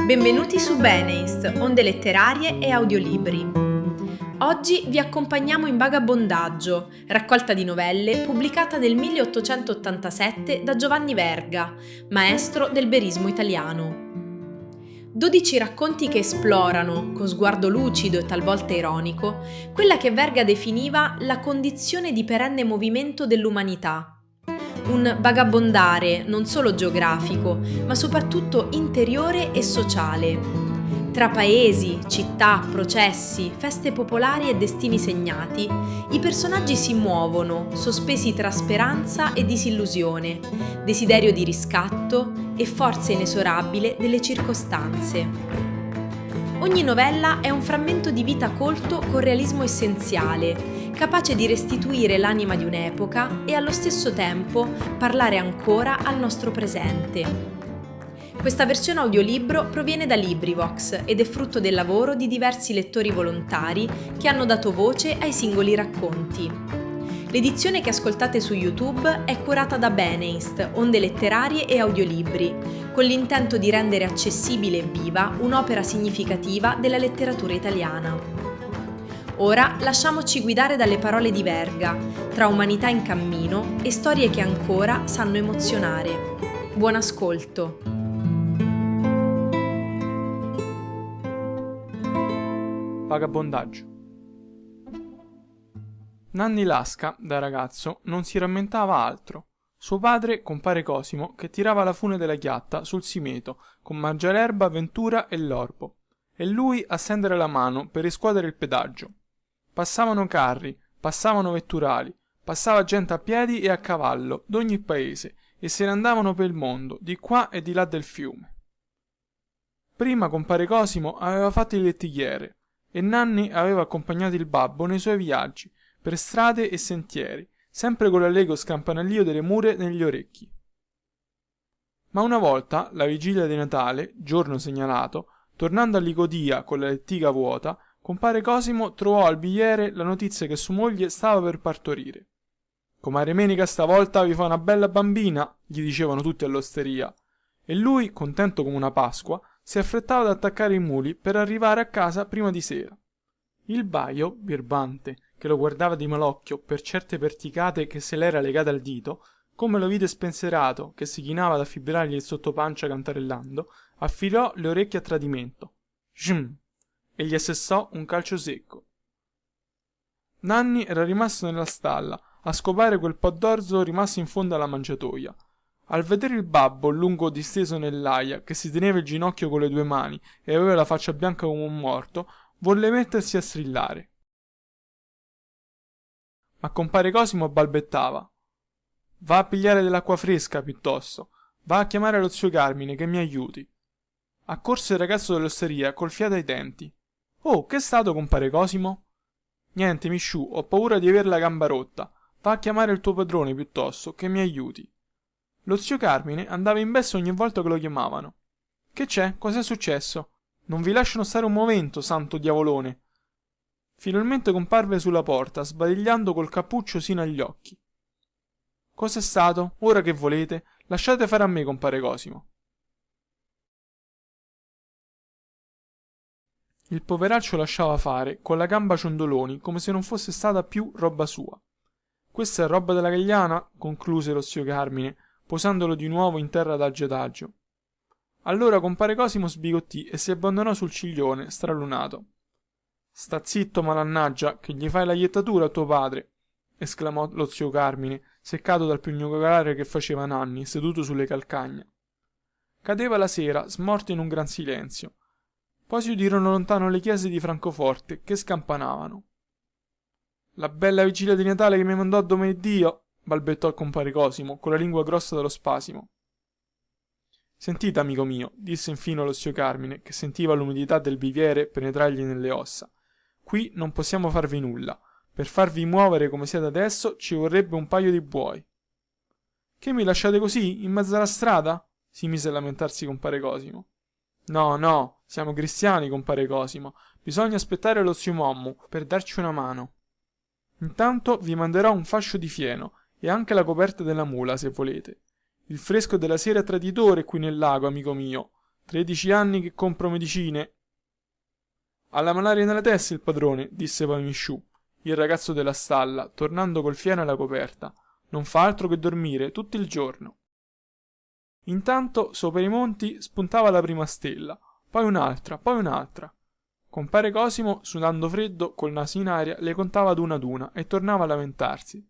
Benvenuti su Beneist, onde letterarie e audiolibri. Oggi vi accompagniamo in Vagabondaggio, raccolta di novelle pubblicata nel 1887 da Giovanni Verga, maestro del verismo italiano. 12 racconti che esplorano, con sguardo lucido e talvolta ironico, quella che Verga definiva la condizione di perenne movimento dell'umanità. Un vagabondare non solo geografico, ma soprattutto interiore e sociale. Tra paesi, città, processi, feste popolari e destini segnati, i personaggi si muovono, sospesi tra speranza e disillusione, desiderio di riscatto e forza inesorabile delle circostanze. Ogni novella è un frammento di vita colto con realismo essenziale, capace di restituire l'anima di un'epoca e allo stesso tempo parlare ancora al nostro presente. Questa versione audiolibro proviene da LibriVox ed è frutto del lavoro di diversi lettori volontari che hanno dato voce ai singoli racconti. L'edizione che ascoltate su YouTube è curata da Beneist, onde letterarie e audiolibri, con l'intento di rendere accessibile e viva un'opera significativa della letteratura italiana. Ora lasciamoci guidare dalle parole di Verga, tra umanità in cammino e storie che ancora sanno emozionare. Buon ascolto! Vagabondaggio. Nanni Lasca, da ragazzo, non si rammentava altro. Suo padre, compare Cosimo, che tirava la fune della chiatta sul simeto, con Mangialerba, Ventura e l'orbo, e lui a stendere la mano per riscuotere il pedaggio. Passavano carri, passavano vetturali, passava gente a piedi e a cavallo, d'ogni paese, e se ne andavano per il mondo, di qua e di là del fiume. Prima compare Cosimo aveva fatto il lettighiere, e Nanni aveva accompagnato il babbo nei suoi viaggi, per strade e sentieri, sempre con l'allegro scampanellio delle mule negli orecchi. Ma una volta, la vigilia di Natale, giorno segnalato, tornando a Licodia con la lettiga vuota, compare Cosimo trovò al biviere la notizia che sua moglie stava per partorire. Comare Menica stavolta vi fa una bella bambina, gli dicevano tutti all'osteria, e lui, contento come una Pasqua, si affrettava ad attaccare i muli per arrivare a casa prima di sera. Il baio, birbante, che lo guardava di malocchio per certe perticate che se l'era legate al dito, come lo vide spensierato che si chinava ad affibbiargli il sottopancia cantarellando, affilò le orecchie a tradimento. Shm! E gli assestò un calcio secco. Nanni era rimasto nella stalla a scopare quel po d'orzo rimasto in fondo alla mangiatoia. Al vedere il babbo lungo disteso nell'aia, che si teneva il ginocchio con le due mani e aveva la faccia bianca come un morto, volle mettersi a strillare. Ma compare Cosimo balbettava: va a pigliare dell'acqua fresca piuttosto, va a chiamare lo zio Carmine che mi aiuti. Accorse il ragazzo dell'osteria col fiato ai denti. Oh, che è stato, compare Cosimo? Niente, Misciu, ho paura di aver la gamba rotta. Va a chiamare il tuo padrone piuttosto che mi aiuti. Lo zio Carmine andava in besso ogni volta che lo chiamavano. Che c'è? Cos'è successo? Non vi lasciano stare un momento, santo diavolone. Finalmente comparve sulla porta, sbadigliando col cappuccio sino agli occhi. Cos'è stato? Ora che volete? Lasciate fare a me, compare Cosimo. Il poveraccio lasciava fare, con la gamba ciondoloni, come se non fosse stata più roba sua. Questa è roba della Gagliana, concluse lo zio Carmine, posandolo di nuovo in terra adagio adagio. Allora compare Cosimo sbigottì e si abbandonò sul ciglione, stralunato. Sta zitto, malannaggia, che gli fai la jettatura a tuo padre, esclamò lo zio Carmine, seccato dal piagnucolare che faceva Nanni, seduto sulle calcagna. Cadeva la sera, smorto in un gran silenzio. Poi si udirono lontano le chiese di Francoforte che scampanavano. La bella vigilia di Natale che mi mandò domeneddio, balbettò compare Cosimo, con la lingua grossa dallo spasimo. Sentite, amico mio, disse infine lo zio Carmine, che sentiva l'umidità del biviere penetrargli nelle ossa. Qui non possiamo farvi nulla. Per farvi muovere come siete adesso ci vorrebbe un paio di buoi. Che mi lasciate così, in mezzo alla strada? Si mise a lamentarsi compare Cosimo. No, no, siamo cristiani, compare Cosimo. Bisogna aspettare lo zio Mommu per darci una mano. Intanto vi manderò un fascio di fieno e anche la coperta della mula, se volete. Il fresco della sera è traditore qui nel lago, amico mio. 13 anni che compro medicine. Ha la malaria nella testa il padrone, disse poi Misciu, il ragazzo della stalla, tornando col fieno alla coperta. Non fa altro che dormire tutto il giorno. Intanto sopra i monti spuntava la prima stella, poi un'altra, poi un'altra. Compare Cosimo, sudando freddo, col naso in aria, le contava ad una e tornava a lamentarsi.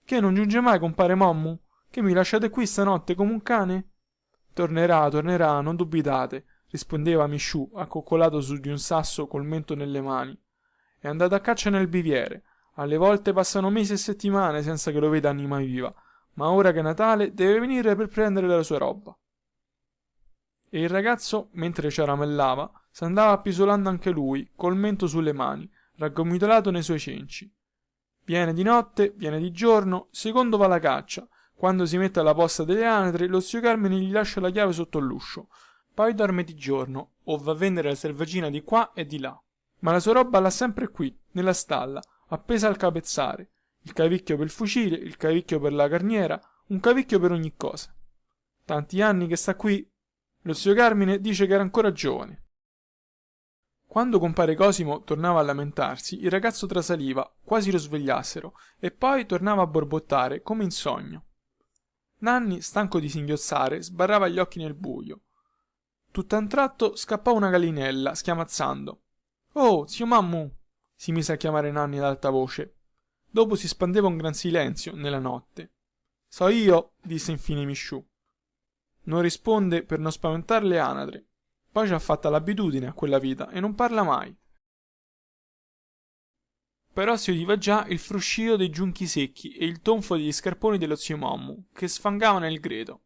Che non giunge mai compare Mommu? Che mi lasciate qui stanotte come un cane? Tornerà, non dubitate, rispondeva Misciu, accoccolato su di un sasso col mento nelle mani. È andato a caccia nel biviere. Alle volte passano mesi e settimane senza che lo veda anima viva, ma ora che è Natale deve venire per prendere la sua roba. E il ragazzo, mentre ciaramellava, s'andava appisolando anche lui, col mento sulle mani, raggomitolato nei suoi cenci. Viene di notte, viene di giorno, secondo va alla caccia. Quando si mette alla posta delle anatre, lo zio Carmine gli lascia la chiave sotto l'uscio. Poi dorme di giorno, o va a vendere la selvaggina di qua e di là. Ma la sua roba l'ha sempre qui, nella stalla, appesa al capezzale. Il cavicchio per il fucile, il cavicchio per la carniera, un cavicchio per ogni cosa. Tanti anni che sta qui. Lo zio Carmine dice che era ancora giovane. Quando compare Cosimo tornava a lamentarsi, il ragazzo trasaliva, quasi lo svegliassero, e poi tornava a borbottare, come in sogno. Nanni, stanco di singhiozzare, sbarrava gli occhi nel buio. Tutt'a un tratto scappò una gallinella, schiamazzando. Oh, zio Mammu! Si mise a chiamare Nanni ad alta voce. Dopo si spandeva un gran silenzio nella notte. So io, disse infine Misciu. Non risponde per non spaventar le anatre. Poi ci ha fatta l'abitudine a quella vita e non parla mai. Però si udiva già il fruscio dei giunchi secchi e il tonfo degli scarponi dello zio Mommu, che sfangavano il greto.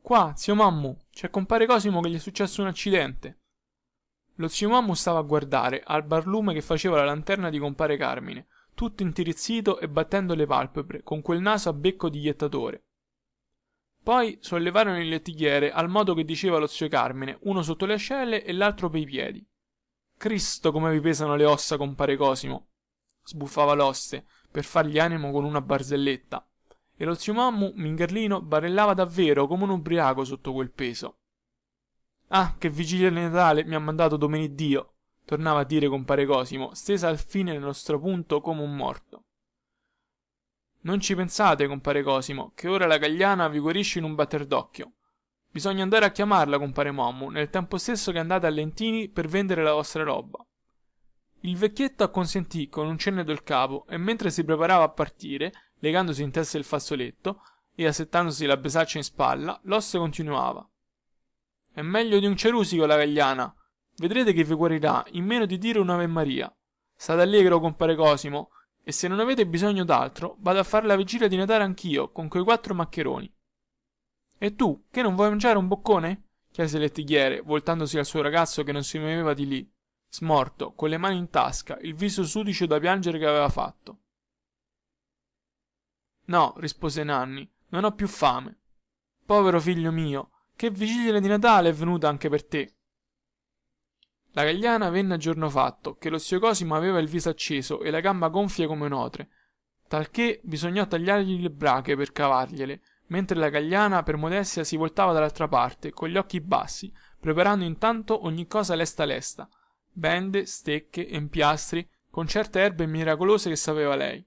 Qua, zio Mommu, c'è compare Cosimo che gli è successo un accidente. Lo zio Mommu stava a guardare al barlume che faceva la lanterna di compare Carmine, tutto intirizzito e battendo le palpebre, con quel naso a becco di jettatore. Poi sollevarono il lettighiere al modo che diceva lo zio Carmine, uno sotto le ascelle e l'altro pei piedi. Cristo, come vi pesano le ossa, compare Cosimo, sbuffava l'oste, per fargli animo con una barzelletta. E lo zio Mommu, Mingerlino, barellava davvero come un ubriaco sotto quel peso. Ah, che vigilia di Natale mi ha mandato Domeneddio, tornava a dire compare Cosimo, stesa al fine nello strapunto come un morto. Non ci pensate, compare Cosimo, che ora la Gagliana vi guarisce in un batter d'occhio. Bisogna andare a chiamarla, compare Mommu, nel tempo stesso che andate a Lentini per vendere la vostra roba. Il vecchietto acconsentì con un cenno del capo e mentre si preparava a partire, legandosi in testa il fazzoletto e assettandosi la besaccia in spalla, l'oste continuava. È meglio di un cerusico la Gagliana. Vedrete che vi guarirà in meno di dire un'Avemaria. State allegro, compare Cosimo, e se non avete bisogno d'altro, vado a fare la vigilia di Natale anch'io, con quei 4 maccheroni. E tu, che non vuoi mangiare un boccone? Chiese il lettighiere, voltandosi al suo ragazzo che non si muoveva di lì, smorto, con le mani in tasca, il viso sudicio da piangere che aveva fatto. No, rispose Nanni, non ho più fame. Povero figlio mio, che vigilia di Natale è venuta anche per te. La Gagliana venne a giorno fatto, che lo zio Cosimo aveva il viso acceso e la gamba gonfia come un'otre, talché bisognò tagliargli le brache per cavargliele, mentre la Gagliana per modestia si voltava dall'altra parte, con gli occhi bassi, preparando intanto ogni cosa lesta lesta, bende, stecche, empiastri, con certe erbe miracolose che sapeva lei.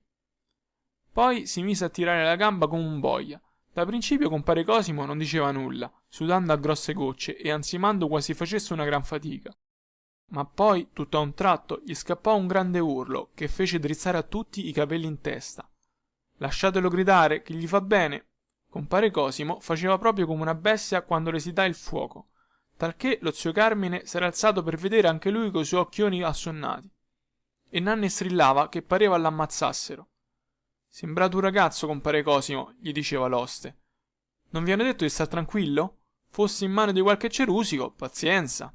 Poi si mise a tirare la gamba come un boia. Da principio compare Cosimo non diceva nulla, sudando a grosse gocce e ansimando quasi facesse una gran fatica. Ma poi, tutto a un tratto, gli scappò un grande urlo che fece drizzare a tutti i capelli in testa. Lasciatelo gridare, che gli fa bene. Compare Cosimo faceva proprio come una bestia quando le si dà il fuoco, talché lo zio Carmine s'era alzato per vedere anche lui coi suoi occhioni assonnati. E Nanni strillava che pareva l'ammazzassero. Sembrate un ragazzo, compare Cosimo, gli diceva l'oste. Non vi hanno detto di star tranquillo? Fosse in mano di qualche cerusico, pazienza.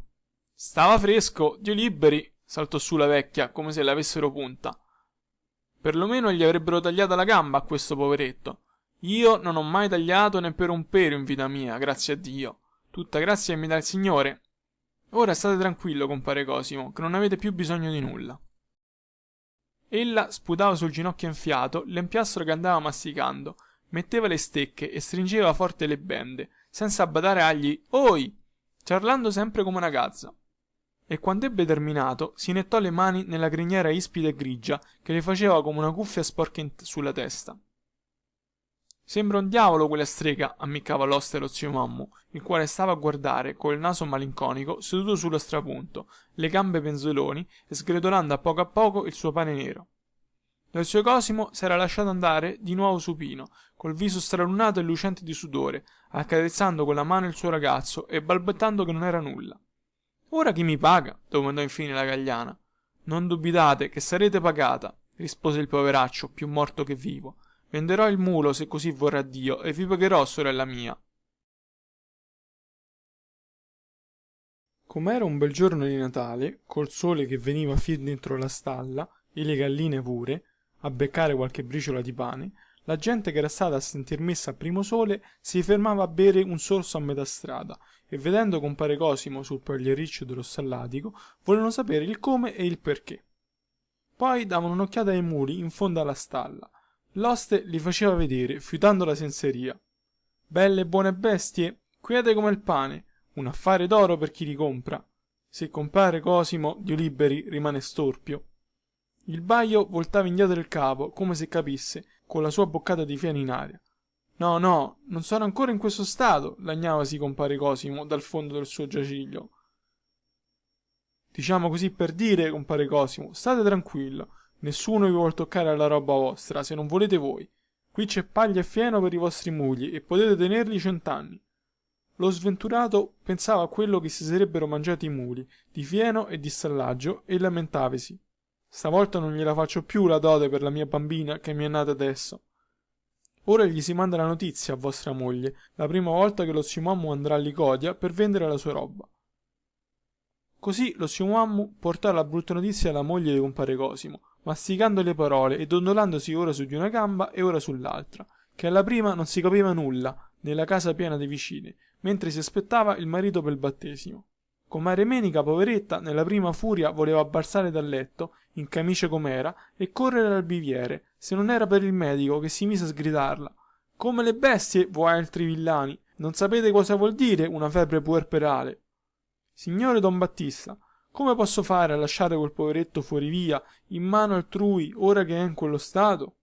Stava fresco, Dio liberi, saltò su la vecchia come se l'avessero punta. Perlomeno gli avrebbero tagliata la gamba a questo poveretto. Io non ho mai tagliato né per un pelo in vita mia, grazie a Dio. Tutta grazia che mi dà il Signore. Ora state tranquillo, compare Cosimo, che non avete più bisogno di nulla. Ella sputava sul ginocchio enfiato l'empiastro che andava masticando, metteva le stecche e stringeva forte le bende, senza badare agli oi, ciarlando sempre come una gazza. E quando ebbe terminato si nettò le mani nella criniera ispida e grigia che le faceva come una cuffia sporca sulla testa. Sembra un diavolo quella strega, ammiccava l'oste lo zio Mommu, il quale stava a guardare col naso malinconico seduto sullo strapunto, le gambe penzoloni e sgretolando a poco il suo pane nero. Lo zio Cosimo s'era lasciato andare di nuovo supino, col viso stralunato e lucente di sudore, accarezzando con la mano il suo ragazzo e balbettando che non era nulla. Ora chi mi paga? Domandò infine la Gagliana. Non dubitate che sarete pagata, rispose il poveraccio, più morto che vivo. Venderò il mulo se così vorrà Dio e vi pagherò, sorella mia. Com'era un bel giorno di Natale, col sole che veniva fin dentro la stalla e le galline pure, a beccare qualche briciola di pane, la gente che era stata a sentir messa a primo sole si fermava a bere un sorso a metà strada e vedendo compare Cosimo sul pagliericcio dello stallatico volevano sapere il come e il perché. Poi davano un'occhiata ai muli in fondo alla stalla. L'oste li faceva vedere, fiutando la senseria. Belle e buone bestie, quiete come il pane, un affare d'oro per chi li compra. Se compare Cosimo, Dio liberi, rimane storpio. Il baio voltava indietro il capo, come se capisse, con la sua boccata di fieno in aria. No, no, non sono ancora in questo stato, lagnavasi compare Cosimo dal fondo del suo giaciglio. Diciamo così per dire, compare Cosimo, state tranquillo. Nessuno vi vuol toccare alla roba vostra, se non volete voi. Qui c'è paglia e fieno per i vostri muli e potete tenerli 100 anni. Lo sventurato pensava a quello che si sarebbero mangiati i muli, di fieno e di stallaggio, e lamentavasi. Stavolta non gliela faccio più la dote per la mia bambina che mi è nata adesso. Ora gli si manda la notizia a vostra moglie, la prima volta che lo zio Mommu andrà a Licodia per vendere la sua roba. Così lo zio Mommu portò la brutta notizia alla moglie di compare Cosimo, masticando le parole e dondolandosi ora su di una gamba e ora sull'altra, che alla prima non si capiva nulla, nella casa piena di vicine, mentre si aspettava il marito per il battesimo. Comare Menica, poveretta, nella prima furia voleva balzare dal letto, in camicia com'era, e correre al biviere, se non era per il medico che si mise a sgridarla. Come le bestie, voi altri villani, non sapete cosa vuol dire una febbre puerperale. Signore Don Battista, come posso fare a lasciare quel poveretto fuori via, in mano altrui, ora che è in quello stato?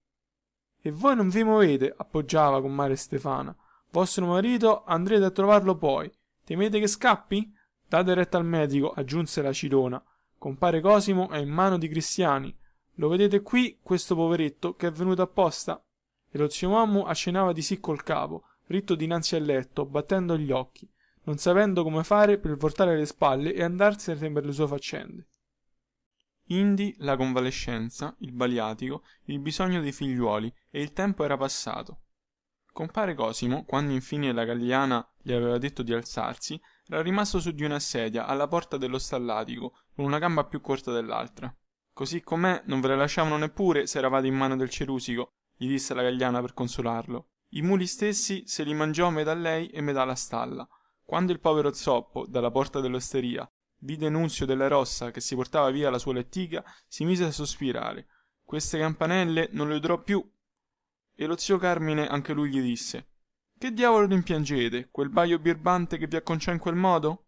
E voi non vi muovete, appoggiava comare Stefana. Vostro marito andrete a trovarlo poi. Temete che scappi? Date retta al medico, aggiunse la Cirona. Compare Cosimo è in mano di cristiani. Lo vedete qui, questo poveretto, che è venuto apposta? E lo zio Mommu accennava di sì col capo, ritto dinanzi al letto, battendo gli occhi, non sapendo come fare per voltare le spalle e andarsene per le sue faccende. Indi la convalescenza, il baliatico, il bisogno dei figliuoli e il tempo era passato. Compare Cosimo, quando infine la Gagliana gli aveva detto di alzarsi, era rimasto su di una sedia alla porta dello stallatico, con una gamba più corta dell'altra. Così com'è non ve la lasciavano neppure se eravate in mano del cerusico, gli disse la Gagliana per consolarlo. I muli stessi se li mangiò metà lei e metà la stalla. Quando il povero zoppo, dalla porta dell'osteria, vide Nunzio della Rossa che si portava via la sua lettiga, si mise a sospirare. Queste campanelle non le udrò più. E lo zio Carmine anche lui gli disse: che diavolo rimpiangete, quel baio birbante che vi acconciò in quel modo?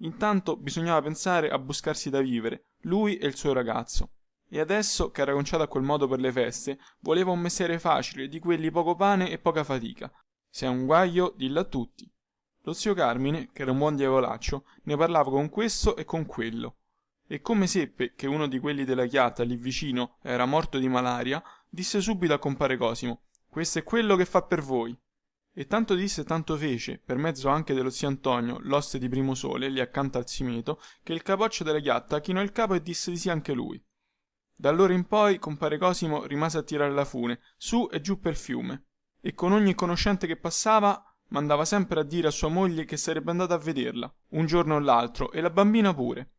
Intanto bisognava pensare a buscarsi da vivere, lui e il suo ragazzo. E adesso che era conciato a quel modo per le feste, voleva un mestiere facile, di quelli poco pane e poca fatica. Se è un guaio, dillo a tutti. Lo zio Carmine, che era un buon diavolaccio, ne parlava con questo e con quello. E come seppe che uno di quelli della chiatta lì vicino era morto di malaria, disse subito a compare Cosimo: questo è quello che fa per voi. E tanto disse e tanto fece, per mezzo anche dello zio Antonio, l'oste di Primosole, lì accanto al cimeto, che il capoccio della chiatta chinò il capo e disse di sì anche lui. Da allora in poi compare Cosimo rimase a tirare la fune, su e giù per fiume, e con ogni conoscente che passava mandava sempre a dire a sua moglie che sarebbe andato a vederla, un giorno o l'altro, e la bambina pure.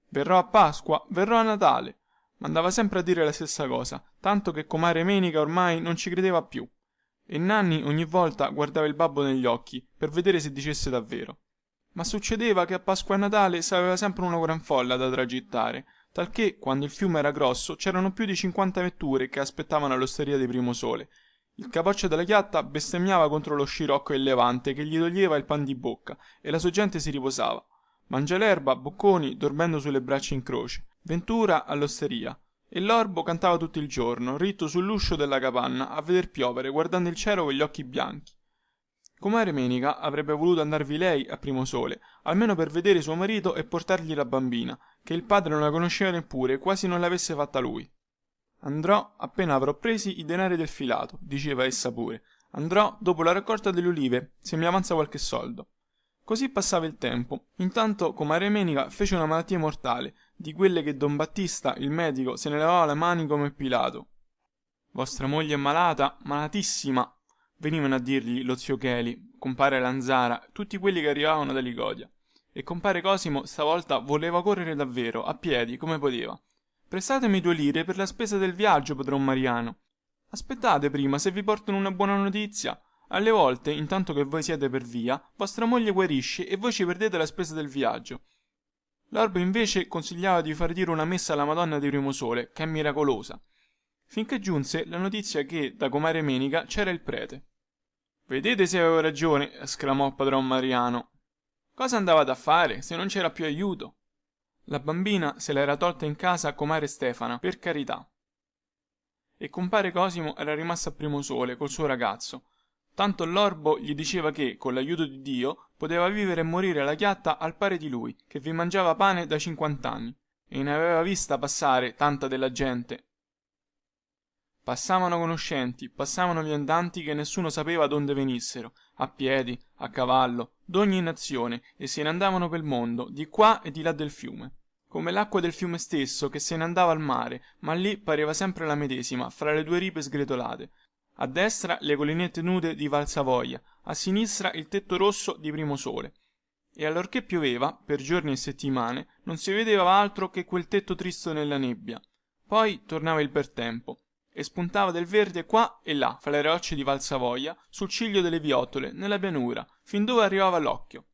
Verrò a Pasqua, verrò a Natale. Mandava sempre a dire la stessa cosa, tanto che comare Menica ormai non ci credeva più. E Nanni ogni volta guardava il babbo negli occhi, per vedere se dicesse davvero. Ma succedeva che a Pasqua e a Natale s'aveva sempre una gran folla da tragittare, talché quando il fiume era grosso c'erano più di 50 vetture che aspettavano all'osteria di Primosole. Il capoccia della chiatta bestemmiava contro lo scirocco e il levante che gli toglieva il pan di bocca e la sua gente si riposava. Mangialerba, Bocconi dormendo sulle braccia in croce, Ventura all'osteria. E l'orbo cantava tutto il giorno, ritto sull'uscio della capanna, a veder piovere, guardando il cielo con gli occhi bianchi. Comare Menica avrebbe voluto andarvi lei a Primosole, almeno per vedere suo marito e portargli la bambina, che il padre non la conosceva neppure, quasi non l'avesse fatta lui. Andrò appena avrò presi i denari del filato, diceva essa pure. Andrò dopo la raccolta delle ulive, se mi avanza qualche soldo. Così passava il tempo. Intanto comare Menica fece una malattia mortale, di quelle che don Battista, il medico, se ne lavava le mani come Pilato. Vostra moglie è malata, malatissima, venivano a dirgli lo zio Cheli, compare Lanzara, tutti quelli che arrivavano da Licodia. E compare Cosimo stavolta voleva correre davvero, a piedi, come poteva. Prestatemi 2 lire per la spesa del viaggio, padron Mariano. Aspettate prima, se vi portano una buona notizia. Alle volte, intanto che voi siete per via, vostra moglie guarisce e voi ci perdete la spesa del viaggio. L'orbo invece consigliava di far dire una messa alla Madonna di Primosole, che è miracolosa. Finché giunse la notizia che da comare Menica c'era il prete. Vedete se avevo ragione, esclamò padron Mariano. Cosa andavate a fare, se non c'era più aiuto? La bambina se l'era tolta in casa a comare Stefana, per carità. E compare Cosimo era rimasto a Primosole col suo ragazzo. Tanto l'orbo gli diceva che, con l'aiuto di Dio, poteva vivere e morire la chiatta al pari di lui, che vi mangiava pane da 50 anni, e ne aveva vista passare tanta della gente. Passavano conoscenti, passavano viandanti che nessuno sapeva donde venissero, a piedi, a cavallo, d'ogni nazione, e se ne andavano pel mondo, di qua e di là del fiume. Come l'acqua del fiume stesso che se ne andava al mare, ma lì pareva sempre la medesima, fra le 2 ripe sgretolate. A destra le collinette nude di Val Savoia, a sinistra il tetto rosso di Primosole. E allorché pioveva, per giorni e settimane, non si vedeva altro che quel tetto tristo nella nebbia. Poi tornava il bel tempo, e spuntava del verde qua e là, fra le rocce di Val Savoia, sul ciglio delle viottole, nella pianura, fin dove arrivava l'occhio.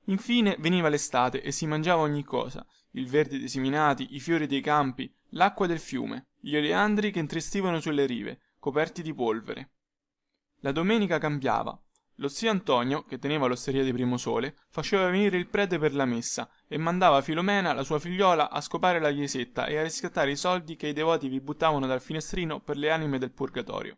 Infine veniva l'estate e si mangiava ogni cosa, il verde dei seminati, i fiori dei campi, l'acqua del fiume, gli oleandri che intristivano sulle rive, coperti di polvere. La domenica cambiava. Lo zio Antonio, che teneva l'osteria di Primosole, faceva venire il prete per la messa e mandava Filomena, la sua figliuola, a scopare la chiesetta e a riscattare i soldi che i devoti vi buttavano dal finestrino per le anime del purgatorio.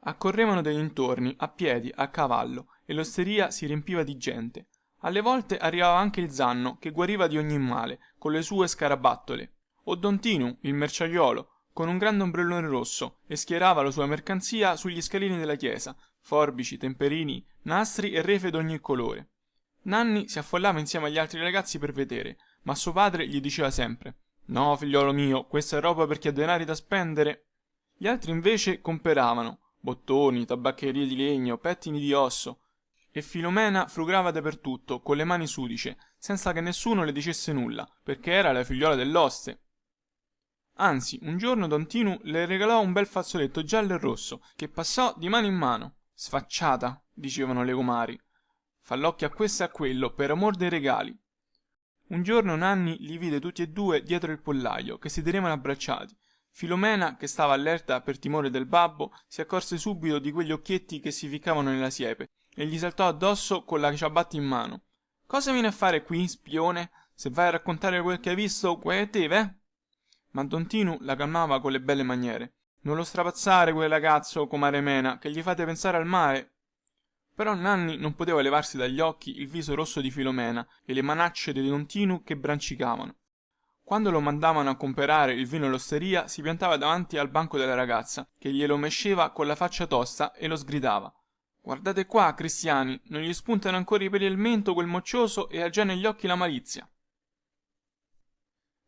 Accorrevano dai dintorni, a piedi, a cavallo, e l'osteria si riempiva di gente. Alle volte arrivava anche il zanno, che guariva di ogni male, con le sue scarabattole, o don Tinu, il merciaiuolo, con un grande ombrellone rosso, e schierava la sua mercanzia sugli scalini della chiesa, forbici, temperini, nastri e refe d'ogni colore. Nanni si affollava insieme agli altri ragazzi per vedere, ma suo padre gli diceva sempre: no, figliuolo mio, questa è roba per chi ha denari da spendere. Gli altri invece comperavano bottoni, tabaccherie di legno, pettini di osso, e Filomena frugava dappertutto con le mani sudice, senza che nessuno le dicesse nulla, perché era la figliuola dell'oste. Anzi, un giorno don Tinu le regalò un bel fazzoletto giallo e rosso, che passò di mano in mano. Sfacciata, dicevano le comari. Fa l'occhio a questo e a quello, per amor dei regali. Un giorno Nanni li vide tutti e 2 dietro il pollaio, che si tenevano abbracciati. Filomena, che stava allerta per timore del babbo, si accorse subito di quegli occhietti che si ficcavano nella siepe e gli saltò addosso con la ciabatta in mano. Cosa vieni a fare qui, spione? Se vai a raccontare quel che hai visto, guai a te, ve? Ma don Tinu la calmava con le belle maniere. Non lo strapazzare quel ragazzo, comare Mena, che gli fate pensare al male. Però Nanni non poteva levarsi dagli occhi il viso rosso di Filomena e le manacce di don Tinu che brancicavano. Quando lo mandavano a comperare il vino all'osteria si piantava davanti al banco della ragazza, che glielo mesceva con la faccia tosta e lo sgridava: guardate qua, cristiani, non gli spuntano ancora i peli al mento quel moccioso e ha già negli occhi la malizia.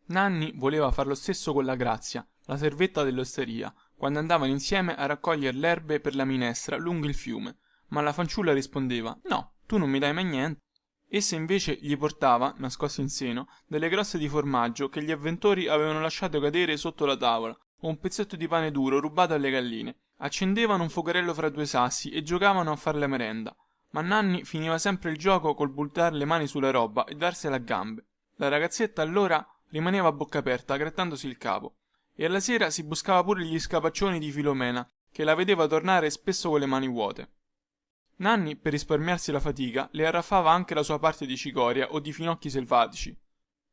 Nanni voleva far lo stesso con la Grazia, la servetta dell'osteria, quando andavano insieme a raccoglier l'erbe per la minestra lungo il fiume, ma la fanciulla rispondeva: no, tu non mi dai mai niente. Essa invece gli portava, nascosta in seno, delle croste di formaggio che gli avventori avevano lasciato cadere sotto la tavola, o un pezzetto di pane duro rubato alle galline. Accendevano un focherello fra 2 sassi e giocavano a far la merenda, ma Nanni finiva sempre il gioco col buttar le mani sulla roba e darsela a gambe. La ragazzetta allora rimaneva a bocca aperta grattandosi il capo, e alla sera si buscava pure gli scapaccioni di Filomena, che la vedeva tornare spesso con le mani vuote. Nanni, per risparmiarsi la fatica, le arraffava anche la sua parte di cicoria o di finocchi selvatici.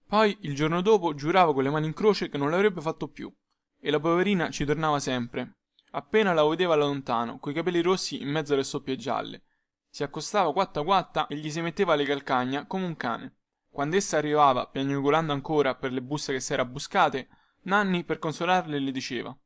Poi il giorno dopo giurava con le mani in croce che non l'avrebbe fatto più, e la poverina ci tornava sempre. Appena la vedeva da lontano, coi capelli rossi in mezzo alle stoppie gialle, si accostava quatta quatta e gli si metteva alle calcagna come un cane. Quando essa arrivava, piagnucolando ancora per le buste che s'era buscate, Nanni, per consolarle, le diceva: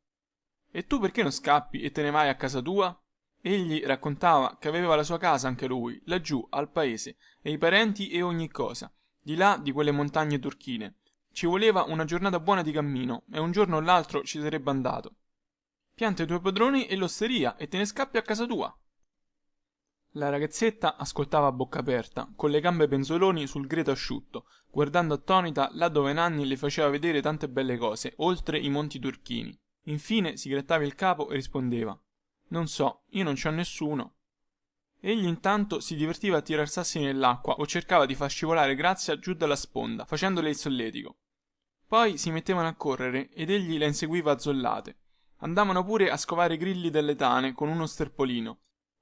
e tu perché non scappi e te ne vai a casa tua? Egli raccontava che aveva la sua casa anche lui, laggiù al paese, e i parenti e ogni cosa, di là di quelle montagne turchine. Ci voleva una giornata buona di cammino e un giorno o l'altro ci sarebbe andato. Pianta i tuoi padroni e l'osteria e te ne scappi a casa tua. La ragazzetta ascoltava a bocca aperta, con le gambe penzoloni sul greto asciutto, guardando attonita là dove Nanni le faceva vedere tante belle cose, oltre i monti turchini. Infine si grattava il capo e rispondeva: non so, io non ci ho nessuno. Egli intanto si divertiva a tirar sassi nell'acqua o cercava di far scivolare Grazia giù dalla sponda, facendole il solletico. Poi si mettevano a correre ed egli la inseguiva a zollate. Andavano pure a scovare i grilli delle tane con uno sterpolino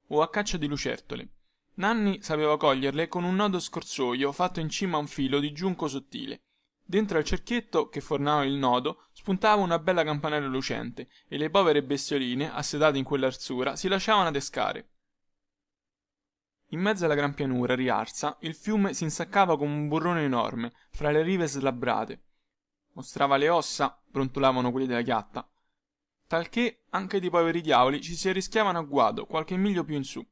o a caccia di lucertole. Nanni sapeva coglierle con un nodo scorsoio fatto in cima a un filo di giunco sottile. Dentro al cerchietto che formava il nodo spuntava una bella campanella lucente e le povere bestioline, assetate in quell'arsura, si lasciavano adescare. In mezzo alla gran pianura riarsa il fiume si insaccava come un burrone enorme fra le rive slabbrate. Mostrava le ossa, brontolavano quelli della chiatta, talché anche dei poveri diavoli ci si arrischiavano a guado qualche miglio più in su.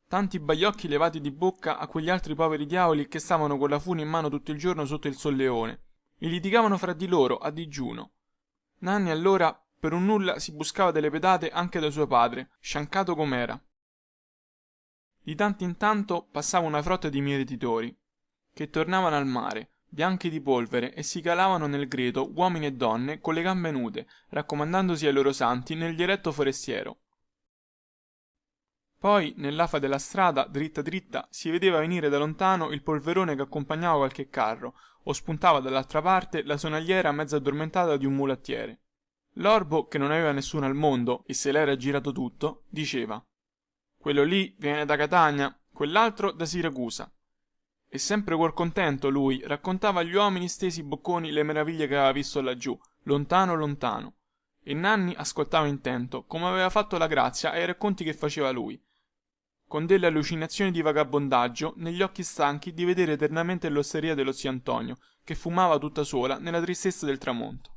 Tanti baiocchi levati di bocca a quegli altri poveri diavoli che stavano con la fune in mano tutto il giorno sotto il solleone e litigavano fra di loro a digiuno. Nanni allora per un nulla si buscava delle pedate anche da suo padre, sciancato com'era. Di tanto in tanto passava una frotta di mietitori che tornavano al mare, bianchi di polvere, e si calavano nel greto uomini e donne con le gambe nude, raccomandandosi ai loro santi nel dialetto forestiero. Poi nell'afa della strada, dritta dritta, si vedeva venire da lontano il polverone che accompagnava qualche carro, o spuntava dall'altra parte la sonagliera mezza addormentata di un mulattiere. L'orbo, che non aveva nessuno al mondo e se l'era girato tutto, diceva: quello lì viene da Catania, quell'altro da Siracusa. E sempre cuor contento lui raccontava agli uomini stesi bocconi le meraviglie che aveva visto laggiù, lontano lontano. E Nanni ascoltava intento, come aveva fatto la Grazia ai racconti che faceva lui, con delle allucinazioni di vagabondaggio negli occhi stanchi di vedere eternamente l'osteria dello zio Antonio, che fumava tutta sola nella tristezza del tramonto.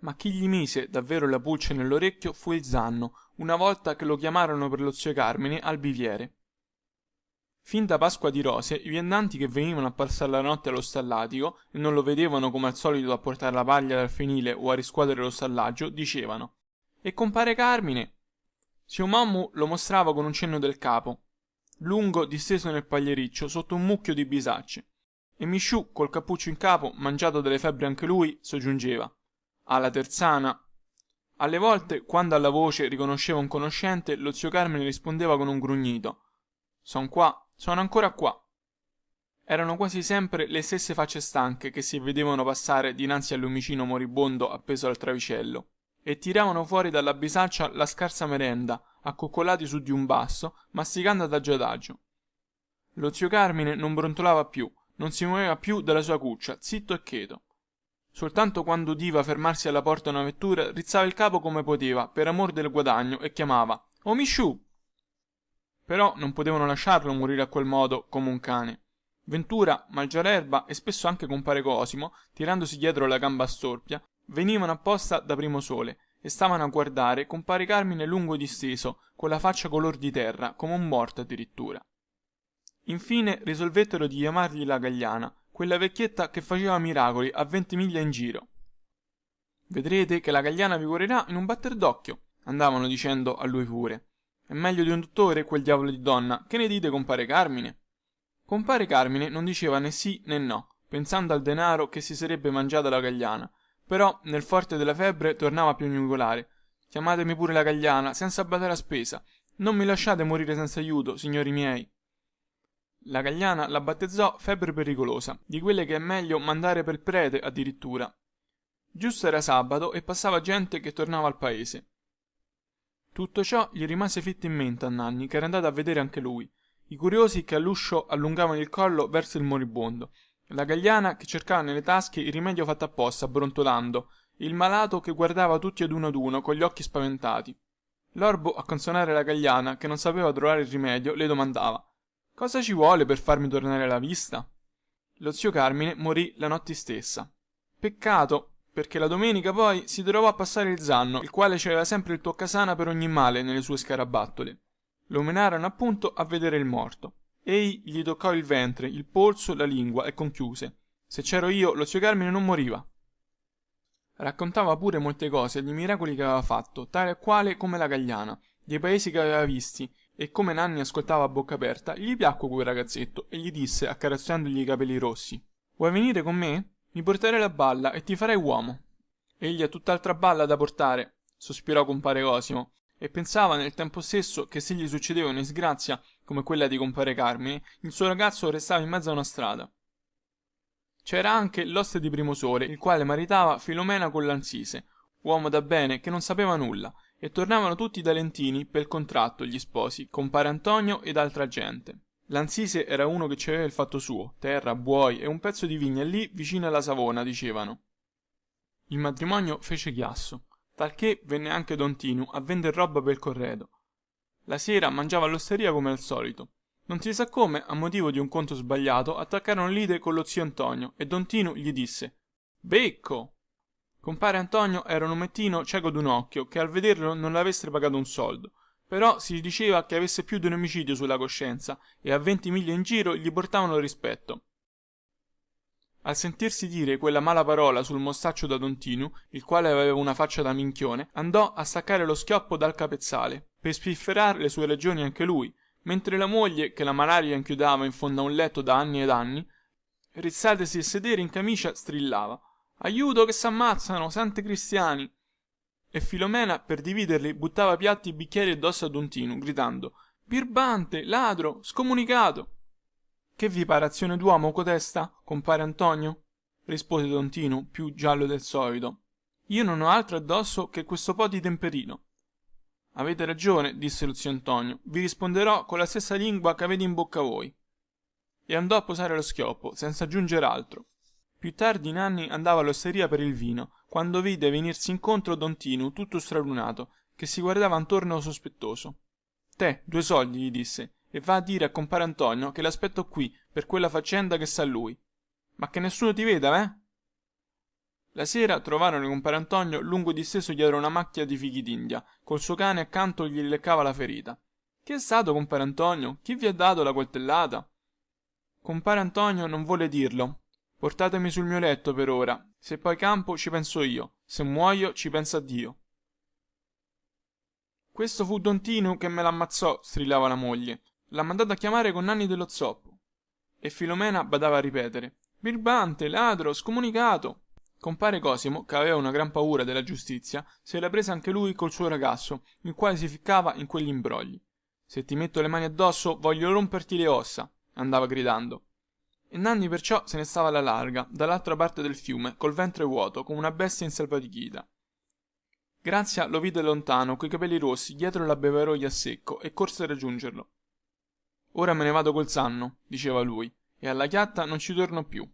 Ma chi gli mise davvero la pulce nell'orecchio fu il zanno, una volta che lo chiamarono per lo zio Carmine al biviere. Fin da Pasqua di Rose i viandanti che venivano a passare la notte allo stallatico e non lo vedevano come al solito a portare la paglia dal fienile o a riscuotere lo stallaggio dicevano: e compare Carmine? Zio Mommu lo mostrava con un cenno del capo, lungo disteso nel pagliericcio sotto un mucchio di bisacce, e Misciu col cappuccio in capo, mangiato dalle febbri anche lui, soggiungeva: alla terzana. Alle volte, quando alla voce riconosceva un conoscente, lo zio Carmine rispondeva con un grugnito: son qua, sono ancora qua. Erano quasi sempre le stesse facce stanche che si vedevano passare dinanzi al lumicino moribondo appeso al travicello e tiravano fuori dalla bisaccia la scarsa merenda, accoccolati su di un basto, masticando adagio adagio. Lo zio Carmine non brontolava più, non si muoveva più dalla sua cuccia, zitto e cheto. Soltanto quando udiva fermarsi alla porta una vettura rizzava il capo come poteva per amor del guadagno e chiamava: o Misciu. Però non potevano lasciarlo morire a quel modo come un cane. Ventura, Mangialerba e spesso anche compare Cosimo, tirandosi dietro la gamba storpia, venivano apposta da Primosole e stavano a guardare compare Carmine lungo disteso, con la faccia color di terra, come un morto addirittura. Infine risolvettero di chiamargli la Gagliana, quella vecchietta che faceva miracoli a 20 miglia in giro. Vedrete che la Gagliana vi guarirà in un batter d'occhio, andavano dicendo a lui pure. È meglio di un dottore quel diavolo di donna, che ne dite, compare Carmine? Compare Carmine non diceva né sì né no, pensando al denaro che si sarebbe mangiata la Gagliana, però nel forte della febbre tornava a piagnucolare: chiamatemi pure la Gagliana, senza badare a spesa, non mi lasciate morire senza aiuto, signori miei. La Gagliana la battezzò febbre pericolosa, di quelle che è meglio mandare pel prete addirittura. Giusto era sabato e passava gente che tornava al paese. Tutto ciò gli rimase fitto in mente a Nanni, che era andato a vedere anche lui, i curiosi che all'uscio allungavano il collo verso il moribondo, la Gagliana che cercava nelle tasche il rimedio fatto apposta brontolando, il malato che guardava tutti ad uno con gli occhi spaventati. L'orbo, a consolare la Gagliana che non sapeva trovare il rimedio, le domandava: cosa ci vuole per farmi tornare la vista? Lo zio Carmine morì la notte stessa. Peccato, perché la domenica poi si trovò a passare il zanno, il quale ci aveva sempre il toccasana per ogni male nelle sue scarabattole. Lo menarono appunto a vedere il morto. Ei gli toccò il ventre, il polso, la lingua e conchiuse: se c'ero io, lo zio Carmine non moriva. Raccontava pure molte cose di miracoli che aveva fatto, tale e quale come la Gagliana, dei paesi che aveva visti, e come Nanni ascoltava a bocca aperta, gli piacque quel ragazzetto e gli disse, accarezzandogli i capelli rossi: vuoi venire con me? Mi porterai la balla e ti farai uomo. Egli ha tutt'altra balla da portare, sospirò compare Cosimo, e pensava nel tempo stesso che se gli succedeva una disgrazia come quella di compare Carmine, il suo ragazzo restava in mezzo a una strada. C'era anche l'oste di Primosole, il quale maritava Filomena con Lanzise, uomo da bene che non sapeva nulla, e tornavano tutti da Lentini pel contratto gli sposi, compare Antonio ed altra gente. Lanzise era uno che ci aveva il fatto suo, terra, buoi e un pezzo di vigna lì vicino alla Savona, dicevano. Il matrimonio fece chiasso, talché venne anche don Tinu a vender roba pel corredo. La sera mangiava all'osteria come al solito. Non si sa come, a motivo di un conto sbagliato, attaccarono lite con lo zio Antonio e don Tinu gli disse: becco! Compare Antonio era un omettino cieco d'un occhio che al vederlo non l'avesse pagato un soldo, però si diceva che avesse più di un omicidio sulla coscienza e a 20 miglia in giro gli portavano rispetto. Al sentirsi dire quella mala parola sul mostaccio da don Tinu, il quale aveva una faccia da minchione, andò a staccare lo schioppo dal capezzale per spifferare le sue ragioni anche lui, mentre la moglie, che la malaria inchiodava in fondo a un letto da anni ed anni, rizzatasi a sedere in camicia, strillava: aiuto che s'ammazzano, santi cristiani! E Filomena, per dividerli, buttava piatti e bicchieri addosso a don Tinu, gridando: birbante, ladro, scomunicato! Che vi pare azione d'uomo cotesta, compare Antonio? Rispose don Tinu, più giallo del solito. Io non ho altro addosso che questo po di temperino. Avete ragione, disse lo zio Antonio, vi risponderò con la stessa lingua che avete in bocca voi. E andò a posare lo schioppo, senza aggiungere altro. Più tardi Nanni andava all'osteria per il vino, quando vide venirsi incontro don Tinu tutto stralunato, che si guardava intorno sospettoso. Te, 2 soldi, gli disse, e va a dire a compare Antonio che l'aspetto qui per quella faccenda che sa lui. Ma che nessuno ti veda, eh? La sera trovarono compare Antonio lungo disteso dietro una macchia di fichi d'india, col suo cane accanto gli leccava la ferita. Che è stato, compare Antonio? Chi vi ha dato la coltellata? Compare Antonio non vuole dirlo. Portatemi sul mio letto per ora, se poi campo ci penso io, se muoio ci pensa Dio. Questo fu don Tinu che me l'ammazzò, strillava la moglie. L'ha mandato a chiamare con Nanni dello zoppo. E Filomena badava a ripetere: birbante, ladro, scomunicato. Compare Cosimo, che aveva una gran paura della giustizia, se la prese anche lui col suo ragazzo, il quale si ficcava in quegli imbrogli. Se ti metto le mani addosso voglio romperti le ossa, andava gridando. E Nanni perciò se ne stava alla larga, dall'altra parte del fiume, col ventre vuoto, come una bestia inselvatichita. Grazia lo vide lontano, coi capelli rossi, dietro l'abbeveratoio a secco, e corse a raggiungerlo. Ora me ne vado col zanno, diceva lui, e alla chiatta non ci torno più.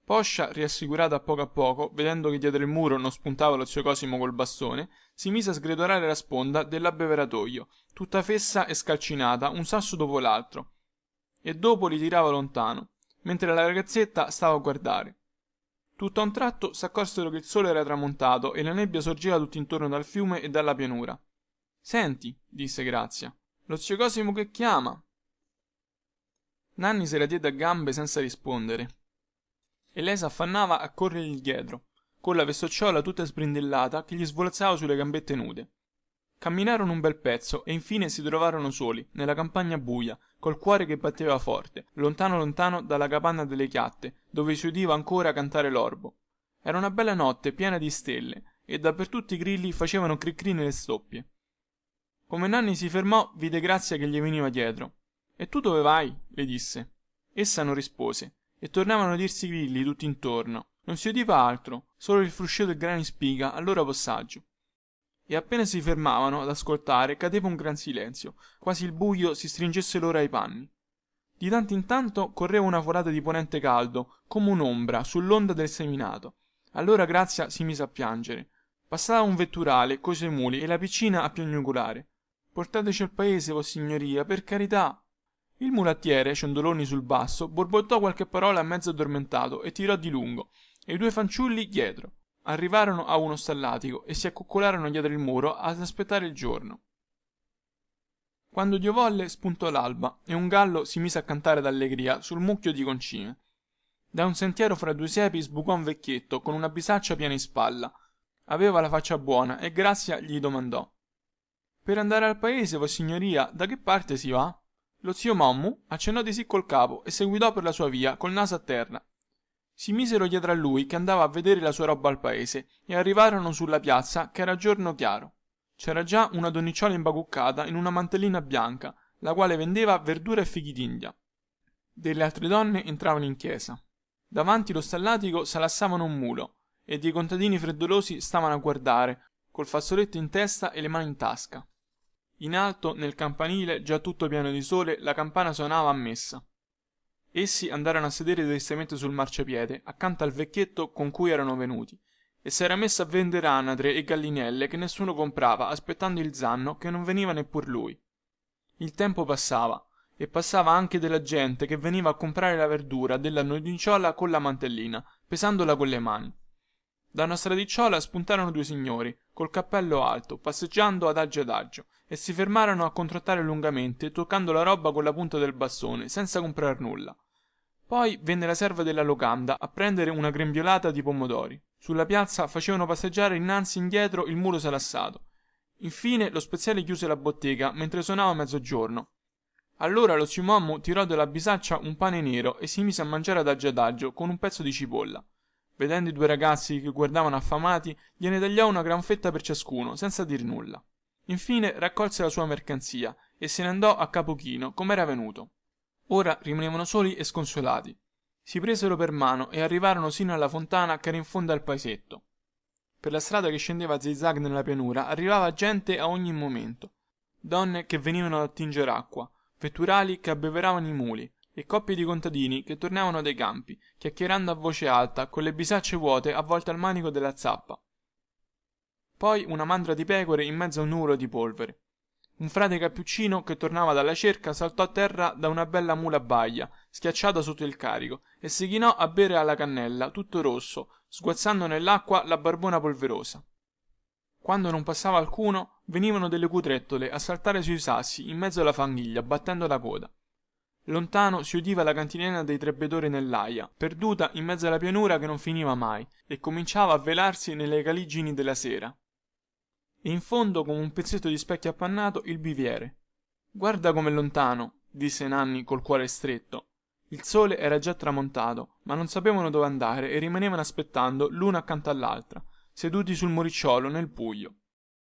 Poscia, riassicurata a poco, vedendo che dietro il muro non spuntava lo zio Cosimo col bastone, si mise a sgretolare la sponda dell'abbeveratoio, tutta fessa e scalcinata, un sasso dopo l'altro, e dopo li tirava lontano, mentre la ragazzetta stava a guardare. Tutto a un tratto s'accorsero che il sole era tramontato e la nebbia sorgeva tutt'intorno dal fiume e dalla pianura. Senti, disse Grazia, lo zio Cosimo che chiama. Nanni se la diede a gambe senza rispondere e lei s'affannava a corrergli dietro, con la vestocciola tutta sbrindellata che gli svolazzava sulle gambette nude. Camminarono un bel pezzo e infine si trovarono soli, nella campagna buia, col cuore che batteva forte, lontano lontano dalla capanna delle chiatte, dove si udiva ancora cantare l'orbo. Era una bella notte piena di stelle, e dappertutto i grilli facevano cri cri nelle stoppie. Come Nanni si fermò, vide Grazia che gli veniva dietro. E tu dove vai? Le disse. Essa non rispose e tornavano a dirsi grilli tutto intorno. Non si udiva altro, solo il fruscio del grano in spiga al loro passaggio. E appena si fermavano ad ascoltare cadeva un gran silenzio, quasi il buio si stringesse loro ai panni. Di tanto in tanto correva una folata di ponente caldo, come un'ombra sull'onda del seminato. Allora Grazia si mise a piangere. Passava un vetturale coi suoi muli e la piccina a piagnucolare. Portateci al paese, vossignoria, per carità. Il mulattiere, ciondoloni sul basso, borbottò qualche parola mezzo addormentato e tirò di lungo, e i due fanciulli dietro. Arrivarono a uno stallatico e si accoccolarono dietro il muro ad aspettare il giorno. Quando Dio volle spuntò l'alba e un gallo si mise a cantare d'allegria sul mucchio di concime. Da un sentiero fra due siepi sbucò un vecchietto con una bisaccia piena in spalla. Aveva la faccia buona e Grazia gli domandò: per andare al paese, vossignoria, da che parte si va? Lo zio Mommu accennò di sì col capo e seguitò per la sua via col naso a terra. Si misero dietro a lui che andava a vedere la sua roba al paese e arrivarono sulla piazza che era giorno chiaro. C'era già una donnicciola imbacuccata in una mantellina bianca, la quale vendeva verdura e fichi d'india. Delle altre donne entravano in chiesa. Davanti lo stallatico salassavano un mulo e dei contadini freddolosi stavano a guardare, col fazzoletto in testa e le mani in tasca. In alto, nel campanile, già tutto pieno di sole, la campana suonava a messa. Essi andarono a sedere tristamente sul marciapiede, accanto al vecchietto con cui erano venuti, e s'era messo a vendere anatre e gallinelle che nessuno comprava, aspettando il zanno che non veniva neppur lui. Il tempo passava, e passava anche della gente che veniva a comprare la verdura della donnicciola con la mantellina, pesandola con le mani. Da una stradicciuola spuntarono due signori, col cappello alto, passeggiando adagio, e si fermarono a controttare lungamente, toccando la roba con la punta del bastone, senza comprar nulla. Poi venne la serva della locanda a prendere una grembiolata di pomodori. Sulla piazza facevano passeggiare innanzi e indietro il mulo salassato. Infine lo speziale chiuse la bottega mentre suonava mezzogiorno. Allora lo zio Mommu tirò dalla bisaccia un pane nero e si mise a mangiare adagio con un pezzo di cipolla. Vedendo i due ragazzi che guardavano affamati, gliene tagliò una gran fetta per ciascuno, senza dir nulla. Infine raccolse la sua mercanzia e se ne andò a capo chino, come era venuto. Ora rimanevano soli e sconsolati. Si presero per mano e arrivarono sino alla fontana che era in fondo al paesetto. Per la strada che scendeva a zig-zag nella pianura arrivava gente a ogni momento. Donne che venivano ad attingere acqua, vetturali che abbeveravano i muli e coppie di contadini che tornavano dai campi, chiacchierando a voce alta con le bisacce vuote avvolte al manico della zappa. Poi una mandra di pecore in mezzo a un nuvolo di polvere. Un frate cappuccino che tornava dalla cerca saltò a terra da una bella mula baia, schiacciata sotto il carico, e si chinò a bere alla cannella, tutto rosso, sguazzando nell'acqua la barbona polverosa. Quando non passava alcuno, venivano delle cutrettole a saltare sui sassi in mezzo alla fanghiglia, battendo la coda. Lontano si udiva la cantilena dei tre bedori nell'aia, perduta in mezzo alla pianura che non finiva mai, e cominciava a velarsi nelle caligini della sera. E in fondo, come un pezzetto di specchio appannato, il biviere. Guarda com'è lontano, disse Nanni col cuore stretto. Il sole era già tramontato, ma non sapevano dove andare e rimanevano aspettando l'una accanto all'altra, seduti sul muricciolo nel buio.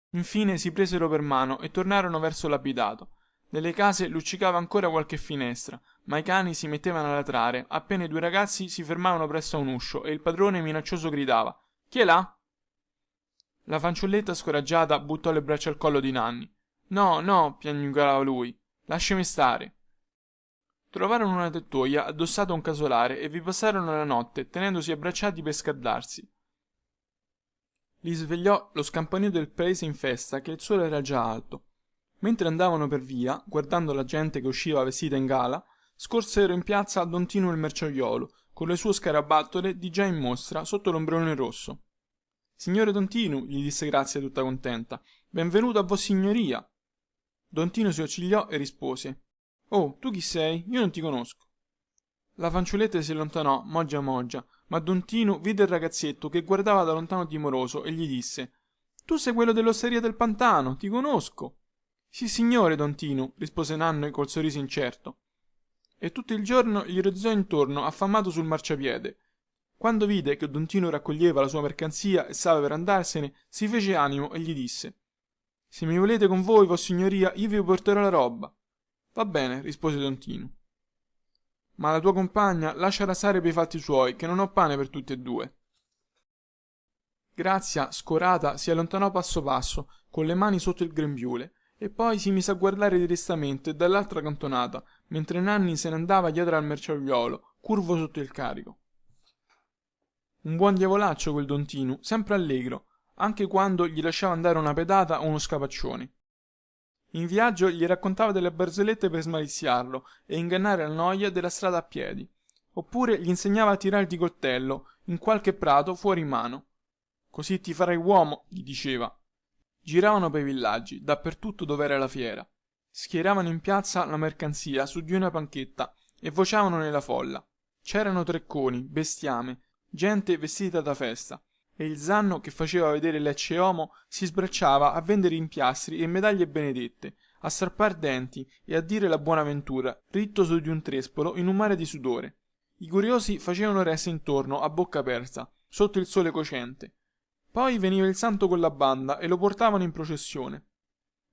Infine si presero per mano e tornarono verso l'abitato. Nelle case luccicava ancora qualche finestra, ma i cani si mettevano a latrare appena i due ragazzi si fermavano presso a un uscio e il padrone minaccioso gridava: chi è là? La fanciulletta scoraggiata buttò le braccia al collo di Nanni. No, no, piagnucolava lui, lasciami stare. Trovarono una tettoia addossata a un casolare e vi passarono la notte tenendosi abbracciati per scaldarsi. Li svegliò lo scampanio del paese in festa che il sole era già alto. Mentre andavano per via, guardando la gente che usciva vestita in gala, scorsero in piazza don Tinu il merciaiolo con le sue scarabattole di già in mostra sotto l'ombrellone rosso. Signore don Tinu, gli disse Grazia tutta contenta, benvenuto a vossignoria. Don Tinu si accigliò e rispose: oh, tu chi sei? Io non ti conosco. La fanciulletta si allontanò moggia moggia, ma don Tinu vide il ragazzetto che guardava da lontano timoroso e gli disse: tu sei quello dell'osteria del pantano, ti conosco. Sì signore don Tinu, rispose Nanni col sorriso incerto. E tutto il giorno gli rozzò intorno affamato sul marciapiede. Quando vide che don Tinu raccoglieva la sua mercanzia e stava per andarsene, si fece animo e gli disse: se mi volete con voi vossignoria io vi porterò la roba. va bene, rispose don Tinu. Ma la tua compagna lasciala stare pei fatti suoi, che non ho pane per tutti e due. Grazia, scorata, si allontanò passo passo, con le mani sotto il grembiule, e poi si mise a guardare tristamente dall'altra cantonata, mentre Nanni se ne andava dietro al merciaiuolo, curvo sotto il carico. Un buon diavolaccio quel don Tinu, sempre allegro, anche quando gli lasciava andare una pedata o uno scapaccione. In viaggio gli raccontava delle barzellette per smaliziarlo e ingannare la noia della strada a piedi, oppure gli insegnava a tirare di coltello in qualche prato fuori mano. Così ti farai uomo, gli diceva. Giravano pei villaggi, dappertutto dov'era la fiera. Schieravano in piazza la mercanzia su di una panchetta e vociavano nella folla. C'erano trecconi, bestiame, gente vestita da festa, e il zanno che faceva vedere lecce e omo si sbracciava a vendere impiastri e medaglie benedette, a strappar denti e a dire la buona ventura, ritto su di un trespolo in un mare di sudore. I curiosi facevano ressa intorno a bocca aperta, sotto il sole cocente. Poi veniva il santo con la banda e lo portavano in processione.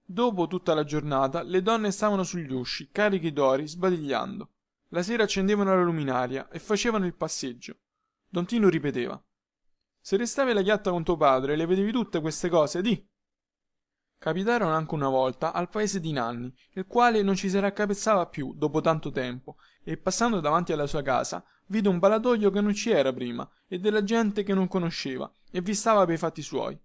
Dopo tutta la giornata le donne stavano sugli usci, carichi d'ori, sbadigliando. La sera accendevano la luminaria e facevano il passeggio. Don Tinu ripeteva: se restavi alla chiatta con tuo padre le vedevi tutte queste cose, di. Capitarono anche una volta al paese di Nanni, il quale non ci si raccapezzava più dopo tanto tempo, e passando davanti alla sua casa vide un ballatoio che non ci era prima e della gente che non conosceva e vi stava pei fatti suoi.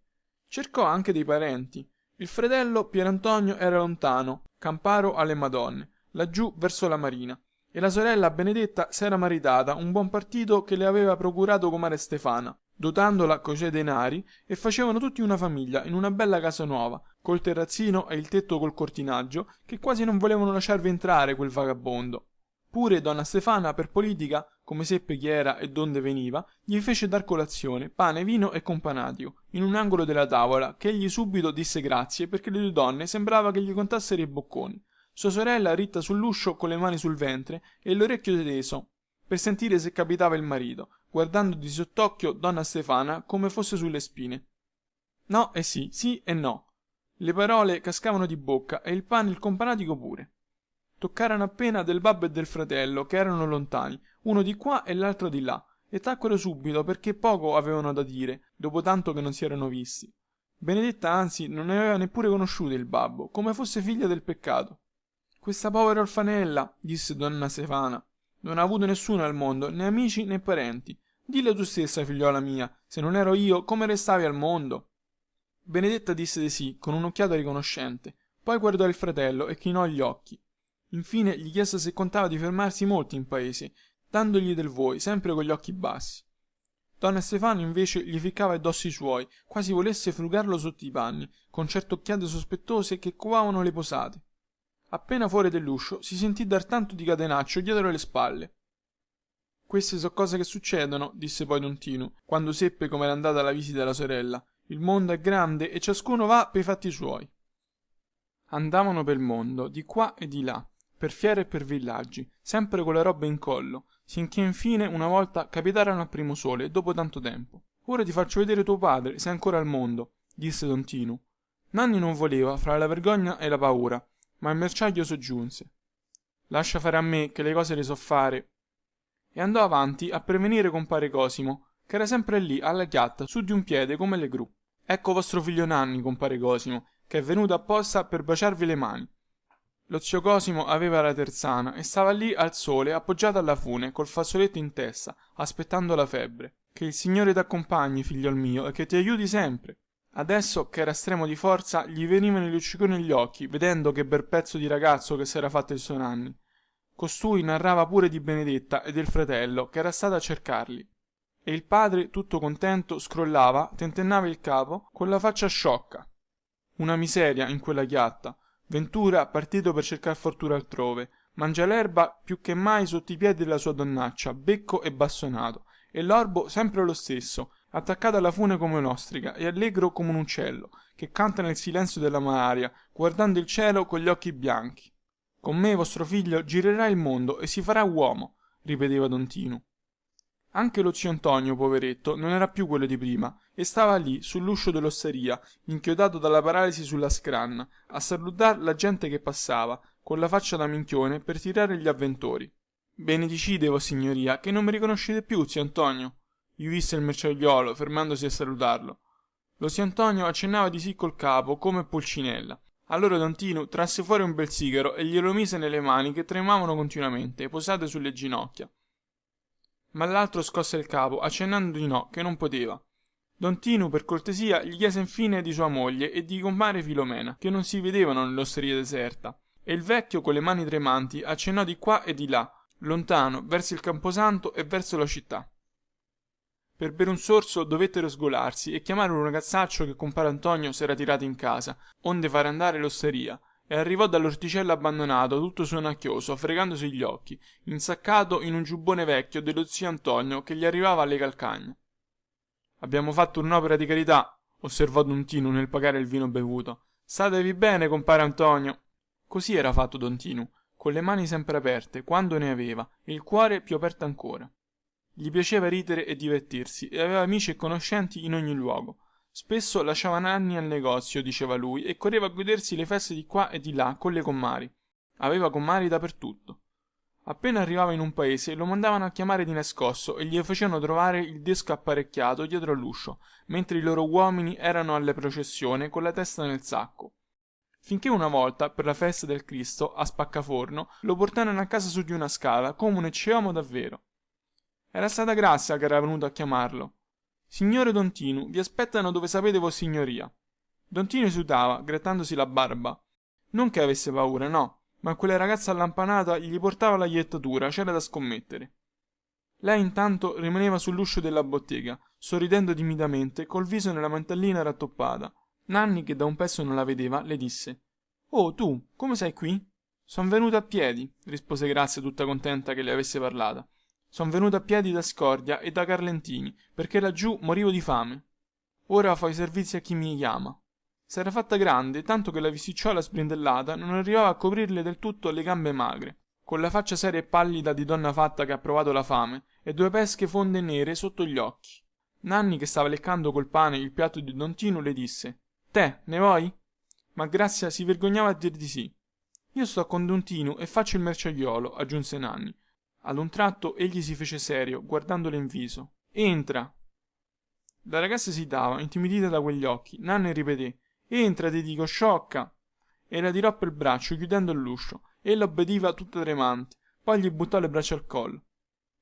Cercò anche dei parenti. Il fratello Pierantonio era lontano, Camparo alle Madonne, laggiù verso la marina, e la sorella Benedetta s'era maritata un buon partito che le aveva procurato comare Stefana, dotandola coi suoi denari, e facevano tutti una famiglia in una bella casa nuova, col terrazzino e il tetto col cortinaggio, che quasi non volevano lasciarvi entrare quel vagabondo. Pure donna Stefana, per politica, come seppe chi era e donde veniva, gli fece dar colazione, pane, vino e companatico, in un angolo della tavola, che egli subito disse grazie perché le due donne sembrava che gli contassero i bocconi. Sua sorella ritta sull'uscio con le mani sul ventre e l'orecchio teso, per sentire se capitava il marito, guardando di sottocchio donna Stefana come fosse sulle spine. No e sì, sì e no. Le parole cascavano di bocca e il pane e il companatico pure. Toccarono appena del babbo e del fratello, che erano lontani, uno di qua e l'altro di là, e tacquero subito perché poco avevano da dire, dopo tanto che non si erano visti. Benedetta anzi non ne aveva neppure conosciuto il babbo, come fosse figlia del peccato. Questa povera orfanella, disse donna Stefana, non ha avuto nessuno al mondo, né amici né parenti. Dillo tu stessa, figliuola mia, se non ero io, come restavi al mondo? Benedetta disse di sì, con un'occhiata riconoscente, poi guardò il fratello e chinò gli occhi. Infine gli chiese se contava di fermarsi molti in paese, dandogli del voi, sempre con gli occhi bassi. Donna Stefana invece gli ficcava addosso i suoi, quasi volesse frugarlo sotto i panni, con certe occhiate sospettose che covavano le posate. Appena fuori dell'uscio si sentì dar tanto di catenaccio dietro le spalle. Queste so cose che succedono, disse poi don Tinu, quando seppe com'era andata la visita alla sorella. Il mondo è grande e ciascuno va pei fatti suoi. Andavano pel mondo, di qua e di là, per fiere e per villaggi, sempre con la roba in collo, sinché infine una volta capitarono al primo sole dopo tanto tempo. Ora ti faccio vedere tuo padre, se è ancora al mondo, disse don Tinu. Nanni non voleva, fra la vergogna e la paura, ma il merciaio soggiunse: lascia fare a me, che le cose le so fare. E andò avanti a prevenire compare Cosimo, che era sempre lì alla chiatta su di un piede come le gru. Ecco vostro figlio Nanni, compare Cosimo, che è venuto apposta per baciarvi le mani. Lo zio Cosimo aveva la terzana e stava lì al sole appoggiato alla fune col fazzoletto in testa, aspettando la febbre. Che il Signore t'accompagni, figliol mio, e che ti aiuti sempre. Adesso che era stremo di forza gli venivano gli lucciconi negli occhi, vedendo che bel pezzo di ragazzo che s'era fatto il suo Nanni. Costui narrava pure di Benedetta e del fratello che era stato a cercarli. E il padre, tutto contento, scrollava, tentennava il capo, con la faccia sciocca. Una miseria in quella chiatta. Ventura partito per cercar fortuna altrove, mangia l'erba più che mai sotto i piedi della sua donnaccia, becco e bastonato, e l'orbo sempre lo stesso, attaccato alla fune come un'ostrica e allegro come un uccello, che canta nel silenzio della malaria, guardando il cielo con gli occhi bianchi. Con me vostro figlio girerà il mondo e si farà uomo, ripeteva don Tinu. Anche lo zio Antonio, poveretto, non era più quello di prima e stava lì sull'uscio dell'osteria, inchiodato dalla paralisi sulla scranna, a salutare la gente che passava, con la faccia da minchione per tirare gli avventori. Benedicite vossignoria, che non mi riconoscete più, zio Antonio, gli disse il merciaiuolo fermandosi a salutarlo. Lo zio Antonio accennava di sì col capo come Pulcinella. Allora don Tinu trasse fuori un bel sigaro e glielo mise nelle mani che tremavano continuamente, posate sulle ginocchia. Ma l'altro scosse il capo, accennando di no, che non poteva. Don Tinu per cortesia gli chiese infine di sua moglie e di comare Filomena, che non si vedevano nell'osteria deserta, e il vecchio con le mani tremanti accennò di qua e di là, lontano, verso il camposanto e verso la città. Per bere un sorso dovettero sgolarsi e chiamare un ragazzaccio che compare Antonio s'era tirato in casa, onde fare andare l'osteria, e arrivò dall'orticello abbandonato tutto sonnacchioso, fregandosi gli occhi, insaccato in un giubbone vecchio dello zio Antonio che gli arrivava alle calcagna. Abbiamo fatto un'opera di carità, osservò don Tinu nel pagare il vino bevuto. Statevi bene, compare Antonio. Così era fatto don Tinu, con le mani sempre aperte, quando ne aveva, e il cuore più aperto ancora. Gli piaceva ridere e divertirsi, e aveva amici e conoscenti in ogni luogo. Spesso lasciava Nanni al negozio, diceva lui, e correva a godersi le feste di qua e di là con le comari. Aveva comari dappertutto. Appena arrivava in un paese lo mandavano a chiamare di nascosto e gli facevano trovare il desco apparecchiato dietro all'uscio, mentre i loro uomini erano alla processione con la testa nel sacco. Finché una volta, per la festa del Cristo, a Spaccaforno, lo portarono a casa su di una scala, come un ecceomo davvero. Era stata Grazia che era venuta a chiamarlo. Signore Don Tinu, vi aspettano dove sapete vossignoria. Don Tinu esitava, grattandosi la barba. Non che avesse paura, no, ma quella ragazza allampanata gli portava la jettatura, c'era da scommettere. Lei intanto rimaneva sull'uscio della bottega, sorridendo timidamente, col viso nella mantellina rattoppata. Nanni, che da un pezzo non la vedeva, le disse: Oh, tu, come sei qui? Son venuta a piedi, rispose Grazia tutta contenta che le avesse parlata. Son venuta a piedi da Scordia e da Carlentini, perché laggiù morivo di fame. Ora fo i servizi a chi mi chiama. S'era fatta grande, tanto che la vesticciuola sbrindellata non arrivava a coprirle del tutto le gambe magre, con la faccia seria e pallida di donna fatta che ha provato la fame, e due pesche fonde nere sotto gli occhi. Nanni, che stava leccando col pane il piatto di don Tinu, le disse: Te, ne vuoi? Ma Grazia si vergognava a dir di sì. Io sto con don Tinu e faccio il merciaiuolo, aggiunse Nanni. Ad un tratto egli si fece serio, guardandole in viso. Entra. La ragazza esitava, intimidita da quegli occhi. Nanni ripeté: Entra, ti dico, sciocca. E la tirò per il braccio, chiudendo l'uscio. Ella obbediva tutta tremante, poi gli buttò le braccia al collo.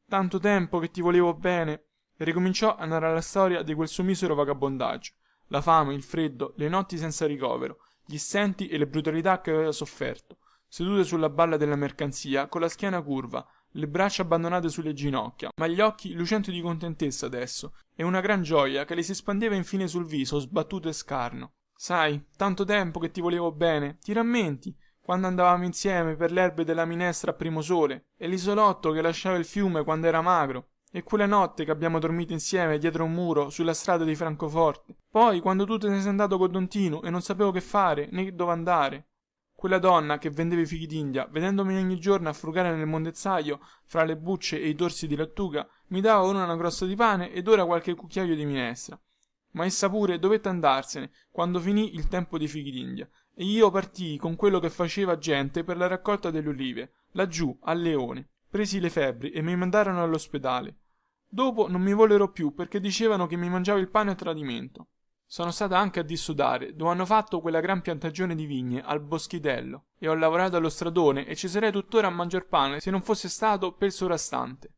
Tanto tempo che ti volevo bene. E ricominciò a narrare la storia di quel suo misero vagabondaggio, la fame, il freddo, le notti senza ricovero, gli stenti e le brutalità che aveva sofferto, seduta sulla balla della mercanzia, con la schiena curva, le braccia abbandonate sulle ginocchia, ma gli occhi lucenti di contentezza adesso, e una gran gioia che le si spandeva infine sul viso sbattuto e scarno. Sai, tanto tempo che ti volevo bene, ti rammenti? Quando andavamo insieme per le erbe della minestra a primo sole, e l'isolotto che lasciava il fiume quando era magro, e quella notte che abbiamo dormito insieme dietro un muro sulla strada di Francoforte. Poi quando tu te ne sei andato con don Tinu e non sapevo che fare né dove andare. Quella donna che vendeva i fichi d'India, vedendomi ogni giorno a frugare nel mondezzaio fra le bucce e i torsi di lattuga, mi dava ora una crosta di pane ed ora qualche cucchiaio di minestra. Ma essa pure dovette andarsene quando finì il tempo dei fichi d'India, e io partii con quello che faceva gente per la raccolta delle olive, laggiù a Leone. Presi le febbri e mi mandarono all'ospedale. Dopo non mi vollero più perché dicevano che mi mangiavo il pane a tradimento. Sono stata anche a Dissodare, dove hanno fatto quella gran piantagione di vigne al Boschitello, e ho lavorato allo stradone e ci sarei tuttora a mangiar pane se non fosse stato pel sovrastante.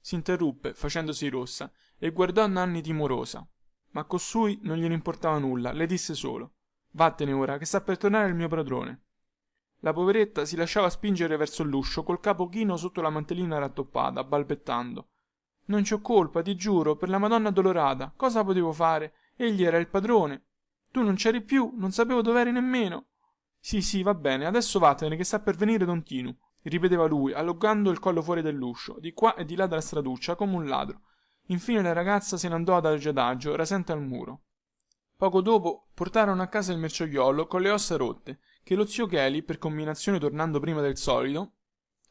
Si interruppe, facendosi rossa, e guardò Nanni timorosa. Ma a costui non gliene importava nulla, le disse solo: Vattene ora, che sta per tornare il mio padrone. La poveretta si lasciava spingere verso l'uscio col capo chino sotto la mantellina rattoppata, balbettando: Non ci ho colpa, ti giuro, per la Madonna Addolorata, cosa potevo fare? Egli era il padrone. Tu non c'eri più, non sapevo dov'eri nemmeno. Sì, va bene, adesso vattene che sta per venire don Tinu, ripeteva lui, allungando il collo fuori dell'uscio, di qua e di là dalla straduccia, come un ladro. Infine la ragazza se ne andò adagio adagio, rasente al muro. Poco dopo portarono a casa il merciaiuolo con le ossa rotte, che lo zio Cheli, per combinazione tornando prima del solito,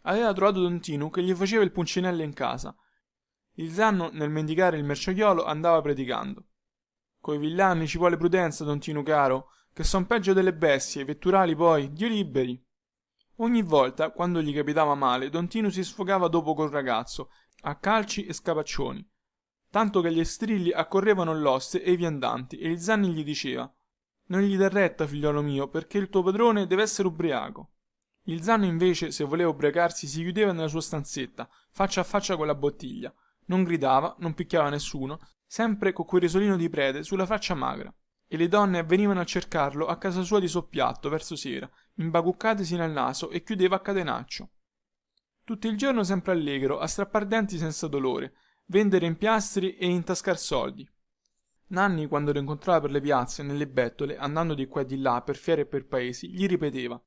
aveva trovato don Tinu che gli faceva il pulcinello in casa. Il zanno, nel mendicare il merciaiuolo, andava predicando: Coi villani ci vuole prudenza, don Tinu caro, che son peggio delle bestie, i vetturali poi, Dio liberi. Ogni volta, quando gli capitava male, don Tinu si sfogava dopo col ragazzo, a calci e scapaccioni, tanto che gli strilli accorrevano l'oste e i viandanti, e il Zanni gli diceva: non gli dar retta, figliuolo mio, perchè il tuo padrone deve essere ubriaco. Il Zanno invece, se voleva ubriacarsi, si chiudeva nella sua stanzetta, faccia a faccia con la bottiglia. Non gridava, non picchiava nessuno, sempre con quel risolino di prete sulla faccia magra. E le donne venivano a cercarlo a casa sua di soppiatto verso sera, imbacuccate sino al naso, e chiudeva a catenaccio. Tutto il giorno sempre allegro, a strappar denti senza dolore, vendere empiastri e intascar soldi. Nanni, quando lo incontrava per le piazze, nelle bettole, andando di qua e di là per fiere e per paesi, gli ripeteva: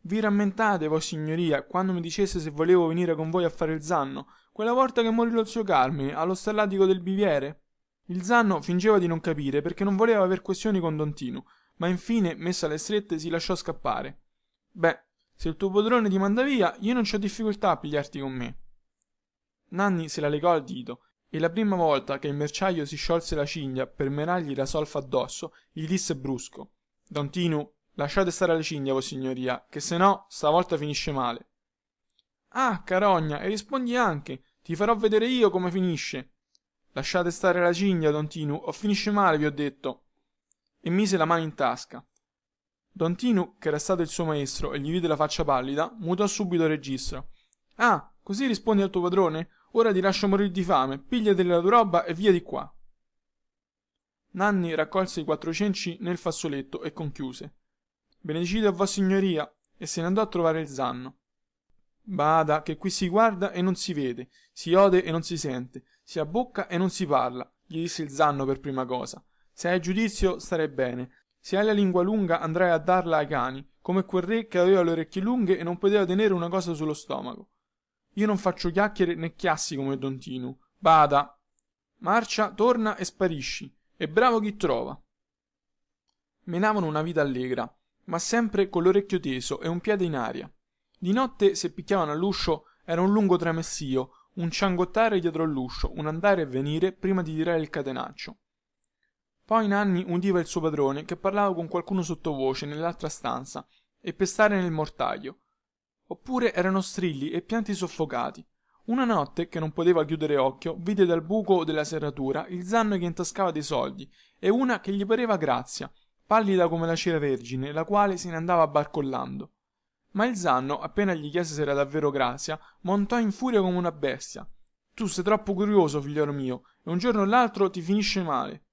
vi rammentate, vossignoria, quando mi diceste se volevo venire con voi a fare il zanno, quella volta che morì lo zio Carmine allo stallatico del biviere? Il zanno fingeva di non capire perché non voleva aver questioni con don Tinu, ma infine, messa alle strette, si lasciò scappare. Beh, se il tuo padrone ti manda via, io non ci ho difficoltà a pigliarti con me. Nanni se la legò al dito, e la prima volta che il merciaio si sciolse la cinghia per menargli la solfa addosso, gli disse brusco: don Tinu, lasciate stare la cinghia, vossignoria, che se no stavolta finisce male. Ah, carogna, e rispondi anche, ti farò vedere io come finisce. Lasciate stare la cinghia, don Tinu, o finisce male, vi ho detto. E mise la mano in tasca. Don Tinu, che era stato il suo maestro e gli vide la faccia pallida, mutò subito registro. Ah, così rispondi al tuo padrone? Ora ti lascio morire di fame, pigliati la tua roba e via di qua. Nanni raccolse i 4 cenci nel fazzoletto e conchiuse: benedicite a vossignoria, e se ne andò a trovare il zanno. Bada che qui si guarda e non si vede, si ode e non si sente, si abbocca e non si parla, gli disse il zanno per prima cosa. Se hai giudizio starai bene, se hai la lingua lunga andrai a darla ai cani, come quel re che aveva le orecchie lunghe e non poteva tenere una cosa sullo stomaco. Io non faccio chiacchiere né chiassi come don Tinu. Bada, marcia, torna e sparisci, e bravo chi trova. Menavano una vita allegra, ma sempre con l'orecchio teso e un piede in aria. Di notte, se picchiavano alluscio, era un lungo tramestio, un ciangottare dietro l'uscio, un andare e venire prima di tirare il catenaccio. Poi Nanni udiva il suo padrone che parlava con qualcuno sottovoce nell'altra stanza e pestare nel mortaio. Oppure erano strilli e pianti soffocati. Una notte, che non poteva chiudere occhio, vide dal buco della serratura il zanno che intascava dei soldi e una che gli pareva Grazia, pallida come la cera vergine, la quale se ne andava barcollando. Ma il zanno, appena gli chiese se era davvero Grazia, montò in furia come una bestia. Tu sei troppo curioso, figliolo mio, e un giorno o l'altro ti finisce male.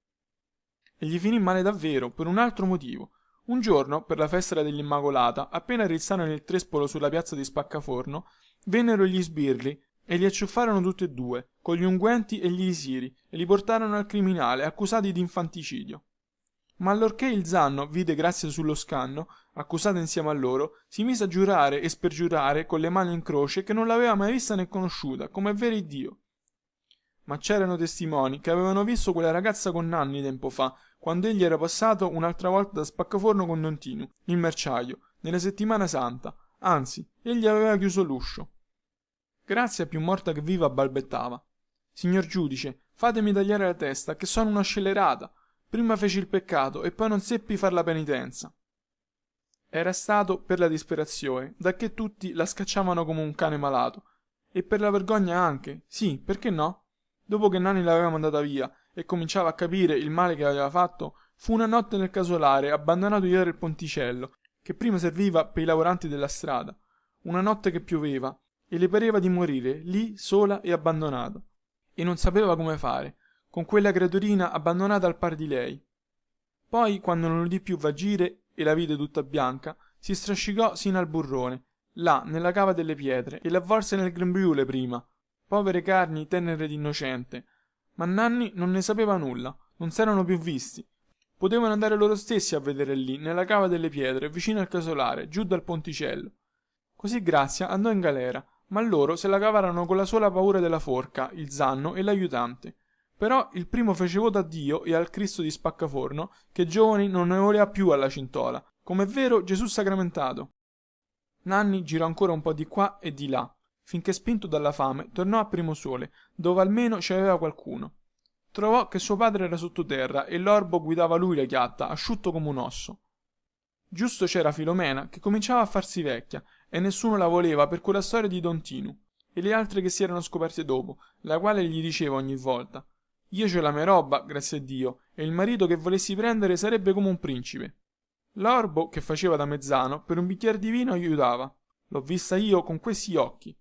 E gli finì male davvero, per un altro motivo. Un giorno, per la festa dell'Immacolata, appena rizzarono il trespolo sulla piazza di Spaccaforno, vennero gli sbirri e li acciuffarono tutti e due, con gli unguenti e gli elisiri, e li portarono al criminale, accusati di infanticidio. Ma allorché il zanno vide Grazia sullo scanno, accusata insieme a loro, si mise a giurare e spergiurare con le mani in croce che non l'aveva mai vista né conosciuta, come è vero Dio. Ma c'erano testimoni che avevano visto quella ragazza con Nanni tempo fa, quando egli era passato un'altra volta da Spaccaforno con don Tinu, il merciaio, nella settimana santa, anzi, egli aveva chiuso l'uscio. Grazia, più morta che viva, balbettava: signor giudice, fatemi tagliare la testa, che sono una scellerata. Prima feci il peccato e poi non seppi far la penitenza. Era stato per la disperazione, dacché tutti la scacciavano come un cane malato, e per la vergogna anche, sì, perché no? Dopo che Nanni l'aveva mandata via e cominciava a capire il male che aveva fatto, fu una notte nel casolare, abbandonato dietro il ponticello, che prima serviva per i lavoranti della strada, una notte che pioveva, e le pareva di morire lì sola e abbandonata, e non sapeva come fare, con quella creaturina abbandonata al par di lei. Poi, quando non udì più vagire e la vide tutta bianca, si strascicò sino al burrone, là nella cava delle pietre, e l'avvolse nel grembiule prima. Povere carni tenere ed innocente. Ma Nanni non ne sapeva nulla, non s'erano più visti. Potevano andare loro stessi a vedere lì, nella cava delle pietre, vicino al casolare, giù dal ponticello. Così Grazia andò in galera, ma loro se la cavarono con la sola paura della forca, il zanno e l'aiutante. Però il primo fece voto a Dio e al Cristo di Spaccaforno che giovani non ne voleva più alla Cintola, come è vero Gesù sacramentato. Nanni girò ancora un po' di qua e di là, finché spinto dalla fame tornò a Primosole, dove almeno ci aveva qualcuno. Trovò che suo padre era sottoterra e l'orbo guidava lui la chiatta, asciutto come un osso. Giusto c'era Filomena che cominciava a farsi vecchia e nessuno la voleva per quella storia di don Tinu e le altre che si erano scoperte dopo, la quale gli diceva ogni volta: io c'ho la mia roba, grazie a Dio, e il marito che volessi prendere sarebbe come un principe. L'orbo, che faceva da mezzano, per un bicchiere di vino aiutava. L'ho vista io con questi occhi.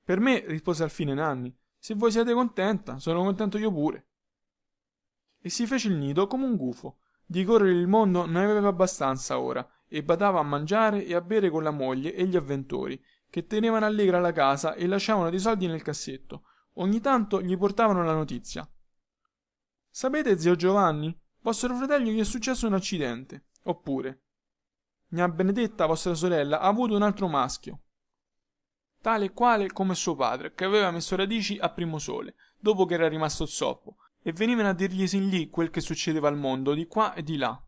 Per me, rispose alfine Nanni, se voi siete contenta, sono contento io pure. E si fece il nido come un gufo. Di correre il mondo ne aveva abbastanza ora e badava a mangiare e a bere con la moglie e gli avventori, che tenevano allegra la casa e lasciavano dei soldi nel cassetto. Ogni tanto gli portavano la notizia. Sapete, zio Giovanni, vostro fratello gli è successo un accidente. Oppure: gnà Benedetta, vostra sorella, ha avuto un altro maschio, tale e quale come suo padre, che aveva messo radici a Primosole, dopo che era rimasto zoppo, e venivano a dirgli sin lì quel che succedeva al mondo, di qua e di là.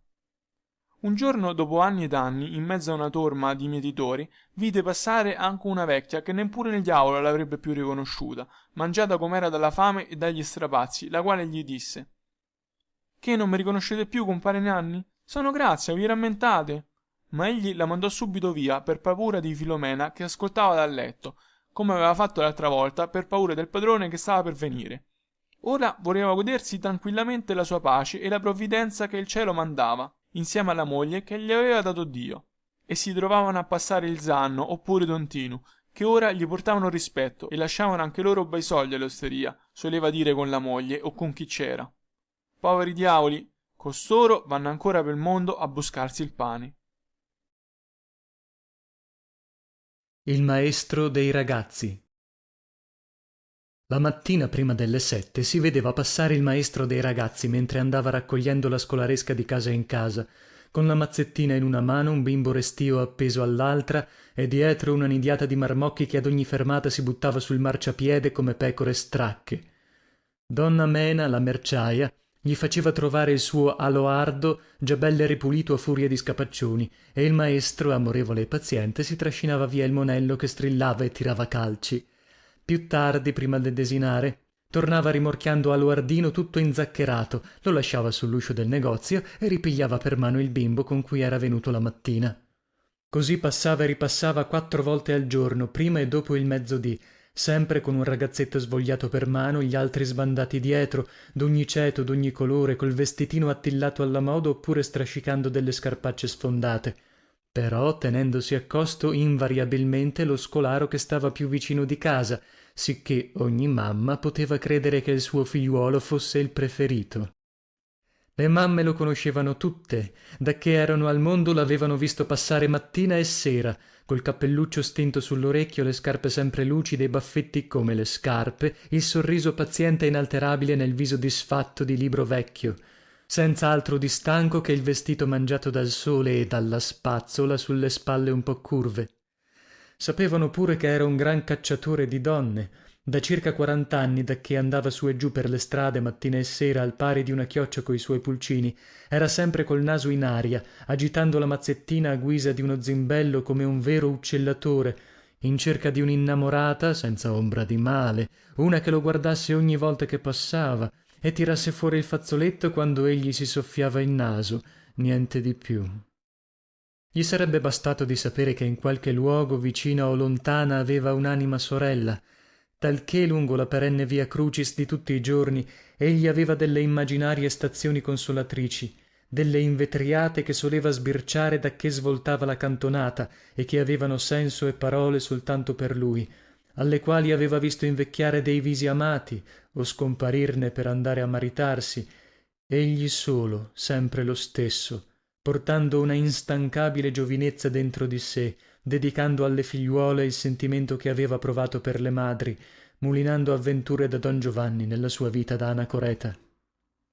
Un giorno, dopo anni ed anni, in mezzo a una torma di mietitori, vide passare anche una vecchia che neppure nel diavolo l'avrebbe più riconosciuta, mangiata com'era dalla fame e dagli strapazzi, la quale gli disse: che non mi riconoscete più, compare Nanni? Sono Grazia, vi rammentate? Ma egli la mandò subito via per paura di Filomena che ascoltava dal letto, come aveva fatto l'altra volta per paura del padrone che stava per venire. Ora voleva godersi tranquillamente la sua pace e la provvidenza che il cielo mandava, insieme alla moglie che gli aveva dato Dio. E si trovavano a passare il Zanno oppure don Tinu, che ora gli portavano rispetto e lasciavano anche loro bei soldi all'osteria, soleva dire con la moglie o con chi c'era. Poveri diavoli, costoro vanno ancora pel mondo a buscarsi il pane. Il maestro dei ragazzi. La mattina prima delle 7 si vedeva passare il maestro dei ragazzi mentre andava raccogliendo la scolaresca di casa in casa, con la mazzettina in una mano, un bimbo restio appeso all'altra e dietro una nidiata di marmocchi che ad ogni fermata si buttava sul marciapiede come pecore stracche. Donna Mena, la merciaia, gli faceva trovare il suo aloardo già belle ripulito a furia di scapaccioni, e il maestro, amorevole e paziente, si trascinava via il monello che strillava e tirava calci. Più tardi, prima del desinare, tornava rimorchiando aloardino tutto inzaccherato, lo lasciava sull'uscio del negozio e ripigliava per mano il bimbo con cui era venuto la mattina. Così passava e ripassava 4 volte al giorno, prima e dopo il mezzodì, sempre con un ragazzetto svogliato per mano, gli altri sbandati dietro, d'ogni ceto, d'ogni colore, col vestitino attillato alla moda oppure strascicando delle scarpacce sfondate, però tenendosi accosto invariabilmente lo scolaro che stava più vicino di casa, sicché ogni mamma poteva credere che il suo figliuolo fosse il preferito. Le mamme lo conoscevano tutte, dacché erano al mondo l'avevano visto passare mattina e sera, col cappelluccio stinto sull'orecchio, le scarpe sempre lucide, i baffetti come le scarpe, il sorriso paziente e inalterabile nel viso disfatto di libro vecchio, senza altro di stanco che il vestito mangiato dal sole e dalla spazzola sulle spalle un po curve. Sapevano pure che era un gran cacciatore di donne, da circa 40 anni, dacché andava su e giù per le strade mattina e sera al pari di una chioccia coi suoi pulcini, era sempre col naso in aria, agitando la mazzettina a guisa di uno zimbello come un vero uccellatore, in cerca di un'innamorata, senza ombra di male, una che lo guardasse ogni volta che passava e tirasse fuori il fazzoletto quando egli si soffiava il naso, niente di più. Gli sarebbe bastato di sapere che in qualche luogo, vicina o lontana, aveva un'anima sorella, talché lungo la perenne via crucis di tutti i giorni egli aveva delle immaginarie stazioni consolatrici, delle invetriate che soleva sbirciare dacché svoltava la cantonata e che avevano senso e parole soltanto per lui, alle quali aveva visto invecchiare dei visi amati o scomparirne per andare a maritarsi, egli solo, sempre lo stesso, portando una instancabile giovinezza dentro di sé, dedicando alle figliuole il sentimento che aveva provato per le madri, mulinando avventure da don Giovanni nella sua vita da anacoreta.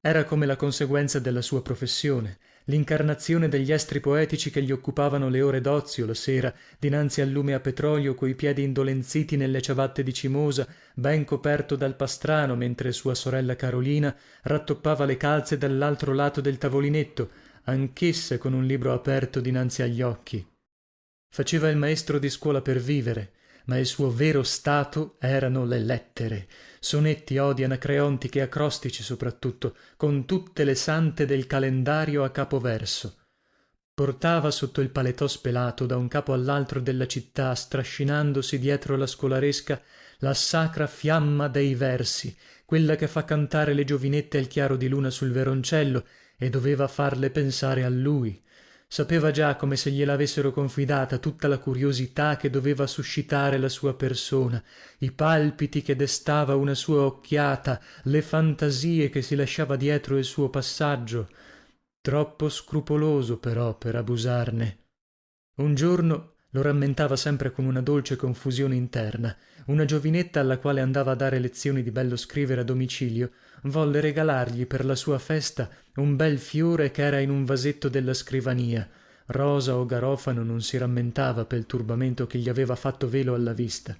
Era come la conseguenza della sua professione, l'incarnazione degli estri poetici che gli occupavano le ore d'ozio la sera dinanzi al lume a petrolio coi piedi indolenziti nelle ciabatte di cimosa, ben coperto dal pastrano, mentre sua sorella Carolina rattoppava le calze dall'altro lato del tavolinetto, anch'essa con un libro aperto dinanzi agli occhi. Faceva il maestro di scuola per vivere, ma il suo vero stato erano le lettere, sonetti, odi, anacreontiche e acrostici soprattutto, con tutte le sante del calendario a capoverso. portava sotto il paletò spelato da un capo all'altro della città, strascinandosi dietro la scolaresca, la sacra fiamma dei versi, quella che fa cantare le giovinette al chiaro di luna sul veroncello, e doveva farle pensare a lui. Sapeva già, come se gliel'avessero confidata, tutta la curiosità che doveva suscitare la sua persona, i palpiti che destava una sua occhiata, le fantasie che si lasciava dietro il suo passaggio. Troppo scrupoloso però per abusarne. Un giorno, lo rammentava sempre con una dolce confusione interna, una giovinetta alla quale andava a dare lezioni di bello scrivere a domicilio volle regalargli per la sua festa un bel fiore che era in un vasetto della scrivania. Rosa o garofano non si rammentava pel turbamento che gli aveva fatto velo alla vista.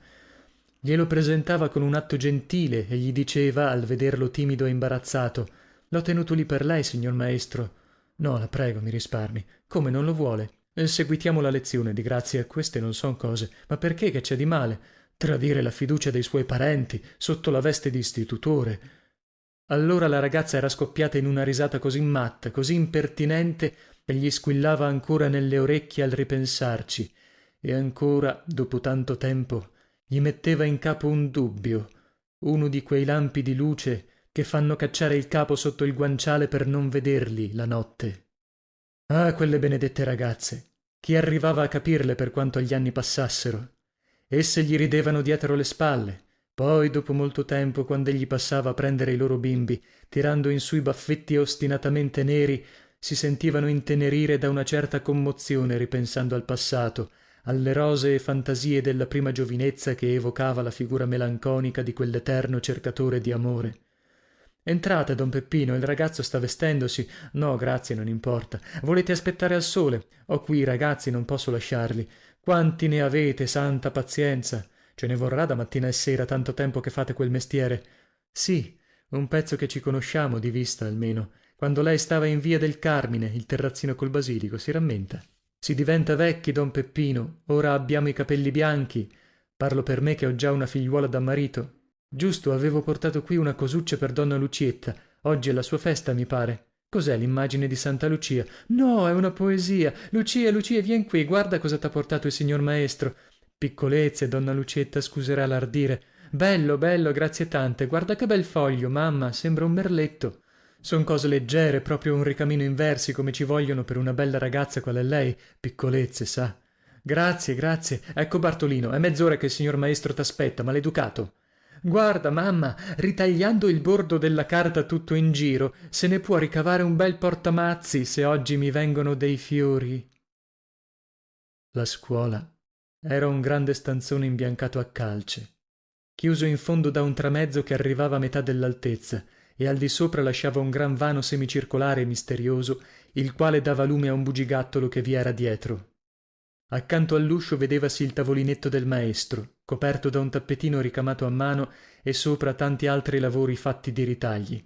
Glielo presentava con un atto gentile e gli diceva, al vederlo timido e imbarazzato: l'ho tenuto lì per lei, signor maestro. No, la prego, mi risparmi. Come, non lo vuole? Seguitiamo la lezione, di grazia, queste non son cose. Ma perché, che c'è di male? Tradire la fiducia dei suoi parenti sotto la veste di istitutore. Allora la ragazza era scoppiata in una risata così matta, così impertinente, che gli squillava ancora nelle orecchie al ripensarci, e ancora, dopo tanto tempo, gli metteva in capo un dubbio, uno di quei lampi di luce che fanno cacciare il capo sotto il guanciale per non vederli la notte. Ah, quelle benedette ragazze! Chi arrivava a capirle per quanto gli anni passassero? Esse gli ridevano dietro le spalle. Poi, dopo molto tempo, quand'egli passava a prendere i loro bimbi, tirando in su i baffetti ostinatamente neri, si sentivano intenerire da una certa commozione ripensando al passato, alle rosee fantasie della prima giovinezza che evocava la figura melanconica di quell'eterno cercatore di amore. Entrate, don Peppino, il ragazzo sta vestendosi. No, grazie, non importa. Volete aspettare al sole? Ho qui i ragazzi, non posso lasciarli. Quanti ne avete, santa pazienza? Ce ne vorrà da mattina e sera, tanto tempo che fate quel mestiere. Sì, un pezzo che ci conosciamo, di vista almeno. Quando lei stava in via del Carmine, il terrazzino col basilico, si rammenta? Si diventa vecchi, don Peppino. Ora abbiamo i capelli bianchi. Parlo per me che ho già una figliuola da marito. Giusto, avevo portato qui una cosuccia per donna Lucietta. Oggi è la sua festa, mi pare. Cos'è l'immagine di Santa Lucia? No, è una poesia. Lucia, Lucia, vien qui, guarda cosa t'ha portato il signor maestro. Piccolezze, donna Lucietta, scuserà l'ardire. Bello, bello, grazie tante. Guarda che bel foglio, mamma, sembra un merletto. Son cose leggere, proprio un ricamino in versi come ci vogliono per una bella ragazza qual è lei. Piccolezze, sa. Grazie, grazie. Ecco Bartolino, è mezz'ora che il signor maestro t'aspetta, maleducato. Guarda, mamma, ritagliando il bordo della carta tutto in giro, se ne può ricavare un bel portamazzi se oggi mi vengono dei fiori. La scuola era un grande stanzone imbiancato a calce, chiuso in fondo da un tramezzo che arrivava a metà dell'altezza, e al di sopra lasciava un gran vano semicircolare e misterioso, il quale dava lume a un bugigattolo che vi era dietro. Accanto all'uscio vedevasi il tavolinetto del maestro, coperto da un tappetino ricamato a mano e sopra tanti altri lavori fatti di ritagli.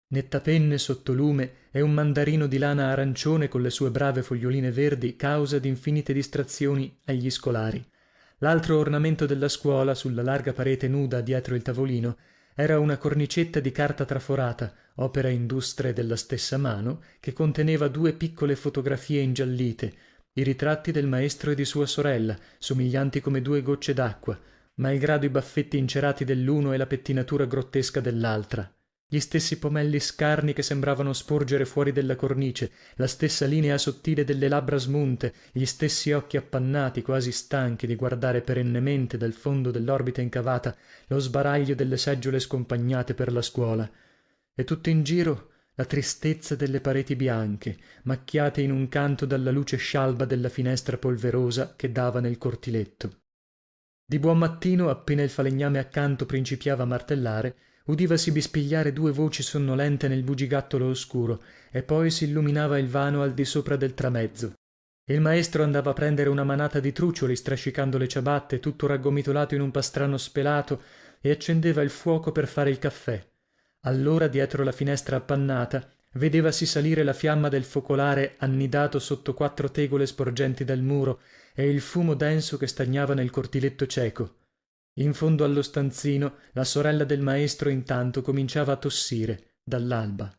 Nettapenne sotto lume e un mandarino di lana arancione con le sue brave foglioline verdi, causa d'infinite distrazioni agli scolari. L'altro ornamento della scuola, sulla larga parete nuda dietro il tavolino, era una cornicetta di carta traforata, opera industre della stessa mano, che conteneva due piccole fotografie ingiallite, i ritratti del maestro e di sua sorella, somiglianti come due gocce d'acqua, malgrado i baffetti incerati dell'uno e la pettinatura grottesca dell'altra. Gli stessi pomelli scarni che sembravano sporgere fuori della cornice, la stessa linea sottile delle labbra smunte, gli stessi occhi appannati, quasi stanchi di guardare perennemente dal fondo dell'orbita incavata lo sbaraglio delle seggiole scompagnate per la scuola. E tutto in giro la tristezza delle pareti bianche, macchiate in un canto dalla luce scialba della finestra polverosa che dava nel cortiletto. Di buon mattino, appena il falegname accanto principiava a martellare, udivasi bispigliare due voci sonnolente nel bugigattolo oscuro, e poi si illuminava il vano al di sopra del tramezzo. Il maestro andava a prendere una manata di trucioli strascicando le ciabatte, tutto raggomitolato in un pastrano spelato, e accendeva il fuoco per fare il caffè. Allora, dietro la finestra appannata, vedevasi salire la fiamma del focolare annidato sotto quattro tegole sporgenti dal muro e il fumo denso che stagnava nel cortiletto cieco. In fondo allo stanzino la sorella del maestro intanto cominciava a tossire dall'alba.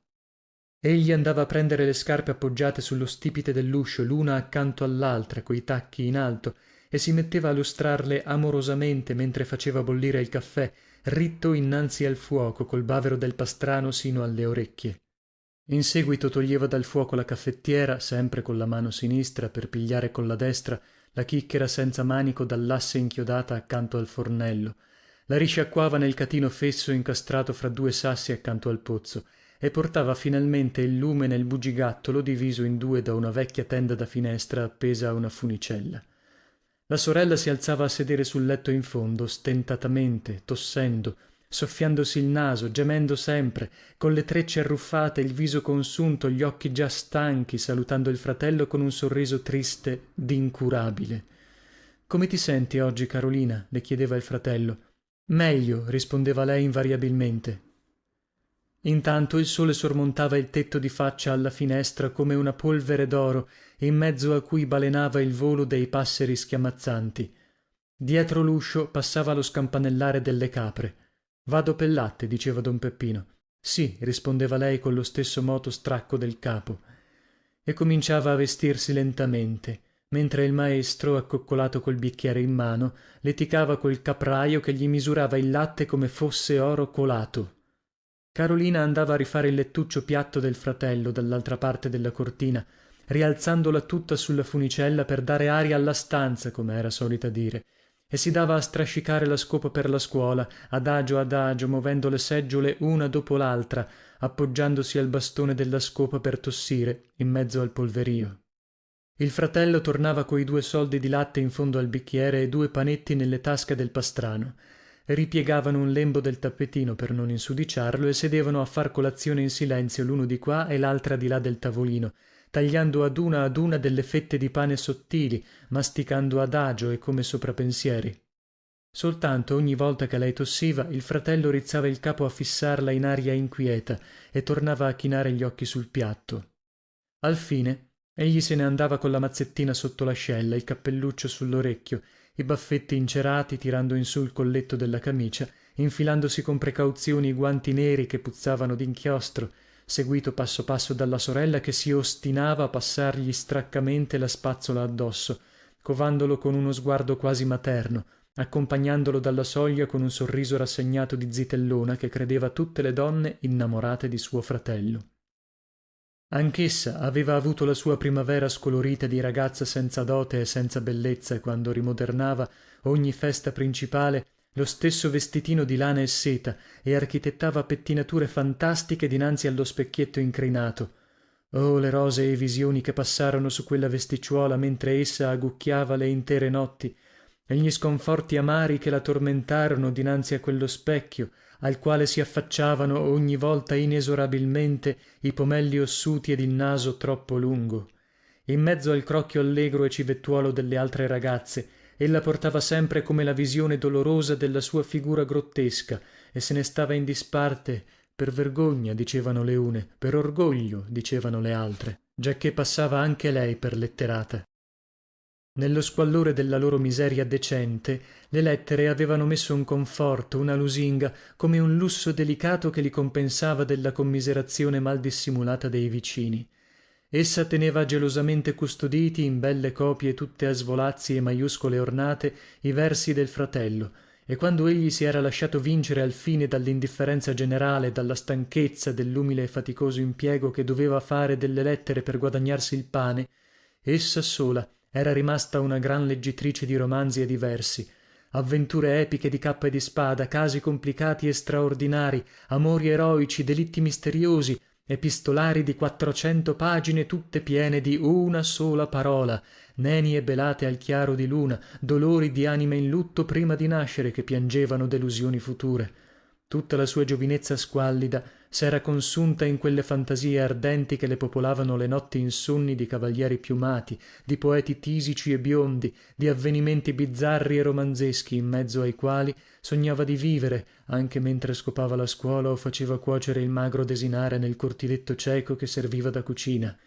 Egli andava a prendere le scarpe appoggiate sullo stipite dell'uscio, l'una accanto all'altra, coi tacchi in alto, e si metteva a lustrarle amorosamente mentre faceva bollire il caffè, ritto innanzi al fuoco, col bavero del pastrano sino alle orecchie. In seguito toglieva dal fuoco la caffettiera, sempre con la mano sinistra, per pigliare con la destra la chicchera senza manico dall'asse inchiodata accanto al fornello, la risciacquava nel catino fesso incastrato fra due sassi accanto al pozzo, e portava finalmente il lume nel bugigattolo diviso in due da una vecchia tenda da finestra appesa a una funicella. La sorella si alzava a sedere sul letto in fondo, stentatamente, tossendo, soffiandosi il naso, gemendo sempre, con le trecce arruffate, il viso consunto, gli occhi già stanchi, salutando il fratello con un sorriso triste d'incurabile. Come ti senti oggi, Carolina? Le chiedeva il fratello. Meglio, rispondeva lei invariabilmente. Intanto il sole sormontava il tetto di faccia alla finestra come una polvere d'oro, in mezzo a cui balenava il volo dei passeri schiamazzanti. Dietro l'uscio passava lo scampanellare delle capre. Vado pel latte, diceva don Peppino. Sì, rispondeva lei con lo stesso moto stracco del capo. E cominciava a vestirsi lentamente, mentre il maestro, accoccolato col bicchiere in mano, leticava col capraio che gli misurava il latte come fosse oro colato. Carolina andava a rifare il lettuccio piatto del fratello dall'altra parte della cortina, rialzandola tutta sulla funicella per dare aria alla stanza, come era solita dire, e si dava a strascicare la scopa per la scuola, adagio, movendo le seggiole una dopo l'altra, appoggiandosi al bastone della scopa per tossire in mezzo al polverio. Il fratello tornava coi 2 soldi di latte in fondo al bicchiere e 2 panetti nelle tasche del pastrano. Ripiegavano un lembo del tappetino per non insudiciarlo e sedevano a far colazione in silenzio l'uno di qua e l'altra di là del tavolino, tagliando ad una delle fette di pane sottili, masticando adagio e come soprapensieri. Soltanto ogni volta che lei tossiva il fratello rizzava il capo a fissarla in aria inquieta e tornava a chinare gli occhi sul piatto. Alfine egli se ne andava con la mazzettina sotto l'ascella, il cappelluccio sull'orecchio, i baffetti incerati, tirando in su il colletto della camicia, infilandosi con precauzione i guanti neri che puzzavano d'inchiostro, seguito passo passo dalla sorella che si ostinava a passargli straccamente la spazzola addosso, covandolo con uno sguardo quasi materno, accompagnandolo dalla soglia con un sorriso rassegnato di zitellona che credeva tutte le donne innamorate di suo fratello. Anch'essa aveva avuto la sua primavera scolorita di ragazza senza dote e senza bellezza quando rimodernava ogni festa principale lo stesso vestitino di lana e seta e architettava pettinature fantastiche dinanzi allo specchietto incrinato. Oh, le rosee visioni che passarono su quella vesticciuola mentre essa agucchiava le intere notti, e gli sconforti amari che la tormentarono dinanzi a quello specchio al quale si affacciavano ogni volta inesorabilmente i pomelli ossuti ed il naso troppo lungo. In mezzo al crocchio allegro e civettuolo delle altre ragazze ella portava sempre come la visione dolorosa della sua figura grottesca e se ne stava in disparte per vergogna, dicevano le une, per orgoglio, dicevano le altre, giacché passava anche lei per letterata. Nello squallore della loro miseria decente le lettere avevano messo un conforto, una lusinga, come un lusso delicato che li compensava della commiserazione mal dissimulata dei vicini. Essa teneva gelosamente custoditi in belle copie tutte a svolazzi e maiuscole ornate i versi del fratello, e quando egli si era lasciato vincere alfine dall'indifferenza generale, dalla stanchezza dell'umile e faticoso impiego che doveva fare delle lettere per guadagnarsi il pane, essa sola era rimasta una gran leggitrice di romanzi e di versi, avventure epiche di cappa e di spada, casi complicati e straordinari, amori eroici, delitti misteriosi, epistolari di 400 pagine tutte piene di una sola parola, nenie belate al chiaro di luna, dolori di anime in lutto prima di nascere che piangevano delusioni future. Tutta la sua giovinezza squallida s'era consunta in quelle fantasie ardenti che le popolavano le notti insonni di cavalieri piumati, di poeti tisici e biondi, di avvenimenti bizzarri e romanzeschi in mezzo ai quali sognava di vivere anche mentre scopava la scuola o faceva cuocere il magro desinare nel cortiletto cieco che serviva da cucina.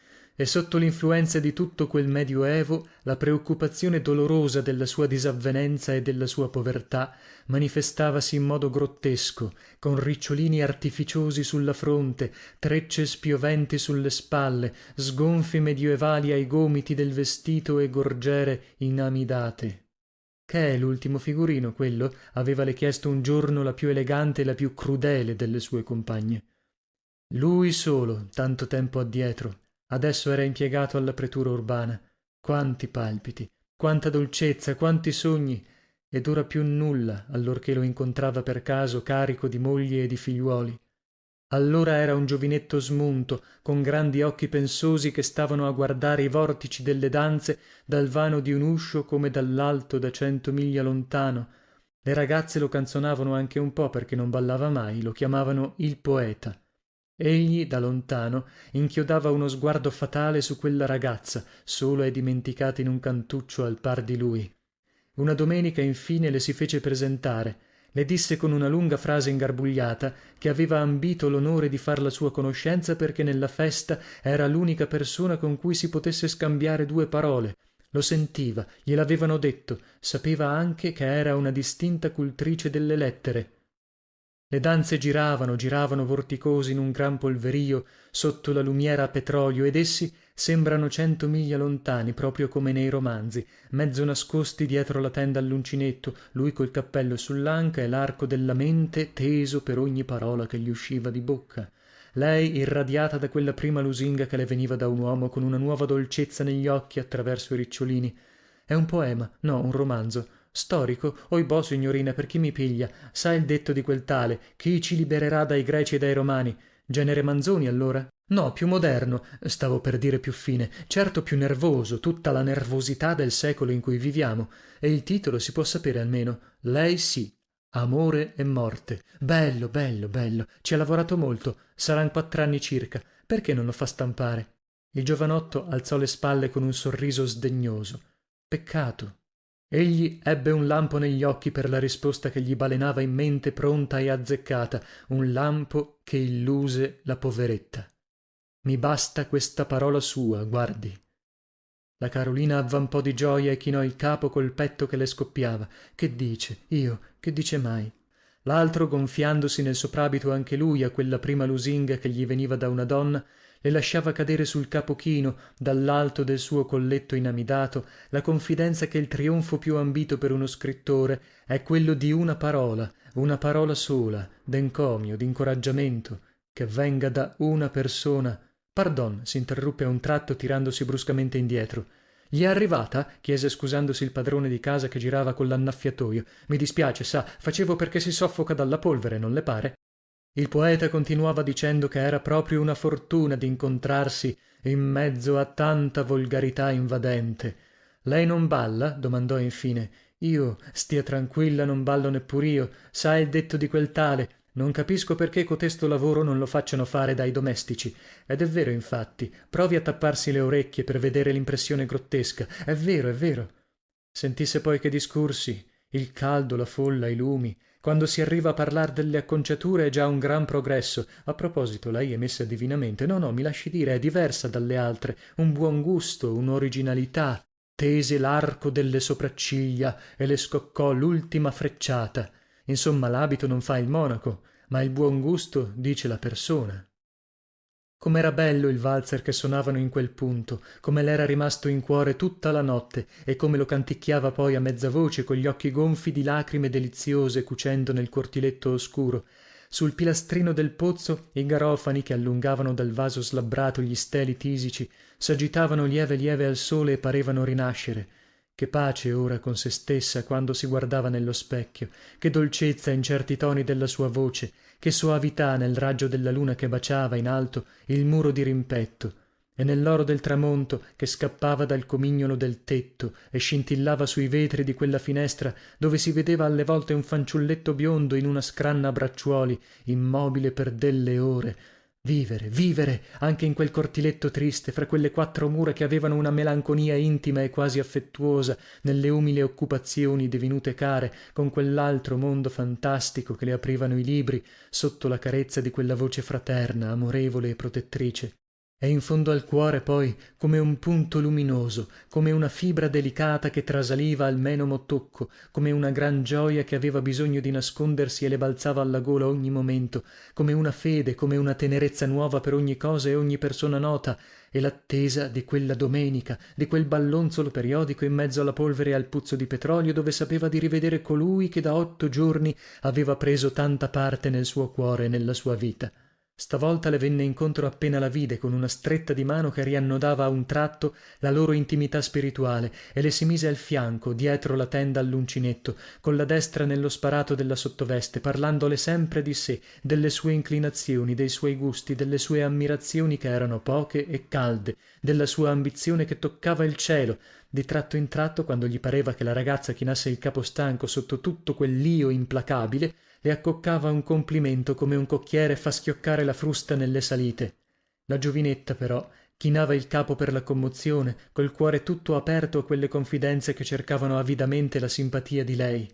e sotto l'influenza di tutto quel medioevo la preoccupazione dolorosa della sua disavvenenza e della sua povertà manifestavasi in modo grottesco, con ricciolini artificiosi sulla fronte, trecce spioventi sulle spalle, sgonfi medioevali ai gomiti del vestito e gorgiere inamidate. Che è l'ultimo figurino, quello? Aveva chiesto un giorno la più elegante e la più crudele delle sue compagne. Lui solo, tanto tempo addietro, adesso era impiegato alla pretura urbana. Quanti palpiti, quanta dolcezza, quanti sogni, ed ora più nulla allorché lo incontrava per caso carico di moglie e di figliuoli. Allora era un giovinetto smunto, con grandi occhi pensosi che stavano a guardare i vortici delle danze dal vano di un uscio come dall'alto da 100 miglia lontano. Le ragazze lo canzonavano anche un po' perché non ballava mai, lo chiamavano il poeta. Egli da lontano inchiodava uno sguardo fatale su quella ragazza, sola e dimenticata in un cantuccio al par di lui. Una domenica infine le si fece presentare. Le disse con una lunga frase ingarbugliata che aveva ambito l'onore di far la sua conoscenza perché nella festa era l'unica persona con cui si potesse scambiare due parole. Lo sentiva, gliel'avevano detto, sapeva anche che era una distinta cultrice delle lettere. Le danze giravano vorticosi in un gran polverio sotto la lumiera a petrolio ed essi sembrano 100 miglia lontani proprio come nei romanzi, mezzo nascosti dietro la tenda all'uncinetto, lui col cappello sull'anca e l'arco della mente teso per ogni parola che gli usciva di bocca. Lei irradiata da quella prima lusinga che le veniva da un uomo con una nuova dolcezza negli occhi attraverso i ricciolini. È un poema, no, un romanzo. Storico? Oibò, signorina, per chi mi piglia? Sa il detto di quel tale: chi ci libererà dai greci e dai romani? Genere Manzoni, allora? No, più moderno, stavo per dire più fine, certo più nervoso, tutta la nervosità del secolo in cui viviamo. E il titolo si può sapere almeno? Lei sì. Amore e morte. Bello, bello, bello. Ci ha lavorato molto. Saran 4 anni circa. Perché non lo fa stampare? Il giovanotto alzò le spalle con un sorriso sdegnoso. Peccato. Egli ebbe un lampo negli occhi per la risposta che gli balenava in mente pronta e azzeccata, un lampo che illuse la poveretta. Mi basta questa parola sua, guardi. La Carolina avvampò di gioia e chinò il capo col petto che le scoppiava. Che dice? Io? Che dice mai? L'altro, gonfiandosi nel soprabito anche lui a quella prima lusinga che gli veniva da una donna, le lasciava cadere sul capo chino, dall'alto del suo colletto inamidato, la confidenza che il trionfo più ambito per uno scrittore è quello di una parola sola, d'encomio, d'incoraggiamento, che venga da una persona. Pardon, s'interruppe a un tratto tirandosi bruscamente indietro. Gli è arrivata? Chiese scusandosi il padrone di casa che girava con l'annaffiatoio. Mi dispiace, sa, facevo perché si soffoca dalla polvere, non le pare? Il poeta continuava dicendo che era proprio una fortuna d'incontrarsi in mezzo a tanta volgarità invadente. Lei non balla? Domandò infine. Io, stia tranquilla, non ballo neppur io. Sa il detto di quel tale: non capisco perché cotesto lavoro non lo facciano fare dai domestici. Ed è vero, infatti. Provi a tapparsi le orecchie per vedere l'impressione grottesca. È vero, è vero. Sentisse poi che discorsi, il caldo, la folla, i lumi. Quando si arriva a parlar delle acconciature è già un gran progresso. A proposito, lei è messa divinamente. No, mi lasci dire, è diversa dalle altre, un buon gusto, un'originalità. Tese l'arco delle sopracciglia e le scoccò l'ultima frecciata. Insomma, l'abito non fa il monaco, ma il buon gusto dice la persona. Com'era bello il valzer che suonavano in quel punto, come l'era rimasto in cuore tutta la notte e come lo canticchiava poi a mezza voce con gli occhi gonfi di lacrime deliziose cucendo nel cortiletto oscuro. Sul pilastrino del pozzo i garofani che allungavano dal vaso slabbrato gli steli tisici s'agitavano lieve al sole e parevano rinascere. Che pace ora con se stessa quando si guardava nello specchio, che dolcezza in certi toni della sua voce, che soavità nel raggio della luna che baciava in alto il muro di rimpetto, e nell'oro del tramonto che scappava dal comignolo del tetto e scintillava sui vetri di quella finestra dove si vedeva alle volte un fanciulletto biondo in una scranna a bracciuoli, immobile per delle ore. Vivere anche in quel cortiletto triste fra quelle 4 mura che avevano una melanconia intima e quasi affettuosa nelle umili occupazioni divenute care, con quell'altro mondo fantastico che le aprivano i libri sotto la carezza di quella voce fraterna, amorevole e protettrice. e in fondo al cuore poi come un punto luminoso, come una fibra delicata che trasaliva al menomo tocco, come una gran gioia che aveva bisogno di nascondersi e le balzava alla gola ogni momento, come una fede, come una tenerezza nuova per ogni cosa e ogni persona nota, e l'attesa di quella domenica, di quel ballonzolo periodico in mezzo alla polvere e al puzzo di petrolio, dove sapeva di rivedere colui che da 8 giorni aveva preso tanta parte nel suo cuore e nella sua vita. Stavolta le venne incontro appena la vide, con una stretta di mano che riannodava a un tratto la loro intimità spirituale, e le si mise al fianco, dietro la tenda all'uncinetto, con la destra nello sparato della sottoveste, parlandole sempre di sé, delle sue inclinazioni, dei suoi gusti, delle sue ammirazioni che erano poche e calde, della sua ambizione che toccava il cielo. Di tratto in tratto, quando gli pareva che la ragazza chinasse il capo stanco sotto tutto quell'io implacabile, le accoccava un complimento come un cocchiere fa schioccare la frusta nelle salite. La giovinetta però chinava il capo per la commozione, col cuore tutto aperto a quelle confidenze che cercavano avidamente la simpatia di lei.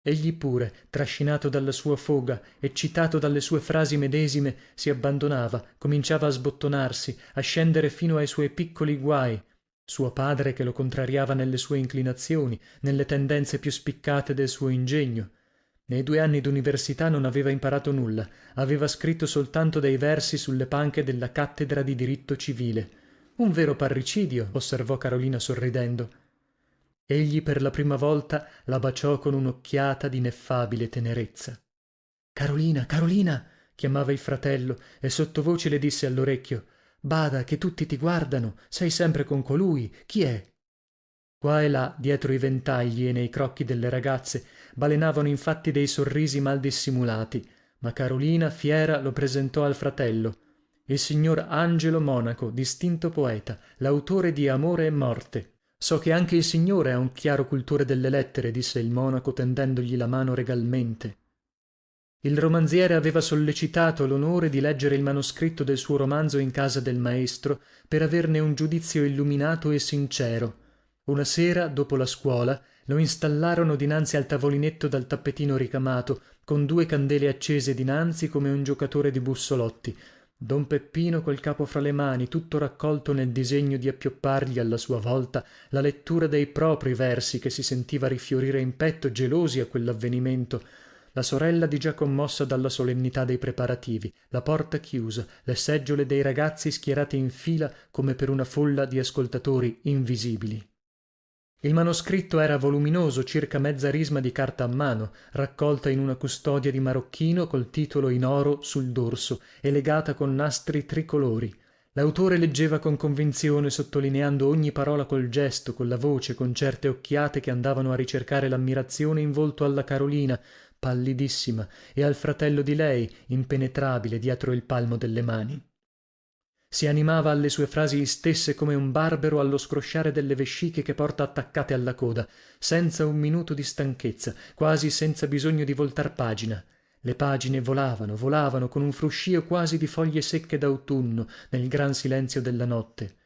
Egli pure, trascinato dalla sua foga, eccitato dalle sue frasi medesime, si abbandonava, cominciava a sbottonarsi, a scendere fino ai suoi piccoli guai. Suo padre che lo contrariava nelle sue inclinazioni, nelle tendenze più spiccate del suo ingegno. Nei 2 anni d'università non aveva imparato nulla, aveva scritto soltanto dei versi sulle panche della cattedra di diritto civile. Un vero parricidio, osservò Carolina sorridendo. Egli per la prima volta la baciò con un'occhiata d'ineffabile tenerezza. Carolina, Carolina, chiamava il fratello e sottovoce le disse all'orecchio: bada che tutti ti guardano, sei sempre con colui, chi è? Qua e là, dietro i ventagli e nei crocchi delle ragazze, balenavano infatti dei sorrisi mal dissimulati, ma Carolina, fiera, lo presentò al fratello. Il signor Angelo Monaco, distinto poeta, l'autore di Amore e Morte. So che anche il signore è un chiaro cultore delle lettere, disse il monaco tendendogli la mano regalmente. Il romanziere aveva sollecitato l'onore di leggere il manoscritto del suo romanzo in casa del maestro per averne un giudizio illuminato e sincero. Una sera, dopo la scuola, lo installarono dinanzi al tavolinetto dal tappetino ricamato, con 2 candele accese dinanzi come un giocatore di bussolotti. Don Peppino col capo fra le mani, tutto raccolto nel disegno di appioppargli alla sua volta la lettura dei propri versi che si sentiva rifiorire in petto, gelosi a quell'avvenimento. La sorella digià commossa dalla solennità dei preparativi, la porta chiusa, le seggiole dei ragazzi schierate in fila come per una folla di ascoltatori invisibili. Il manoscritto era voluminoso, circa mezza risma di carta a mano, raccolta in una custodia di marocchino col titolo in oro sul dorso e legata con nastri tricolori. L'autore leggeva con convinzione, sottolineando ogni parola col gesto, con la voce, con certe occhiate che andavano a ricercare l'ammirazione in volto alla Carolina, pallidissima, e al fratello di lei, impenetrabile dietro il palmo delle mani. Si animava alle sue frasi stesse come un barbero allo scrosciare delle vesciche che porta attaccate alla coda, senza un minuto di stanchezza, quasi senza bisogno di voltar pagina. Le pagine volavano, volavano con un fruscio quasi di foglie secche d'autunno nel gran silenzio della notte.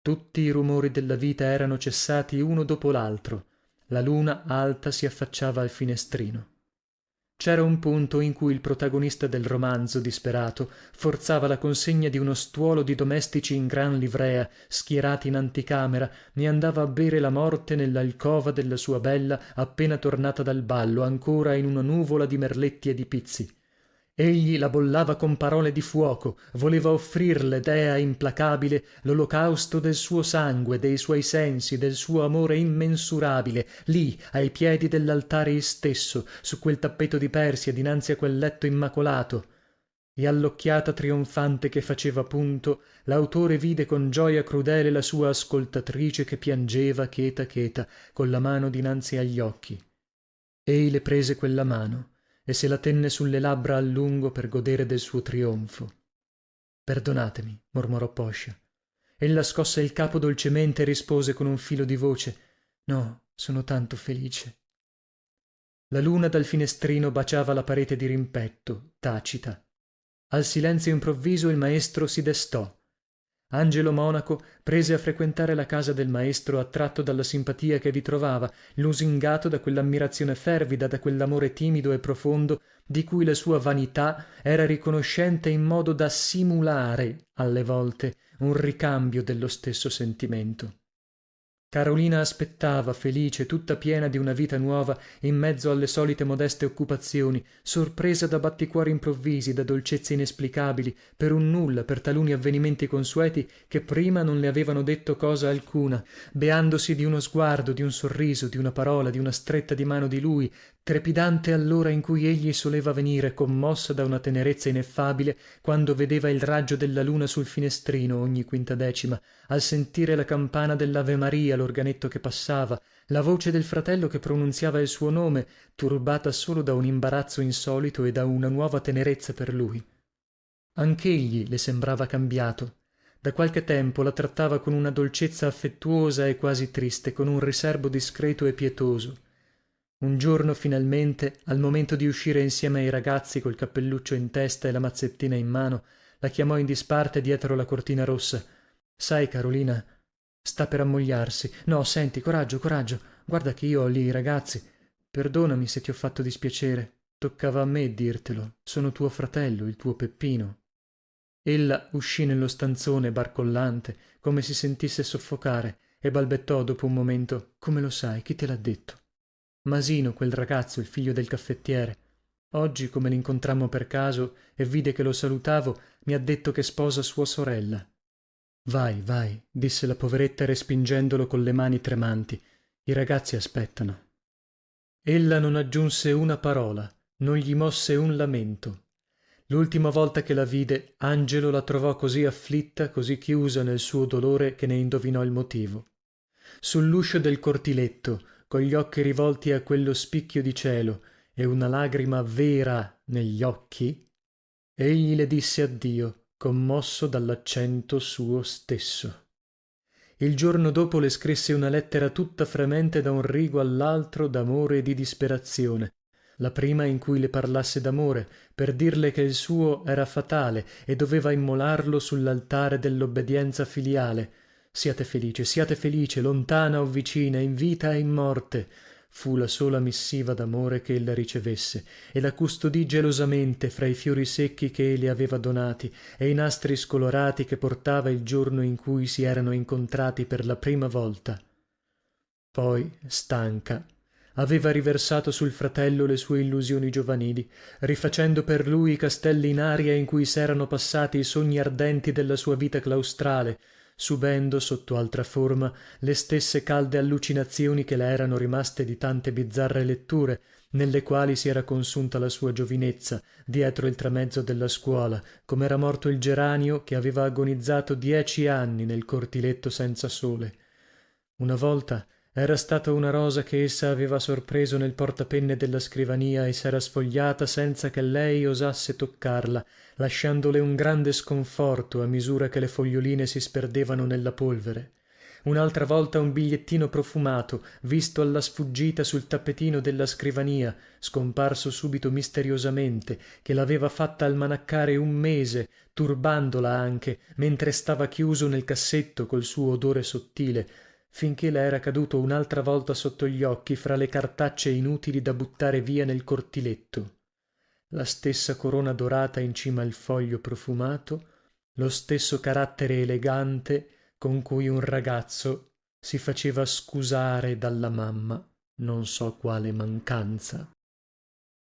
Tutti i rumori della vita erano cessati uno dopo l'altro. La luna alta si affacciava al finestrino. C'era un punto in cui il protagonista del romanzo, disperato, forzava la consegna di uno stuolo di domestici in gran livrea, schierati in anticamera, e andava a bere la morte nell'alcova della sua bella appena tornata dal ballo, ancora in una nuvola di merletti e di pizzi. Egli la bollava con parole di fuoco, voleva offrirle, dea implacabile, l'olocausto del suo sangue, dei suoi sensi, del suo amore immensurabile, lì, ai piedi dell'altare istesso, su quel tappeto di persia, dinanzi a quel letto immacolato. E all'occhiata trionfante che faceva punto, l'autore vide con gioia crudele la sua ascoltatrice che piangeva cheta cheta, con la mano dinanzi agli occhi. Ei le prese quella mano e se la tenne sulle labbra a lungo per godere del suo trionfo. Perdonatemi, mormorò poscia. Ella scosse il capo dolcemente e rispose con un filo di voce: no, sono tanto felice. La luna dal finestrino baciava la parete di rimpetto, tacita. Al silenzio improvviso il maestro si destò. Angelo monaco prese a frequentare la casa del maestro attratto dalla simpatia che vi trovava, lusingato da quell'ammirazione fervida, da quell'amore timido e profondo di cui la sua vanità era riconoscente in modo da simulare alle volte un ricambio dello stesso sentimento. Carolina aspettava, felice, tutta piena di una vita nuova, in mezzo alle solite modeste occupazioni, sorpresa da batticuori improvvisi, da dolcezze inesplicabili, per un nulla, per taluni avvenimenti consueti che prima non le avevano detto cosa alcuna, beandosi di uno sguardo, di un sorriso, di una parola, di una stretta di mano di lui, trepidante all'ora in cui egli soleva venire, commossa da una tenerezza ineffabile, quando vedeva il raggio della luna sul finestrino ogni quintadecima, al sentire la campana dell'Ave Maria, l'organetto che passava, la voce del fratello che pronunziava il suo nome, turbata solo da un imbarazzo insolito e da una nuova tenerezza per lui. Anch'egli le sembrava cambiato. Da qualche tempo la trattava con una dolcezza affettuosa e quasi triste, con un riserbo discreto e pietoso. Un giorno finalmente, al momento di uscire insieme ai ragazzi col cappelluccio in testa e la mazzettina in mano, la chiamò in disparte dietro la cortina rossa. Sai, Carolina, sta per ammogliarsi. No, senti, coraggio, coraggio, guarda che io ho lì i ragazzi. Perdonami se ti ho fatto dispiacere. Toccava a me dirtelo. Sono tuo fratello, il tuo Peppino. Ella uscì nello stanzone barcollante, come si sentisse soffocare, e balbettò dopo un momento: come lo sai? Chi te l'ha detto? Masino, quel ragazzo, il figlio del caffettiere. Oggi, come l'incontrammo per caso e vide che lo salutavo, mi ha detto che sposa sua sorella. Vai, vai, disse la poveretta respingendolo con le mani tremanti. I ragazzi aspettano. Ella non aggiunse una parola, non gli mosse un lamento. L'ultima volta che la vide, Angelo la trovò così afflitta, così chiusa nel suo dolore, che ne indovinò il motivo. Sull'uscio del cortiletto, con gli occhi rivolti a quello spicchio di cielo e una lagrima vera negli occhi, egli le disse addio, commosso dall'accento suo stesso. Il giorno dopo le scrisse una lettera tutta fremente da un rigo all'altro d'amore e di disperazione. La prima in cui le parlasse d'amore, per dirle che il suo era fatale e doveva immolarlo sull'altare dell'obbedienza filiale. Siate felice, lontana o vicina, in vita e in morte. Fu la sola missiva d'amore che ella ricevesse, e la custodì gelosamente fra i fiori secchi che le aveva donati e i nastri scolorati che portava il giorno in cui si erano incontrati per la prima volta. Poi, stanca, aveva riversato sul fratello le sue illusioni giovanili, rifacendo per lui i castelli in aria in cui s'erano passati i sogni ardenti della sua vita claustrale, subendo sotto altra forma le stesse calde allucinazioni che le erano rimaste di tante bizzarre letture nelle quali si era consunta la sua giovinezza dietro il tramezzo della scuola, come era morto il geranio che aveva agonizzato 10 anni nel cortiletto senza sole. Una volta era stata una rosa che essa aveva sorpreso nel portapenne della scrivania e s'era sfogliata senza che lei osasse toccarla, lasciandole un grande sconforto a misura che le foglioline si sperdevano nella polvere. Un'altra volta un bigliettino profumato, visto alla sfuggita sul tappetino della scrivania, scomparso subito misteriosamente, che l'aveva fatta almanaccare un mese, turbandola anche, mentre stava chiuso nel cassetto col suo odore sottile, finché le era caduto un'altra volta sotto gli occhi fra le cartacce inutili da buttare via nel cortiletto. La stessa corona dorata in cima al foglio profumato, lo stesso carattere elegante con cui un ragazzo si faceva scusare dalla mamma non so quale mancanza.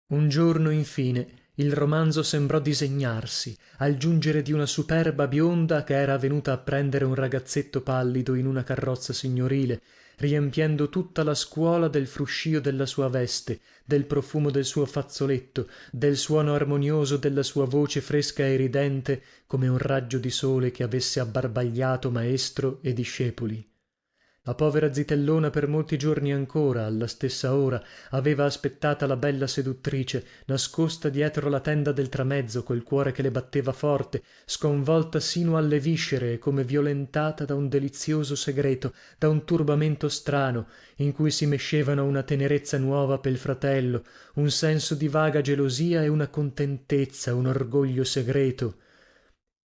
Un giorno infine il romanzo sembrò disegnarsi al giungere di una superba bionda che era venuta a prendere un ragazzetto pallido in una carrozza signorile, riempiendo tutta la scuola del fruscìo della sua veste, del profumo del suo fazzoletto, del suono armonioso della sua voce fresca e ridente come un raggio di sole che avesse abbarbagliato maestro e discepoli. La povera zitellona per molti giorni ancora, alla stessa ora, aveva aspettata la bella seduttrice, nascosta dietro la tenda del tramezzo, col cuore che le batteva forte, sconvolta sino alle viscere e come violentata da un delizioso segreto, da un turbamento strano, in cui si mescevano una tenerezza nuova pel fratello, un senso di vaga gelosia e una contentezza, un orgoglio segreto.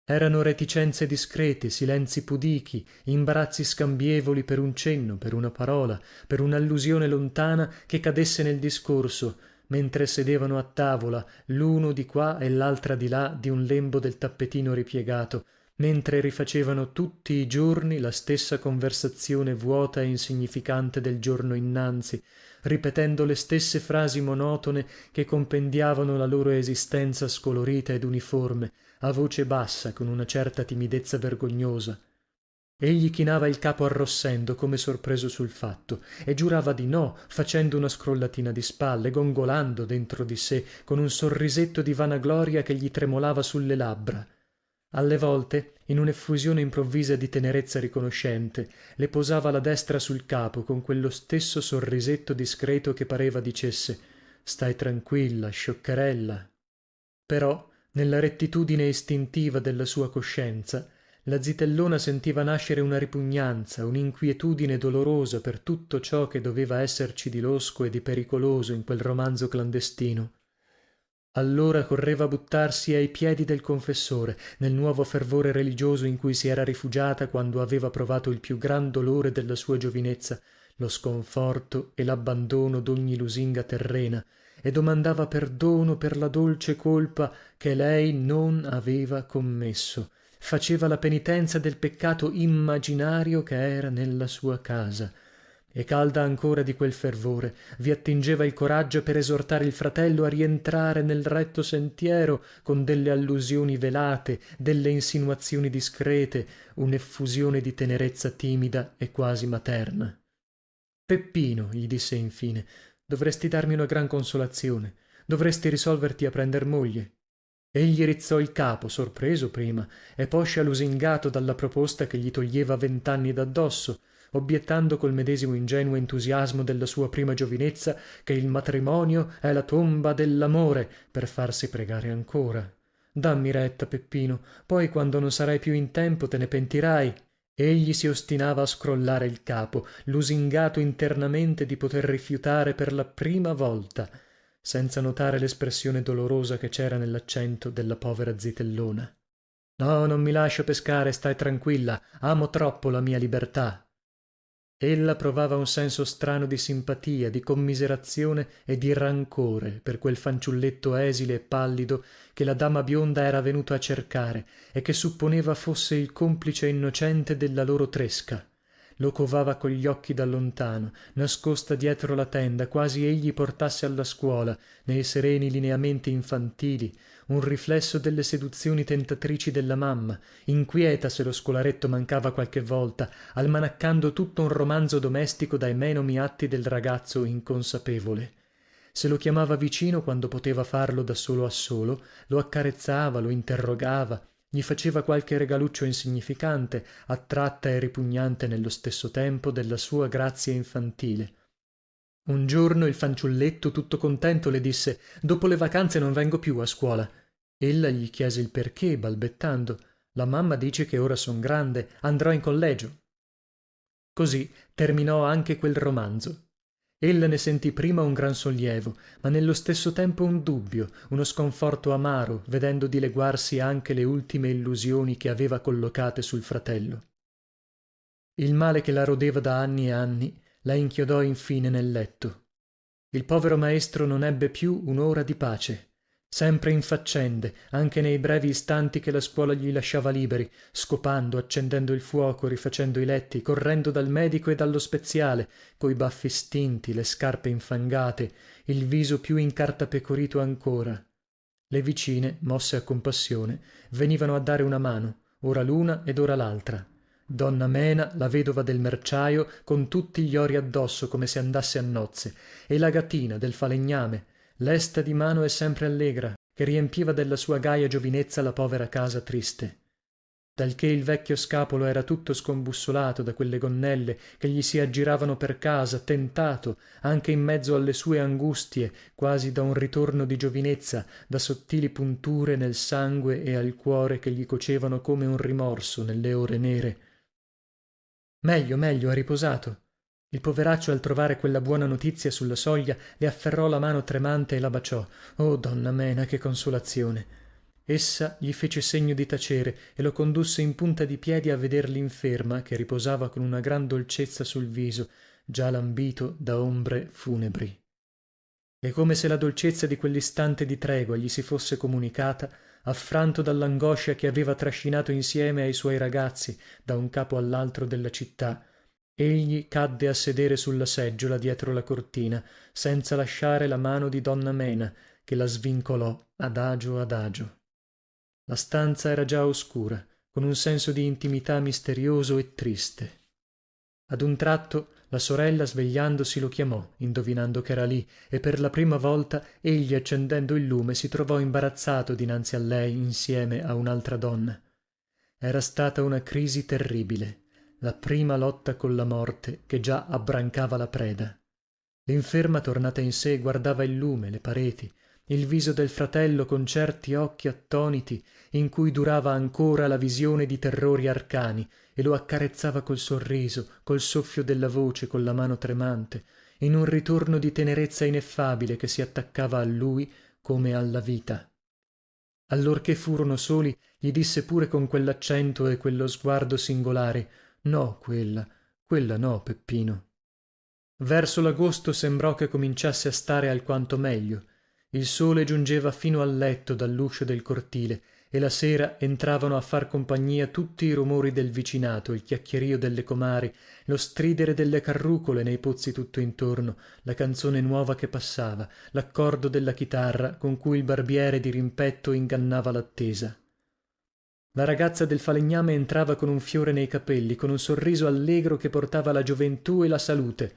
Erano reticenze discrete, silenzi pudichi, imbarazzi scambievoli per un cenno, per una parola, per un'allusione lontana che cadesse nel discorso, mentre sedevano a tavola, l'uno di qua e l'altra di là di un lembo del tappetino ripiegato, mentre rifacevano tutti i giorni la stessa conversazione vuota e insignificante del giorno innanzi, ripetendo le stesse frasi monotone che compendiavano la loro esistenza scolorita ed uniforme, a voce bassa, con una certa timidezza vergognosa. Egli chinava il capo arrossendo, come sorpreso sul fatto, e giurava di no, facendo una scrollatina di spalle, gongolando dentro di sé, con un sorrisetto di vanagloria che gli tremolava sulle labbra. Alle volte, in un'effusione improvvisa di tenerezza riconoscente, le posava la destra sul capo con quello stesso sorrisetto discreto che pareva dicesse: stai tranquilla, scioccherella. Però, nella rettitudine istintiva della sua coscienza, la zitellona sentiva nascere una ripugnanza, un'inquietudine dolorosa per tutto ciò che doveva esserci di losco e di pericoloso in quel romanzo clandestino. Allora correva a buttarsi ai piedi del confessore, nel nuovo fervore religioso in cui si era rifugiata quando aveva provato il più gran dolore della sua giovinezza, lo sconforto e l'abbandono d'ogni lusinga terrena, e domandava perdono per la dolce colpa che lei non aveva commesso. Faceva la penitenza del peccato immaginario che era nella sua casa. E calda ancora di quel fervore, vi attingeva il coraggio per esortare il fratello a rientrare nel retto sentiero con delle allusioni velate, delle insinuazioni discrete, un'effusione di tenerezza timida e quasi materna. Peppino, gli disse infine, dovresti darmi una gran consolazione, dovresti risolverti a prender moglie. Egli rizzò il capo, sorpreso prima, e poscia lusingato dalla proposta che gli toglieva 20 anni d'addosso, obiettando col medesimo ingenuo entusiasmo della sua prima giovinezza che il matrimonio è la tomba dell'amore, per farsi pregare ancora. Dammi retta, Peppino, poi quando non sarai più in tempo te ne pentirai. Egli si ostinava a scrollare il capo, lusingato internamente di poter rifiutare per la prima volta, senza notare l'espressione dolorosa che c'era nell'accento della povera zitellona. No, non mi lascio pescare, stai tranquilla, amo troppo la mia libertà. Ella provava un senso strano di simpatia, di commiserazione e di rancore per quel fanciulletto esile e pallido che la dama bionda era venuta a cercare e che supponeva fosse il complice innocente della loro tresca. Lo covava cogli occhi da lontano, nascosta dietro la tenda, quasi egli portasse alla scuola, nei sereni lineamenti infantili, un riflesso delle seduzioni tentatrici della mamma, inquieta se lo scolaretto mancava qualche volta, almanaccando tutto un romanzo domestico dai menomi atti del ragazzo inconsapevole. Se lo chiamava vicino quando poteva farlo da solo a solo, lo accarezzava, lo interrogava, gli faceva qualche regaluccio insignificante, attratta e ripugnante nello stesso tempo della sua grazia infantile. Un giorno il fanciulletto, tutto contento, le disse: dopo le vacanze non vengo più a scuola. Ella gli chiese il perché, balbettando: la mamma dice che ora son grande, andrò in collegio. Così terminò anche quel romanzo. Ella ne sentì prima un gran sollievo, ma nello stesso tempo un dubbio, uno sconforto amaro, vedendo dileguarsi anche le ultime illusioni che aveva collocate sul fratello. Il male che la rodeva da anni e anni la inchiodò infine nel letto. Il povero maestro non ebbe più un'ora di pace. Sempre in faccende, anche nei brevi istanti che la scuola gli lasciava liberi, scopando, accendendo il fuoco, rifacendo i letti, correndo dal medico e dallo speziale, coi baffi stinti, le scarpe infangate, il viso più incartapecorito ancora. Le vicine, mosse a compassione, venivano a dare una mano, ora l'una ed ora l'altra. Donna Mena, la vedova del merciaio, con tutti gli ori addosso come se andasse a nozze, e la gatina del falegname, lesta di mano e sempre allegra, che riempiva della sua gaia giovinezza la povera casa triste. Talché il vecchio scapolo era tutto scombussolato da quelle gonnelle che gli si aggiravano per casa, tentato, anche in mezzo alle sue angustie, quasi da un ritorno di giovinezza, da sottili punture nel sangue e al cuore che gli cocevano come un rimorso nelle ore nere. Meglio, meglio, ha riposato. Il poveraccio, al trovare quella buona notizia sulla soglia, le afferrò la mano tremante e la baciò. Oh, donna Mena, che consolazione! essa gli fece segno di tacere e lo condusse in punta di piedi a veder l'inferma che riposava con una gran dolcezza sul viso già lambito da ombre funebri. E come se la dolcezza di quell'istante di tregua gli si fosse comunicata, affranto dall'angoscia che aveva trascinato insieme ai suoi ragazzi da un capo all'altro della città, egli cadde a sedere sulla seggiola dietro la cortina senza lasciare la mano di donna Mena, che la svincolò adagio adagio. La stanza era già oscura, con un senso di intimità misterioso e triste. Ad un tratto la sorella, svegliandosi, lo chiamò, indovinando ch'era lì, e per la prima volta egli, accendendo il lume, si trovò imbarazzato dinanzi a lei insieme a un'altra donna. Era stata una crisi terribile, la prima lotta colla morte che già abbrancava la preda. L'inferma, tornata in sé, guardava il lume, le pareti, il viso del fratello con certi occhi attoniti in cui durava ancora la visione di terrori arcani, e lo accarezzava col sorriso, col soffio della voce, con la mano tremante, in un ritorno di tenerezza ineffabile che si attaccava a lui come alla vita. Allorché furono soli, gli disse pure con quell'accento e quello sguardo singolari: no, quella no, Peppino. Verso l'agosto sembrò che cominciasse a stare alquanto meglio. Il sole giungeva fino al letto dall'uscio del cortile e la sera entravano a far compagnia tutti i rumori del vicinato, il chiacchierio delle comari, lo stridere delle carrucole nei pozzi tutto intorno, la canzone nuova che passava, l'accordo della chitarra con cui il barbiere di rimpetto ingannava l'attesa. La ragazza del falegname entrava con un fiore nei capelli, con un sorriso allegro che portava la gioventù e la salute.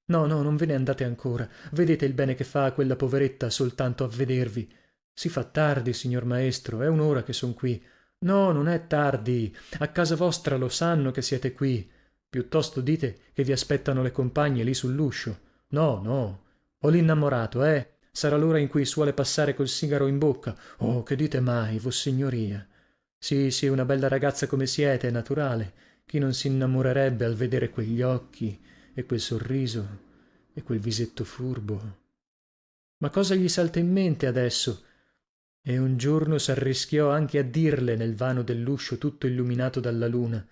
No, no, non ve ne andate ancora. Vedete il bene che fa a quella poveretta soltanto a vedervi. Si fa tardi, signor maestro, è un'ora che son qui. No, non è tardi. A casa vostra lo sanno che siete qui. Piuttosto dite che vi aspettano le compagne lì sull'uscio. No, no. Ho l'innamorato, eh? Sarà l'ora in cui suole passare col sigaro in bocca. Oh, che dite mai, vossignoria? Sì, sì, una bella ragazza come siete, è naturale. Chi non si innamorerebbe al vedere quegli occhi e quel sorriso e quel visetto furbo? Ma cosa gli salta in mente adesso? E un giorno s'arrischiò anche a dirle nel vano dell'uscio tutto illuminato dalla luna: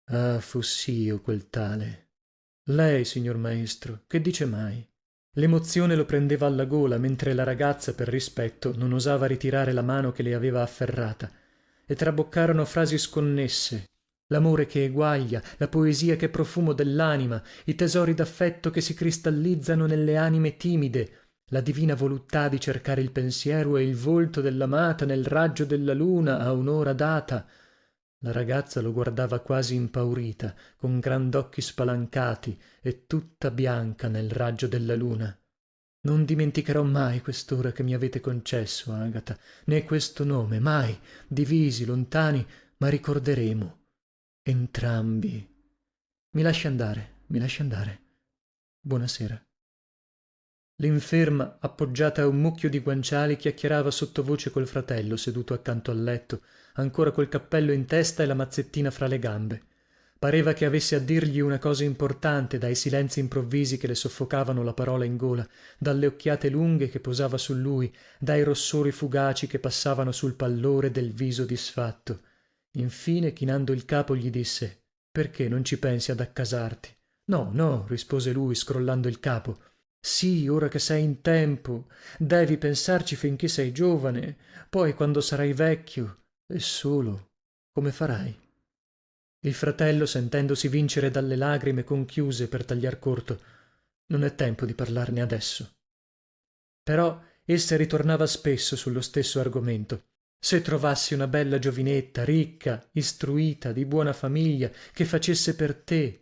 ah, foss'io quel tale. Lei, signor maestro, che dice mai? L'emozione lo prendeva alla gola, mentre la ragazza, per rispetto, non osava ritirare la mano che le aveva afferrata, e traboccarono frasi sconnesse: l'amore che eguaglia, la poesia che è profumo dell'anima, i tesori d'affetto che si cristallizzano nelle anime timide, la divina voluttà di cercare il pensiero e il volto dell'amata nel raggio della luna a un'ora data. La ragazza lo guardava quasi impaurita, con grand'occhi spalancati e tutta bianca nel raggio della luna. Non dimenticherò mai quest'ora che mi avete concesso, Agata, né questo nome, mai, divisi, lontani, ma ricorderemo entrambi. Mi lasci andare, mi lasci andare. Buonasera. L'inferma, appoggiata a un mucchio di guanciali, chiacchierava sottovoce col fratello seduto accanto al letto, ancora col cappello in testa e la mazzettina fra le gambe. Pareva che avesse a dirgli una cosa importante dai silenzi improvvisi che le soffocavano la parola in gola, dalle occhiate lunghe che posava su lui, dai rossori fugaci che passavano sul pallore del viso disfatto. Infine, chinando il capo, gli disse: perché non ci pensi ad accasarti? No, no, rispose lui scrollando il capo. Sì, ora che sei in tempo, devi pensarci finché sei giovane, poi quando sarai vecchio e solo, come farai? Il fratello, sentendosi vincere dalle lagrime, conchiuse per tagliar corto: non è tempo di parlarne adesso. Però essa ritornava spesso sullo stesso argomento. Se trovassi una bella giovinetta, ricca, istruita, di buona famiglia, che facesse per te.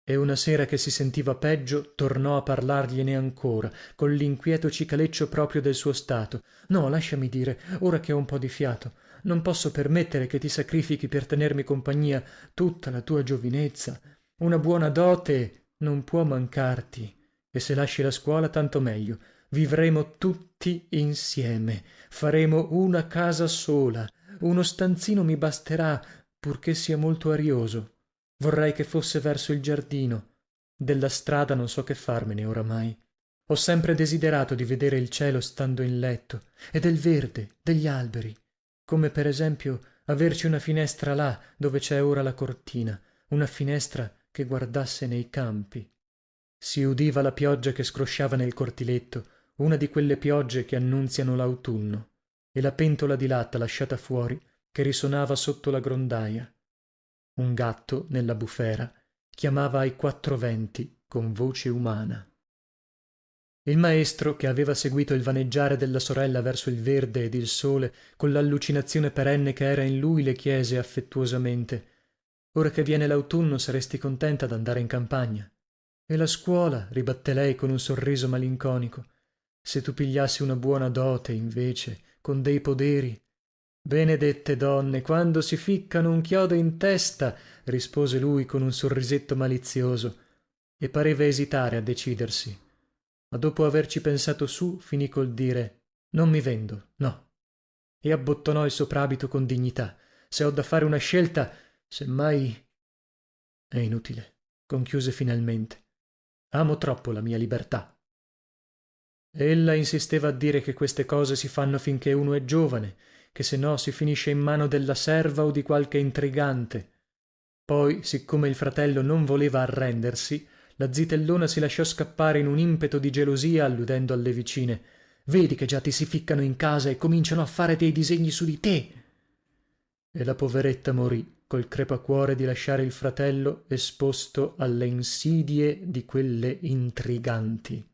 E una sera che si sentiva peggio tornò a parlargliene ancora, con l'inquieto cicaleccio proprio del suo stato. No, lasciami dire, ora che ho un po di fiato, non posso permettere che ti sacrifichi per tenermi compagnia tutta la tua giovinezza. Una buona dote non può mancarti, e se lasci la scuola tanto meglio. Vivremo tutti insieme, faremo una casa sola, uno stanzino mi basterà, purché sia molto arioso. Vorrei che fosse verso il giardino. Della strada non so che farmene oramai. Ho sempre desiderato di vedere il cielo stando in letto, e del verde, degli alberi. come per esempio averci una finestra là dove c'è ora la cortina, una finestra che guardasse nei campi. Si udiva la pioggia che scrosciava nel cortiletto, una di quelle piogge che annunziano l'autunno, e la pentola di latta lasciata fuori che risonava sotto la grondaia. Un gatto nella bufera chiamava ai quattro venti con voce umana. Il maestro, che aveva seguito il vaneggiare della sorella verso il verde ed il sole con l'allucinazione perenne che era in lui, le chiese affettuosamente: ora che viene l'autunno saresti contenta d'andare in campagna? E la scuola? Ribatté lei con un sorriso malinconico. Se tu pigliassi una buona dote invece, con dei poderi. Benedette donne, quando si ficcano un chiodo in testa, rispose lui con un sorrisetto malizioso, e pareva esitare a decidersi. Ma dopo averci pensato su, finì col dire: non mi vendo, no. E abbottonò il soprabito con dignità. Se ho da fare una scelta, se mai... È inutile, conchiuse finalmente. Amo troppo la mia libertà. Ella insisteva a dire che queste cose si fanno finché uno è giovane, che se no si finisce in mano della serva o di qualche intrigante. Poi, siccome il fratello non voleva arrendersi, la zitellona si lasciò scappare in un impeto di gelosia, alludendo alle vicine: vedi che già ti si ficcano in casa e cominciano a fare dei disegni su di te. E la poveretta morì col crepacuore di lasciare il fratello esposto alle insidie di quelle intriganti.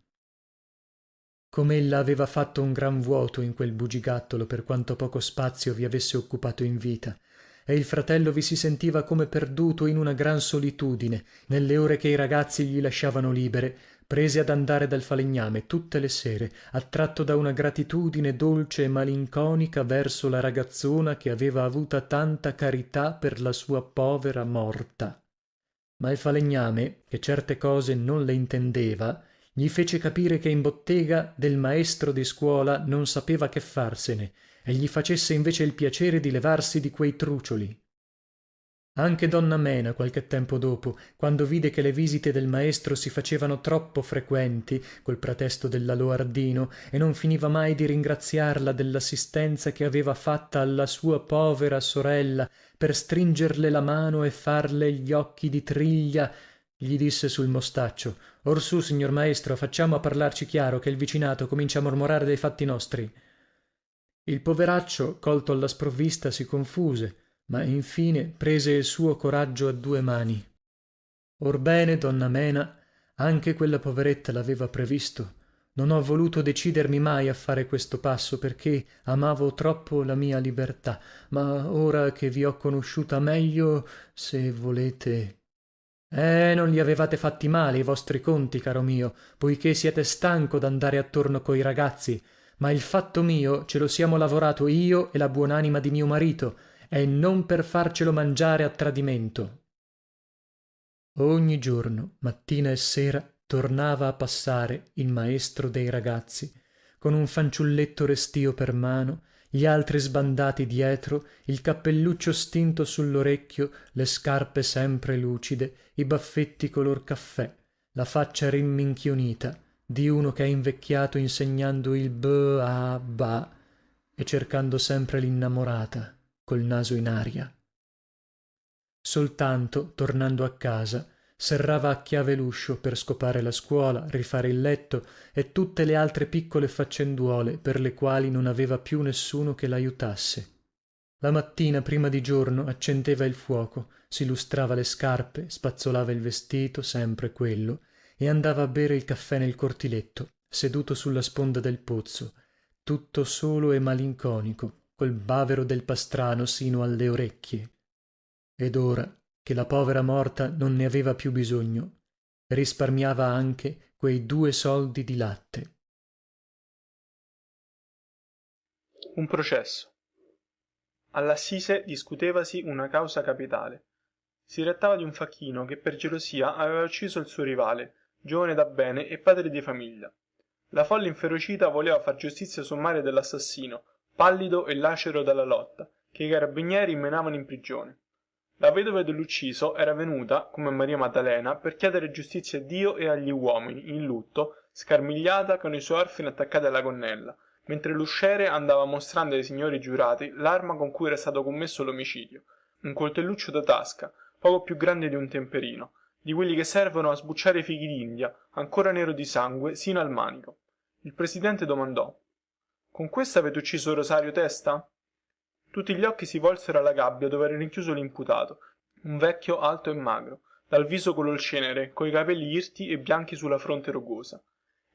Com'ella aveva fatto un gran vuoto in quel bugigattolo, per quanto poco spazio vi avesse occupato in vita, e il fratello vi si sentiva come perduto in una gran solitudine nelle ore che i ragazzi gli lasciavano libere, prese ad andare dal falegname tutte le sere, attratto da una gratitudine dolce e malinconica verso la ragazzona che aveva avuta tanta carità per la sua povera morta. Ma il falegname, che certe cose non le intendeva, gli fece capire che in bottega del maestro di scuola non sapeva che farsene e gli facesse invece il piacere di levarsi di quei trucioli. Anche donna Mena, qualche tempo dopo, quando vide che le visite del maestro si facevano troppo frequenti, col pretesto dell'aloardino, e non finiva mai di ringraziarla dell'assistenza che aveva fatta alla sua povera sorella per stringerle la mano e farle gli occhi di triglia, gli disse sul mostaccio: orsù, signor maestro, facciamo a parlarci chiaro, che il vicinato comincia a mormorare dei fatti nostri. Il poveraccio, colto alla sprovvista, si confuse, ma infine prese il suo coraggio a due mani. Orbene, donna Mena, anche quella poveretta l'aveva previsto. Non ho voluto decidermi mai a fare questo passo, perché amavo troppo la mia libertà, ma ora che vi ho conosciuta meglio, se volete... non li avevate fatti male i vostri conti, caro mio, poiché siete stanco d'andare attorno coi ragazzi, ma il fatto mio ce lo siamo lavorato io e la buonanima di mio marito, e non per farcelo mangiare a tradimento. Ogni giorno, mattina e sera, tornava a passare il maestro dei ragazzi, con un fanciulletto restio per mano, gli altri sbandati dietro, il cappelluccio stinto sull'orecchio, le scarpe sempre lucide, i baffetti color caffè, la faccia rimminchionita di uno che è invecchiato insegnando il b-a-ba e cercando sempre l'innamorata col naso in aria. Soltanto, tornando a casa, serrava a chiave l'uscio per scopare la scuola, rifare il letto e tutte le altre piccole faccenduole per le quali non aveva più nessuno che l'aiutasse. La mattina, prima di giorno, accendeva il fuoco, si lustrava le scarpe, spazzolava il vestito, sempre quello, e andava a bere il caffè nel cortiletto, seduto sulla sponda del pozzo, tutto solo e malinconico, col bavero del pastrano sino alle orecchie. Ed ora che la povera morta non ne aveva più bisogno, risparmiava anche quei 2 soldi di latte. Un processo. All'assise discutevasi una causa capitale. Si trattava di un facchino che per gelosia aveva ucciso il suo rivale, giovane da bene e padre di famiglia. La folla inferocita voleva far giustizia sommaria dell'assassino, pallido e lacero dalla lotta, che i carabinieri menavano in prigione. La vedova dell'ucciso era venuta, come Maria Maddalena, per chiedere giustizia a Dio e agli uomini, in lutto, scarmigliata, con i suoi orfani attaccati alla gonnella, mentre l'usciere andava mostrando ai signori giurati l'arma con cui era stato commesso l'omicidio, un coltelluccio da tasca, poco più grande di un temperino, di quelli che servono a sbucciare i fichi d'India, ancora nero di sangue sino al manico. Il presidente domandò: con questo avete ucciso Rosario Testa? Tutti gli occhi si volsero alla gabbia dove era rinchiuso l'imputato, un vecchio alto e magro, dal viso color cenere, coi capelli irti e bianchi sulla fronte rugosa.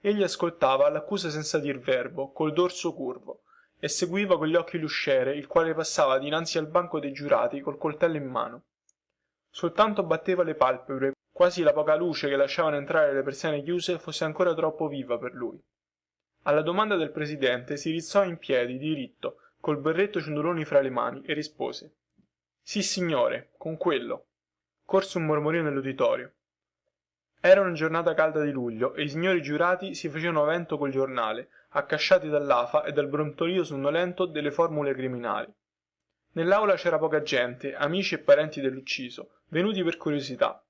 Egli ascoltava l'accusa senza dir verbo, col dorso curvo, e seguiva con gli occhi l'usciere, il quale passava dinanzi al banco dei giurati col coltello in mano. Soltanto batteva le palpebre, quasi la poca luce che lasciavano entrare le persiane chiuse fosse ancora troppo viva per lui. Alla domanda del presidente si rizzò in piedi, diritto, col berretto ciondoloni fra le mani, e rispose: sì, signore, con quello. Corse un mormorio nell'uditorio. Era una giornata calda di luglio e i signori giurati si facevano vento col giornale, accasciati dall'afa e dal brontolio sonnolento delle formule criminali. Nell'aula c'era poca gente, amici e parenti dell'ucciso, venuti per curiosità.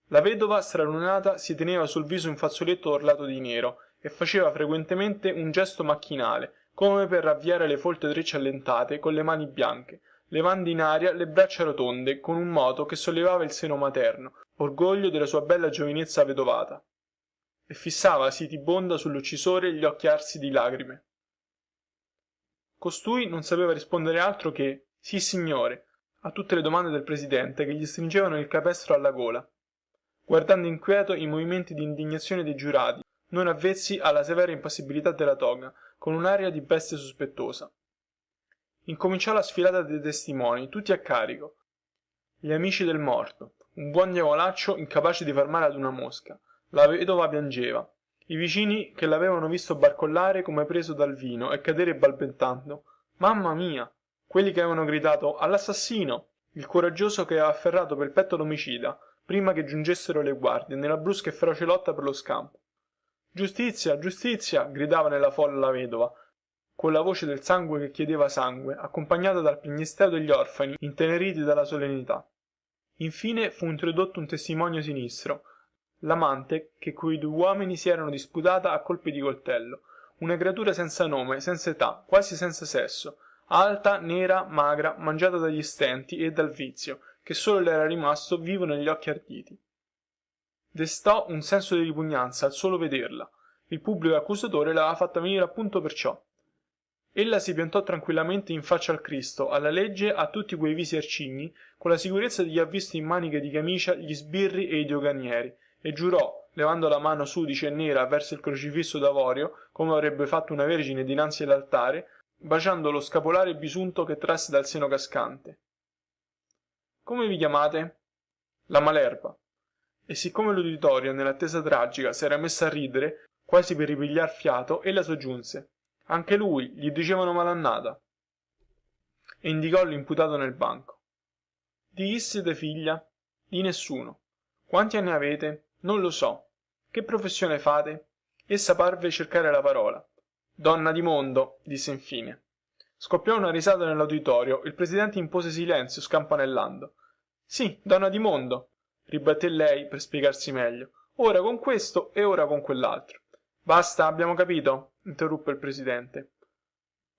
La vedova stralunata si teneva sul viso un fazzoletto orlato di nero e faceva frequentemente un gesto macchinale, come per avviare le folte trecce allentate con le mani bianche, levando in aria le braccia rotonde con un moto che sollevava il seno materno, orgoglio della sua bella giovinezza vedovata, e fissava sitibonda sull'uccisore gli occhi arsi di lagrime. Costui non sapeva rispondere altro che sì, signore, a tutte le domande del presidente che gli stringevano il capestro alla gola, guardando inquieto i movimenti di indignazione dei giurati, non avvezzi alla severa impassibilità della toga, con un'aria di bestia sospettosa. Incominciò la sfilata dei testimoni, tutti a carico. Gli amici del morto, un buon diavolaccio incapace di far male ad una mosca, la vedova piangeva, i vicini che l'avevano visto barcollare come preso dal vino e cadere balbettando: mamma mia! Quelli che avevano gridato all'assassino, il coraggioso che aveva afferrato per petto l'omicida prima che giungessero le guardie nella brusca e feroce lotta per lo scampo. Giustizia, giustizia! Gridava nella folla la vedova, con la voce del sangue che chiedeva sangue, accompagnata dal piagnisteo degli orfani inteneriti dalla solennità. Infine fu introdotto un testimonio sinistro, l'amante che quei due uomini si erano disputata a colpi di coltello, una creatura senza nome, senza età, quasi senza sesso, alta, nera, magra, mangiata dagli stenti e dal vizio, che solo le era rimasto vivo negli occhi arditi. Destò un senso di ripugnanza al solo vederla. Il pubblico accusatore l'aveva fatta venire appunto per ciò. Ella si piantò tranquillamente in faccia al Cristo, alla legge, a tutti quei visi arcigni, con la sicurezza di chi ha visto in maniche di camicia gli sbirri e i doganieri, e giurò, levando la mano sudice e nera verso il crocifisso d'avorio, come avrebbe fatto una vergine dinanzi all'altare, baciando lo scapolare bisunto che trasse dal seno cascante. Come vi chiamate? La Malerba. E siccome l'uditorio, nell'attesa tragica, s'era messa a ridere, quasi per ripigliar fiato, ella soggiunse: anche lui, gli dicevano malannata. E indicò l'imputato nel banco. Di chi siete figlia? Di nessuno. Quanti anni avete? Non lo so. Che professione fate? Essa parve cercare la parola. Donna di mondo, disse infine. Scoppiò una risata nell'uditorio, il presidente impose silenzio, scampanellando. Sì, donna di mondo, ribatté lei per spiegarsi meglio, ora con questo e ora con quell'altro. Basta, abbiamo capito, interruppe il presidente.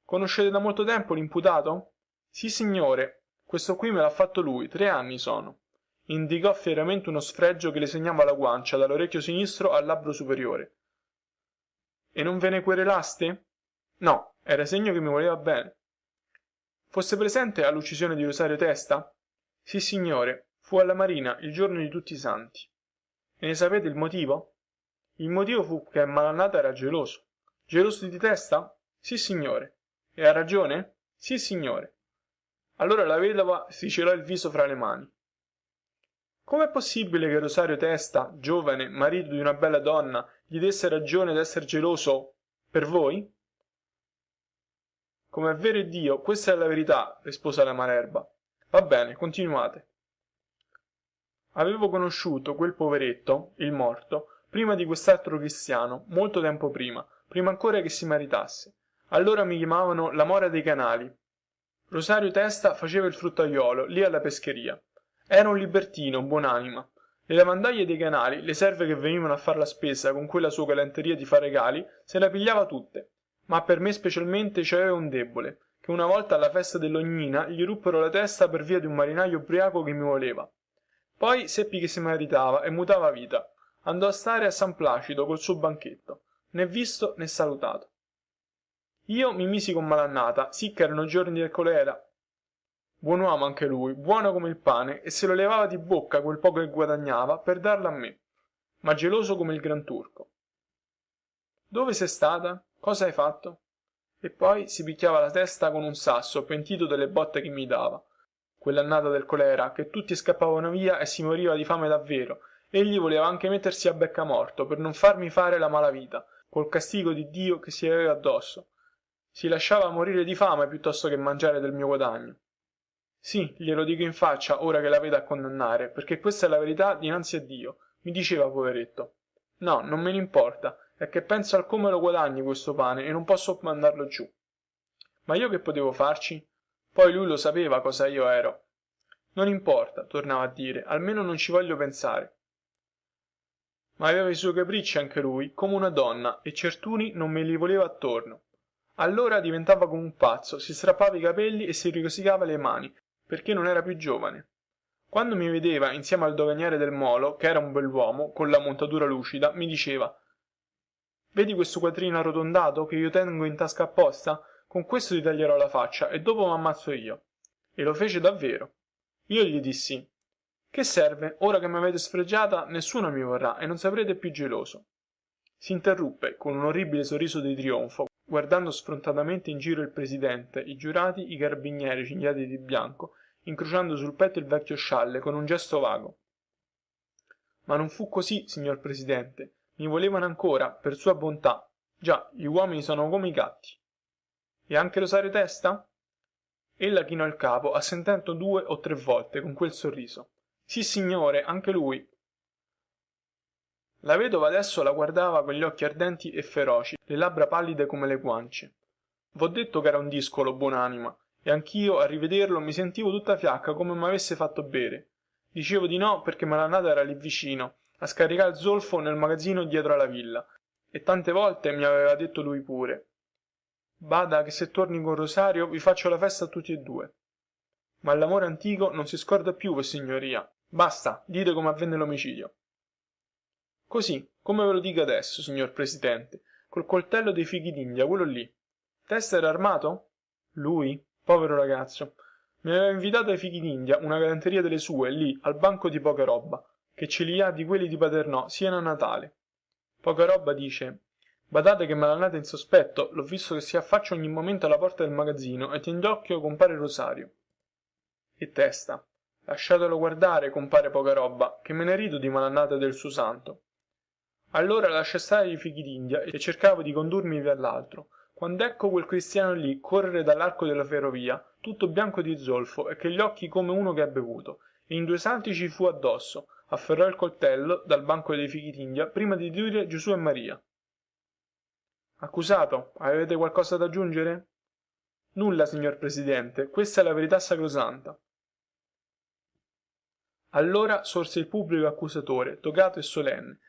Conoscete da molto tempo l'imputato? Sì, signore, questo qui me l'ha fatto lui, 3 anni sono. Indicò fieramente uno sfregio che le segnava la guancia dall'orecchio sinistro al labbro superiore. E non ve ne querelaste? No, era segno che mi voleva bene. Fosse presente all'uccisione di Rosario Testa? Sì, signore, fu alla Marina il giorno di tutti i santi. E ne sapete il motivo? Il motivo fu che Malannata era geloso. Geloso di Testa? Sì, signore. E ha ragione? Sì, signore. Allora la vedova si celò il viso fra le mani. Com'è possibile che Rosario Testa, giovane, marito di una bella donna, gli desse ragione d'esser geloso per voi? Come è vero Dio, questa è la verità, rispose la Malerba. Va bene, continuate. Avevo conosciuto quel poveretto, il morto, prima di quest'altro cristiano, molto tempo prima ancora che si maritasse. Allora mi chiamavano la Mora dei Canali. Rosario Testa faceva il fruttaiolo, lì alla pescheria. Era un libertino, buonanima. Le lavandaie dei canali, le serve che venivano a far la spesa con quella sua galanteria di fare regali, se la pigliava tutte. ma per me specialmente ci aveva un debole, che una volta alla festa dell'ognina gli ruppero la testa per via di un marinaio ubriaco che mi voleva. Poi seppi che si maritava e mutava vita. Andò a stare a San Placido col suo banchetto, né visto né salutato. Io mi misi con Malannata, sì che erano giorni del colera. Buon uomo anche lui, buono come il pane, e se lo levava di bocca quel poco che guadagnava per darlo a me, ma geloso come il gran turco. Dove sei stata? Cosa hai fatto? E poi si picchiava la testa con un sasso, pentito delle botte che mi dava. Quell'annata del colera, che tutti scappavano via e si moriva di fame davvero. Egli voleva anche mettersi a beccamorto per non farmi fare la malavita, col castigo di Dio che si aveva addosso. Si lasciava morire di fame piuttosto che mangiare del mio guadagno. Sì, glielo dico in faccia ora che la vedo a condannare, perché questa è la verità dinanzi a Dio, mi diceva poveretto. No, non me ne importa, è che penso al come lo guadagni questo pane e non posso mandarlo giù. Ma io che potevo farci? Poi lui lo sapeva cosa io ero. Non importa, tornava a dire, almeno non ci voglio pensare. Ma aveva i suoi capricci anche lui, come una donna, e certuni non me li voleva attorno. Allora diventava come un pazzo, si strappava i capelli e si ricosicava le mani, perché non era più giovane. Quando mi vedeva insieme al doganiere del molo, che era un bell'uomo, con la montatura lucida, mi diceva: vedi questo quattrino arrotondato che io tengo in tasca apposta? Con questo ti taglierò la faccia e dopo m'ammazzo io. E lo fece davvero. Io gli dissi: che serve? Ora che mi avete sfregiata, nessuno mi vorrà e non saprete più geloso. Si interruppe con un orribile sorriso di trionfo, guardando sfrontatamente in giro il presidente, i giurati, i carabinieri cinghiati di bianco, incrociando sul petto il vecchio scialle con un gesto vago. Ma non fu così, signor presidente. Mi volevano ancora, per sua bontà. Già, gli uomini sono come i gatti. E anche Rosario Testa? Ella chinò il capo, assentendo 2 o 3 volte con quel sorriso. Sì, signore, anche lui. La vedova adesso la guardava con gli occhi ardenti e feroci, le labbra pallide come le guance. V'ho detto che era un discolo, buonanima, e anch'io a rivederlo mi sentivo tutta fiacca come m'avesse fatto bere. Dicevo di no perché Malannata era lì vicino, a scaricare il zolfo nel magazzino dietro alla villa, e tante volte mi aveva detto lui pure: bada che se torni con Rosario vi faccio la festa a tutti e 2. Ma l'amore antico non si scorda più, vossignoria. Basta, dite come avvenne l'omicidio. Così, come ve lo dico adesso, signor presidente, col coltello dei fichidindia, quello lì. Testa era armato? Lui? Povero ragazzo. Mi aveva invitato ai fichidindia, una galanteria delle sue, lì, al banco di Pocaroba, che ce li ha di quelli di Paternò, sia a Natale. Pocaroba dice: badate che Malannata è in sospetto, l'ho visto che si affaccia ogni momento alla porta del magazzino e tiene d'occhio compare Rosario. E Testa: lasciatelo guardare, compare Pocaroba, che me ne rido di Malannata e del suo santo. Allora lasciai stare i fichidindia e cercavo di condurmi via l'altro, quando ecco quel cristiano lì correre dall'arco della ferrovia, tutto bianco di zolfo e che gli occhi come uno che ha bevuto, e in 2 salti ci fu addosso, afferrò il coltello dal banco dei fichidindia prima di dire Gesù e Maria. Accusato, avete qualcosa da aggiungere? Nulla, signor presidente, questa è la verità sacrosanta. Allora sorse il pubblico accusatore, togato e solenne,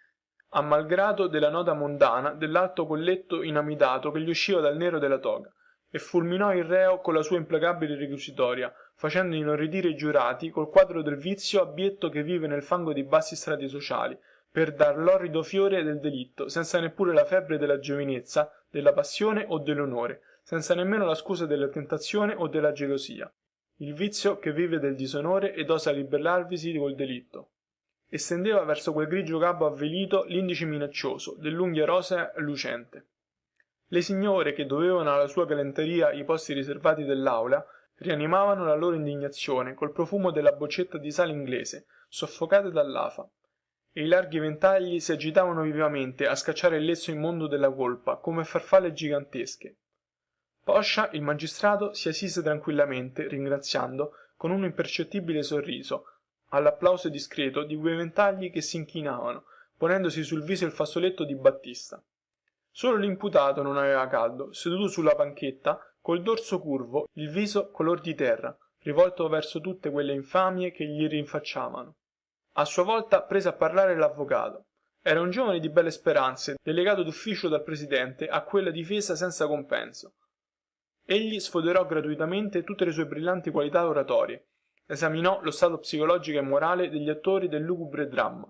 a malgrado della nota mondana dell'alto colletto inamidato che gli usciva dal nero della toga, e fulminò il reo con la sua implacabile requisitoria, facendo inorridire i giurati col quadro del vizio abietto che vive nel fango dei bassi strati sociali, per dar l'orrido fiore del delitto, senza neppure la febbre della giovinezza, della passione o dell'onore, senza nemmeno la scusa della tentazione o della gelosia. Il vizio che vive del disonore ed osa ribellarvisi col delitto. E stendeva verso quel grigio capo avvelito l'indice minaccioso dell'unghia rosea e lucente. Le signore, che dovevano alla sua galanteria i posti riservati dell'aula, rianimavano la loro indignazione col profumo della boccetta di sale inglese, soffocate dall'afa, e i larghi ventagli si agitavano vivamente a scacciare il lezzo immondo della colpa come farfalle gigantesche. Poscia, il magistrato, si assise tranquillamente, ringraziando, con un impercettibile sorriso, all'applauso discreto di quei ventagli che si inchinavano, ponendosi sul viso il fazzoletto di Battista. Solo l'imputato non aveva caldo, seduto sulla panchetta, col dorso curvo, il viso color di terra, rivolto verso tutte quelle infamie che gli rinfacciavano. A sua volta prese a parlare l'avvocato. Era un giovane di belle speranze, delegato d'ufficio dal presidente a quella difesa senza compenso. Egli sfoderò gratuitamente tutte le sue brillanti qualità oratorie, esaminò lo stato psicologico e morale degli attori del lugubre dramma,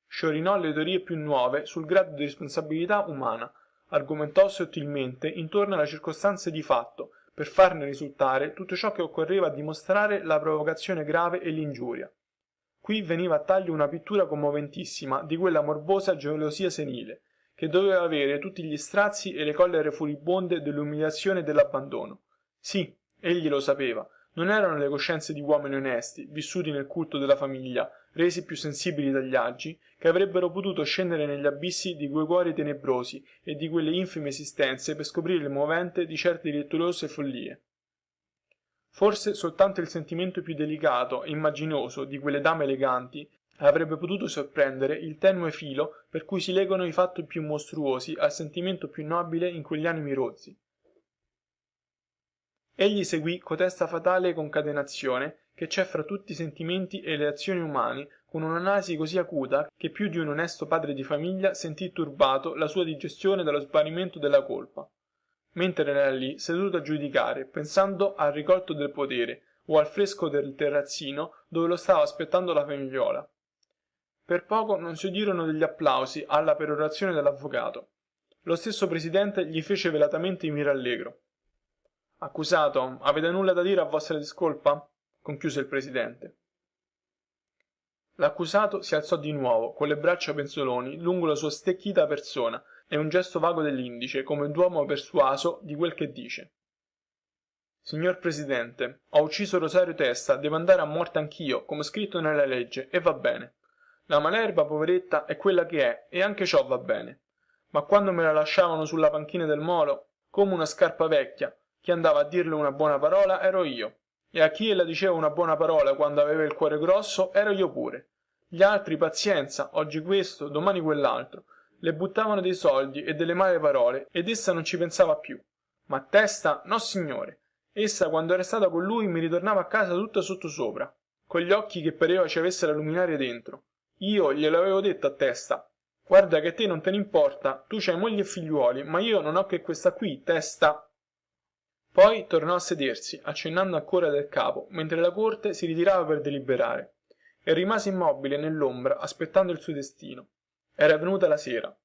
sciorinò le teorie più nuove sul grado di responsabilità umana, argomentò sottilmente intorno alle circostanze di fatto per farne risultare tutto ciò che occorreva a dimostrare la provocazione grave e l'ingiuria. Qui veniva a taglio una pittura commoventissima di quella morbosa gelosia senile, che doveva avere tutti gli strazi e le collere furibonde dell'umiliazione e dell'abbandono. Sì, egli lo sapeva, non erano le coscienze di uomini onesti, vissuti nel culto della famiglia, resi più sensibili dagli agi, che avrebbero potuto scendere negli abissi di quei cuori tenebrosi e di quelle infime esistenze per scoprire il movente di certe dilettuose follie. Forse soltanto il sentimento più delicato e immaginoso di quelle dame eleganti avrebbe potuto sorprendere il tenue filo per cui si legano i fatti più mostruosi al sentimento più nobile in quegli animi rozzi. Egli seguì cotesta fatale concatenazione che c'è fra tutti i sentimenti e le azioni umane con un'analisi così acuta che più di un onesto padre di famiglia sentì turbato la sua digestione dallo svanimento della colpa, mentre era lì seduto a giudicare, pensando al ricolto del potere o al fresco del terrazzino dove lo stava aspettando la famigliuola. Per poco non si udirono degli applausi alla perorazione dell'avvocato. Lo stesso presidente gli fece velatamente i mirallegro. Accusato, avete nulla da dire a vostra discolpa? Conchiuse il presidente. L'accusato si alzò di nuovo, con le braccia penzoloni lungo la sua stecchita persona e un gesto vago dell'indice, come d'uomo persuaso di quel che dice. Signor presidente, ho ucciso Rosario Testa, devo andare a morte anch'io, come scritto nella legge, e va bene. La Malerba, poveretta, è quella che è, e anche ciò va bene. Ma quando me la lasciavano sulla panchina del molo, come una scarpa vecchia, chi andava a dirle una buona parola ero io, e a chi ella diceva una buona parola quando aveva il cuore grosso ero io pure. Gli altri, pazienza, oggi questo, domani quell'altro, le buttavano dei soldi e delle male parole ed essa non ci pensava più. Ma Testa, no signore. Essa, quando era stata con lui, mi ritornava a casa tutta sottosopra, con gli occhi che pareva ci avesse la luminaria dentro. Io glielo avevo detto a Testa: guarda che a te non te ne importa, tu c'hai moglie e figliuoli, ma io non ho che questa qui, Testa. Poi tornò a sedersi, accennando ancora del capo, mentre la corte si ritirava per deliberare, e rimase immobile nell'ombra aspettando il suo destino. Era venuta la sera.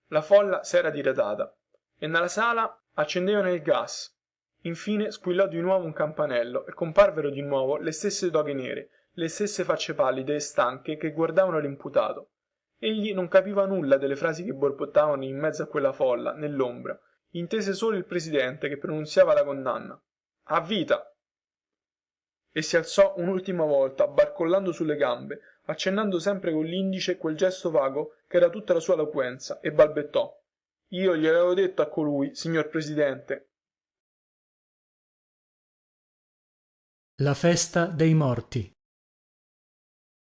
La folla s'era diradata e nella sala accendevano il gas. Infine squillò di nuovo un campanello e comparvero di nuovo le stesse toghe nere, le stesse facce pallide e stanche che guardavano l'imputato. Egli non capiva nulla delle frasi che borbottavano in mezzo a quella folla, nell'ombra. Intese solo il presidente che pronunziava la condanna. A vita! E si alzò un'ultima volta, barcollando sulle gambe, accennando sempre con l'indice quel gesto vago che era tutta la sua eloquenza, e balbettò: io gliel'avevo detto a colui, signor presidente. La festa dei morti.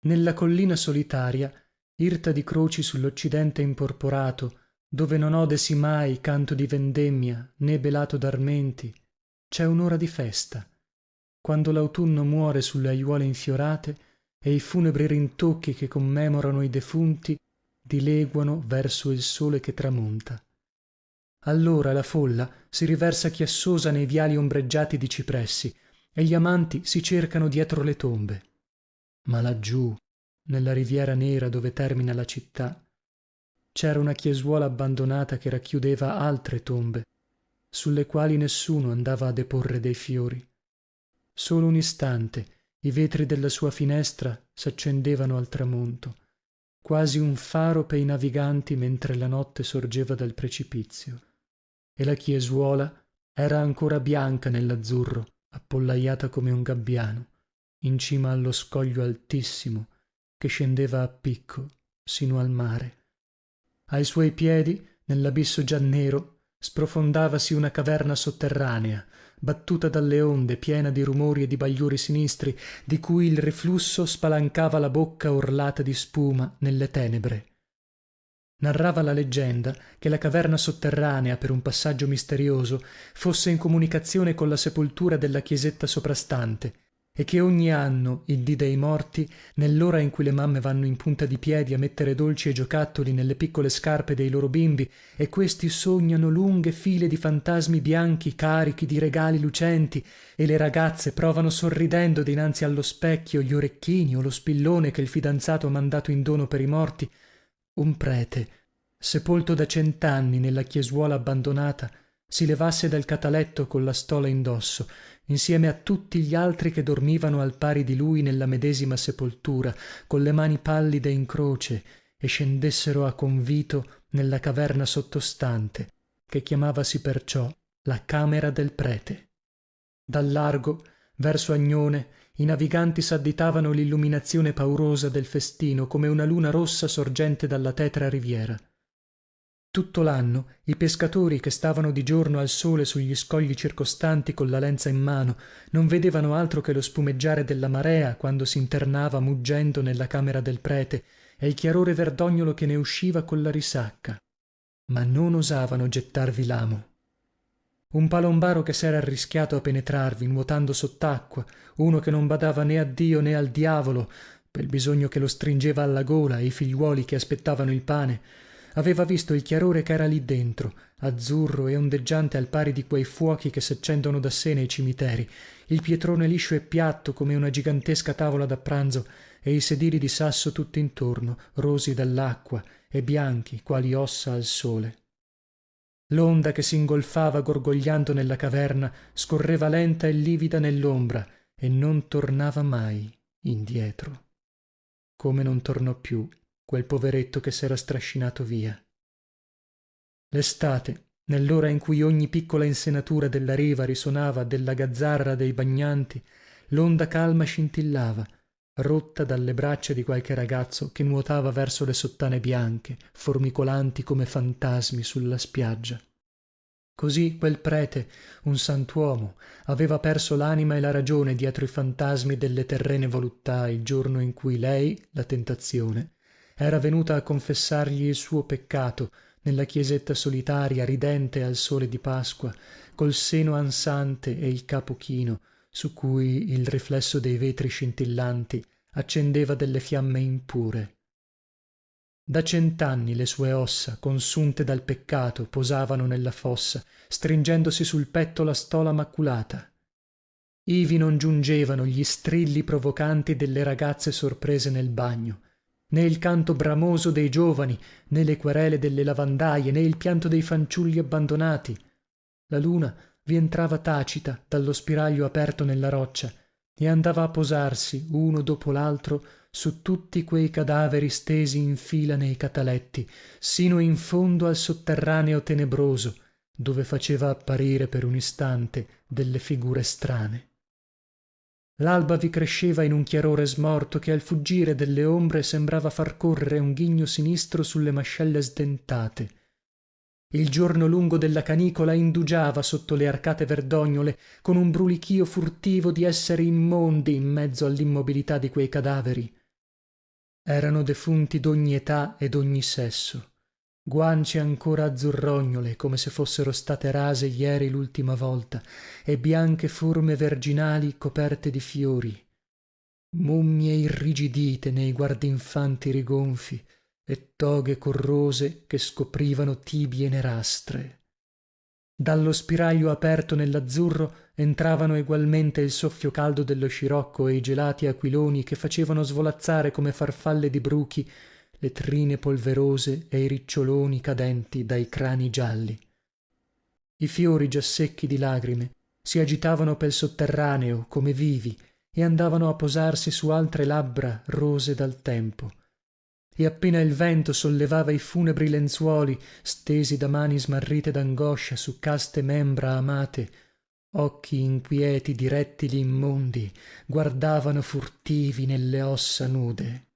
Nella collina solitaria, irta di croci sull'occidente imporporato, dove non odesi mai canto di vendemmia né belato d'armenti, c'è un'ora di festa, quando l'autunno muore sulle aiuole infiorate e i funebri rintocchi che commemorano i defunti dileguano verso il sole che tramonta. Allora la folla si riversa chiassosa nei viali ombreggiati di cipressi e gli amanti si cercano dietro le tombe. Ma laggiù, nella riviera nera dove termina la città, c'era una chiesuola abbandonata che racchiudeva altre tombe, sulle quali nessuno andava a deporre dei fiori. Solo un istante i vetri della sua finestra s'accendevano al tramonto, quasi un faro pei naviganti mentre la notte sorgeva dal precipizio, e la chiesuola era ancora bianca nell'azzurro, appollaiata come un gabbiano, in cima allo scoglio altissimo che scendeva a picco sino al mare. Ai suoi piedi, nell'abisso già nero, sprofondavasi una caverna sotterranea, battuta dalle onde, piena di rumori e di bagliori sinistri, di cui il riflusso spalancava la bocca orlata di spuma nelle tenebre. Narrava la leggenda che la caverna sotterranea, per un passaggio misterioso, fosse in comunicazione con la sepoltura della chiesetta soprastante, e che ogni anno, il dì dei morti, nell'ora in cui le mamme vanno in punta di piedi a mettere dolci e giocattoli nelle piccole scarpe dei loro bimbi e questi sognano lunghe file di fantasmi bianchi carichi di regali lucenti e le ragazze provano sorridendo dinanzi allo specchio gli orecchini o lo spillone che il fidanzato ha mandato in dono per i morti, un prete, sepolto da 100 anni nella chiesuola abbandonata, si levasse dal cataletto con la stola indosso insieme a tutti gli altri che dormivano al pari di lui nella medesima sepoltura con le mani pallide in croce e scendessero a convito nella caverna sottostante che chiamavasi perciò la camera del prete. Dal largo verso Agnone i naviganti s'additavano l'illuminazione paurosa del festino come una luna rossa sorgente dalla tetra riviera. Tutto l'anno i pescatori che stavano di giorno al sole sugli scogli circostanti con la lenza in mano non vedevano altro che lo spumeggiare della marea quando s'internava muggendo nella camera del prete e il chiarore verdognolo che ne usciva colla risacca, ma non osavano gettarvi l'amo. Un palombaro che s'era arrischiato a penetrarvi nuotando sott'acqua, uno che non badava né a Dio né al diavolo pel bisogno che lo stringeva alla gola e i figliuoli che aspettavano il pane, aveva visto il chiarore ch'era lì dentro, azzurro e ondeggiante al pari di quei fuochi che s'accendono da sé nei cimiteri, il pietrone liscio e piatto come una gigantesca tavola da pranzo e i sedili di sasso tutt'intorno, rosi dall'acqua e bianchi quali ossa al sole. L'onda che s'ingolfava gorgogliando nella caverna scorreva lenta e livida nell'ombra e non tornava mai indietro. Come non tornò più quel poveretto che s'era strascinato via. L'estate, nell'ora in cui ogni piccola insenatura della riva risonava della gazzarra dei bagnanti, l'onda calma scintillava, rotta dalle braccia di qualche ragazzo che nuotava verso le sottane bianche, formicolanti come fantasmi sulla spiaggia. Così quel prete, un sant'uomo, aveva perso l'anima e la ragione dietro i fantasmi delle terrene voluttà il giorno in cui lei, la tentazione, era venuta a confessargli il suo peccato nella chiesetta solitaria ridente al sole di Pasqua col seno ansante e il capo chino su cui il riflesso dei vetri scintillanti accendeva delle fiamme impure. Da 100 anni le sue ossa consunte dal peccato posavano nella fossa stringendosi sul petto la stola maculata. Ivi non giungevano gli strilli provocanti delle ragazze sorprese nel bagno, né il canto bramoso dei giovani, né le querele delle lavandaie, né il pianto dei fanciulli abbandonati. La luna vi entrava tacita dallo spiraglio aperto nella roccia e andava a posarsi uno dopo l'altro su tutti quei cadaveri stesi in fila nei cataletti sino in fondo al sotterraneo tenebroso dove faceva apparire per un istante delle figure strane. L'alba vi cresceva in un chiarore smorto che al fuggire delle ombre sembrava far correre un ghigno sinistro sulle mascelle sdentate. Il giorno lungo della canicola indugiava sotto le arcate verdognole con un brulichio furtivo di esseri immondi in mezzo all'immobilità di quei cadaveri. Erano defunti d'ogni età e d'ogni sesso, guance ancora azzurrognole come se fossero state rase ieri l'ultima volta e bianche forme verginali coperte di fiori, mummie irrigidite nei guardinfanti rigonfi e toghe corrose che scoprivano tibie nerastre. Dallo spiraglio aperto nell'azzurro entravano egualmente il soffio caldo dello scirocco e i gelati aquiloni che facevano svolazzare come farfalle di bruchi le trine polverose e i riccioloni cadenti dai crani gialli. I fiori già secchi di lagrime si agitavano pel sotterraneo come vivi e andavano a posarsi su altre labbra rose dal tempo. E appena il vento sollevava i funebri lenzuoli stesi da mani smarrite d'angoscia su caste membra amate, occhi inquieti di rettili immondi guardavano furtivi nelle ossa nude.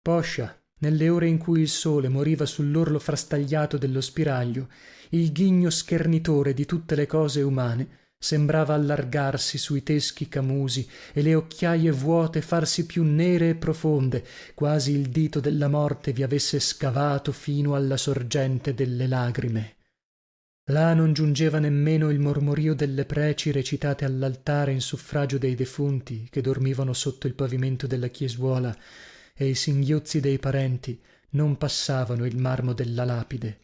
Poscia, nelle ore in cui il sole moriva sull'orlo frastagliato dello spiraglio, il ghigno schernitore di tutte le cose umane sembrava allargarsi sui teschi camusi e le occhiaie vuote farsi più nere e profonde, quasi il dito della morte vi avesse scavato fino alla sorgente delle lagrime. là non giungeva nemmeno il mormorio delle preci recitate all'altare in suffragio dei defunti che dormivano sotto il pavimento della chiesuola, e i singhiozzi dei parenti non passavano il marmo della lapide.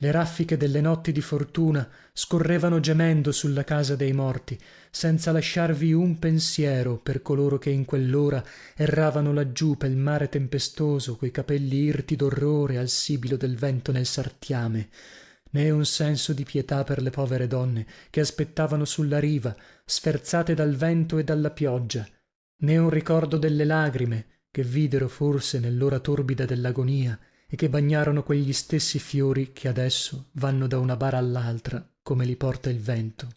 Le raffiche delle notti di fortuna scorrevano gemendo sulla casa dei morti, senza lasciarvi un pensiero per coloro che in quell'ora erravano laggiù pel mare tempestoso, coi capelli irti d'orrore al sibilo del vento nel sartiame, né un senso di pietà per le povere donne che aspettavano sulla riva, sferzate dal vento e dalla pioggia, né un ricordo delle lagrime che videro forse nell'ora torbida dell'agonia e che bagnarono quegli stessi fiori che adesso vanno da una bara all'altra come li porta il vento.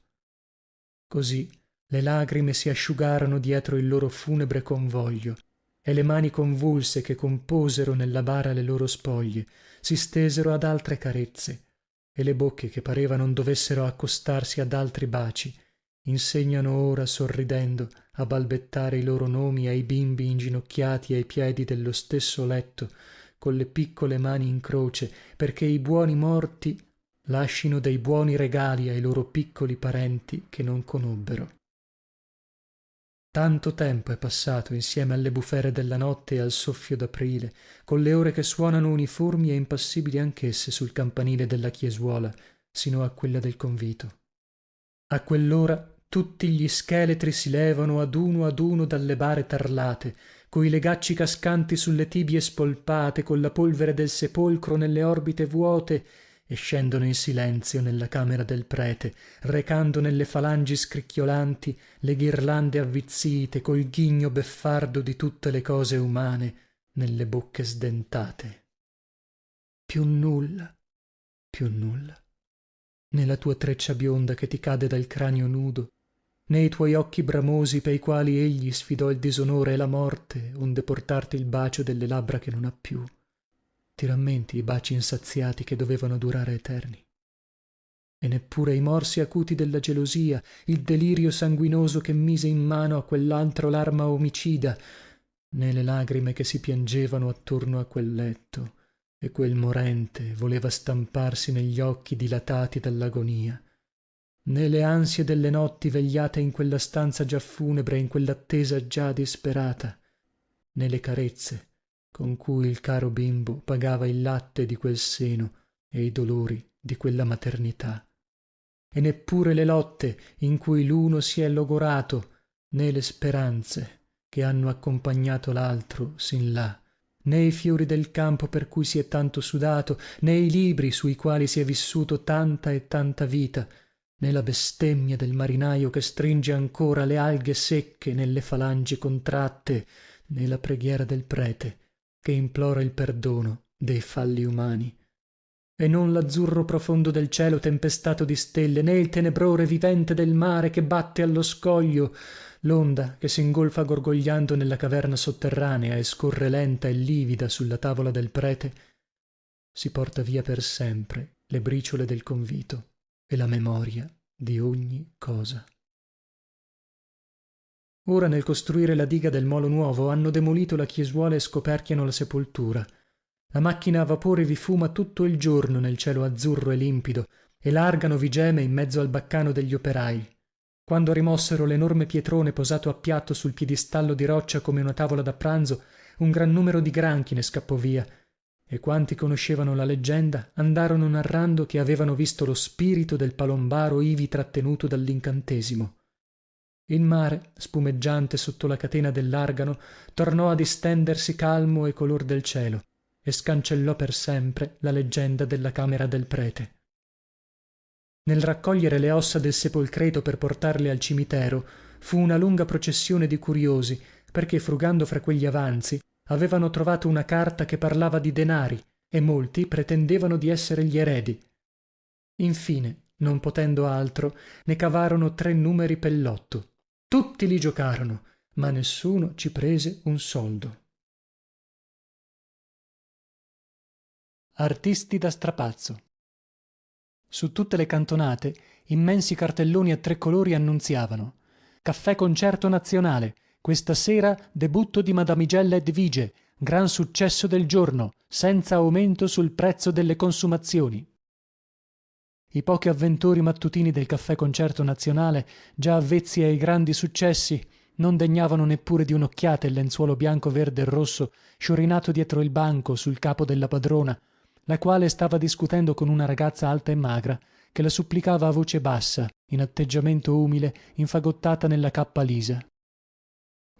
Così le lagrime si asciugarono dietro il loro funebre convoglio, e le mani convulse che composero nella bara le loro spoglie si stesero ad altre carezze, e le bocche che pareva non dovessero accostarsi ad altri baci insegnano ora sorridendo a balbettare i loro nomi ai bimbi inginocchiati ai piedi dello stesso letto con le piccole mani in croce, perché i buoni morti lascino dei buoni regali ai loro piccoli parenti che non conobbero. Tanto tempo è passato insieme alle bufere della notte e al soffio d'aprile, con le ore che suonano uniformi e impassibili anch'esse sul campanile della chiesuola sino a quella del convito. A quell'ora tutti gli scheletri si levano ad uno dalle bare tarlate, coi legacci cascanti sulle tibie spolpate, con la polvere del sepolcro nelle orbite vuote, e scendono in silenzio nella camera del prete, recando nelle falangi scricchiolanti le ghirlande avvizzite col ghigno beffardo di tutte le cose umane nelle bocche sdentate. Più nulla, né la tua treccia bionda che ti cade dal cranio nudo, né i tuoi occhi bramosi pei quali egli sfidò il disonore e la morte onde portarti il bacio delle labbra che non ha più. Ti rammenti i baci insaziati che dovevano durare eterni? E neppure i morsi acuti della gelosia, il delirio sanguinoso che mise in mano a quell'altro l'arma omicida, né le lagrime che si piangevano attorno a quel letto e quel morente voleva stamparsi negli occhi dilatati dall'agonia, né le ansie delle notti vegliate in quella stanza già funebre, in quell'attesa già disperata, né le carezze con cui il caro bimbo pagava il latte di quel seno e i dolori di quella maternità, e neppure le lotte in cui l'uno si è logorato, né le speranze che hanno accompagnato l'altro sin là, né i fiori del campo per cui si è tanto sudato, né i libri sui quali si è vissuto tanta e tanta vita, né la bestemmia del marinaio che stringe ancora le alghe secche nelle falangi contratte, né la preghiera del prete che implora il perdono dei falli umani, e non l'azzurro profondo del cielo tempestato di stelle, né il tenebrore vivente del mare che batte allo scoglio, l'onda che s'ingolfa gorgogliando nella caverna sotterranea e scorre lenta e livida sulla tavola del prete, si porta via per sempre le briciole del convito e la memoria di ogni cosa. Ora nel costruire la diga del molo nuovo hanno demolito la chiesuola e scoperchiano la sepoltura. La macchina a vapore vi fuma tutto il giorno nel cielo azzurro e limpido, e l'argano vi geme in mezzo al baccano degli operai. Quando rimossero l'enorme pietrone posato a piatto sul piedistallo di roccia come una tavola da pranzo, un gran numero di granchi ne scappò via, e quanti conoscevano la leggenda andarono narrando che avevano visto lo spirito del palombaro ivi trattenuto dall'incantesimo. Il mare, spumeggiante sotto la catena dell'argano, tornò a distendersi calmo e color del cielo, e scancellò per sempre la leggenda della camera del prete. Nel raccogliere le ossa del sepolcreto per portarle al cimitero fu una lunga processione di curiosi, perché frugando fra quegli avanzi avevano trovato una carta che parlava di denari e molti pretendevano di essere gli eredi. Infine, non potendo altro, ne cavarono 3 numeri pel lotto. Tutti li giocarono, ma nessuno ci prese un soldo. Artisti da strapazzo. Su tutte le cantonate immensi cartelloni a 3 colori annunziavano: caffè concerto nazionale, questa sera debutto di Madamigella Edvige, gran successo del giorno, senza aumento sul prezzo delle consumazioni. I pochi avventori mattutini del Caffè Concerto Nazionale, già avvezzi ai grandi successi, non degnavano neppure di un'occhiata il lenzuolo bianco, verde e rosso sciorinato dietro il banco sul capo della padrona, la quale stava discutendo con una ragazza alta e magra che la supplicava a voce bassa, in atteggiamento umile, infagottata nella cappa lisa.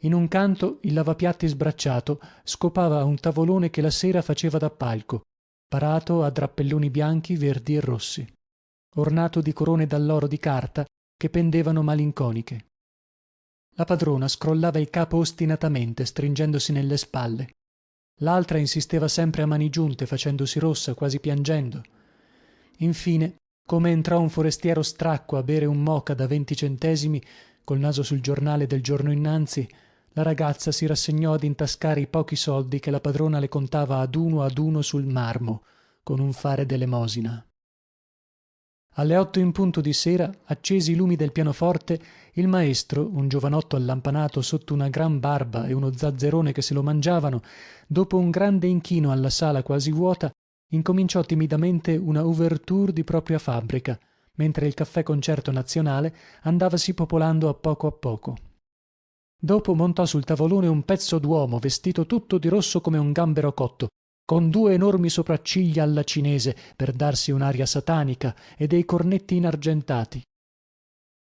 In un canto il lavapiatti sbracciato scopava un tavolone che la sera faceva da palco, parato a drappelloni bianchi, verdi e rossi, ornato di corone d'alloro di carta che pendevano malinconiche. La padrona scrollava il capo ostinatamente, stringendosi nelle spalle. L'altra insisteva sempre a mani giunte, facendosi rossa, quasi piangendo. Infine, come entrò un forestiero stracco a bere un moka da 20 centesimi, col naso sul giornale del giorno innanzi, la ragazza si rassegnò ad intascare i pochi soldi che la padrona le contava ad uno sul marmo, con un fare d'elemosina. Alle 8 in punto di sera, accesi i lumi del pianoforte, il maestro, un giovanotto allampanato sotto una gran barba e uno zazzerone che se lo mangiavano, dopo un grande inchino alla sala quasi vuota, incominciò timidamente una ouverture di propria fabbrica, mentre il Caffè Concerto Nazionale andavasi popolando a poco. Dopo montò sul tavolone un pezzo d'uomo vestito tutto di rosso come un gambero cotto, con 2 enormi sopracciglia alla cinese per darsi un'aria satanica e dei cornetti inargentati.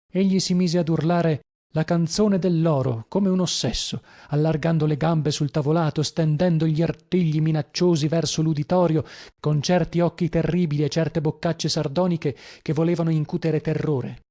Egli si mise ad urlare la canzone dell'oro come un ossesso, allargando le gambe sul tavolato, stendendo gli artigli minacciosi verso l'uditorio, con certi occhi terribili e certe boccacce sardoniche che volevano incutere terrore.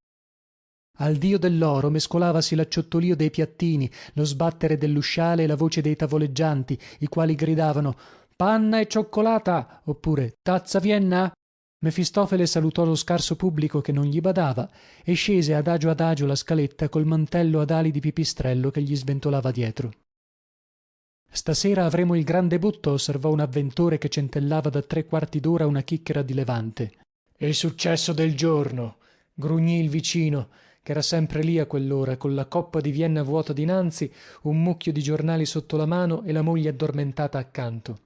Al dio dell'oro mescolavasi l'acciottolio dei piattini, lo sbattere dell'usciale e la voce dei tavoleggianti, i quali gridavano panna e cioccolata oppure tazza vienna. Mefistofele salutò lo scarso pubblico che non gli badava e scese adagio la scaletta col mantello ad ali di pipistrello che gli sventolava dietro. Stasera avremo il gran debutto, osservò un avventore che centellava da 3/4 d'ora una chicchera di levante. Il successo del giorno, grugnì il vicino, che era sempre lì a quell'ora, con la coppa di Vienna vuota dinanzi, un mucchio di giornali sotto la mano e la moglie addormentata accanto.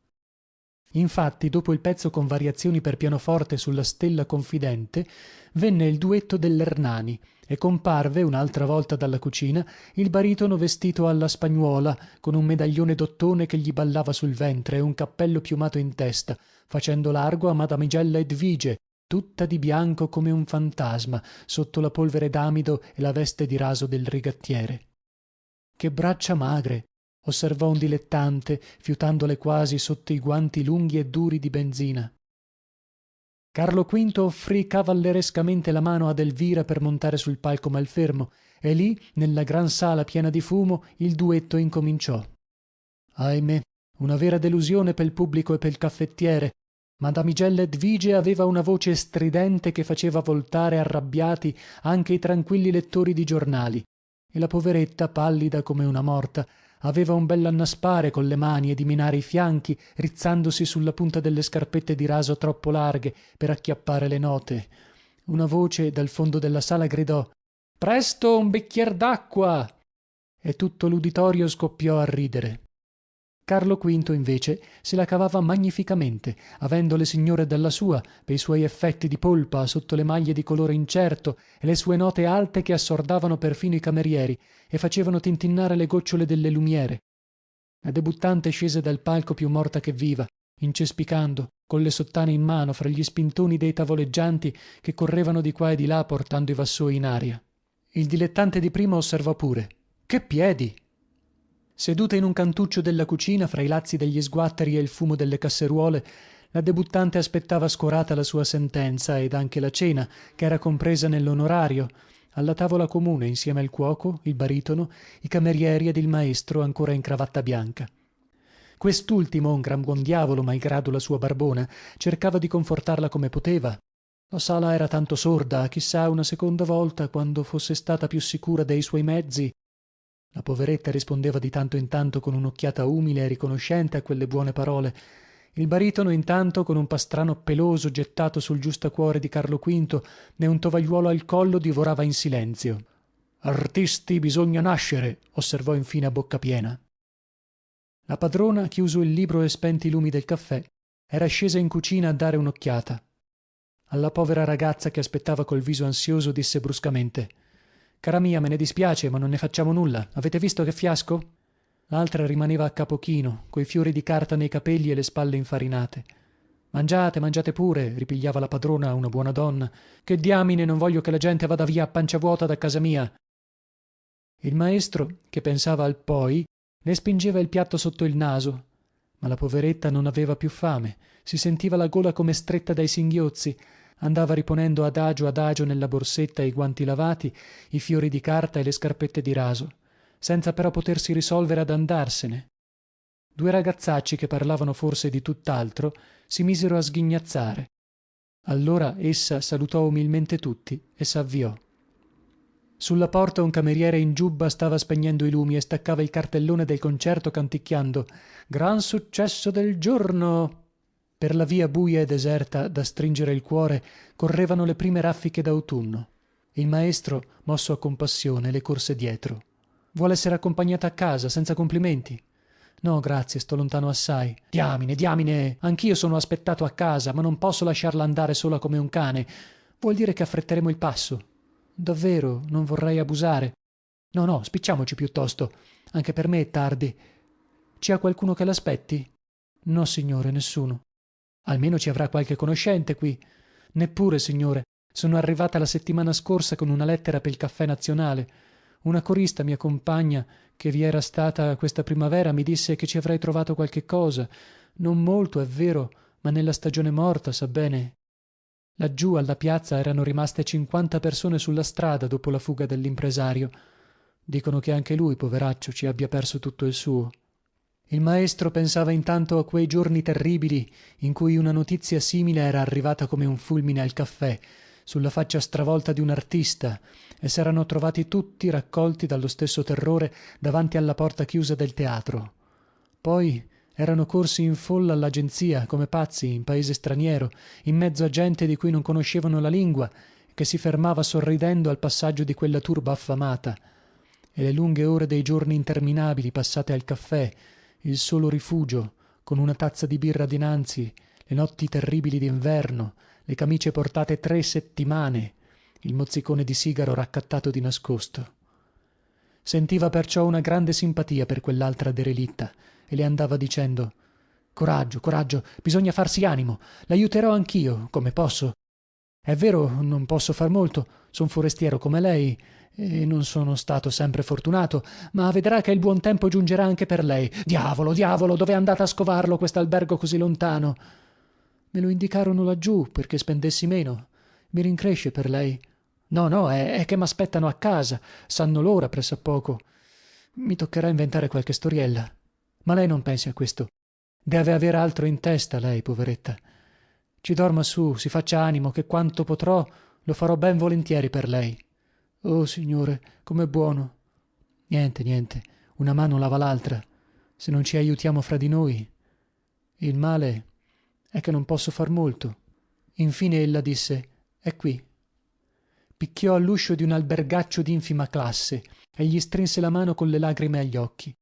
Infatti, dopo il pezzo con variazioni per pianoforte sulla Stella confidente, venne il duetto dell'Ernani e comparve un'altra volta dalla cucina il baritono vestito alla spagnuola, con un medaglione d'ottone che gli ballava sul ventre e un cappello piumato in testa, facendo largo a Madamigella Edvige, tutta di bianco come un fantasma, sotto la polvere d'amido e la veste di raso del rigattiere. Che braccia magre! Osservò un dilettante, fiutandole quasi sotto i guanti lunghi e duri di benzina. Carlo V offrì cavallerescamente la mano ad Elvira per montare sul palco malfermo, e lì, nella gran sala piena di fumo, il duetto incominciò. Ahimè, una vera delusione pel pubblico e pel caffettiere. Madamigella Edvige aveva una voce stridente che faceva voltare arrabbiati anche i tranquilli lettori di giornali, e la poveretta, pallida come una morta, aveva un bell'annaspare con le mani e dimenare i fianchi, rizzandosi sulla punta delle scarpette di raso troppo larghe per acchiappare le note. Una voce dal fondo della sala gridò presto un bicchier d'acqua, e tutto l'uditorio scoppiò a ridere. Carlo V invece se la cavava magnificamente, avendo le signore dalla sua, pei suoi effetti di polpa sotto le maglie di colore incerto e le sue note alte che assordavano perfino i camerieri e facevano tintinnare le gocciole delle lumiere. La debuttante scese dal palco più morta che viva, incespicando, con le sottane in mano fra gli spintoni dei tavoleggianti che correvano di qua e di là portando i vassoi in aria. Il dilettante di prima osservò pure: che piedi! Seduta in un cantuccio della cucina, fra i lazzi degli sguatteri e il fumo delle casseruole, la debuttante aspettava scorata la sua sentenza ed anche la cena, che era compresa nell'onorario, alla tavola comune insieme al cuoco, il baritono, i camerieri ed il maestro ancora in cravatta bianca. Quest'ultimo, un gran buon diavolo malgrado la sua barbona, cercava di confortarla come poteva. La sala era tanto sorda, chissà una seconda volta, quando fosse stata più sicura dei suoi mezzi. La poveretta rispondeva di tanto in tanto con un'occhiata umile e riconoscente a quelle buone parole. Il baritono intanto, con un pastrano peloso gettato sul giustacuore di Carlo V e un tovagliuolo al collo, divorava in silenzio. Artisti bisogna nascere, osservò infine a bocca piena. La padrona, chiuso il libro e spenti i lumi del caffè, era scesa in cucina a dare un'occhiata. Alla povera ragazza che aspettava col viso ansioso disse bruscamente: cara mia, me ne dispiace, ma non ne facciamo nulla. Avete visto che fiasco? L'altra rimaneva a capo chino, coi fiori di carta nei capelli e le spalle infarinate. Mangiate, mangiate pure, ripigliava la padrona, una buona donna. Che diamine, non voglio che la gente vada via a pancia vuota da casa mia. Il maestro, che pensava al poi, le spingeva il piatto sotto il naso, ma la poveretta non aveva più fame, si sentiva la gola come stretta dai singhiozzi, andava riponendo adagio nella borsetta i guanti lavati, i fiori di carta e le scarpette di raso, senza però potersi risolvere ad andarsene. Due ragazzacci che parlavano forse di tutt'altro si misero a sghignazzare. Allora essa salutò umilmente tutti e s'avviò. Sulla porta un cameriere in giubba stava spegnendo i lumi e staccava il cartellone del concerto canticchiando «Gran successo del giorno!». Per la via buia e deserta da stringere il cuore correvano le prime raffiche d'autunno. Il maestro, mosso a compassione, le corse dietro. «Vuole essere accompagnata a casa, senza complimenti?» «No, grazie, sto lontano assai». «Diamine, diamine! Anch'io sono aspettato a casa, ma non posso lasciarla andare sola come un cane. Vuol dire che affretteremo il passo». «Davvero? Non vorrei abusare». No, spicciamoci piuttosto. Anche per me è tardi. Ci ha qualcuno che l'aspetti?» «No, signore, nessuno». «Almeno ci avrà qualche conoscente qui». «Neppure, signore. Sono arrivata la settimana scorsa con una lettera pel caffè nazionale. Una corista mia compagna, che vi era stata questa primavera, mi disse che ci avrei trovato qualche cosa. Non molto, è vero, ma nella stagione morta, sa bene». Laggiù alla piazza erano rimaste 50 persone sulla strada dopo la fuga dell'impresario. Dicono che anche lui, poveraccio, ci abbia perso tutto il suo. Il maestro pensava intanto a quei giorni terribili in cui una notizia simile era arrivata come un fulmine al caffè, sulla faccia stravolta di un artista, e s'erano trovati tutti raccolti dallo stesso terrore davanti alla porta chiusa del teatro. Poi erano corsi in folla all'agenzia, come pazzi, in paese straniero, in mezzo a gente di cui non conoscevano la lingua, che si fermava sorridendo al passaggio di quella turba affamata. E le lunghe ore dei giorni interminabili passate al caffè, il solo rifugio, con una tazza di birra dinanzi, le notti terribili d'inverno, le camicie portate 3 settimane, il mozzicone di sigaro raccattato di nascosto. Sentiva perciò una grande simpatia per quell'altra derelitta e le andava dicendo: coraggio, coraggio, bisogna farsi animo, l'aiuterò anch'io, come posso. È vero, non posso far molto, son forestiero come lei e non sono stato sempre fortunato, ma vedrà che il buon tempo giungerà anche per lei. Diavolo, diavolo, dov'è andata a scovarlo quest'albergo così lontano? Me lo indicarono laggiù perché spendessi meno. Mi rincresce per lei. No, è che m'aspettano a casa, sanno l'ora pressappoco. Mi toccherà inventare qualche storiella. Ma lei non pensi a questo. Deve avere altro in testa, lei, poveretta. Ci dorma su, si faccia animo, che quanto potrò lo farò ben volentieri per lei. Oh, signore, com'è buono. Niente, una mano lava l'altra. Se non ci aiutiamo fra di noi. Il male è che non posso far molto. Infine ella disse: è qui. Picchiò all'uscio di un albergaccio d'infima classe e gli strinse la mano con le lagrime agli occhi.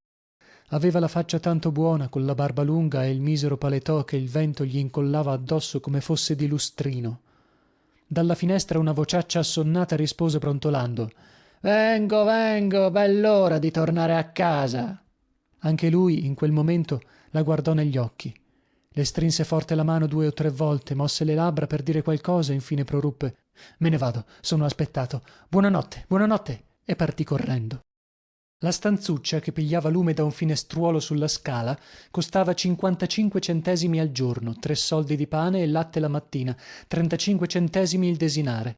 Aveva la faccia tanto buona, con la barba lunga e il misero paletò che il vento gli incollava addosso come fosse di lustrino. Dalla finestra una vociaccia assonnata rispose brontolando: vengo, bell'ora di tornare a casa. Anche lui in quel momento la guardò negli occhi, le strinse forte la mano 2 o 3 volte, mosse le labbra per dire qualcosa e infine proruppe: me ne vado, sono aspettato, buonanotte, e partì correndo. La stanzuccia, che pigliava lume da un finestruolo sulla scala, costava 55 centesimi al giorno, 3 soldi di pane e latte la mattina, 35 centesimi il desinare.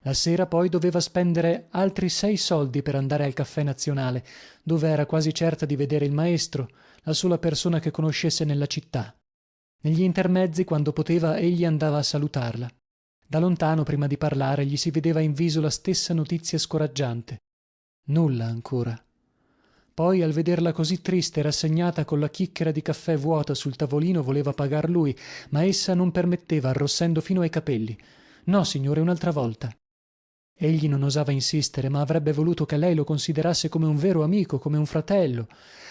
La sera poi doveva spendere altri 6 soldi per andare al caffè nazionale, dove era quasi certa di vedere il maestro, la sola persona che conoscesse nella città. Negli intermezzi, quando poteva, egli andava a salutarla. Da lontano, prima di parlare, gli si vedeva in viso la stessa notizia scoraggiante. Nulla ancora. Poi, al vederla così triste e rassegnata con la chicchera di caffè vuota sul tavolino, voleva pagar lui, ma essa non permetteva, arrossendo fino ai capelli. No, signore, un'altra volta. Egli non osava insistere, ma avrebbe voluto che lei lo considerasse come un vero amico, come un fratello.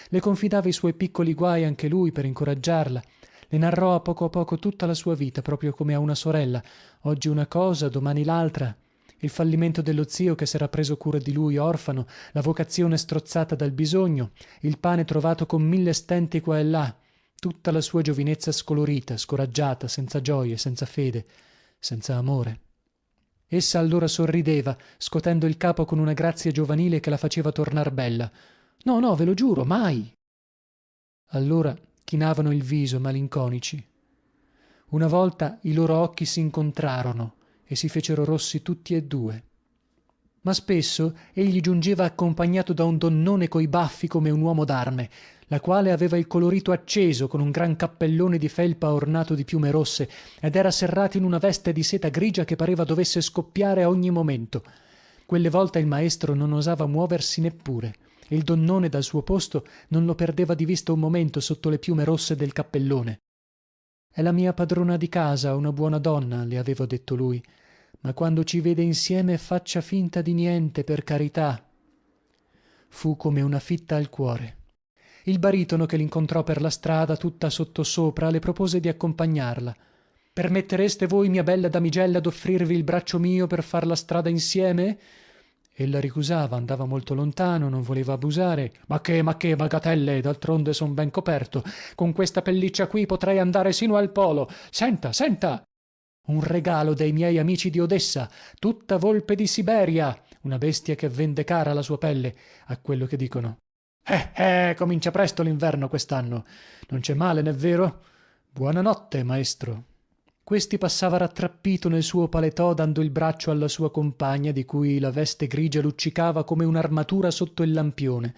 Le confidava i suoi piccoli guai anche lui per incoraggiarla. Le narrò a poco tutta la sua vita, proprio come a una sorella, oggi una cosa, domani l'altra. Il fallimento dello zio che s'era preso cura di lui orfano, la vocazione strozzata dal bisogno, il pane trovato con 1000 stenti qua e là, tutta la sua giovinezza scolorita, scoraggiata, senza gioie, senza fede, senza amore. Essa allora sorrideva, scotendo il capo con una grazia giovanile che la faceva tornar bella. No, no, ve lo giuro, mai. Allora chinavano il viso, malinconici. Una volta i loro occhi s'incontrarono e si fecero rossi tutti e due. Ma spesso egli giungeva accompagnato da un donnone coi baffi come un uomo d'arme, la quale aveva il colorito acceso con un gran cappellone di felpa ornato di piume rosse ed era serrata in una veste di seta grigia che pareva dovesse scoppiare a ogni momento. Quelle volte il maestro non osava muoversi neppure. Il donnone dal suo posto non lo perdeva di vista un momento sotto le piume rosse del cappellone. È la mia padrona di casa, una buona donna, le aveva detto lui, ma quando ci vede insieme faccia finta di niente, per carità. Fu come una fitta al cuore. Il baritono che l'incontrò per la strada tutta sottosopra le propose di accompagnarla. Permettereste voi, mia bella damigella, d'offrirvi il braccio mio per far la strada insieme? Ella ricusava, andava molto lontano, non voleva abusare. Ma che, bagatelle, d'altronde son ben coperto. Con questa pelliccia qui potrei andare sino al polo. Senta, senta! Un regalo dei miei amici di Odessa, tutta volpe di Siberia, una bestia che vende cara la sua pelle, a quello che dicono. Comincia presto l'inverno quest'anno. Non c'è male, n'è vero? Buonanotte, maestro. Questi passava rattrappito nel suo paletò dando il braccio alla sua compagna, di cui la veste grigia luccicava come un'armatura sotto il lampione.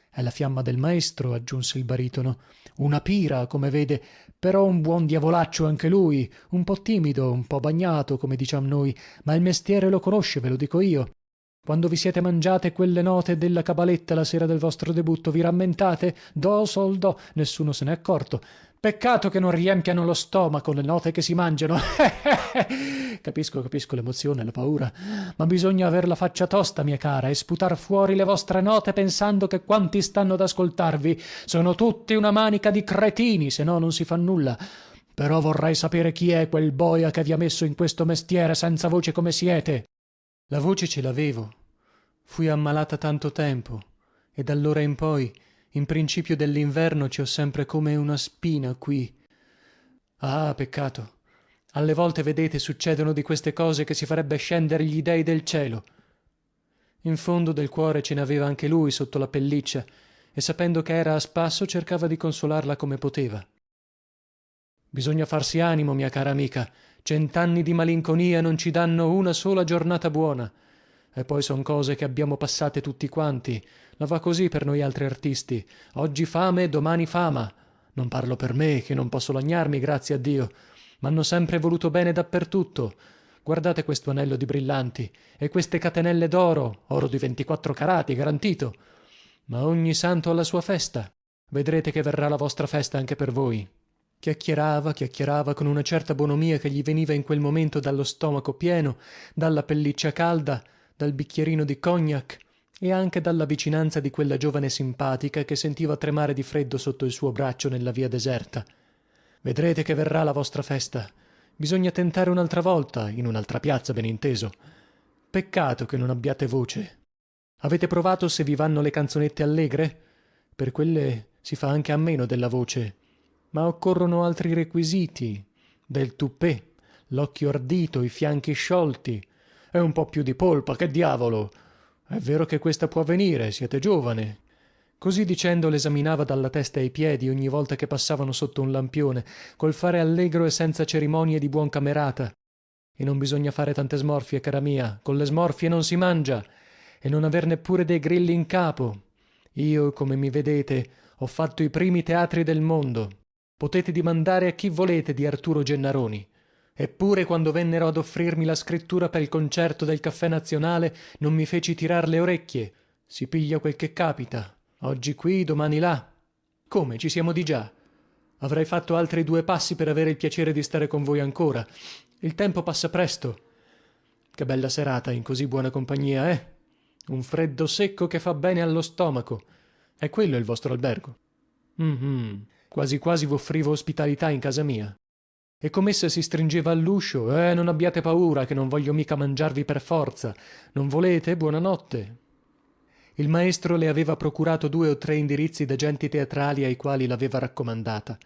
È la fiamma del maestro, aggiunse il baritono. Una pira, come vede, però un buon diavolaccio anche lui, un po' timido, un po' bagnato, come diciam noi, ma il mestiere lo conosce, ve lo dico io. Quando vi siete mangiate quelle note della cabaletta la sera del vostro debutto, vi rammentate? Do sol do, nessuno se n'è accorto. Peccato che non riempiano lo stomaco le note che si mangiano. Capisco l'emozione, la paura, ma bisogna aver la faccia tosta, mia cara, e sputar fuori le vostre note pensando che quanti stanno ad ascoltarvi sono tutti una manica di cretini, se no non si fa nulla. Però vorrei sapere chi è quel boia che vi ha messo in questo mestiere senza voce come siete. La voce ce l'avevo. Fui ammalata tanto tempo e d'allora in poi, in principio dell'inverno, ci ho sempre come una spina qui. Ah, peccato. Alle volte, vedete, succedono di queste cose che si farebbe scendere gli dei del cielo. In fondo del cuore ce n'aveva anche lui sotto la pelliccia e sapendo che era a spasso cercava di consolarla come poteva. Bisogna farsi animo, mia cara amica. 100 anni di malinconia non ci danno una sola giornata buona. E poi son cose che abbiamo passate tutti quanti. La va così per noi altri artisti. Oggi fame, domani fama. Non parlo per me, che non posso lagnarmi, grazie a Dio. M'hanno sempre voluto bene dappertutto. Guardate questo anello di brillanti e queste catenelle d'oro, oro di 24 carati, garantito. Ma ogni santo alla sua festa. Vedrete che verrà la vostra festa anche per voi. Chiacchierava con una certa bonomia che gli veniva in quel momento dallo stomaco pieno, dalla pelliccia calda, dal bicchierino di cognac e anche dalla vicinanza di quella giovane simpatica che sentiva tremare di freddo sotto il suo braccio nella via deserta. Vedrete che verrà la vostra festa. Bisogna tentare un'altra volta, in un'altra piazza, ben inteso. Peccato che non abbiate voce. Avete provato se vi vanno le canzonette allegre? Per quelle si fa anche a meno della voce. Ma occorrono altri requisiti, del tupè, l'occhio ardito, i fianchi sciolti e un po' più di polpa, che diavolo! È vero che questa può venire, siete giovane. Così dicendo l'esaminava dalla testa ai piedi ogni volta che passavano sotto un lampione, col fare allegro e senza cerimonie di buon camerata. E non bisogna fare tante smorfie, cara mia, con le smorfie non si mangia, e non aver neppure dei grilli in capo. Io, come mi vedete, ho fatto i primi teatri del mondo. Potete dimandare a chi volete di Arturo Gennaroni. Eppure quando vennero ad offrirmi la scrittura per il concerto del Caffè Nazionale non mi feci tirar le orecchie. Si piglia quel che capita. Oggi qui, domani là. Come, ci siamo di già? Avrei fatto altri 2 passi per avere il piacere di stare con voi ancora. Il tempo passa presto. Che bella serata in così buona compagnia, eh? Un freddo secco che fa bene allo stomaco. È quello il vostro albergo? quasi quasi v'offrivo ospitalità in casa mia. E com'essa si stringeva all'uscio: non abbiate paura, che non voglio mica mangiarvi per forza. Non volete? Buonanotte. Il maestro le aveva procurato 2 o 3 indirizzi d'agenti teatrali ai quali l'aveva raccomandata.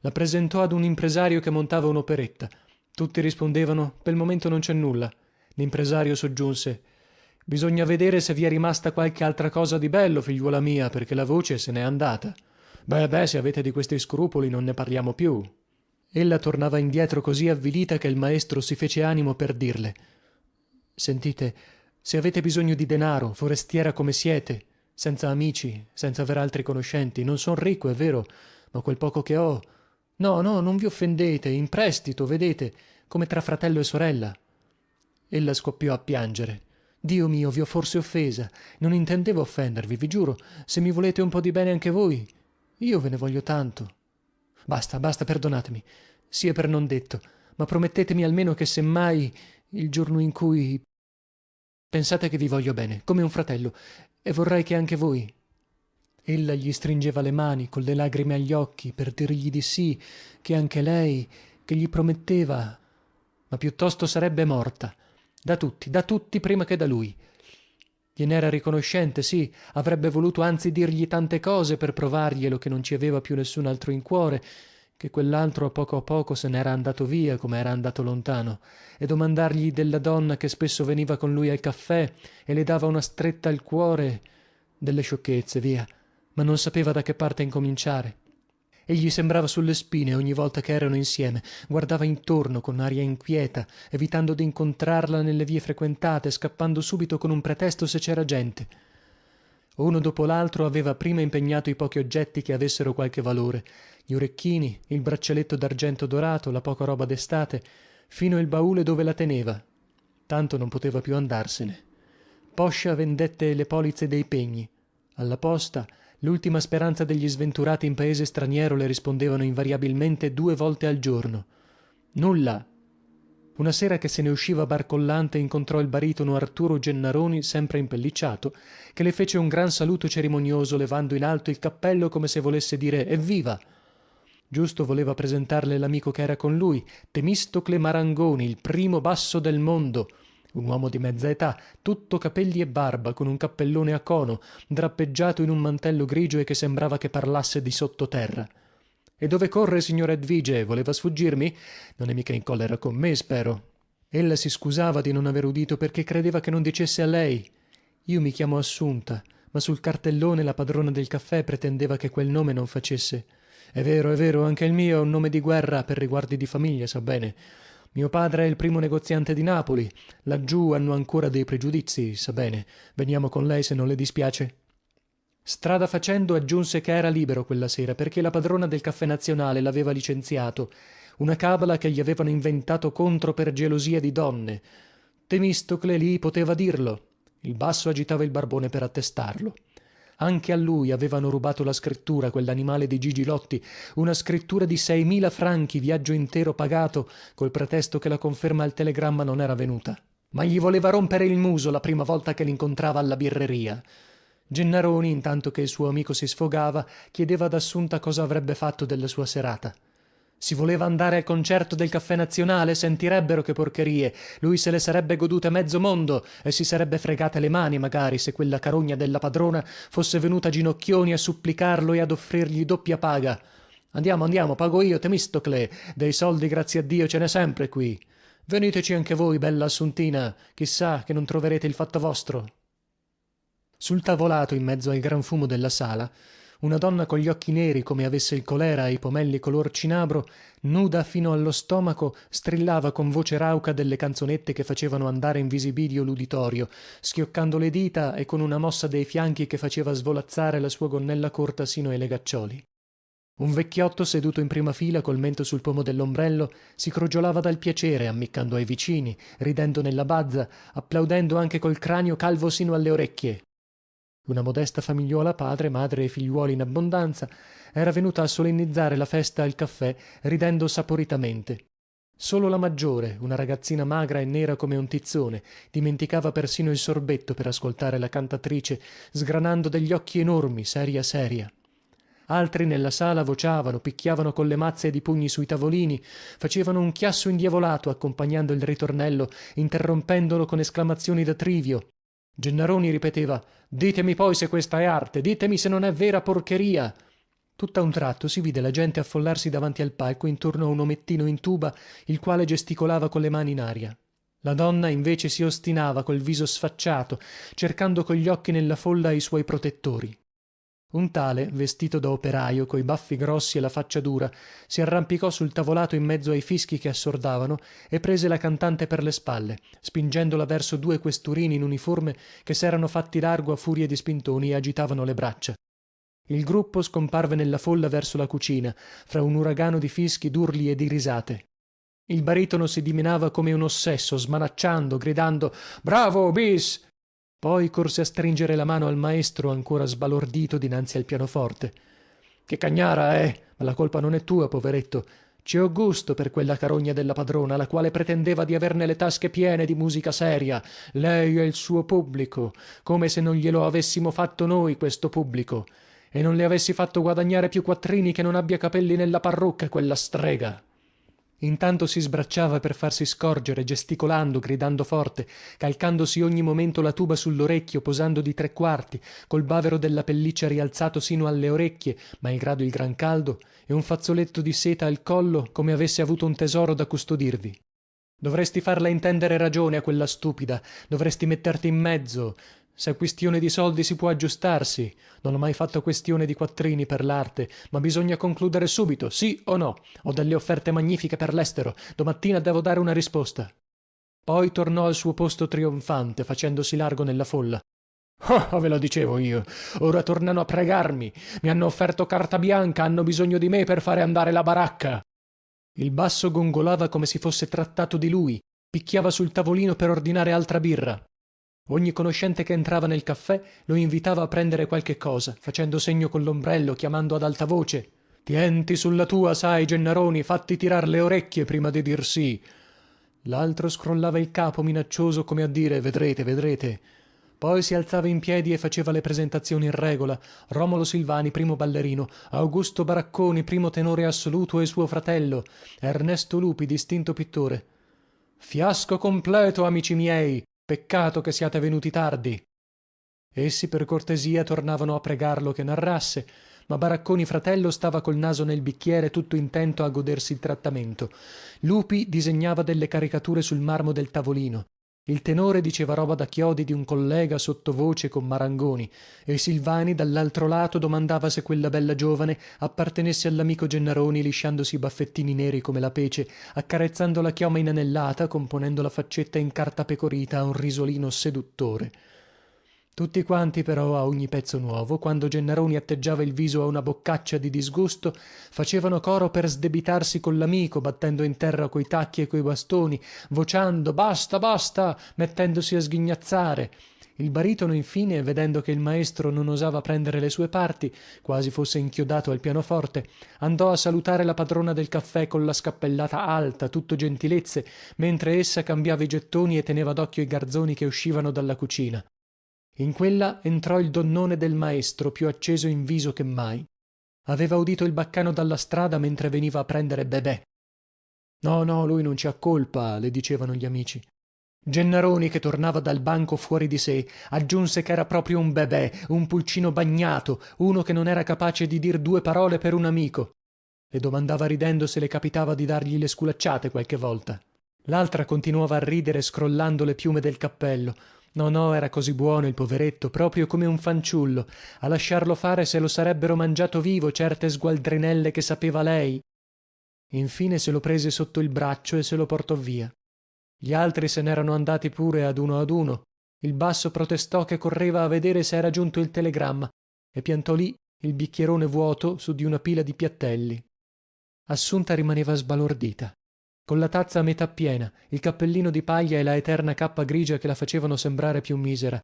La presentò ad un impresario che montava un'operetta. Tutti rispondevano: pel momento non c'è nulla. L'impresario soggiunse: bisogna vedere se vi è rimasta qualche altra cosa di bello, figliuola mia, perché la voce se n'è andata. Beh, se avete di questi scrupoli non ne parliamo più. Ella tornava indietro così avvilita che il maestro si fece animo per dirle: sentite, se avete bisogno di denaro, forestiera come siete, senza amici, senza aver altri conoscenti, non son ricco, è vero, ma quel poco che ho... No, non vi offendete, in prestito, vedete, come tra fratello e sorella. Ella scoppiò a piangere. Dio mio, vi ho forse offesa? Non intendevo offendervi, vi giuro, se mi volete un po' di bene anche voi, io ve ne voglio tanto. Basta, perdonatemi, sia per non detto, ma promettetemi almeno che se mai, il giorno in cui... Pensate che vi voglio bene, come un fratello, e vorrei che anche voi... Ella gli stringeva le mani, con le lagrime agli occhi, per dirgli di sì, che anche lei, che gli prometteva... Ma piuttosto sarebbe morta, da tutti prima che da lui. Glien'era riconoscente, sì, avrebbe voluto anzi dirgli tante cose per provarglielo che non ci aveva più nessun altro in cuore, che quell'altro a poco se n'era andato via come era andato lontano, e domandargli della donna che spesso veniva con lui al caffè e le dava una stretta al cuore, delle sciocchezze, via, ma non sapeva da che parte incominciare. E gli sembrava sulle spine ogni volta che erano insieme, guardava intorno con aria inquieta, evitando di incontrarla nelle vie frequentate, scappando subito con un pretesto se c'era gente. Uno dopo l'altro aveva prima impegnato i pochi oggetti che avessero qualche valore, gli orecchini, il braccialetto d'argento dorato, la poca roba d'estate, fino il baule dove la teneva. Tanto non poteva più andarsene. Poscia vendette le polizze dei pegni. Alla posta, l'ultima speranza degli sventurati in paese straniero le rispondevano invariabilmente 2 volte al giorno. Nulla. Una sera che se ne usciva barcollante incontrò il baritono Arturo Gennaroni, sempre impellicciato, che le fece un gran saluto cerimonioso levando in alto il cappello come se volesse dire evviva. Giusto voleva presentarle l'amico che era con lui, Temistocle Marangoni, il primo basso del mondo, un uomo di mezza età, tutto capelli e barba, con un cappellone a cono, drappeggiato in un mantello grigio e che sembrava che parlasse di sottoterra. E dove corre, signora Edvige? Voleva sfuggirmi? Non è mica in collera con me, spero. Ella si scusava di non aver udito perché credeva che non dicesse a lei. Io mi chiamo Assunta, ma sul cartellone la padrona del caffè pretendeva che quel nome non facesse. È vero, anche il mio è un nome di guerra per riguardi di famiglia, sa bene. Mio padre è il primo negoziante di Napoli. Laggiù hanno ancora dei pregiudizi, sa bene. Veniamo con lei se non le dispiace. Strada facendo aggiunse che era libero quella sera perché la padrona del caffè nazionale l'aveva licenziato, una cabala che gli avevano inventato contro per gelosia di donne. Temistocle lì poteva dirlo. Il basso agitava il barbone per attestarlo. Anche a lui avevano rubato la scrittura, quell'animale di Gigi Lotti, una scrittura di 6.000 franchi, viaggio intero pagato, col pretesto che la conferma al telegramma non era venuta. Ma gli voleva rompere il muso la prima volta che l'incontrava alla birreria. Gennaroni, intanto che il suo amico si sfogava, chiedeva ad Assunta cosa avrebbe fatto della sua serata. Si voleva andare al concerto del Caffè Nazionale? Sentirebbero che porcherie. Lui se le sarebbe godute mezzo mondo e si sarebbe fregate le mani, magari, se quella carogna della padrona fosse venuta ginocchioni a supplicarlo e ad offrirgli doppia paga. Andiamo, pago io, Temistocle. Dei soldi, grazie a Dio, ce n'è sempre qui. Veniteci anche voi, bella Assuntina. Chissà che non troverete il fatto vostro. Sul tavolato, in mezzo al gran fumo della sala, una donna con gli occhi neri come avesse il colera e i pomelli color cinabro, nuda fino allo stomaco, strillava con voce rauca delle canzonette che facevano andare in visibilio l'uditorio, schioccando le dita e con una mossa dei fianchi che faceva svolazzare la sua gonnella corta sino ai legaccioli. Un vecchiotto seduto in prima fila col mento sul pomo dell'ombrello si crogiolava dal piacere, ammiccando ai vicini, ridendo nella bazza, applaudendo anche col cranio calvo sino alle orecchie. Una modesta famigliuola, padre, madre e figliuoli in abbondanza, era venuta a solennizzare la festa al caffè ridendo saporitamente. Solo la maggiore, una ragazzina magra e nera come un tizzone, dimenticava persino il sorbetto per ascoltare la cantatrice, sgranando degli occhi enormi, seria. altri nella sala vociavano, picchiavano con le mazze ed i pugni sui tavolini, facevano un chiasso indiavolato accompagnando il ritornello, interrompendolo con esclamazioni da trivio. Gennaroni ripeteva: ditemi poi se questa è arte, ditemi se non è vera porcheria. Tutt'a un tratto si vide la gente affollarsi davanti al palco intorno a un omettino in tuba, il quale gesticolava con le mani in aria. La donna invece si ostinava col viso sfacciato, cercando con gli occhi nella folla i suoi protettori. Un tale, vestito da operaio, coi baffi grossi e la faccia dura, si arrampicò sul tavolato in mezzo ai fischi che assordavano e prese la cantante per le spalle, spingendola verso due questurini in uniforme che s'erano fatti largo a furia di spintoni e agitavano le braccia. Il gruppo scomparve nella folla verso la cucina, fra un uragano di fischi, d'urli e di risate. Il baritono si dimenava come un ossesso, smanacciando, gridando «Bravo, bis!». Poi corse a stringere la mano al maestro, ancora sbalordito dinanzi al pianoforte. «Che cagnara, ma la colpa non è tua, poveretto. Ci ho gusto per quella carogna della padrona, la quale pretendeva di averne le tasche piene di musica seria. Lei e il suo pubblico, come se non glielo avessimo fatto noi, questo pubblico. E non le avessi fatto guadagnare più quattrini che non abbia capelli nella parrucca, quella strega». Intanto si sbracciava per farsi scorgere, gesticolando, gridando forte, calcandosi ogni momento la tuba sull'orecchio, posando di tre quarti, col bavero della pelliccia rialzato sino alle orecchie, malgrado il gran caldo, e un fazzoletto di seta al collo, come avesse avuto un tesoro da custodirvi. Dovresti farla intendere ragione a quella stupida, dovresti metterti in mezzo. Se è questione di soldi si può aggiustarsi. Non ho mai fatto questione di quattrini per l'arte, ma bisogna concludere subito, sì o no. Ho delle offerte magnifiche per l'estero, domattina devo dare una risposta. Poi tornò al suo posto trionfante, facendosi largo nella folla. Oh, ve lo dicevo io, ora tornano a pregarmi, mi hanno offerto carta bianca, hanno bisogno di me per fare andare la baracca. Il basso gongolava come si fosse trattato di lui, picchiava sul tavolino per ordinare altra birra. Ogni conoscente che entrava nel caffè lo invitava a prendere qualche cosa, facendo segno con l'ombrello, chiamando ad alta voce: tienti sulla tua, sai, Gennaroni, fatti tirar le orecchie prima di dir sì. L'altro scrollava il capo minaccioso, come a dire: vedrete, vedrete. Poi si alzava in piedi e faceva le presentazioni in regola: Romolo Silvani, primo ballerino; Augusto Baracconi, primo tenore assoluto, e suo fratello Ernesto Lupi, distinto pittore. Fiasco completo, amici miei. Peccato che siate venuti tardi. Essi per cortesia tornavano a pregarlo che narrasse, ma Baracconi fratello stava col naso nel bicchiere, tutto intento a godersi il trattamento. Lupi disegnava delle caricature sul marmo del tavolino. Il tenore diceva roba da chiodi di un collega sottovoce con Marangoni, e Silvani dall'altro lato domandava se quella bella giovane appartenesse all'amico Gennaroni, lisciandosi i baffettini neri come la pece, accarezzando la chioma inanellata, componendo la faccetta in carta pecorita a un risolino seduttore. Tutti quanti però, a ogni pezzo nuovo, quando Gennaroni atteggiava il viso a una boccaccia di disgusto, facevano coro per sdebitarsi con l'amico, battendo in terra coi tacchi e coi bastoni, vociando basta, basta, mettendosi a sghignazzare. Il baritono infine, vedendo che il maestro non osava prendere le sue parti, quasi fosse inchiodato al pianoforte, andò a salutare la padrona del caffè con la scappellata alta, tutto gentilezze, mentre essa cambiava i gettoni e teneva d'occhio i garzoni che uscivano dalla cucina. In quella entrò il donnone del maestro, più acceso in viso che mai. Aveva udito il baccano dalla strada mentre veniva a prendere Bebè. No, no, lui non ci ha colpa, le dicevano gli amici. Gennaroni, che tornava dal banco fuori di sé, aggiunse che era proprio un bebè, un pulcino bagnato, uno che non era capace di dir due parole per un amico. Le domandava ridendo se le capitava di dargli le sculacciate qualche volta. L'altra continuava a ridere scrollando le piume del cappello. No, no, era così buono il poveretto, proprio come un fanciullo. A lasciarlo fare se lo sarebbero mangiato vivo certe sgualdrinelle che sapeva lei. Infine se lo prese sotto il braccio e se lo portò via. Gli altri se n'erano andati pure ad uno. Il basso protestò che correva a vedere se era giunto il telegramma e piantò lì il bicchierone vuoto su di una pila di piattelli. Assunta rimaneva sbalordita, con la tazza a metà piena, il cappellino di paglia e la eterna cappa grigia che la facevano sembrare più misera.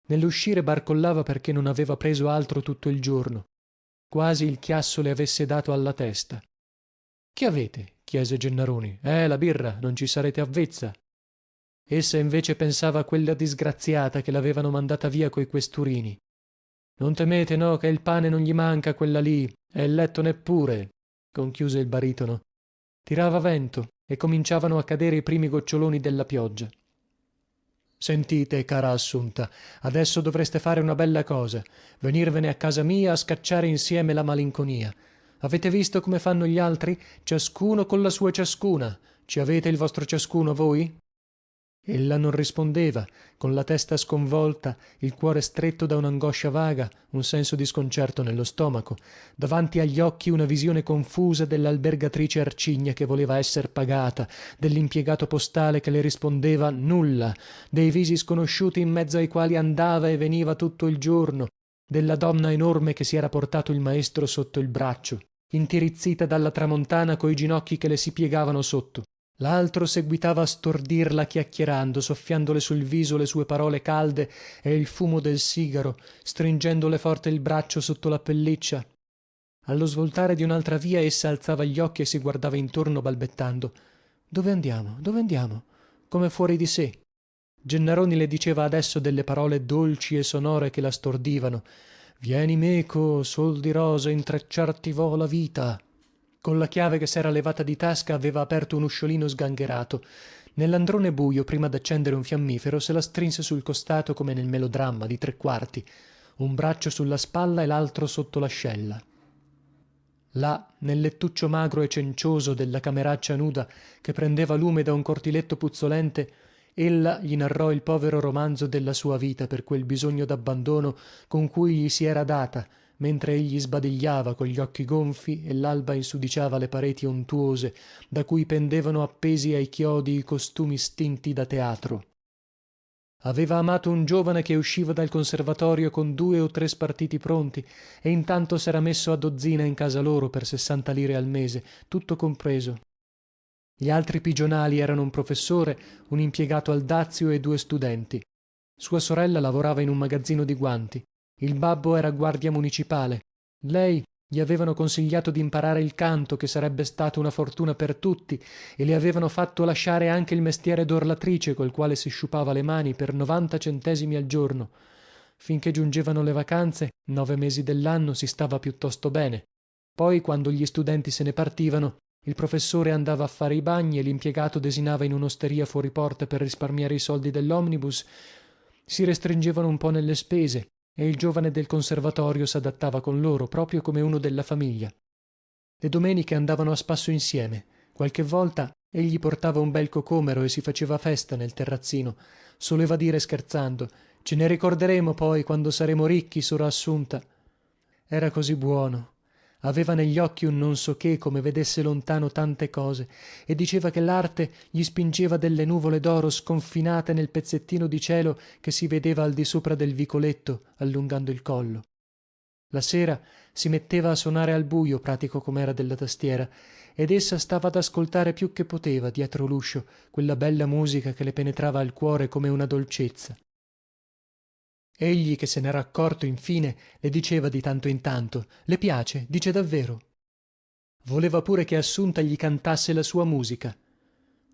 Nell'uscire barcollava perché non aveva preso altro tutto il giorno. Quasi il chiasso le avesse dato alla testa. Che avete? Chiese Gennaroni. La birra, non ci sarete avvezza. Essa invece pensava a quella disgraziata che l'avevano mandata via coi questurini. Non temete, no, che il pane non gli manca a quella lì, e il letto neppure, conchiuse il baritono. Tirava vento e cominciavano a cadere i primi goccioloni della pioggia. Sentite, cara Assunta, adesso dovreste fare una bella cosa, venirvene a casa mia a scacciare insieme la malinconia. Avete visto come fanno gli altri? Ciascuno con la sua ciascuna. Ci avete il vostro ciascuno voi? Ella non rispondeva, con la testa sconvolta, il cuore stretto da un'angoscia vaga, un senso di sconcerto nello stomaco, davanti agli occhi una visione confusa dell'albergatrice Arcigna che voleva esser pagata, dell'impiegato postale che le rispondeva nulla, dei visi sconosciuti in mezzo ai quali andava e veniva tutto il giorno, della donna enorme che si era portato il maestro sotto il braccio, intirizzita dalla tramontana coi ginocchi che le si piegavano sotto. L'altro seguitava a stordirla chiacchierando, soffiandole sul viso le sue parole calde e il fumo del sigaro, stringendole forte il braccio sotto la pelliccia. Allo svoltare di un'altra via essa alzava gli occhi e si guardava intorno balbettando: dove andiamo? Dove andiamo? Come fuori di sé. Gennaroni le diceva adesso delle parole dolci e sonore che la stordivano: vieni meco, sol di rosa, intrecciarti vo la vita. Con la chiave che s'era levata di tasca aveva aperto un usciolino sgangherato. Nell'androne buio, prima d'accendere un fiammifero, se la strinse sul costato come nel melodramma di tre quarti, un braccio sulla spalla e l'altro sotto l'ascella. Là, nel lettuccio magro e cencioso della cameraccia nuda che prendeva lume da un cortiletto puzzolente, ella gli narrò il povero romanzo della sua vita per quel bisogno d'abbandono con cui gli si era data, mentre egli sbadigliava con gli occhi gonfi e l'alba insudiciava le pareti untuose da cui pendevano appesi ai chiodi i costumi stinti da teatro. Aveva amato un giovane che usciva dal conservatorio con 2 o 3 spartiti pronti e intanto s'era messo a dozzina in casa loro per 60 lire al mese, tutto compreso. Gli altri pigionali erano un professore, un impiegato al dazio e 2 studenti. Sua sorella lavorava in un magazzino di guanti. Il babbo era guardia municipale. Lei gli avevano consigliato di imparare il canto, che sarebbe stata una fortuna per tutti, e le avevano fatto lasciare anche il mestiere d'orlatrice col quale si sciupava le mani per 90 centesimi al giorno. Finché giungevano le vacanze, 9 mesi dell'anno, si stava piuttosto bene. Poi, quando gli studenti se ne partivano, il professore andava a fare i bagni e l'impiegato desinava in un'osteria fuori porta per risparmiare i soldi dell'omnibus. Si restringevano un po' nelle spese e il giovane del conservatorio s'adattava con loro proprio come uno della famiglia. Le domeniche andavano a spasso insieme. Qualche volta egli portava un bel cocomero e si faceva festa nel terrazzino. Soleva dire scherzando: ce ne ricorderemo poi quando saremo ricchi, sora Assunta. Era così buono. Aveva negli occhi un non so che, come vedesse lontano tante cose, e diceva che l'arte gli spingeva delle nuvole d'oro sconfinate nel pezzettino di cielo che si vedeva al di sopra del vicoletto, allungando il collo. La sera si metteva a sonare al buio, pratico com'era della tastiera, ed essa stava ad ascoltare più che poteva, dietro l'uscio, quella bella musica che le penetrava al cuore come una dolcezza. Egli, che se n'era accorto infine, le diceva di tanto in tanto: le piace, dice davvero? Voleva pure che Assunta gli cantasse la sua musica.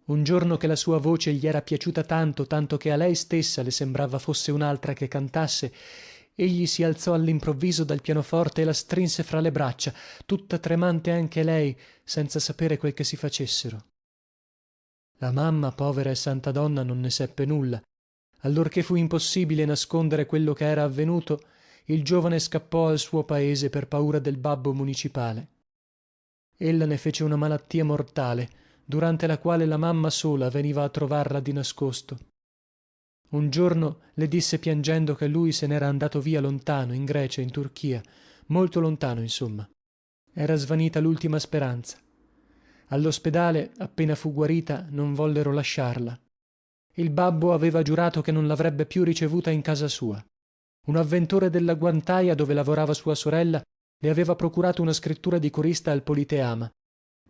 Un giorno che la sua voce gli era piaciuta tanto, tanto che a lei stessa le sembrava fosse un'altra che cantasse, egli si alzò all'improvviso dal pianoforte e la strinse fra le braccia, tutta tremante anche lei, senza sapere quel che si facessero. La mamma, povera e santa donna, non ne seppe nulla. Allorché fu impossibile nascondere quello che era avvenuto, il giovane scappò al suo paese per paura del babbo municipale. Ella ne fece una malattia mortale, durante la quale la mamma sola veniva a trovarla di nascosto. Un giorno le disse piangendo che lui se n'era andato via lontano, in Grecia, in Turchia, molto lontano, insomma. Era svanita l'ultima speranza. All'ospedale, appena fu guarita, non vollero lasciarla. Il babbo aveva giurato che non l'avrebbe più ricevuta in casa sua. Un avventore della guantaia, dove lavorava sua sorella, le aveva procurato una scrittura di corista al Politeama.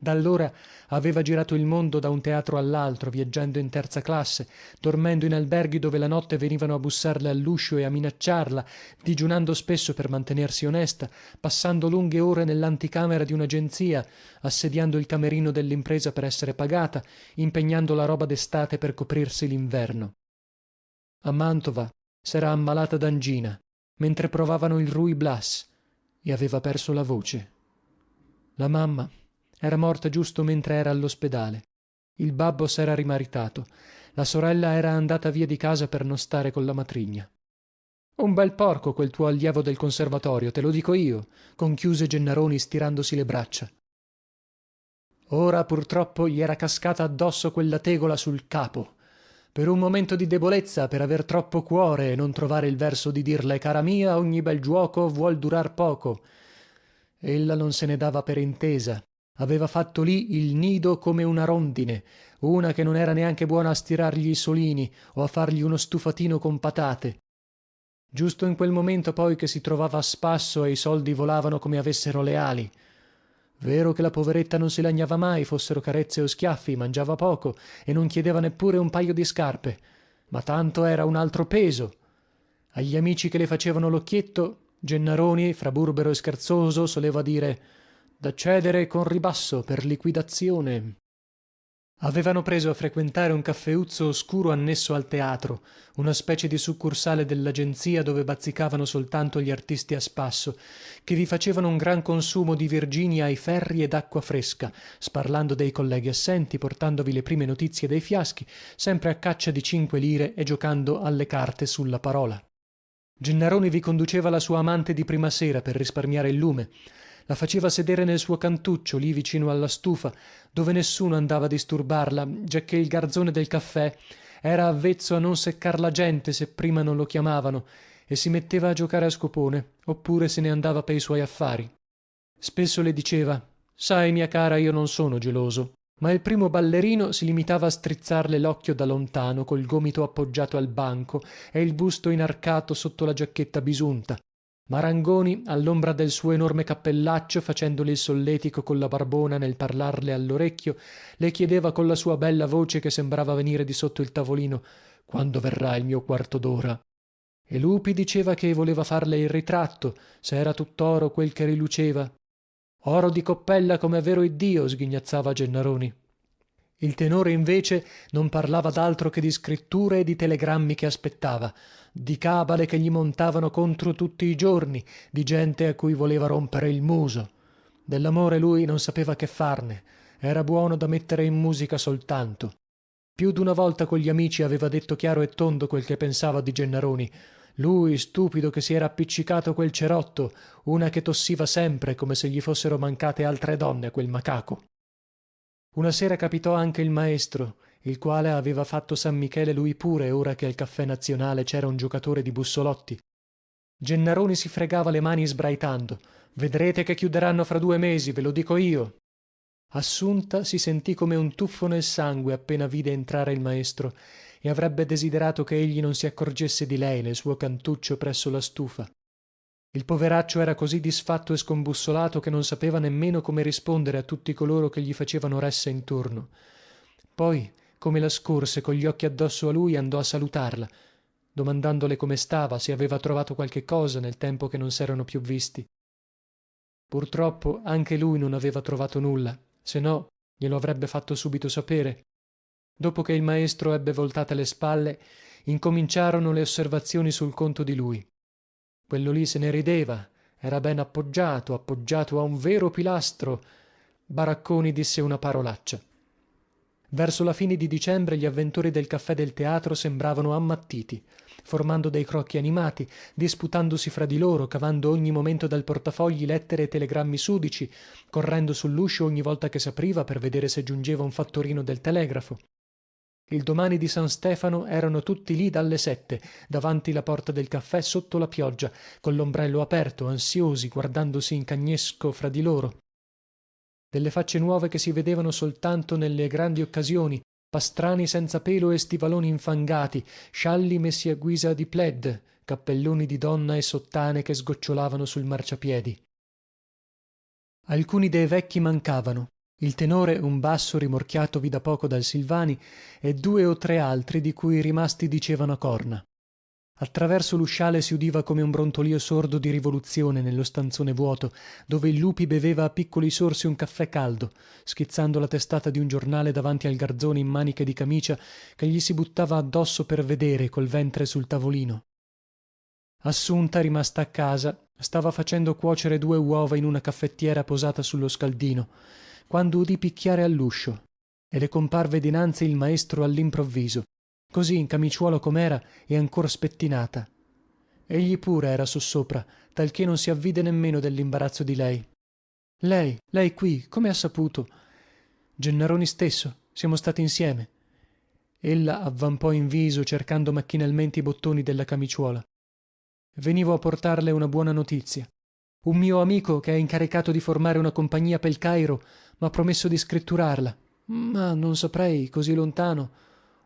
Da allora aveva girato il mondo da un teatro all'altro, viaggiando in terza classe, dormendo in alberghi dove la notte venivano a bussarle all'uscio e a minacciarla, digiunando spesso per mantenersi onesta, passando lunghe ore nell'anticamera di un'agenzia, assediando il camerino dell'impresa per essere pagata, impegnando la roba d'estate per coprirsi l'inverno. A Mantova s'era ammalata d'angina, mentre provavano il Ruy Blas, e aveva perso la voce. La mamma era morta giusto mentre era all'ospedale. Il babbo s'era rimaritato. La sorella era andata via di casa per non stare con la matrigna. Un bel porco quel tuo allievo del conservatorio, te lo dico io, conchiuse Gennaroni stirandosi le braccia. Ora purtroppo gli era cascata addosso quella tegola sul capo. Per un momento di debolezza, per aver troppo cuore e non trovare il verso di dirle: cara mia, ogni bel giuoco vuol durar poco. Ella non se ne dava per intesa. Aveva fatto lì il nido come una rondine, una che non era neanche buona a stirargli i solini o a fargli uno stufatino con patate. Giusto in quel momento poi che si trovava a spasso e i soldi volavano come avessero le ali. Vero che la poveretta non si lagnava mai, fossero carezze o schiaffi, mangiava poco e non chiedeva neppure un paio di scarpe, ma tanto era un altro peso. Agli amici che le facevano l'occhietto, Gennaroni, fra burbero e scherzoso, soleva dire: da cedere con ribasso per liquidazione. Avevano preso a frequentare un caffeuzzo oscuro annesso al teatro, una specie di succursale dell'agenzia dove bazzicavano soltanto gli artisti a spasso, che vi facevano un gran consumo di Virginia ai ferri ed acqua fresca, sparlando dei colleghi assenti, portandovi le prime notizie dei fiaschi, sempre a caccia di 5 lire e giocando alle carte sulla parola. Gennaroni vi conduceva la sua amante di prima sera per risparmiare il lume. La faceva sedere nel suo cantuccio, lì vicino alla stufa, dove nessuno andava a disturbarla, giacché il garzone del caffè era avvezzo a non seccar la gente se prima non lo chiamavano, e si metteva a giocare a scopone, oppure se ne andava pei suoi affari. Spesso le diceva: sai, mia cara, io non sono geloso. Ma il primo ballerino si limitava a strizzarle l'occhio da lontano, col gomito appoggiato al banco e il busto inarcato sotto la giacchetta bisunta. Marangoni, all'ombra del suo enorme cappellaccio, facendole il solletico con la barbona nel parlarle all'orecchio, le chiedeva con la sua bella voce che sembrava venire di sotto il tavolino: quando verrà il mio quarto d'ora? E Lupi diceva che voleva farle il ritratto, se era tutt'oro quel che riluceva. Oro di coppella come è vero Iddio, sghignazzava Gennaroni. Il tenore invece non parlava d'altro che di scritture e di telegrammi che aspettava, di cabale che gli montavano contro tutti i giorni, di gente a cui voleva rompere il muso. Dell'amore lui non sapeva che farne, era buono da mettere in musica soltanto. Più d'una volta con gli amici aveva detto chiaro e tondo quel che pensava di Gennaroni. Lui, stupido, che si era appiccicato quel cerotto, una che tossiva sempre come se gli fossero mancate altre donne a quel macaco. Una sera capitò anche il maestro, il quale aveva fatto San Michele lui pure, ora che al Caffè Nazionale c'era un giocatore di bussolotti. Gennaroni si fregava le mani sbraitando: vedrete che chiuderanno fra 2 mesi, ve lo dico io. Assunta si sentì come un tuffo nel sangue appena vide entrare il maestro, e avrebbe desiderato che egli non si accorgesse di lei nel suo cantuccio presso la stufa. Il poveraccio era così disfatto e scombussolato che non sapeva nemmeno come rispondere a tutti coloro che gli facevano ressa intorno. Poi, come la scorse con gli occhi addosso a lui, andò a salutarla, domandandole come stava, se aveva trovato qualche cosa nel tempo che non s'erano più visti. Purtroppo anche lui non aveva trovato nulla, se no glielo avrebbe fatto subito sapere. Dopo che il maestro ebbe voltate le spalle, incominciarono le osservazioni sul conto di lui. Quello lì se ne rideva, era ben appoggiato a un vero pilastro. Baracconi disse una parolaccia. Verso la fine di dicembre gli avventori del caffè del teatro sembravano ammattiti, formando dei crocchi animati, disputandosi fra di loro, cavando ogni momento dal portafogli lettere e telegrammi sudici, correndo sull'uscio ogni volta che s'apriva per vedere se giungeva un fattorino del telegrafo. Il domani di San Stefano erano tutti lì dalle 7, davanti la porta del caffè sotto la pioggia, con l'ombrello aperto, ansiosi, guardandosi in cagnesco fra di loro. Delle facce nuove che si vedevano soltanto nelle grandi occasioni, pastrani senza pelo e stivaloni infangati, scialli messi a guisa di plaid, cappelloni di donna e sottane che sgocciolavano sul marciapiedi. Alcuni dei vecchi mancavano. Il tenore, un basso rimorchiatovi da poco dal Silvani, e 2 o 3 altri di cui i rimasti dicevano corna. Attraverso l'usciale si udiva come un brontolio sordo di rivoluzione nello stanzone vuoto, dove il Lupi beveva a piccoli sorsi un caffè caldo, schizzando la testata di un giornale davanti al garzone in maniche di camicia che gli si buttava addosso per vedere col ventre sul tavolino. Assunta, rimasta a casa, stava facendo cuocere 2 uova in una caffettiera posata sullo scaldino, quando udì picchiare all'uscio e le comparve dinanzi il maestro all'improvviso, così in camiciuola com'era e ancor spettinata. Egli pure era sossopra, talché non si avvide nemmeno dell'imbarazzo di lei. Lei qui, come ha saputo? Gennaroni stesso, siamo stati insieme. Ella avvampò in viso cercando macchinalmente i bottoni della camiciuola. Venivo a portarle una buona notizia. Un mio amico che è incaricato di formare una compagnia pel Cairo m'ha promesso di scritturarla, ma non saprei, così lontano.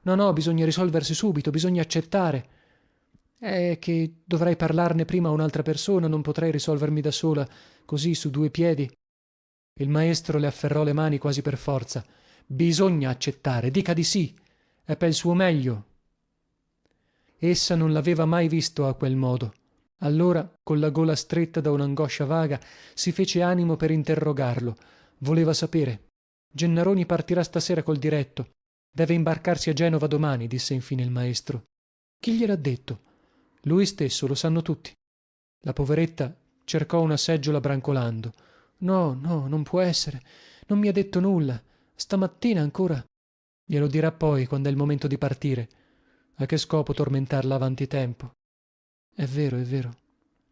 No, bisogna risolversi subito, bisogna accettare. È che dovrei parlarne prima a un'altra persona, non potrei risolvermi da sola, così su 2 piedi. Il maestro le afferrò le mani quasi per forza. Bisogna accettare, dica di sì, è pel suo meglio. Essa non l'aveva mai visto a quel modo. Allora, con la gola stretta da un'angoscia vaga, si fece animo per interrogarlo. Voleva sapere. Gennaroni partirà stasera col diretto. Deve imbarcarsi a Genova domani, disse infine il maestro. Chi gliel'ha detto? Lui stesso, lo sanno tutti. La poveretta cercò una seggiola brancolando. No, non può essere. Non mi ha detto nulla. Stamattina ancora. Glielo dirà poi, quando è il momento di partire. A che scopo tormentarla avanti tempo? È vero, è vero.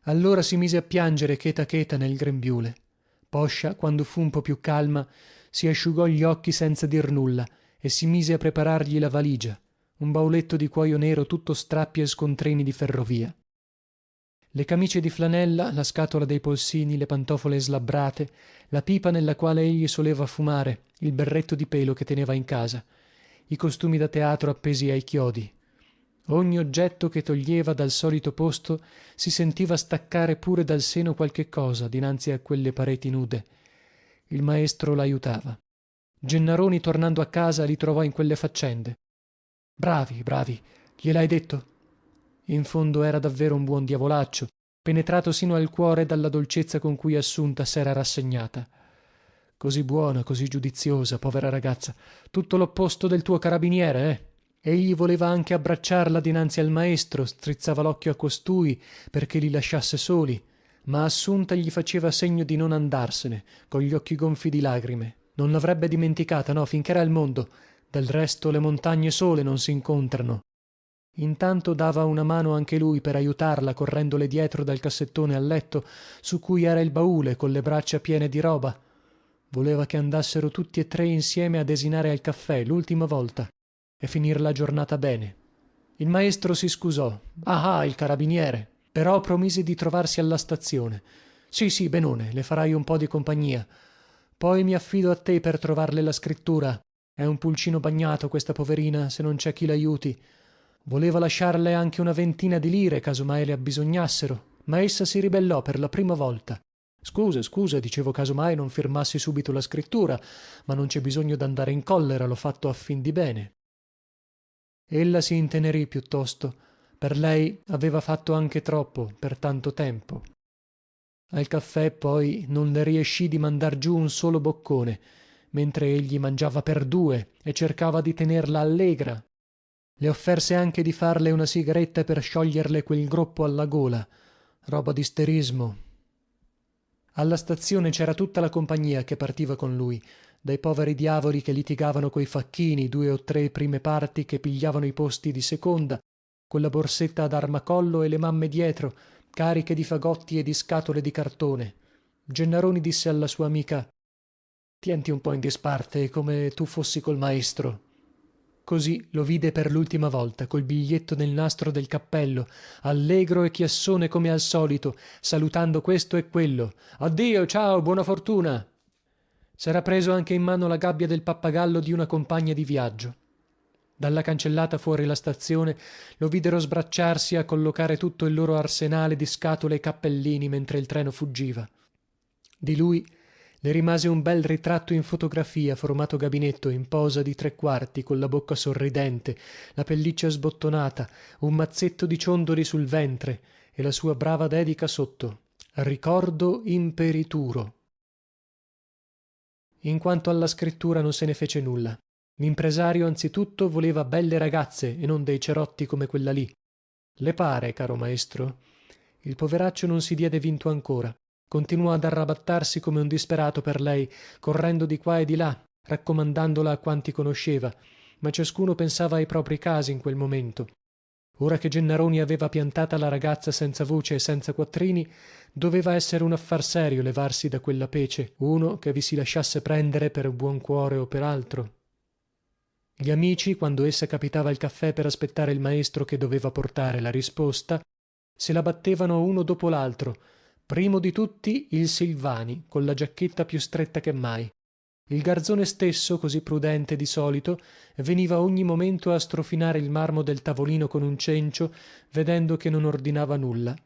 Allora si mise a piangere cheta nel grembiule. Poscia, quando fu un po' più calma, si asciugò gli occhi senza dir nulla e si mise a preparargli la valigia, un bauletto di cuoio nero tutto strappi e scontrini di ferrovia. Le camicie di flanella, la scatola dei polsini, le pantofole slabbrate, la pipa nella quale egli soleva fumare, il berretto di pelo che teneva in casa, i costumi da teatro appesi ai chiodi. Ogni oggetto che toglieva dal solito posto si sentiva staccare pure dal seno qualche cosa dinanzi a quelle pareti nude. Il maestro l'aiutava. Gennaroni, tornando a casa, li trovò in quelle faccende. Bravi, gliel'hai detto? In fondo era davvero un buon diavolaccio, penetrato sino al cuore dalla dolcezza con cui Assunta s'era rassegnata. Così buona, così giudiziosa, povera ragazza, tutto l'opposto del tuo carabiniere, eh? Egli voleva anche abbracciarla dinanzi al maestro, strizzava l'occhio a costui perché li lasciasse soli, ma Assunta gli faceva segno di non andarsene, con gli occhi gonfi di lagrime. Non l'avrebbe dimenticata, no, finché era al mondo. Del resto le montagne sole non si incontrano. Intanto dava una mano anche lui per aiutarla, correndole dietro dal cassettone al letto, su cui era il baule, con le braccia piene di roba. Voleva che andassero tutti e 3 insieme a desinare al caffè, l'ultima volta, e finir la giornata bene. Il maestro si scusò. Ah, il carabiniere. Però promise di trovarsi alla stazione. Sì, benone, le farai un po' di compagnia. Poi mi affido a te per trovarle la scrittura. È un pulcino bagnato questa poverina, se non c'è chi l'aiuti. Voleva lasciarle anche una 20 di lire, caso mai le abbisognassero, ma essa si ribellò per la prima volta. Scusa, dicevo, caso mai non firmassi subito la scrittura, ma non c'è bisogno d'andare in collera, l'ho fatto a fin di bene. Ella si intenerì piuttosto. Per lei aveva fatto anche troppo per tanto tempo. Al caffè poi non le riescì di mandar giù un solo boccone, mentre egli mangiava per 2 e cercava di tenerla allegra. Le offerse anche di farle una sigaretta per scioglierle quel groppo alla gola, roba d'isterismo. Alla stazione c'era tutta la compagnia che partiva con lui, dai poveri diavoli che litigavano coi facchini, 2 o 3 prime parti che pigliavano i posti di seconda, con la borsetta ad armacollo e le mamme dietro, cariche di fagotti e di scatole di cartone. Gennaroni disse alla sua amica: tienti un po' in disparte, come tu fossi col maestro. Così lo vide per l'ultima volta, col biglietto nel nastro del cappello, allegro e chiassone come al solito, salutando questo e quello. Addio, ciao, buona fortuna. S'era preso anche in mano la gabbia del pappagallo di una compagna di viaggio. Dalla cancellata fuori la stazione lo videro sbracciarsi a collocare tutto il loro arsenale di scatole e cappellini mentre il treno fuggiva. Di lui le rimase un bel ritratto in fotografia formato gabinetto in posa di 3/4 con la bocca sorridente, la pelliccia sbottonata, un mazzetto di ciondoli sul ventre e la sua brava dedica sotto: ricordo imperituro. In quanto alla scrittura non se ne fece nulla. L'impresario anzitutto voleva belle ragazze e non dei cerotti come quella lì. Le pare, caro maestro? Il poveraccio non si diede vinto ancora. Continuò ad arrabattarsi come un disperato per lei, correndo di qua e di là, raccomandandola a quanti conosceva, ma ciascuno pensava ai propri casi in quel momento. Ora che Gennaroni aveva piantata la ragazza senza voce e senza quattrini, doveva essere un affar serio levarsi da quella pece, uno che vi si lasciasse prendere per buon cuore o per altro. Gli amici, quando essa capitava il caffè per aspettare il maestro che doveva portare la risposta, se la battevano uno dopo l'altro. Primo di tutti il Silvani, con la giacchetta più stretta che mai. Il garzone stesso, così prudente di solito, veniva ogni momento a strofinare il marmo del tavolino con un cencio, vedendo che non ordinava nulla.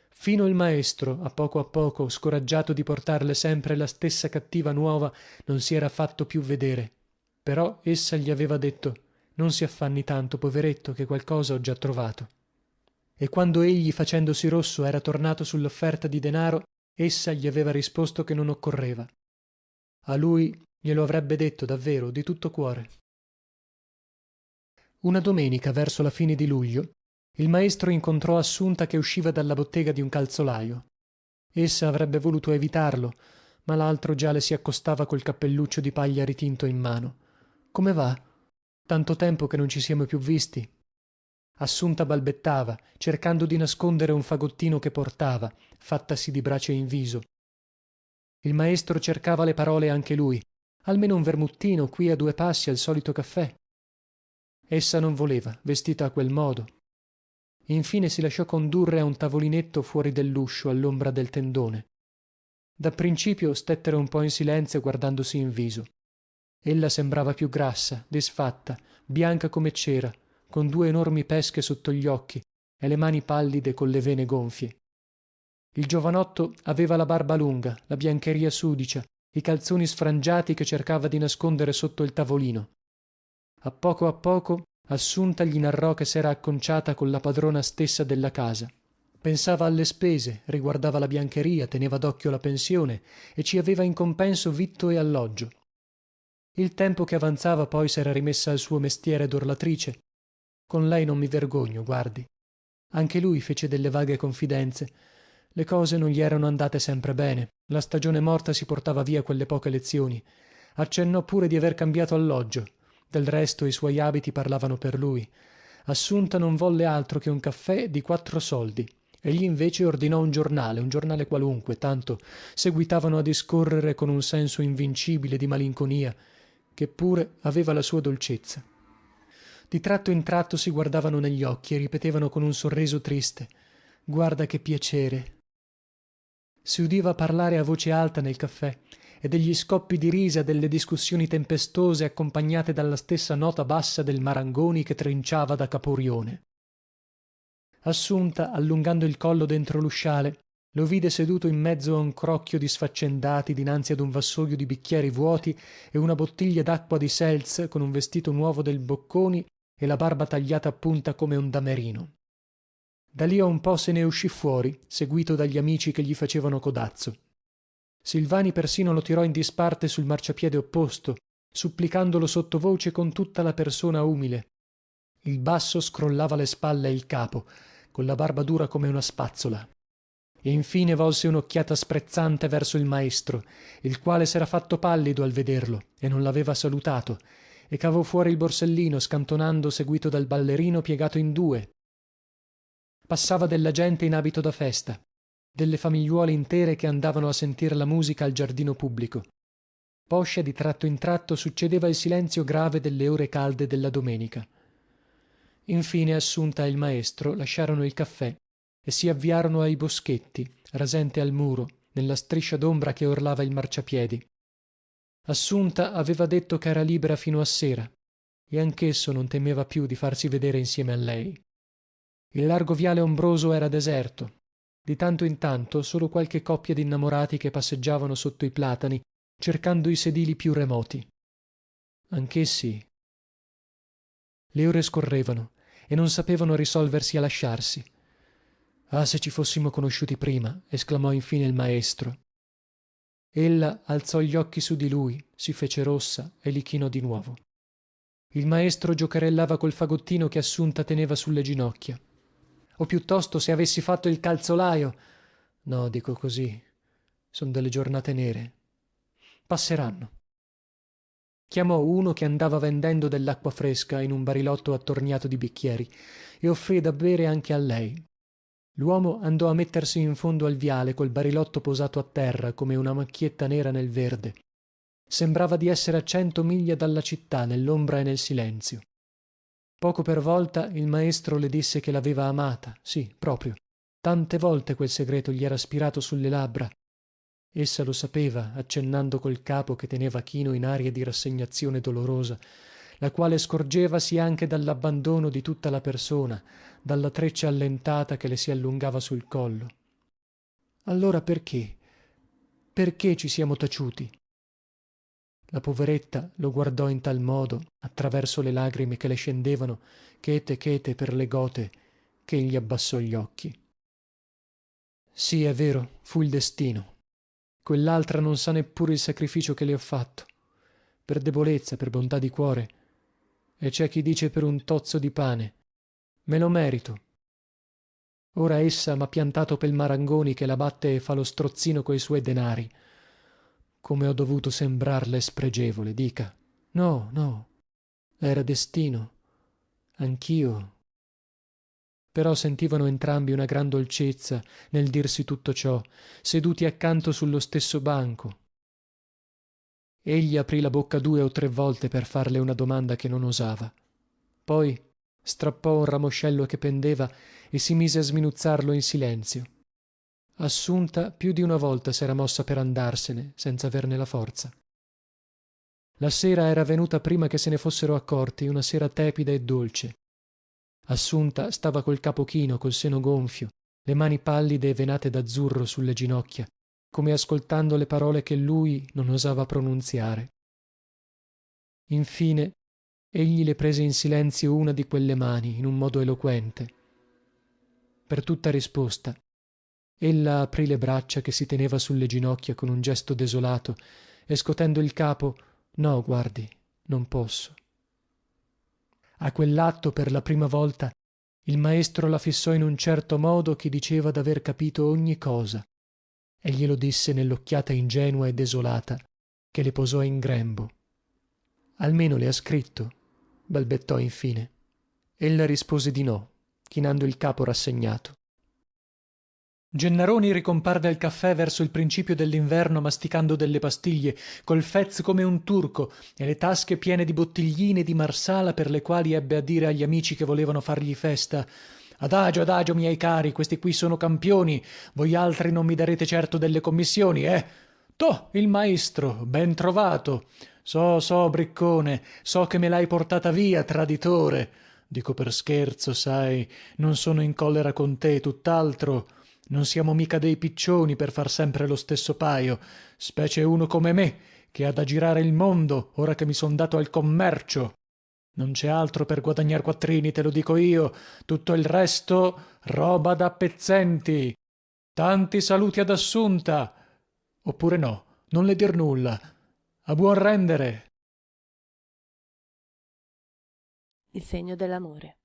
Fino il maestro, a poco, scoraggiato di portarle sempre la stessa cattiva nuova, non si era fatto più vedere. Però essa gli aveva detto: non si affanni tanto, poveretto, che qualcosa ho già trovato. E quando egli, facendosi rosso, era tornato sull'offerta di denaro, essa gli aveva risposto che non occorreva. A lui glielo avrebbe detto davvero, di tutto cuore. Una domenica, verso la fine di luglio, il maestro incontrò Assunta che usciva dalla bottega di un calzolaio. Essa avrebbe voluto evitarlo, ma l'altro già le si accostava col cappelluccio di paglia ritinto in mano. Come va? Tanto tempo che non ci siamo più visti. Assunta balbettava, cercando di nascondere un fagottino che portava, fattasi di brace in viso. Il maestro cercava le parole anche lui. Almeno un vermuttino qui a 2 passi al solito caffè. Essa non voleva, vestita a quel modo. Infine si lasciò condurre a un tavolinetto fuori dell'uscio, all'ombra del tendone. Da principio stettero un po' in silenzio guardandosi in viso. Ella sembrava più grassa, disfatta, bianca come cera, con 2 enormi pesche sotto gli occhi e le mani pallide con le vene gonfie. Il giovanotto aveva la barba lunga, la biancheria sudicia, i calzoni sfrangiati che cercava di nascondere sotto il tavolino. A poco Assunta gli narrò che s'era acconciata con la padrona stessa della casa. Pensava alle spese, riguardava la biancheria, teneva d'occhio la pensione e ci aveva in compenso vitto e alloggio. Il tempo che avanzava poi s'era rimessa al suo mestiere d'orlatrice. Con lei non mi vergogno, guardi. Anche lui fece delle vaghe confidenze. Le cose non gli erano andate sempre bene. La stagione morta si portava via quelle poche lezioni. Accennò pure di aver cambiato alloggio. Del resto i suoi abiti parlavano per lui. Assunta non volle altro che un caffè di 4 soldi. Egli invece ordinò un giornale qualunque, tanto seguitavano a discorrere con un senso invincibile di malinconia, che pure aveva la sua dolcezza. Di tratto in tratto si guardavano negli occhi e ripetevano con un sorriso triste: guarda che piacere. Si udiva parlare a voce alta nel caffè, e degli scoppi di risa, delle discussioni tempestose accompagnate dalla stessa nota bassa del Marangoni che trinciava da Caporione. Assunta, allungando il collo dentro l'usciale, lo vide seduto in mezzo a un crocchio di sfaccendati dinanzi ad un vassoio di bicchieri vuoti e una bottiglia d'acqua di seltz, con un vestito nuovo del Bocconi e la barba tagliata a punta come un damerino. Da lì a un po' se ne uscì fuori, seguito dagli amici che gli facevano codazzo. Silvani persino lo tirò in disparte sul marciapiede opposto, supplicandolo sottovoce con tutta la persona umile. Il basso scrollava le spalle e il capo, con la barba dura come una spazzola. Infine volse un'occhiata sprezzante verso il maestro, il quale s'era fatto pallido al vederlo e non l'aveva salutato, e cavò fuori il borsellino scantonando, seguito dal ballerino piegato in 2. Passava della gente in abito da festa, delle famigliuole intere che andavano a sentir la musica al giardino pubblico. Poscia di tratto in tratto succedeva il silenzio grave delle ore calde della domenica. Infine Assunta e il maestro lasciarono il caffè e si avviarono ai boschetti, rasente al muro, nella striscia d'ombra che orlava il marciapiedi. Assunta aveva detto che era libera fino a sera, e anch'esso non temeva più di farsi vedere insieme a lei. Il largo viale ombroso era deserto. Di tanto in tanto solo qualche coppia d'innamorati che passeggiavano sotto i platani, cercando i sedili più remoti. Anch'essi. Le ore scorrevano e non sapevano risolversi a lasciarsi. Ah, se ci fossimo conosciuti prima, esclamò infine il maestro. Ella alzò gli occhi su di lui, si fece rossa e li chinò di nuovo. Il maestro giocherellava col fagottino che Assunta teneva sulle ginocchia. O piuttosto se avessi fatto il calzolaio. No, dico così. Son delle giornate nere. Passeranno. Chiamò uno che andava vendendo dell'acqua fresca in un barilotto attorniato di bicchieri e offrì da bere anche a lei. L'uomo andò a mettersi in fondo al viale col barilotto posato a terra come una macchietta nera nel verde. Sembrava di essere a 100 miglia dalla città, nell'ombra e nel silenzio. Poco per volta il maestro le disse che l'aveva amata, sì, proprio. Tante volte quel segreto gli era spirato sulle labbra. Essa lo sapeva, accennando col capo che teneva chino in aria di rassegnazione dolorosa, la quale scorgevasi anche dall'abbandono di tutta la persona, dalla treccia allentata che le si allungava sul collo. Allora perché? Perché ci siamo taciuti? La poveretta lo guardò in tal modo, attraverso le lagrime che le scendevano, chete chete per le gote, che egli abbassò gli occhi. Sì, è vero, fu il destino. Quell'altra non sa neppure il sacrificio che le ho fatto. Per debolezza, per bontà di cuore. E c'è chi dice per un tozzo di pane. Me lo merito. Ora essa m'ha piantato pel Marangoni che la batte e fa lo strozzino coi suoi denari. Come ho dovuto sembrarle spregevole, dica. No, no, era destino. Anch'io. Però sentivano entrambi una gran dolcezza nel dirsi tutto ciò, seduti accanto sullo stesso banco. Egli aprì la bocca 2 o 3 volte per farle una domanda che non osava. Poi strappò un ramoscello che pendeva e si mise a sminuzzarlo in silenzio. Assunta più di una volta s'era mossa per andarsene senza averne la forza. La sera era venuta prima che se ne fossero accorti, una sera tepida e dolce. Assunta stava col capo chino, col seno gonfio, le mani pallide e venate d'azzurro sulle ginocchia, come ascoltando le parole che lui non osava pronunziare. Infine egli le prese in silenzio una di quelle mani in un modo eloquente. Per tutta risposta ella aprì le braccia che si teneva sulle ginocchia con un gesto desolato e scotendo il capo: no, guardi, non posso. A quell'atto per la prima volta il maestro la fissò in un certo modo che diceva d'aver capito ogni cosa e glielo disse nell'occhiata ingenua e desolata che le posò in grembo. Almeno le ha scritto? Balbettò infine. Ella rispose di no, chinando il capo rassegnato. Gennaroni ricomparve al caffè verso il principio dell'inverno masticando delle pastiglie, col fez come un turco e le tasche piene di bottigline di marsala per le quali ebbe a dire agli amici che volevano fargli festa: adagio, miei cari, questi qui sono campioni, voi altri non mi darete certo delle commissioni, eh? Toh, il maestro, ben trovato. So, briccone, so che me l'hai portata via, traditore. Dico per scherzo, sai, non sono in collera con te, tutt'altro. Non siamo mica dei piccioni per far sempre lo stesso paio, specie uno come me, che ha da girare il mondo, ora che mi son dato al commercio. Non c'è altro per guadagnar quattrini, te lo dico io, tutto il resto roba da pezzenti. Tanti saluti ad Assunta. Oppure no, non le dir nulla. A buon rendere. Il segno dell'amore.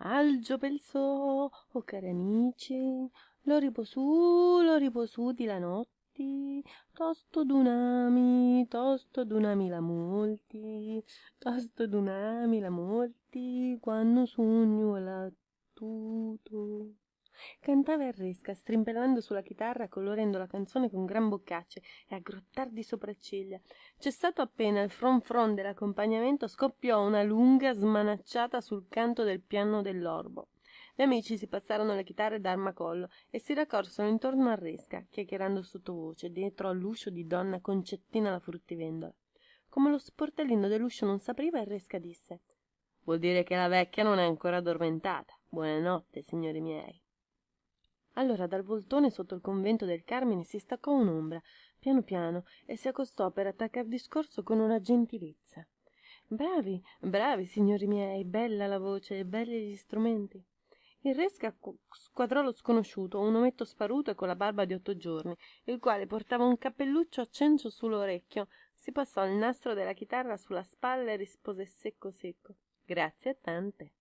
Algio penso, o cari amici, lo riposù di la notti, tosto dunami la molti, quando sogno tutto. Cantava Erresca, strimpellando sulla chitarra, colorendo la canzone con gran boccacce e a grottar di sopracciglia. Cessato appena il fron fron dell'accompagnamento, scoppiò una lunga smanacciata sul canto del piano dell'orbo. Gli amici si passarono le chitarre d'armacollo e si raccolsero intorno a Resca, chiacchierando sottovoce, dietro all'uscio di donna Concettina la fruttivendola. Come lo sportellino dell'uscio non s'apriva, Resca disse: «Vuol dire che la vecchia non è ancora addormentata. Buonanotte, signori miei». Allora dal voltone sotto il convento del Carmine si staccò un'ombra, piano piano, e si accostò per attaccar discorso con una gentilezza. Bravi, bravi, signori miei, bella la voce e belli gli strumenti. Il re squadrò lo sconosciuto, un ometto sparuto e con la barba di 8 giorni, il quale portava un cappelluccio accencio sull'orecchio, si passò il nastro della chitarra sulla spalla e rispose secco secco: «Grazie a tante».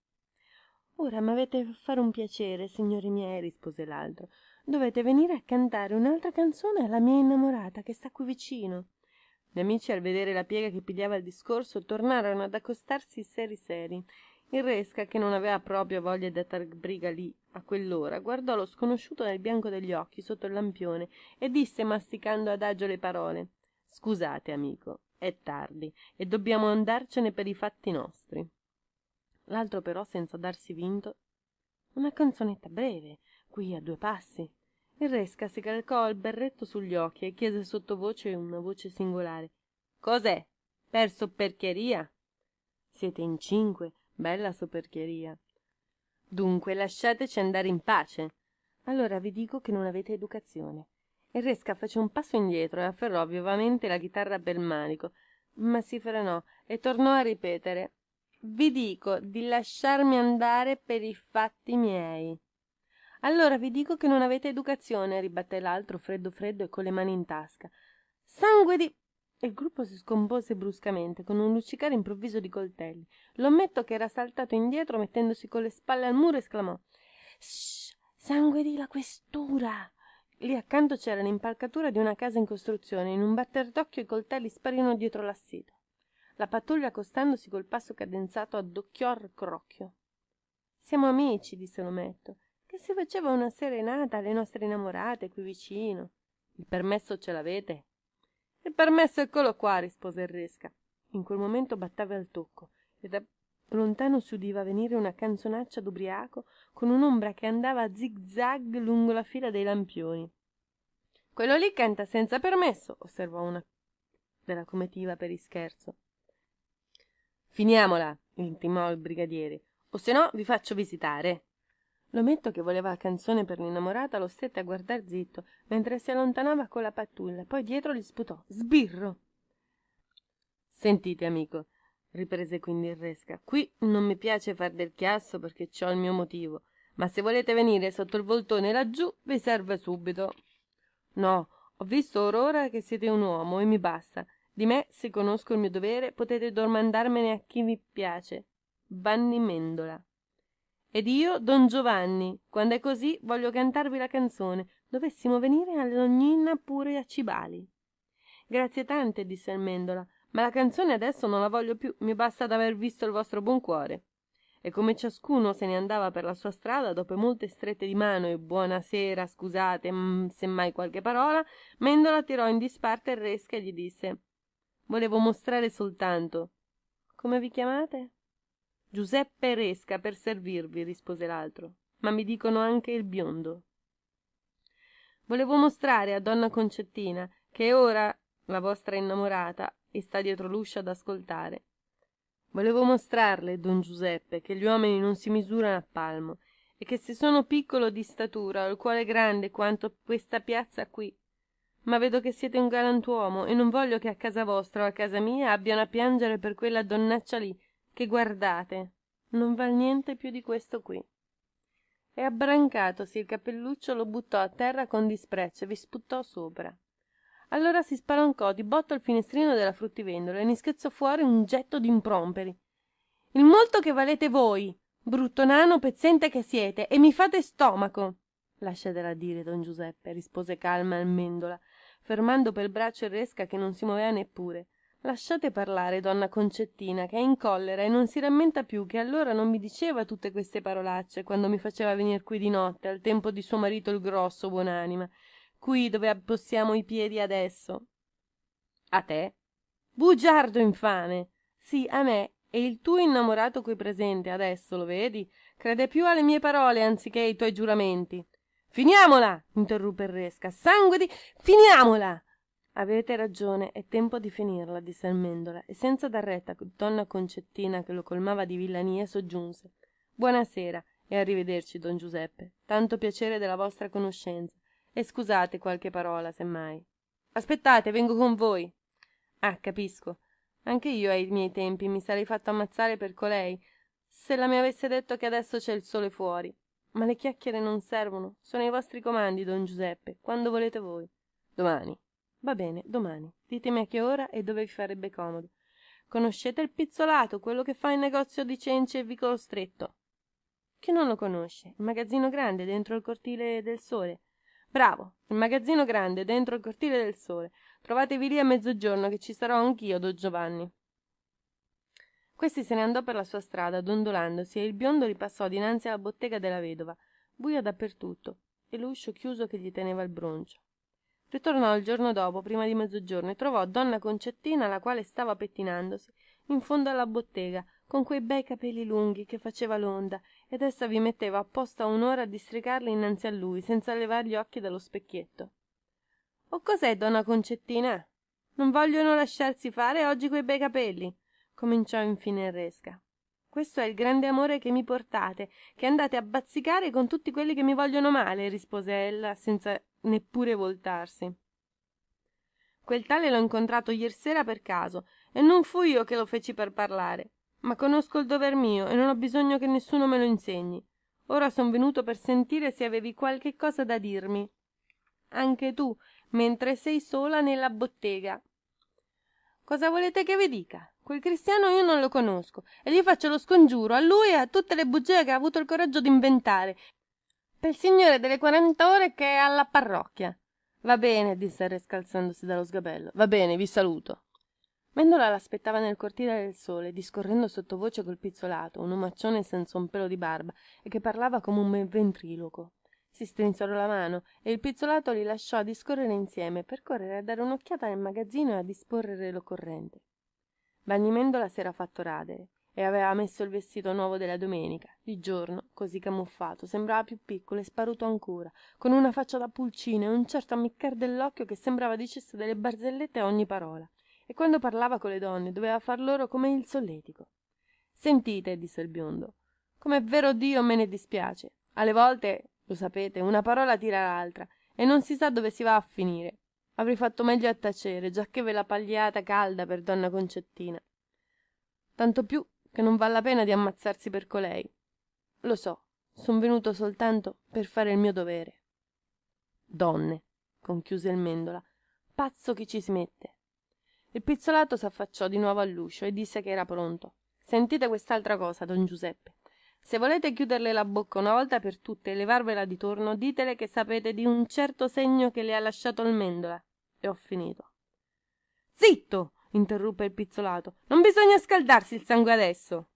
Ora m'avete a fare un piacere, signori miei, rispose l'altro. Dovete venire a cantare un'altra canzone alla mia innamorata che sta qui vicino. Gli amici, al vedere la piega che pigliava il discorso, tornarono ad accostarsi seri. Il Resca, che non aveva proprio voglia di attar briga lì a quell'ora, guardò lo sconosciuto nel bianco degli occhi sotto il lampione e disse, masticando adagio le parole: scusate, amico, è tardi e dobbiamo andarcene per i fatti nostri. L'altro però, senza darsi vinto: una canzonetta breve, qui a 2 passi. Il Resca si calcò il berretto sugli occhi e chiese sottovoce una voce singolare: cos'è? Per sopperchieria? Siete in 5, bella sopperchieria. Dunque lasciateci andare in pace. Allora vi dico che non avete educazione. Il Resca fece un passo indietro e afferrò vivamente la chitarra per il manico, ma si frenò e tornò a ripetere: vi dico di lasciarmi andare per i fatti miei. Allora vi dico che non avete educazione, ribatté l'altro freddo e con le mani in tasca. Sangue di... Il gruppo si scompose bruscamente con un luccicare improvviso di coltelli. L'ometto, che era saltato indietro mettendosi con le spalle al muro, esclamò: shh, sangue di la questura. Lì accanto c'era l'impalcatura di una casa in costruzione. In un batter d'occhio i coltelli sparirono dietro l'assito. La pattuglia, accostandosi col passo cadenzato, addocchiò al crocchio. Siamo amici, disse l'ometto, che si faceva una serenata alle nostre innamorate qui vicino. Il permesso ce l'avete? Il permesso eccolo qua, rispose il Resca. In quel momento batteva il tocco e da lontano si udiva venire una canzonaccia d'ubriaco con un'ombra che andava a zig-zag lungo la fila dei lampioni. Quello lì canta senza permesso, osservò una della comitiva per ischerzo. Finiamola, intimò il brigadiere, o se no vi faccio visitare. L'ometto, che voleva la canzone per l'innamorata, lo stette a guardar zitto mentre si allontanava con la pattuglia, poi dietro gli sputò: sbirro. Sentite, amico, riprese quindi il Resca, qui non mi piace far del chiasso perché ci ho il mio motivo, ma se volete venire sotto il voltone laggiù vi serve subito. No, ho visto or ora che siete un uomo e mi basta. Di me, se conosco il mio dovere, potete domandarmene a chi vi piace. Vanni Mendola. Ed io, Don Giovanni. Quando è così, voglio cantarvi la canzone. Dovessimo venire all'ognina pure a Cibali. Grazie tante, disse il Mendola, ma la canzone adesso non la voglio più, mi basta d'aver visto il vostro buon cuore. E come ciascuno se ne andava per la sua strada, dopo molte strette di mano e buona sera, scusate, semmai qualche parola, Mendola tirò in disparte il Resca e gli disse: volevo mostrare soltanto. Come vi chiamate? Giuseppe Resca, per servirvi, rispose l'altro, ma mi dicono anche il biondo. Volevo mostrare a donna Concettina, che è ora la vostra innamorata e sta dietro l'uscio ad ascoltare. Volevo mostrarle, don Giuseppe, che gli uomini non si misurano a palmo e che se sono piccolo di statura ho il cuore grande quanto questa piazza qui. Ma vedo che siete un galantuomo e non voglio che a casa vostra o a casa mia abbiano a piangere per quella donnaccia lì, che guardate, non val niente più di questo qui. E abbrancatosi il cappelluccio lo buttò a terra con disprezzo e vi sputò sopra. Allora si spalancò di botto al finestrino della fruttivendola e ne schizzò fuori un getto d'improperi. Il molto che valete voi, brutto nano pezzente che siete, e mi fate stomaco. Lasciatela dire, don Giuseppe, rispose calma il Mendola, fermando pel braccio il Resca, che non si muoveva neppure. Lasciate parlare donna Concettina, che è in collera e non si rammenta più che allora non mi diceva tutte queste parolacce quando mi faceva venir qui di notte al tempo di suo marito il grosso, buonanima, qui dove appostiamo i piedi adesso. A te? Bugiardo infame! Sì, a me. E il tuo innamorato qui presente adesso, lo vedi, crede più alle mie parole anziché ai tuoi giuramenti. Finiamola! Interruppe il Resca. Sangue di... Finiamola! Avete ragione, è tempo di finirla, disse il Mendola, e senza dar retta a donna Concettina, che lo colmava di villanie, soggiunse: buonasera e arrivederci, don Giuseppe, tanto piacere della vostra conoscenza, e scusate qualche parola se mai. Aspettate, vengo con voi. Ah, capisco, anche io ai miei tempi mi sarei fatto ammazzare per colei, se la mi avesse detto che adesso c'è il sole fuori. Ma le chiacchiere non servono, sono ai vostri comandi, don Giuseppe, quando volete voi. Domani. Va bene, domani. Ditemi a che ora e dove vi farebbe comodo. Conoscete il pizzolato, quello che fa il negozio di cenci e vicolo stretto? Chi non lo conosce? Il magazzino grande dentro il cortile del Sole. Bravo, il magazzino grande dentro il cortile del Sole. Trovatevi lì a mezzogiorno che ci sarò anch'io, don Giovanni. Questi se ne andò per la sua strada, dondolandosi, e il biondo ripassò dinanzi alla bottega della vedova, buia dappertutto, e l'uscio chiuso che gli teneva il broncio. Ritornò il giorno dopo, prima di mezzogiorno, e trovò donna Concettina, la quale stava pettinandosi in fondo alla bottega, con quei bei capelli lunghi che faceva l'onda, ed essa vi metteva apposta un'ora a districarli innanzi a lui, senza levar gli occhi dallo specchietto. «Oh, cos'è, donna Concettina? Non vogliono lasciarsi fare oggi quei bei capelli?» cominciò infine Resca. «Questo è il grande amore che mi portate, che andate a bazzicare con tutti quelli che mi vogliono male», rispose ella, senza neppure voltarsi. «Quel tale l'ho incontrato iersera per caso, e non fui io che lo feci per parlare, ma conosco il dover mio e non ho bisogno che nessuno me lo insegni. Ora son venuto per sentire se avevi qualche cosa da dirmi. Anche tu, mentre sei sola nella bottega. Cosa volete che vi dica? Quel cristiano io non lo conosco e gli faccio lo scongiuro a lui e a tutte le bugie che ha avuto il coraggio di inventare, per il signore delle 40 ore che è alla parrocchia. Va bene, disse il re scalzandosi dallo sgabello. Va bene, vi saluto. Mendola l'aspettava nel cortile del Sole, discorrendo sottovoce col pizzolato, un omaccione senza un pelo di barba e che parlava come un ventriloquo. Si strinsero la mano e il pizzolato li lasciò a discorrere insieme, per correre a dare un'occhiata nel magazzino e a disporre l'occorrente. Vanni Mendola s'era fatto radere e aveva messo il vestito nuovo della domenica. Di giorno, così camuffato, sembrava più piccolo e sparuto ancora, con una faccia da pulcino e un certo ammiccar dell'occhio che sembrava dicesse delle barzellette a ogni parola. E quando parlava con le donne doveva far loro come il solletico. «Sentite», disse il biondo, «com'è vero Dio me ne dispiace. Alle volte, lo sapete, una parola tira l'altra e non si sa dove si va a finire. Avrei fatto meglio a tacere, giacché ve la pagliata calda per donna Concettina. Tanto più che non val la pena di ammazzarsi per colei. Lo so, son venuto soltanto per fare il mio dovere». «Donne», conchiuse il Mendola, «pazzo chi ci si mette». Il pizzolato s'affacciò di nuovo all'uscio e disse che era pronto. «Sentite quest'altra cosa, don Giuseppe. Se volete chiuderle la bocca una volta per tutte e levarvela di torno, ditele che sapete di un certo segno che le ha lasciato il Mendola. E ho finito». «Zitto!» interruppe il pizzolato. «Non bisogna scaldarsi il sangue adesso».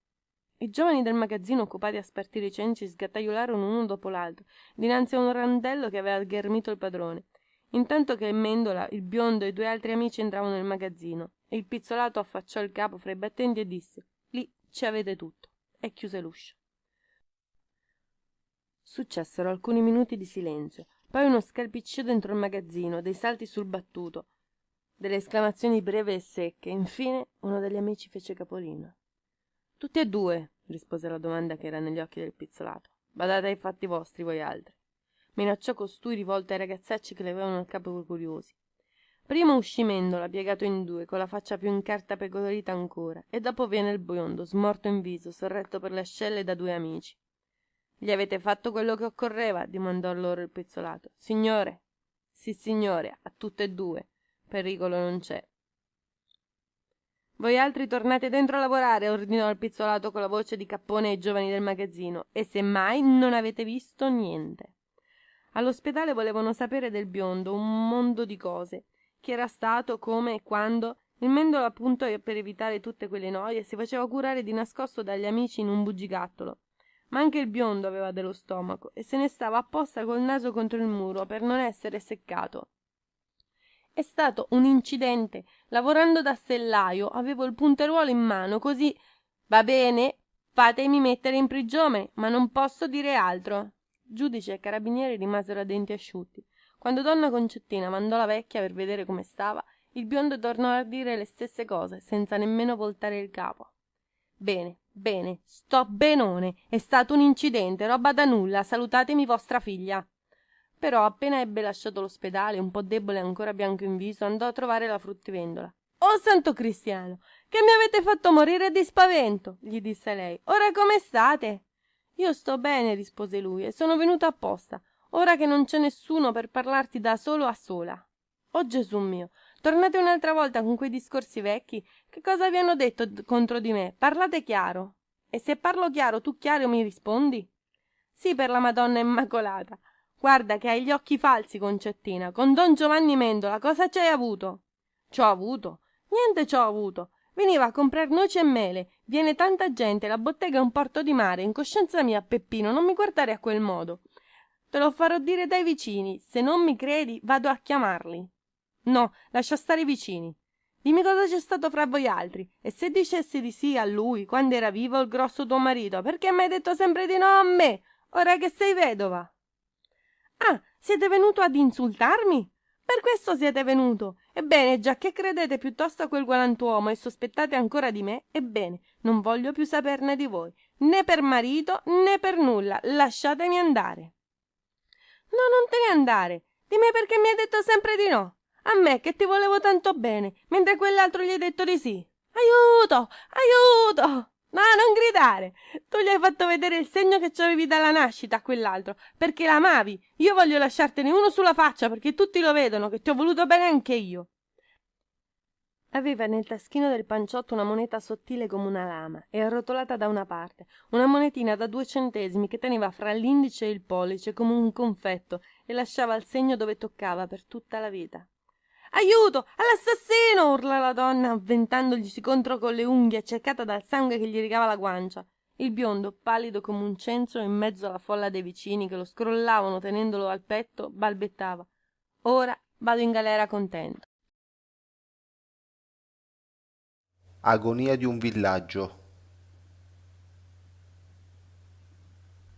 I giovani del magazzino, occupati a spartire i cenci, sgattaiolarono uno dopo l'altro dinanzi a un randello che aveva ghermito il padrone, intanto che Mendola, il biondo e i due altri amici entravano nel magazzino, e il pizzolato affacciò il capo fra i battenti e disse: «Lì ci avete tutto», e chiuse l'uscio. Successero alcuni minuti di silenzio, poi uno scalpiccio dentro il magazzino, dei salti sul battuto, delle esclamazioni brevi e secche, e infine uno degli amici fece capolino. «Tutti e due», rispose la domanda che era negli occhi del pizzolato. «Badate ai fatti vostri, voi altri», minacciò costui rivolto ai ragazzacci che levavano il capo curiosi. Prima uscì Mendola, piegato in due, con la faccia più incartapecorita ancora, e dopo viene il biondo, smorto in viso, sorretto per le ascelle da due amici. «Gli avete fatto quello che occorreva?» dimandò loro il pizzolato. «Signore?» «Sissignore, a tutte e due. Pericolo non c'è». «Voi altri tornate dentro a lavorare», ordinò il pizzolato con la voce di cappone ai giovani del magazzino, «e se mai non avete visto niente». All'ospedale volevano sapere del biondo un mondo di cose, chi era stato, come e quando. Il Mendola, appunto, per evitare tutte quelle noie, si faceva curare di nascosto dagli amici in un bugigattolo, ma anche il biondo aveva dello stomaco e se ne stava apposta col naso contro il muro per non essere seccato. «È stato un incidente. Lavorando da sellaio avevo il punteruolo in mano, così...» «Va bene, fatemi mettere in prigione, ma non posso dire altro». Giudice e carabinieri rimasero a denti asciutti. Quando donna Concettina mandò la vecchia per vedere come stava, il biondo tornò a dire le stesse cose, senza nemmeno voltare il capo. «Bene, bene, sto benone. È stato un incidente, roba da nulla. Salutatemi vostra figlia». Però appena ebbe lasciato l'ospedale, un po' debole e ancora bianco in viso, andò a trovare la fruttivendola. «Oh santo cristiano, che mi avete fatto morire di spavento!» gli disse lei. «Ora come state?» «Io sto bene», rispose lui, «e sono venuta apposta, ora che non c'è nessuno per parlarti da solo a sola». «Oh Gesù mio, tornate un'altra volta con quei discorsi vecchi. Che cosa vi hanno detto contro di me? Parlate chiaro». «E se parlo chiaro, tu chiaro mi rispondi?» Sì, per la Madonna Immacolata. Guarda che hai gli occhi falsi, Concettina. Con Don Giovanni Mendola cosa ci hai avuto? C'ho avuto? Niente c'ho avuto. Veniva a comprar noci e mele. Viene tanta gente, la bottega è un porto di mare. In coscienza mia, Peppino, non mi guardare a quel modo. Te lo farò dire dai vicini. Se non mi credi, vado a chiamarli. No, lascia stare i vicini. Dimmi cosa c'è stato fra voi altri. E se dicessi di sì a lui, quando era vivo il grosso tuo marito, perché mi hai detto sempre di no a me, ora che sei vedova? Ah, siete venuto ad insultarmi? Per questo siete venuto. Ebbene, già che credete piuttosto a quel galantuomo e sospettate ancora di me, ebbene, non voglio più saperne di voi, né per marito né per nulla. Lasciatemi andare. No, non te ne andare. Dimmi perché mi hai detto sempre di no. A me che ti volevo tanto bene, mentre a quell'altro gli hai detto di sì. Aiuto! Aiuto! No, non gridare! Tu gli hai fatto vedere il segno che c'avevi dalla nascita a quell'altro, perché l'amavi. Io voglio lasciartene uno sulla faccia, perché tutti lo vedono, che ti ho voluto bene anche io. Aveva nel taschino del panciotto una moneta sottile come una lama e arrotolata da una parte, una monetina da 2 centesimi che teneva fra l'indice e il pollice come un confetto e lasciava il segno dove toccava per tutta la vita. Aiuto! All'assassino! Urlò la donna, avventandoglisi contro con le unghie, accecata dal sangue che gli rigava la guancia. Il biondo, pallido come un cencio, in mezzo alla folla dei vicini che lo scrollavano tenendolo al petto, balbettava: ora vado in galera contento. Agonia di un villaggio.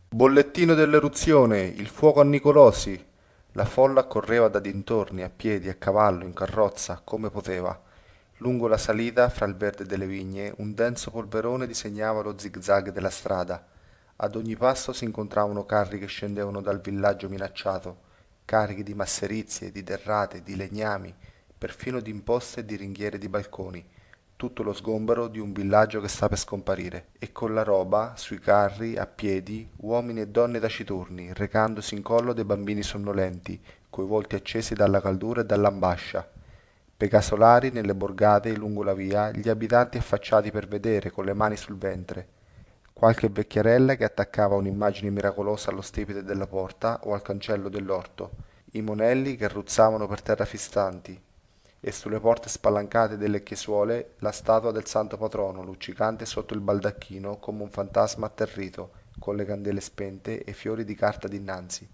Bollettino dell'eruzione, il fuoco a Nicolosi. La folla accorreva da dintorni, a piedi, a cavallo, in carrozza, come poteva. Lungo la salita, fra il verde delle vigne, un denso polverone disegnava lo zig-zag della strada. Ad ogni passo si incontravano carri che scendevano dal villaggio minacciato, carichi di masserizie, di derrate, di legnami, perfino di imposte e di ringhiere di balconi, tutto lo sgombero di un villaggio che sta per scomparire, e con la roba, sui carri, a piedi, uomini e donne taciturni, recandosi in collo dei bambini sonnolenti, coi volti accesi dalla caldura e dall'ambascia. Pei casolari, nelle borgate, lungo la via, gli abitanti affacciati per vedere, con le mani sul ventre. Qualche vecchierella che attaccava un'immagine miracolosa allo stipite della porta o al cancello dell'orto, i monelli che ruzzavano per terra fissanti, e sulle porte spalancate delle chiesuole la statua del santo patrono luccicante sotto il baldacchino come un fantasma atterrito, con le candele spente e fiori di carta dinanzi.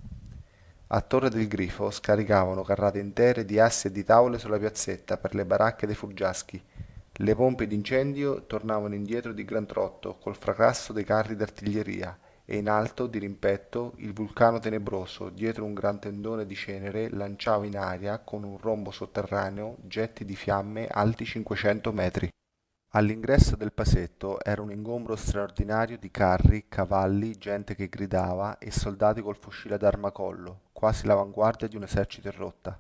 A Torre del Grifo scaricavano carrate intere di assi e di tavole sulla piazzetta per le baracche dei fuggiaschi. Le pompe d'incendio tornavano indietro di gran trotto col fracasso dei carri d'artiglieria e in alto, di rimpetto, il vulcano tenebroso, dietro un gran tendone di cenere, lanciava in aria, con un rombo sotterraneo, getti di fiamme alti 500 metri. All'ingresso del paesetto era un ingombro straordinario di carri, cavalli, gente che gridava e soldati col fucile ad armacollo, quasi l'avanguardia di un esercito in rotta.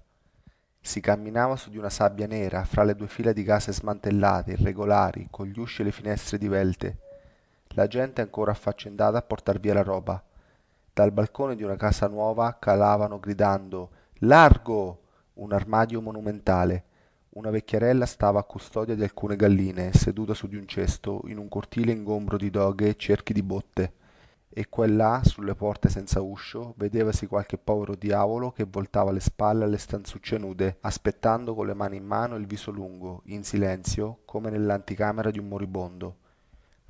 Si camminava su di una sabbia nera, fra le 2 file di case smantellate, irregolari, con gli usci e le finestre divelte. La gente ancora affaccendata a portar via la roba. Dal balcone di una casa nuova calavano gridando «Largo!» un armadio monumentale. Una vecchierella stava a custodia di alcune galline, seduta su di un cesto, in un cortile ingombro di doghe e cerchi di botte. E qua e là, sulle porte senza uscio, vedevasi qualche povero diavolo che voltava le spalle alle stanzucce nude, aspettando con le mani in mano e il viso lungo, in silenzio, come nell'anticamera di un moribondo.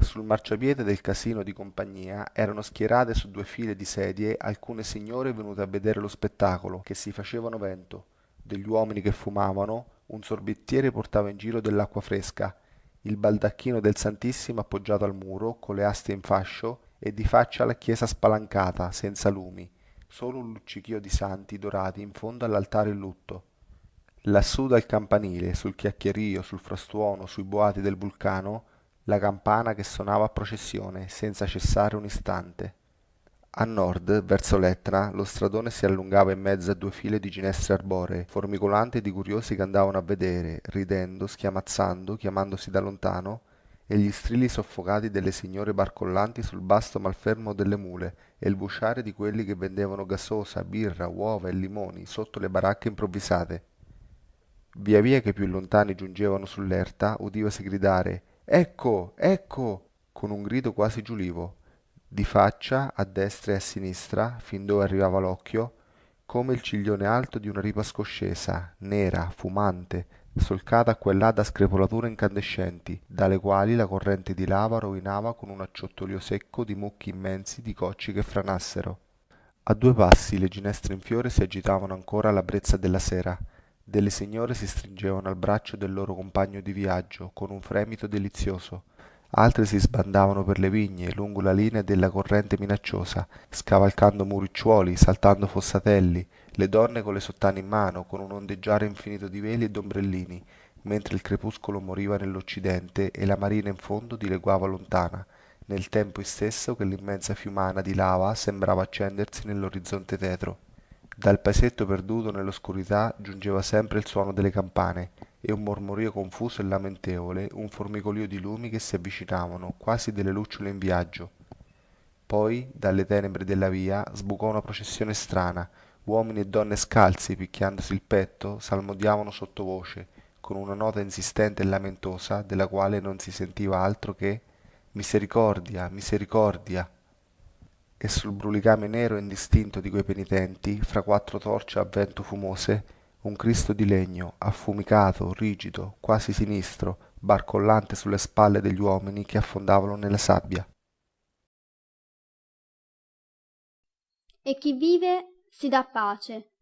Sul marciapiede del casino di compagnia erano schierate su 2 file di sedie alcune signore venute a vedere lo spettacolo, che si facevano vento, degli uomini che fumavano, un sorbettiere portava in giro dell'acqua fresca, il baldacchino del Santissimo appoggiato al muro, con le aste in fascio, e di faccia la chiesa spalancata, senza lumi, solo un luccichio di santi dorati in fondo all'altare in lutto. Lassù dal campanile, sul chiacchierio, sul frastuono, sui boati del vulcano, la campana che suonava a processione, senza cessare un istante. A nord, verso l'Etna, lo stradone si allungava in mezzo a 2 file di ginestre arboree, formicolanti di curiosi che andavano a vedere, ridendo, schiamazzando, chiamandosi da lontano, e gli strilli soffocati delle signore barcollanti sul basto malfermo delle mule e il vociare di quelli che vendevano gassosa, birra, uova e limoni sotto le baracche improvvisate. Via via che più lontani giungevano sull'erta, udivasi gridare «Ecco! Ecco!» con un grido quasi giulivo. di faccia, a destra e a sinistra, fin dove arrivava l'occhio, come il ciglione alto di una ripa scoscesa, nera, fumante, solcata qua e là da screpolature incandescenti, dalle quali la corrente di lava rovinava con un acciottolio secco di mucchi immensi di cocci che franassero. A 2 passi le ginestre in fiore si agitavano ancora alla brezza della sera. Delle signore si stringevano al braccio del loro compagno di viaggio con un fremito delizioso. Altre si sbandavano per le vigne lungo la linea della corrente minacciosa, scavalcando muricciuoli, saltando fossatelli, le donne con le sottane in mano, con un ondeggiare infinito di veli e d'ombrellini, mentre il crepuscolo moriva nell'occidente e la marina in fondo dileguava lontana, nel tempo istesso che l'immensa fiumana di lava sembrava accendersi nell'orizzonte tetro. Dal paesetto perduto nell'oscurità giungeva sempre il suono delle campane e un mormorio confuso e lamentevole, un formicolio di lumi che si avvicinavano, quasi delle lucciole in viaggio. Poi, dalle tenebre della via, sbucò una processione strana. Uomini e donne scalzi, picchiandosi il petto, salmodiavano sottovoce, con una nota insistente e lamentosa, della quale non si sentiva altro che «Misericordia, misericordia!». E sul brulicame nero e indistinto di quei penitenti, fra 4 torce a vento fumose, un Cristo di legno, affumicato, rigido, quasi sinistro, barcollante sulle spalle degli uomini che affondavano nella sabbia. E chi vive si dà pace.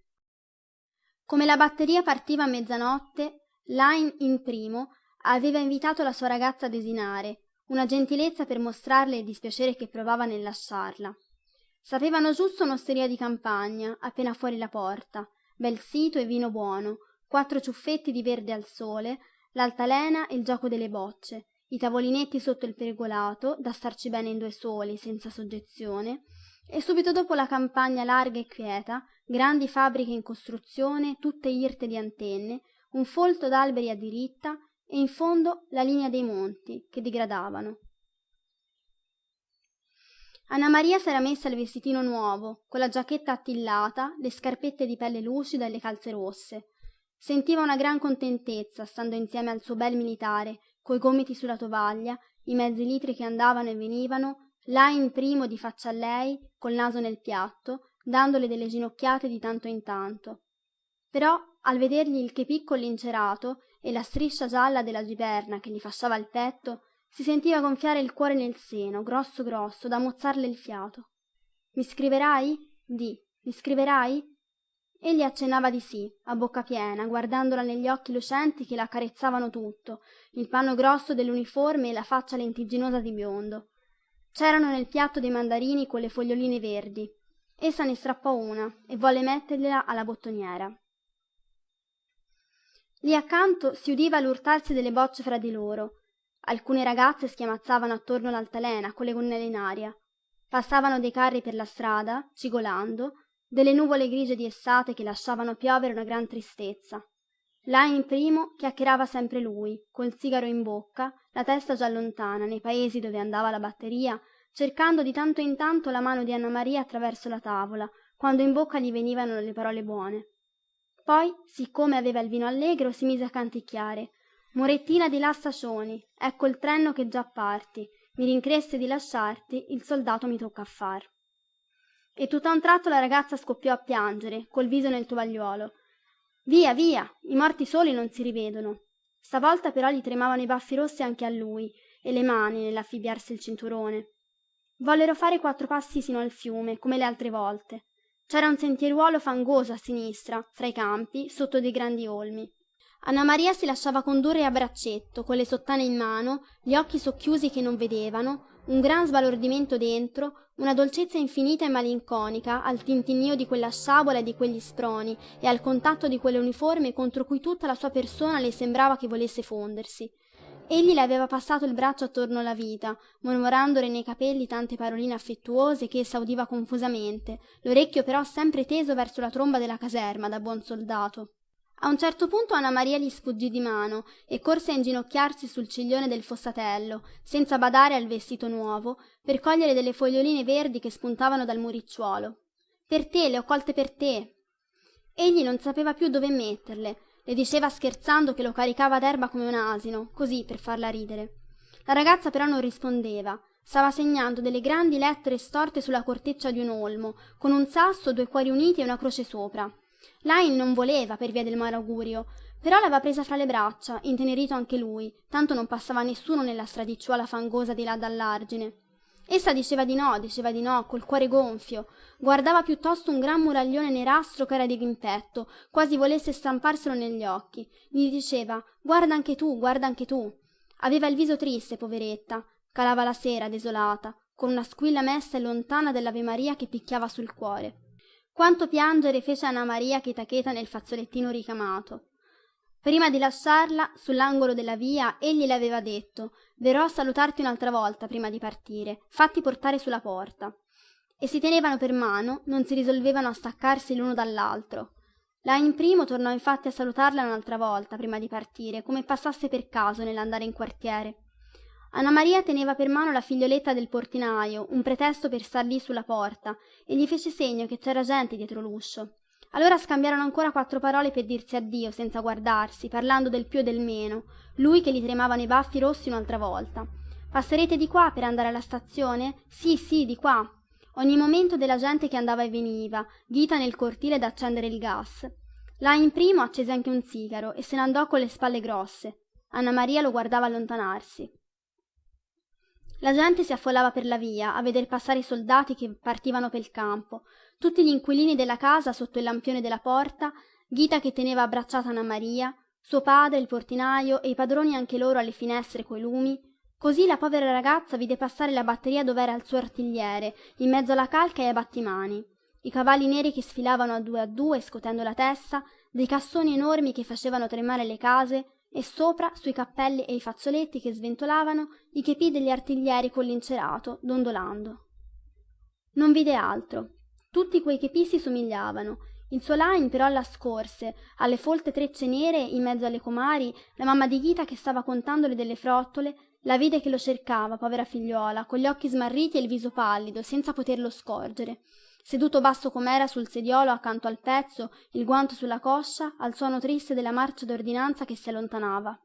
Come la batteria partiva a mezzanotte, Lain in primo aveva invitato la sua ragazza a desinare, una gentilezza per mostrarle il dispiacere che provava nel lasciarla. Sapevano giusto un'osteria di campagna, appena fuori la porta, bel sito e vino buono, 4 ciuffetti di verde al sole, l'altalena e il gioco delle bocce, i tavolinetti sotto il pergolato, da starci bene in 2 soli, senza soggezione, e subito dopo la campagna larga e quieta, grandi fabbriche in costruzione, tutte irte di antenne, un folto d'alberi a diritta e in fondo la linea dei monti che digradavano. Anna Maria s'era messa il vestitino nuovo, con la giacchetta attillata, le scarpette di pelle lucida e le calze rosse. Sentiva una gran contentezza stando insieme al suo bel militare, coi gomiti sulla tovaglia, i mezzi litri che andavano e venivano, là in primo di faccia a lei, col naso nel piatto, dandole delle ginocchiate di tanto in tanto. Però, al vedergli il chepicco lincerato e la striscia gialla della giberna che gli fasciava il petto, si sentiva gonfiare il cuore nel seno, grosso grosso, da mozzarle il fiato. «Mi scriverai?» «Di, mi scriverai?» Egli accennava di sì, a bocca piena, guardandola negli occhi lucenti che la accarezzavano tutto, il panno grosso dell'uniforme e la faccia lentigginosa di biondo. C'erano nel piatto dei mandarini con le foglioline verdi. Essa ne strappò una e volle mettergliela alla bottoniera. Lì accanto si udiva l'urtarsi delle bocce fra di loro. Alcune ragazze schiamazzavano attorno l'altalena con le gonnelle in aria. Passavano dei carri per la strada, cigolando, delle nuvole grigie di essate che lasciavano piovere una gran tristezza. Là in primo chiacchierava sempre lui, col sigaro in bocca, la testa già lontana, nei paesi dove andava la batteria, cercando di tanto in tanto la mano di Anna Maria attraverso la tavola, quando in bocca gli venivano le parole buone. Poi, siccome aveva il vino allegro, si mise a canticchiare. «Morettina di là stacioni, ecco il trenno che già parti, mi rincresse di lasciarti, il soldato mi tocca a far». E tutt'a un tratto la ragazza scoppiò a piangere, col viso nel tovagliuolo. «Via, via, i morti soli non si rivedono». Stavolta però gli tremavano i baffi rossi anche a lui, e le mani nell'affibbiarsi il cinturone. Vollero fare 4 passi sino al fiume, come le altre volte. C'era un sentieruolo fangoso a sinistra, fra i campi, sotto dei grandi olmi. Anna Maria si lasciava condurre a braccetto, con le sottane in mano, gli occhi socchiusi che non vedevano, un gran sbalordimento dentro, una dolcezza infinita e malinconica al tintinnio di quella sciabola e di quegli sproni e al contatto di quell'uniforme contro cui tutta la sua persona le sembrava che volesse fondersi. Egli le aveva passato il braccio attorno alla vita, mormorandole nei capelli tante paroline affettuose che essa udiva confusamente, l'orecchio però sempre teso verso la tromba della caserma da buon soldato. A un certo punto Anna Maria gli sfuggì di mano e corse a inginocchiarsi sul ciglione del fossatello, senza badare al vestito nuovo, per cogliere delle foglioline verdi che spuntavano dal muricciuolo. «Per te, le ho colte per te!» Egli non sapeva più dove metterle, le diceva scherzando che lo caricava d'erba come un asino, così per farla ridere. La ragazza però non rispondeva, Stava segnando delle grandi lettere storte sulla corteccia di un olmo, con un sasso, 2 cuori uniti e una croce sopra. Lajn non voleva, per via del malaugurio, però l'aveva presa fra le braccia, intenerito anche lui, tanto non passava nessuno nella stradicciuola fangosa di là dall'argine. Essa diceva di no, col cuore gonfio. Guardava piuttosto un gran muraglione nerastro che era di rimpetto, quasi volesse stamparselo negli occhi. Gli diceva: guarda anche tu, guarda anche tu. Aveva il viso triste, poveretta. Calava la sera, desolata, con una squilla mesta e lontana dell'Ave Maria che picchiava sul cuore. Quanto piangere fece Anna Maria cheta cheta nel fazzolettino ricamato. Prima di lasciarla, sull'angolo della via, egli le aveva detto: verrò a salutarti un'altra volta prima di partire, fatti portare sulla porta. E si tenevano per mano, non si risolvevano a staccarsi l'uno dall'altro. Lajn primo tornò infatti a salutarla un'altra volta prima di partire, come passasse per caso nell'andare in quartiere. Anna Maria teneva per mano la figlioletta del portinaio, un pretesto per star lì sulla porta, e gli fece segno che c'era gente dietro l'uscio. Allora scambiarono ancora 4 parole per dirsi addio senza guardarsi, parlando del più e del meno, lui che gli tremavano i baffi rossi un'altra volta. Passerete di qua per andare alla stazione? Sì, di qua. Ogni momento della gente che andava e veniva, Ghita nel cortile ad accendere il gas. Lajn primo accese anche un sigaro e se ne andò con le spalle grosse. Anna Maria lo guardava allontanarsi. La gente si affollava per la via a veder passare i soldati che partivano pel campo, tutti gli inquilini della casa sotto il lampione della porta, Ghita che teneva abbracciata Anna Maria, suo padre, il portinaio e i padroni anche loro alle finestre coi lumi. Così la povera ragazza vide passare la batteria dov'era il suo artigliere, in mezzo alla calca e ai battimani, i cavalli neri che sfilavano a due scotendo la testa, dei cassoni enormi che facevano tremare le case, e sopra, sui cappelli e i fazzoletti che sventolavano, i chepì degli artiglieri con l'incerato, dondolando. Non vide altro. Tutti quei chepì si somigliavano. Il suo Lajn però la scorse, alle folte trecce nere in mezzo alle comari, la mamma di Ghita che stava contandole delle frottole, la vide che lo cercava, povera figliuola, con gli occhi smarriti e il viso pallido, senza poterlo scorgere. Seduto basso com'era sul sediolo accanto al pezzo, il guanto sulla coscia, al suono triste della marcia d'ordinanza che si allontanava.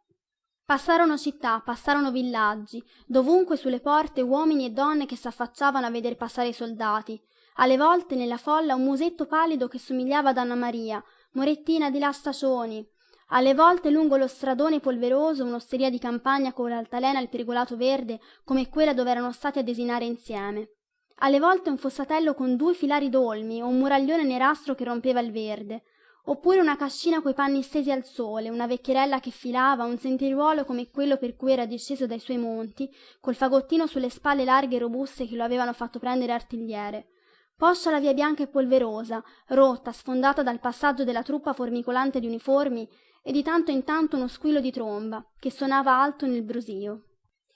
Passarono città, passarono villaggi, dovunque sulle porte uomini e donne che s'affacciavano a veder passare i soldati. Alle volte nella folla un musetto pallido che somigliava ad Anna Maria, Morettina di là Stacioni. Alle volte lungo lo stradone polveroso un'osteria di campagna con l'altalena e il pergolato verde come quella dove erano stati a desinare insieme. Alle volte un fossatello con 2 filari d'olmi o un muraglione nerastro che rompeva il verde, oppure una cascina coi panni stesi al sole, una vecchierella che filava, un sentieruolo come quello per cui era disceso dai suoi monti, col fagottino sulle spalle larghe e robuste che lo avevano fatto prendere artigliere. Poscia la via bianca e polverosa, rotta, sfondata dal passaggio della truppa formicolante di uniformi, e di tanto in tanto uno squillo di tromba, che suonava alto nel brusio.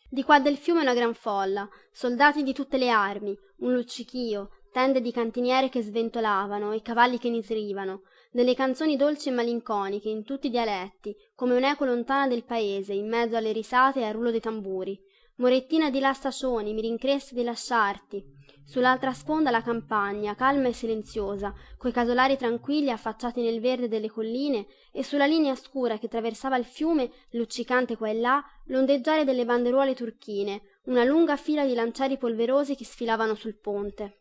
Di qua del fiume una gran folla, soldati di tutte le armi, un luccichio, tende di cantiniere che sventolavano e cavalli che nitrivano, delle canzoni dolci e malinconiche in tutti i dialetti, come un'eco lontana del paese, in mezzo alle risate e al rullo dei tamburi. Morettina di là Stacioni, mi rincresse di lasciarti. Sull'altra sponda la campagna, calma e silenziosa, coi casolari tranquilli affacciati nel verde delle colline, e sulla linea scura che traversava il fiume, luccicante qua e là, l'ondeggiare delle banderuole turchine, una lunga fila di lancieri polverosi che sfilavano sul ponte.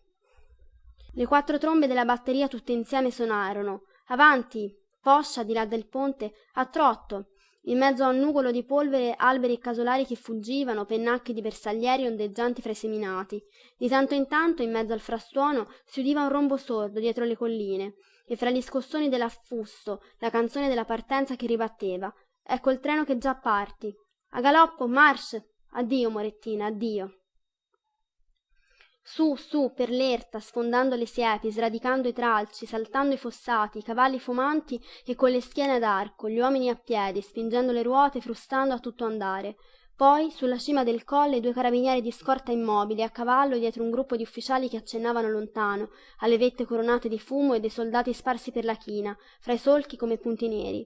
Le 4 trombe della batteria tutte insieme sonarono. Avanti! Poscia, di là del ponte, a trotto! In mezzo a un nugolo di polvere alberi e casolari che fuggivano, pennacchi di bersaglieri ondeggianti fra i seminati. Di tanto in tanto, in mezzo al frastuono, si udiva un rombo sordo dietro le colline, e fra gli scossoni dell'affusto, la canzone della partenza che ribatteva. Ecco il treno che già parti. A galoppo, march! Addio, Morettina, addio. Su, per l'erta, sfondando le siepi, sradicando i tralci, saltando i fossati, i cavalli fumanti e con le schiene ad arco, gli uomini a piedi, spingendo le ruote, frustando a tutto andare. Poi, sulla cima del colle, 2 carabinieri di scorta immobili, a cavallo dietro un gruppo di ufficiali che accennavano lontano, alle vette coronate di fumo e dei soldati sparsi per la china, fra i solchi come punti neri.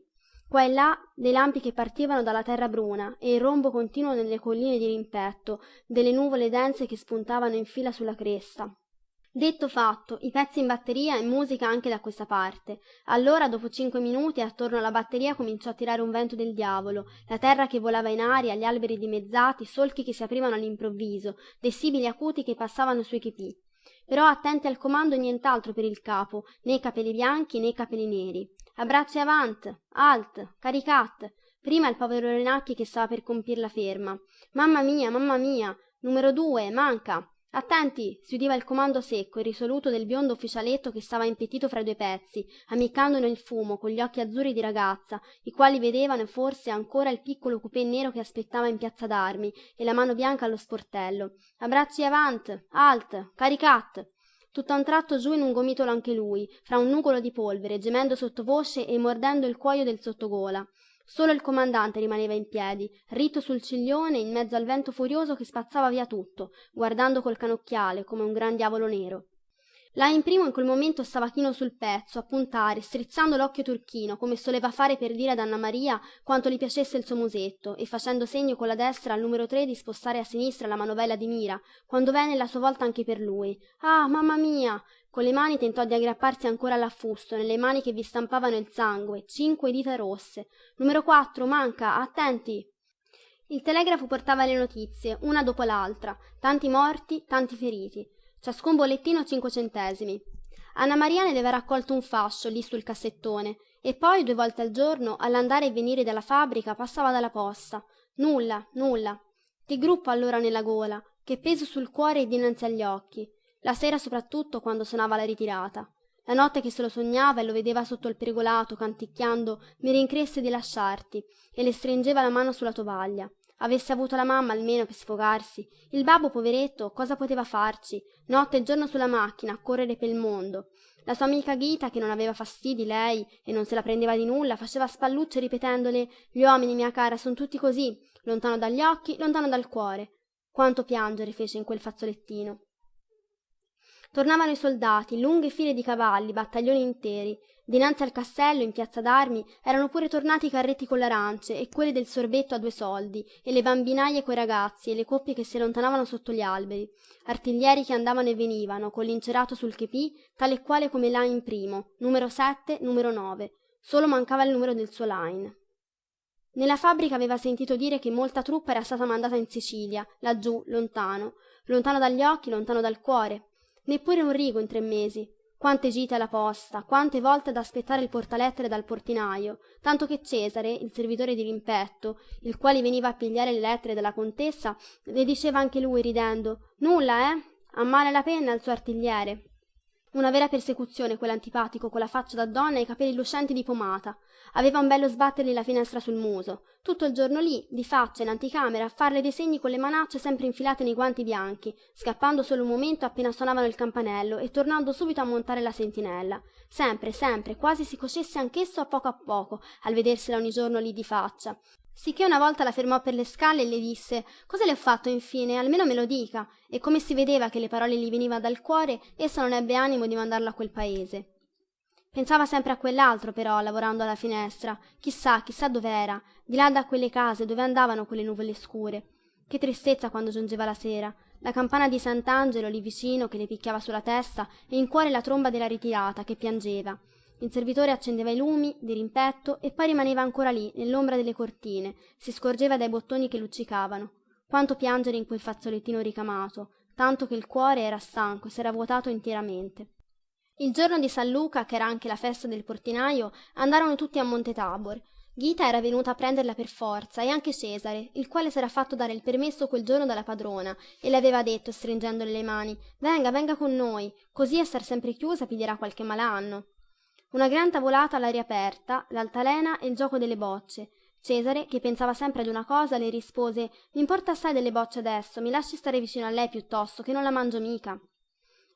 Qua e là dei lampi che partivano dalla terra bruna e il rombo continuo nelle colline di rimpetto, delle nuvole dense che spuntavano in fila sulla cresta. Detto fatto, i pezzi in batteria e musica anche da questa parte. Allora, dopo 5 minuti, attorno alla batteria cominciò a tirare un vento del diavolo, la terra che volava in aria, gli alberi dimezzati, solchi che si aprivano all'improvviso, dei sibili acuti che passavano sui chepì. Però attenti al comando, nient'altro per il capo, né capelli bianchi né capelli neri. A braccia e avant, alt, caricat. Prima il povero Renacchi che stava per compir la ferma. Mamma mia, numero 2, manca. Attenti, si udiva il comando secco e risoluto del biondo ufficialetto che stava impettito fra i due pezzi, ammiccando nel fumo, con gli occhi azzurri di ragazza, i quali vedevano forse ancora il piccolo coupé nero che aspettava in piazza d'armi e la mano bianca allo sportello. A bracci avant, alt, caricat. Tutto a un tratto giù in un gomitolo anche lui, fra un nugolo di polvere, gemendo sottovoce e mordendo il cuoio del sottogola. Solo il comandante rimaneva in piedi, ritto sul ciglione in mezzo al vento furioso che spazzava via tutto, guardando col canocchiale come un gran diavolo nero. Là in primo in quel momento stava chino sul pezzo, a puntare, strizzando l'occhio turchino, come soleva fare per dire ad Anna Maria quanto gli piacesse il suo musetto, e facendo segno con la destra al numero 3 di spostare a sinistra la manovella di mira, quando venne la sua volta anche per lui. Ah, mamma mia! Con le mani tentò di aggrapparsi ancora all'affusto, nelle mani che vi stampavano il sangue, 5 dita rosse. Numero 4, manca, attenti! Il telegrafo portava le notizie, una dopo l'altra, tanti morti, tanti feriti. Ciascun bollettino 5 centesimi. Anna Maria ne aveva raccolto un fascio lì sul cassettone e poi 2 volte al giorno all'andare e venire dalla fabbrica passava dalla posta. Nulla. Che gruppo allora nella gola, che peso sul cuore e dinanzi agli occhi. La sera soprattutto quando suonava la ritirata. La notte che se lo sognava e lo vedeva sotto il pergolato canticchiando mi rincresse di lasciarti e le stringeva la mano sulla tovaglia. Avesse avuto la mamma almeno per sfogarsi. Il babbo, poveretto, cosa poteva farci? Notte e giorno sulla macchina, a correre pel mondo. La sua amica Ghita, che non aveva fastidi lei e non se la prendeva di nulla, faceva spallucce ripetendole: gli uomini, mia cara, son tutti così, lontano dagli occhi, lontano dal cuore. Quanto piangere fece in quel fazzolettino. Tornavano i soldati, lunghe file di cavalli, battaglioni interi. Dinanzi al castello, in piazza d'armi, erano pure tornati i carretti con l'arance e quelli del sorbetto a 2 soldi, e le bambinaie coi ragazzi e le coppie che si allontanavano sotto gli alberi, artiglieri che andavano e venivano, con l'incerato sul chepì, tale e quale come là in primo, numero 7, numero 9. Solo mancava il numero del suo line. Nella fabbrica aveva sentito dire che molta truppa era stata mandata in Sicilia, laggiù, lontano dagli occhi, lontano dal cuore. Neppure un rigo in 3 mesi. Quante gite alla posta, quante volte ad aspettare il portalettere dal portinaio, tanto che Cesare, il servitore di rimpetto, il quale veniva a pigliare le lettere della contessa, le diceva anche lui ridendo: nulla, a male la penna al suo artigliere. Una vera persecuzione quell'antipatico con la faccia da donna e i capelli lucenti di pomata. Aveva un bello sbattergli la finestra sul muso. Tutto il giorno lì, di faccia, in anticamera, a farle dei segni con le manacce sempre infilate nei guanti bianchi, scappando solo un momento appena suonavano il campanello e tornando subito a montare la sentinella. Sempre, quasi si cocesse anch'esso a poco, al vedersela ogni giorno lì di faccia. Sicché una volta la fermò per le scale e le disse: cosa le ho fatto infine? Almeno me lo dica. E come si vedeva che le parole gli venivano dal cuore, essa non ebbe animo di mandarlo a quel paese. Pensava sempre a quell'altro però, lavorando alla finestra. Chissà dov'era, di là da quelle case, dove andavano quelle nuvole scure. Che tristezza quando giungeva la sera, la campana di Sant'Angelo lì vicino che le picchiava sulla testa e in cuore la tromba della ritirata che piangeva. Il servitore accendeva i lumi, di rimpetto, e poi rimaneva ancora lì, nell'ombra delle cortine, si scorgeva dai bottoni che luccicavano. Quanto piangere in quel fazzolettino ricamato, tanto che il cuore era stanco e s'era vuotato intieramente. Il giorno di San Luca, che era anche la festa del portinaio, andarono tutti a Monte Tabor. Ghita era venuta a prenderla per forza, e anche Cesare, il quale s'era fatto dare il permesso quel giorno dalla padrona, e le aveva detto, stringendole le mani: venga con noi, così a star sempre chiusa piglierà qualche malanno. Una gran tavolata all'aria aperta, l'altalena e il gioco delle bocce. Cesare, che pensava sempre ad una cosa, le rispose: mi importa assai delle bocce adesso, mi lasci stare vicino a lei piuttosto, che non la mangio mica.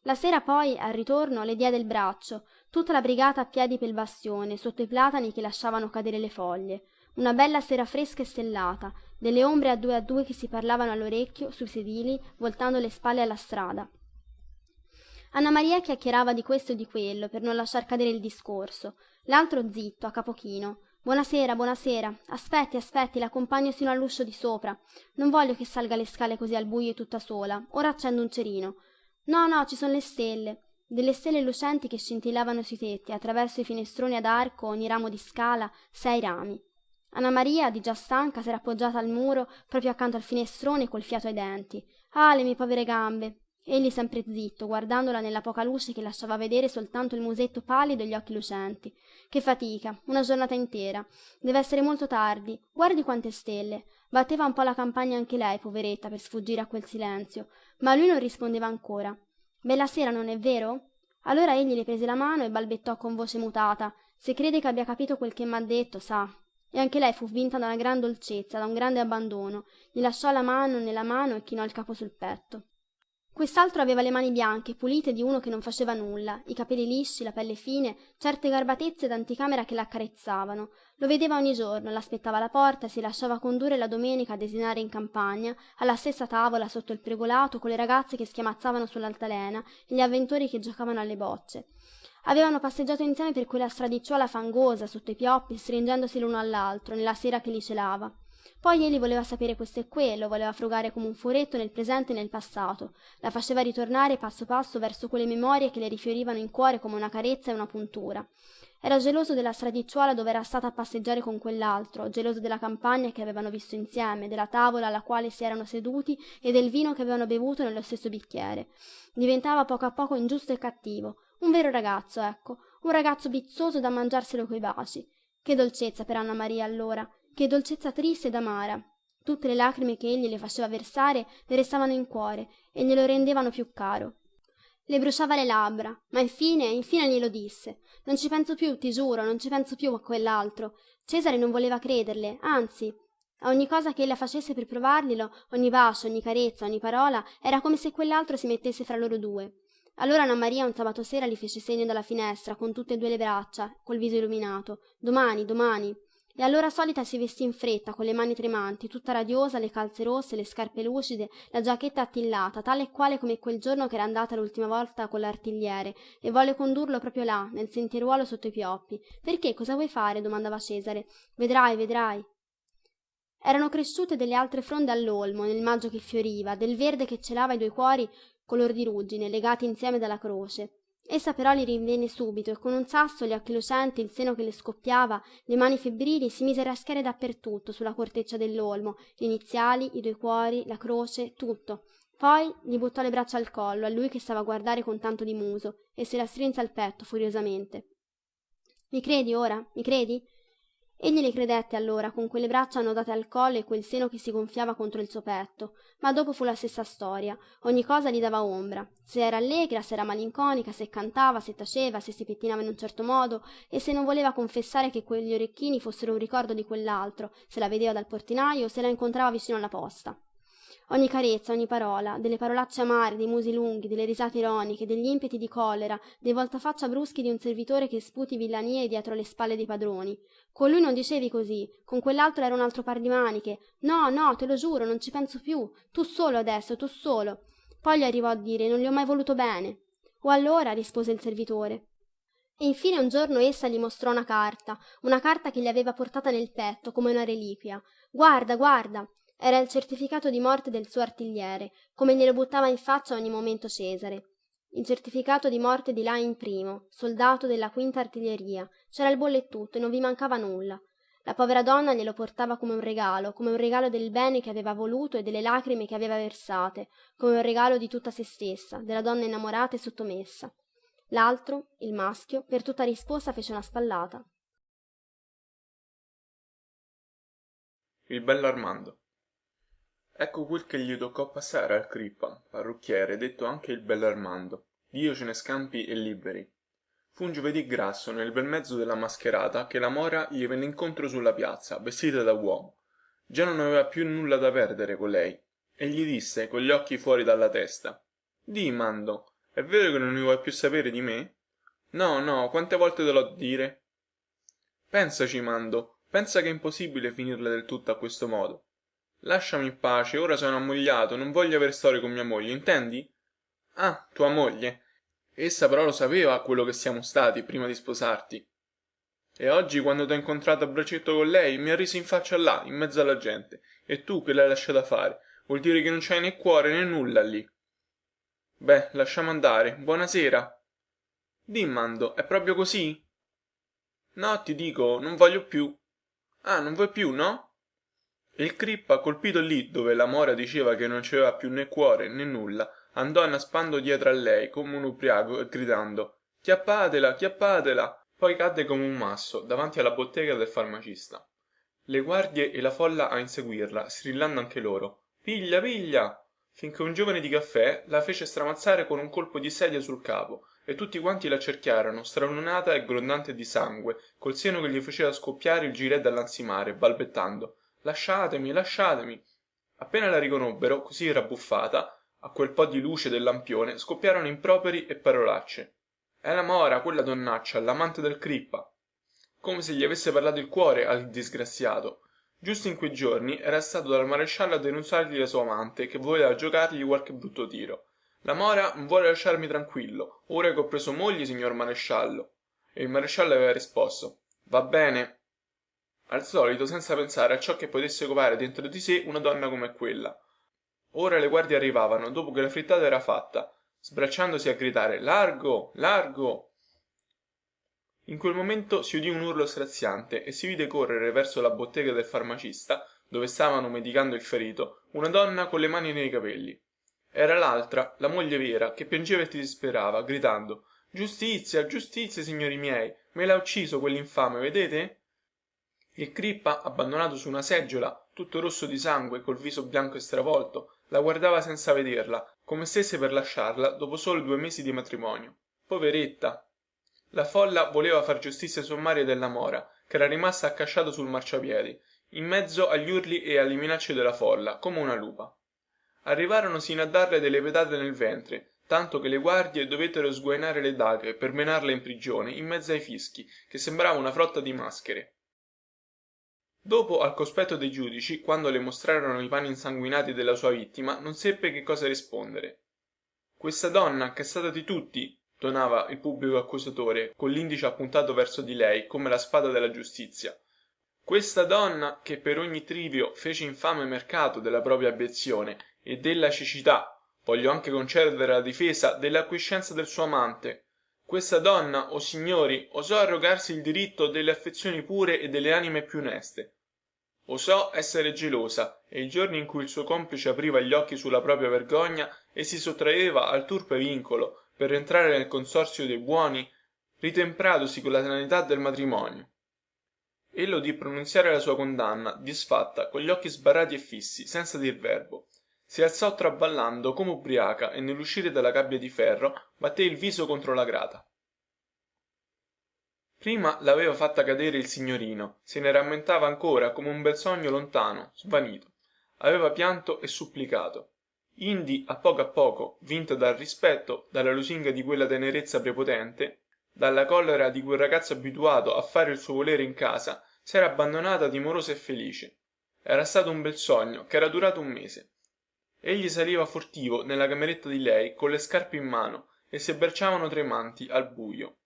La sera poi, al ritorno, le diede il braccio, tutta la brigata a piedi pel bastione, sotto i platani che lasciavano cadere le foglie. Una bella sera fresca e stellata, delle ombre a due che si parlavano all'orecchio, sui sedili, voltando le spalle alla strada. Anna Maria chiacchierava di questo e di quello, per non lasciar cadere il discorso. L'altro zitto, a capo chino. Buonasera. Aspetti, l'accompagno sino all'uscio di sopra. Non voglio che salga le scale così al buio e tutta sola. Ora accendo un cerino. No, no, ci sono le stelle. Delle stelle lucenti che scintillavano sui tetti, attraverso i finestroni ad arco, ogni ramo di scala, 6 rami. Anna Maria, di già stanca, s'era appoggiata al muro, proprio accanto al finestrone, col fiato ai denti. Ah, le mie povere gambe! Egli sempre zitto, guardandola nella poca luce che lasciava vedere soltanto il musetto pallido e gli occhi lucenti. Che fatica, una giornata intera. Deve essere molto tardi. Guardi quante stelle. Batteva un po' la campagna anche lei, poveretta, per sfuggire a quel silenzio. Ma lui non rispondeva ancora. Bella sera, non è vero? Allora egli le prese la mano e balbettò con voce mutata. Se crede che abbia capito quel che m'ha detto, sa. E anche lei fu vinta da una gran dolcezza, da un grande abbandono. Gli lasciò la mano nella mano e chinò il capo sul petto. Quest'altro aveva le mani bianche, pulite di uno che non faceva nulla, i capelli lisci, la pelle fine, certe garbatezze d'anticamera che l'accarezzavano. Lo vedeva ogni giorno, l'aspettava alla porta, si lasciava condurre la domenica a desinare in campagna, alla stessa tavola sotto il pergolato, con le ragazze che schiamazzavano sull'altalena e gli avventori che giocavano alle bocce. Avevano passeggiato insieme per quella stradicciuola fangosa, sotto i pioppi, stringendosi l'uno all'altro, nella sera che li celava. Poi egli voleva sapere questo e quello, voleva frugare come un furetto nel presente e nel passato, la faceva ritornare passo passo verso quelle memorie che le rifiorivano in cuore come una carezza e una puntura. Era geloso della stradicciuola dove era stata a passeggiare con quell'altro, geloso della campagna che avevano visto insieme, della tavola alla quale si erano seduti e del vino che avevano bevuto nello stesso bicchiere. Diventava a poco ingiusto e cattivo, un vero ragazzo, ecco, un ragazzo bizzoso da mangiarselo coi baci. Che dolcezza per Anna Maria allora, che dolcezza triste ed amara. Tutte le lacrime che egli le faceva versare le restavano in cuore e glielo rendevano più caro. Le bruciava le labbra, ma infine glielo disse. Non ci penso più, ti giuro, non ci penso più a quell'altro. Cesare non voleva crederle, anzi, a ogni cosa che ella facesse per provarglielo, ogni bacio, ogni carezza, ogni parola, era come se quell'altro si mettesse fra loro due. Allora Anna Maria un sabato sera gli fece segno dalla finestra, con tutte e due le braccia, col viso illuminato. Domani, domani. E all'ora solita si vestì in fretta, con le mani tremanti, tutta radiosa, le calze rosse, le scarpe lucide, la giacchetta attillata, tale e quale come quel giorno che era andata l'ultima volta con l'artigliere, e volle condurlo proprio là, nel sentieruolo sotto i pioppi. Perché? Cosa vuoi fare? Domandava Cesare. Vedrai, vedrai. Erano cresciute delle altre fronde all'olmo, nel maggio che fioriva, del verde che celava i due cuori color di ruggine, legati insieme dalla croce. Essa però li rinvenne subito e con un sasso, gli occhi lucenti, il seno che le scoppiava, le mani febbrili, si mise a raschiare dappertutto, sulla corteccia dell'olmo, le iniziali, i due cuori, la croce, tutto. Poi gli buttò le braccia al collo, a lui che stava a guardare con tanto di muso, e se la strinse al petto furiosamente. Mi credi ora? Mi credi? Egli le credette allora, con quelle braccia annodate al collo e quel seno che si gonfiava contro il suo petto, ma dopo fu la stessa storia, ogni cosa gli dava ombra, se era allegra, se era malinconica, se cantava, se taceva, se si pettinava in un certo modo, e se non voleva confessare che quegli orecchini fossero un ricordo di quell'altro, se la vedeva dal portinaio o se la incontrava vicino alla posta. Ogni carezza, ogni parola, delle parolacce amare, dei musi lunghi, delle risate ironiche, degli impeti di collera, dei voltafaccia bruschi di un servitore che sputi villanie dietro le spalle dei padroni. Con lui non dicevi così, con quell'altro era un altro par di maniche. No, no, te lo giuro, non ci penso più. Tu solo adesso, tu solo. Poi gli arrivò a dire, non gli ho mai voluto bene. O allora, rispose il servitore. E infine un giorno essa gli mostrò una carta che gli aveva portata nel petto come una reliquia. Guarda, guarda. Era il certificato di morte del suo artigliere, come glielo buttava in faccia ogni momento Cesare. Il certificato di morte di Lain I, soldato della quinta artiglieria. C'era il bollettutto e non vi mancava nulla. La povera donna glielo portava come un regalo del bene che aveva voluto e delle lacrime che aveva versate, come un regalo di tutta se stessa, della donna innamorata e sottomessa. L'altro, il maschio, per tutta risposta fece una spallata. Il bell'Armando. Ecco quel che gli toccò passare al Crippa, parrucchiere, detto anche il bell'Armando. Dio ce ne scampi e liberi. Fu un giovedì grasso, nel bel mezzo della mascherata, che la mora gli venne incontro sulla piazza, vestita da uomo. Già non aveva più nulla da perdere con lei, e gli disse, con gli occhi fuori dalla testa: Di, Mando, è vero che non ne vuoi più sapere di me? No, no, quante volte te l'ho dire? Pensaci, Mando, pensa che è impossibile finirla del tutto a questo modo. Lasciami in pace, ora sono ammogliato, non voglio aver storie con mia moglie, intendi? Ah, tua moglie. Essa però lo sapeva quello che siamo stati prima di sposarti. E oggi, quando t'ho incontrato a braccetto con lei, mi ha riso in faccia là, in mezzo alla gente. E tu che l'hai lasciata fare, vuol dire che non c'hai né cuore né nulla lì. beh lasciamo andare buonasera. Dimmando, è proprio così? No, ti dico, non voglio più. Ah, non vuoi più, no? E il crippa, colpito lì dove la mora diceva che non ci aveva più né cuore né nulla, andò annaspando dietro a lei come un ubriaco e gridando chiappatela, chiappatela. Poi cadde come un masso davanti alla bottega del farmacista. Le guardie e la folla a inseguirla, strillando anche loro piglia, piglia, finché un giovane di caffè la fece stramazzare con un colpo di sedia sul capo e tutti quanti la cerchiarono, stralunata e grondante di sangue, col seno che gli faceva scoppiare il gilet dall'ansimare, balbettando lasciatemi, lasciatemi. Appena la riconobbero, così rabbuffata, a quel po di luce del lampione, scoppiarono improperi e parolacce. È la mora, quella donnaccia, l'amante del crippa. Come se gli avesse parlato il cuore al disgraziato. Giusto in quei giorni era stato dal maresciallo a denunziargli la sua amante, che voleva giocargli qualche brutto tiro. La mora non vuole lasciarmi tranquillo, ora che ho preso moglie, signor maresciallo. E il maresciallo aveva risposto va bene, al solito senza pensare a ciò che potesse covare dentro di sé una donna come quella. Ora le guardie arrivavano dopo che la frittata era fatta, sbracciandosi a gridare largo, largo. In quel momento si udì un urlo straziante e si vide correre verso la bottega del farmacista, dove stavano medicando il ferito, una donna con le mani nei capelli. Era l'altra, la moglie vera, che piangeva e disperava, gridando giustizia, giustizia, signori miei, me l'ha ucciso quell'infame, vedete? Il crippa, abbandonato su una seggiola, tutto rosso di sangue, col viso bianco e stravolto, la guardava senza vederla, come stesse per lasciarla dopo solo 2 mesi di matrimonio. Poveretta. La folla voleva far giustizia sommaria della mora, che era rimasta accasciata sul marciapiedi, in mezzo agli urli e alle minacce della folla, come una lupa. Arrivarono sino a darle delle pedate nel ventre, tanto che le guardie dovettero sguainare le daghe per menarla in prigione in mezzo ai fischi, che sembrava una frotta di maschere. Dopo, al cospetto dei giudici, quando le mostrarono i panni insanguinati della sua vittima, non seppe che cosa rispondere. Questa donna, che è stata di tutti, tonava il pubblico accusatore, con l'indice appuntato verso di lei, come la spada della giustizia. Questa donna, che per ogni trivio fece infame mercato della propria abiezione e della cecità, voglio anche concedere la difesa dell'acquiescenza del suo amante. Questa donna, o signori, osò arrogarsi il diritto delle affezioni pure e delle anime più oneste. Osò essere gelosa e i giorni in cui il suo complice apriva gli occhi sulla propria vergogna e si sottraeva al turpe vincolo per entrare nel consorzio dei buoni, ritempratosi con la sanità del matrimonio. Ello udì pronunziare la sua condanna, disfatta, con gli occhi sbarrati e fissi, senza dir verbo. Si alzò traballando come ubriaca e nell'uscire dalla gabbia di ferro batté il viso contro la grata. Prima l'aveva fatta cadere il signorino, se ne rammentava ancora come un bel sogno lontano, svanito. Aveva pianto e supplicato. Indi, a poco, vinta dal rispetto, dalla lusinga di quella tenerezza prepotente, dalla collera di quel ragazzo abituato a fare il suo volere in casa, s'era abbandonata timorosa e felice. Era stato un bel sogno che era durato 1 mese. Egli saliva furtivo nella cameretta di lei con le scarpe in mano e si abbracciavano tremanti al buio.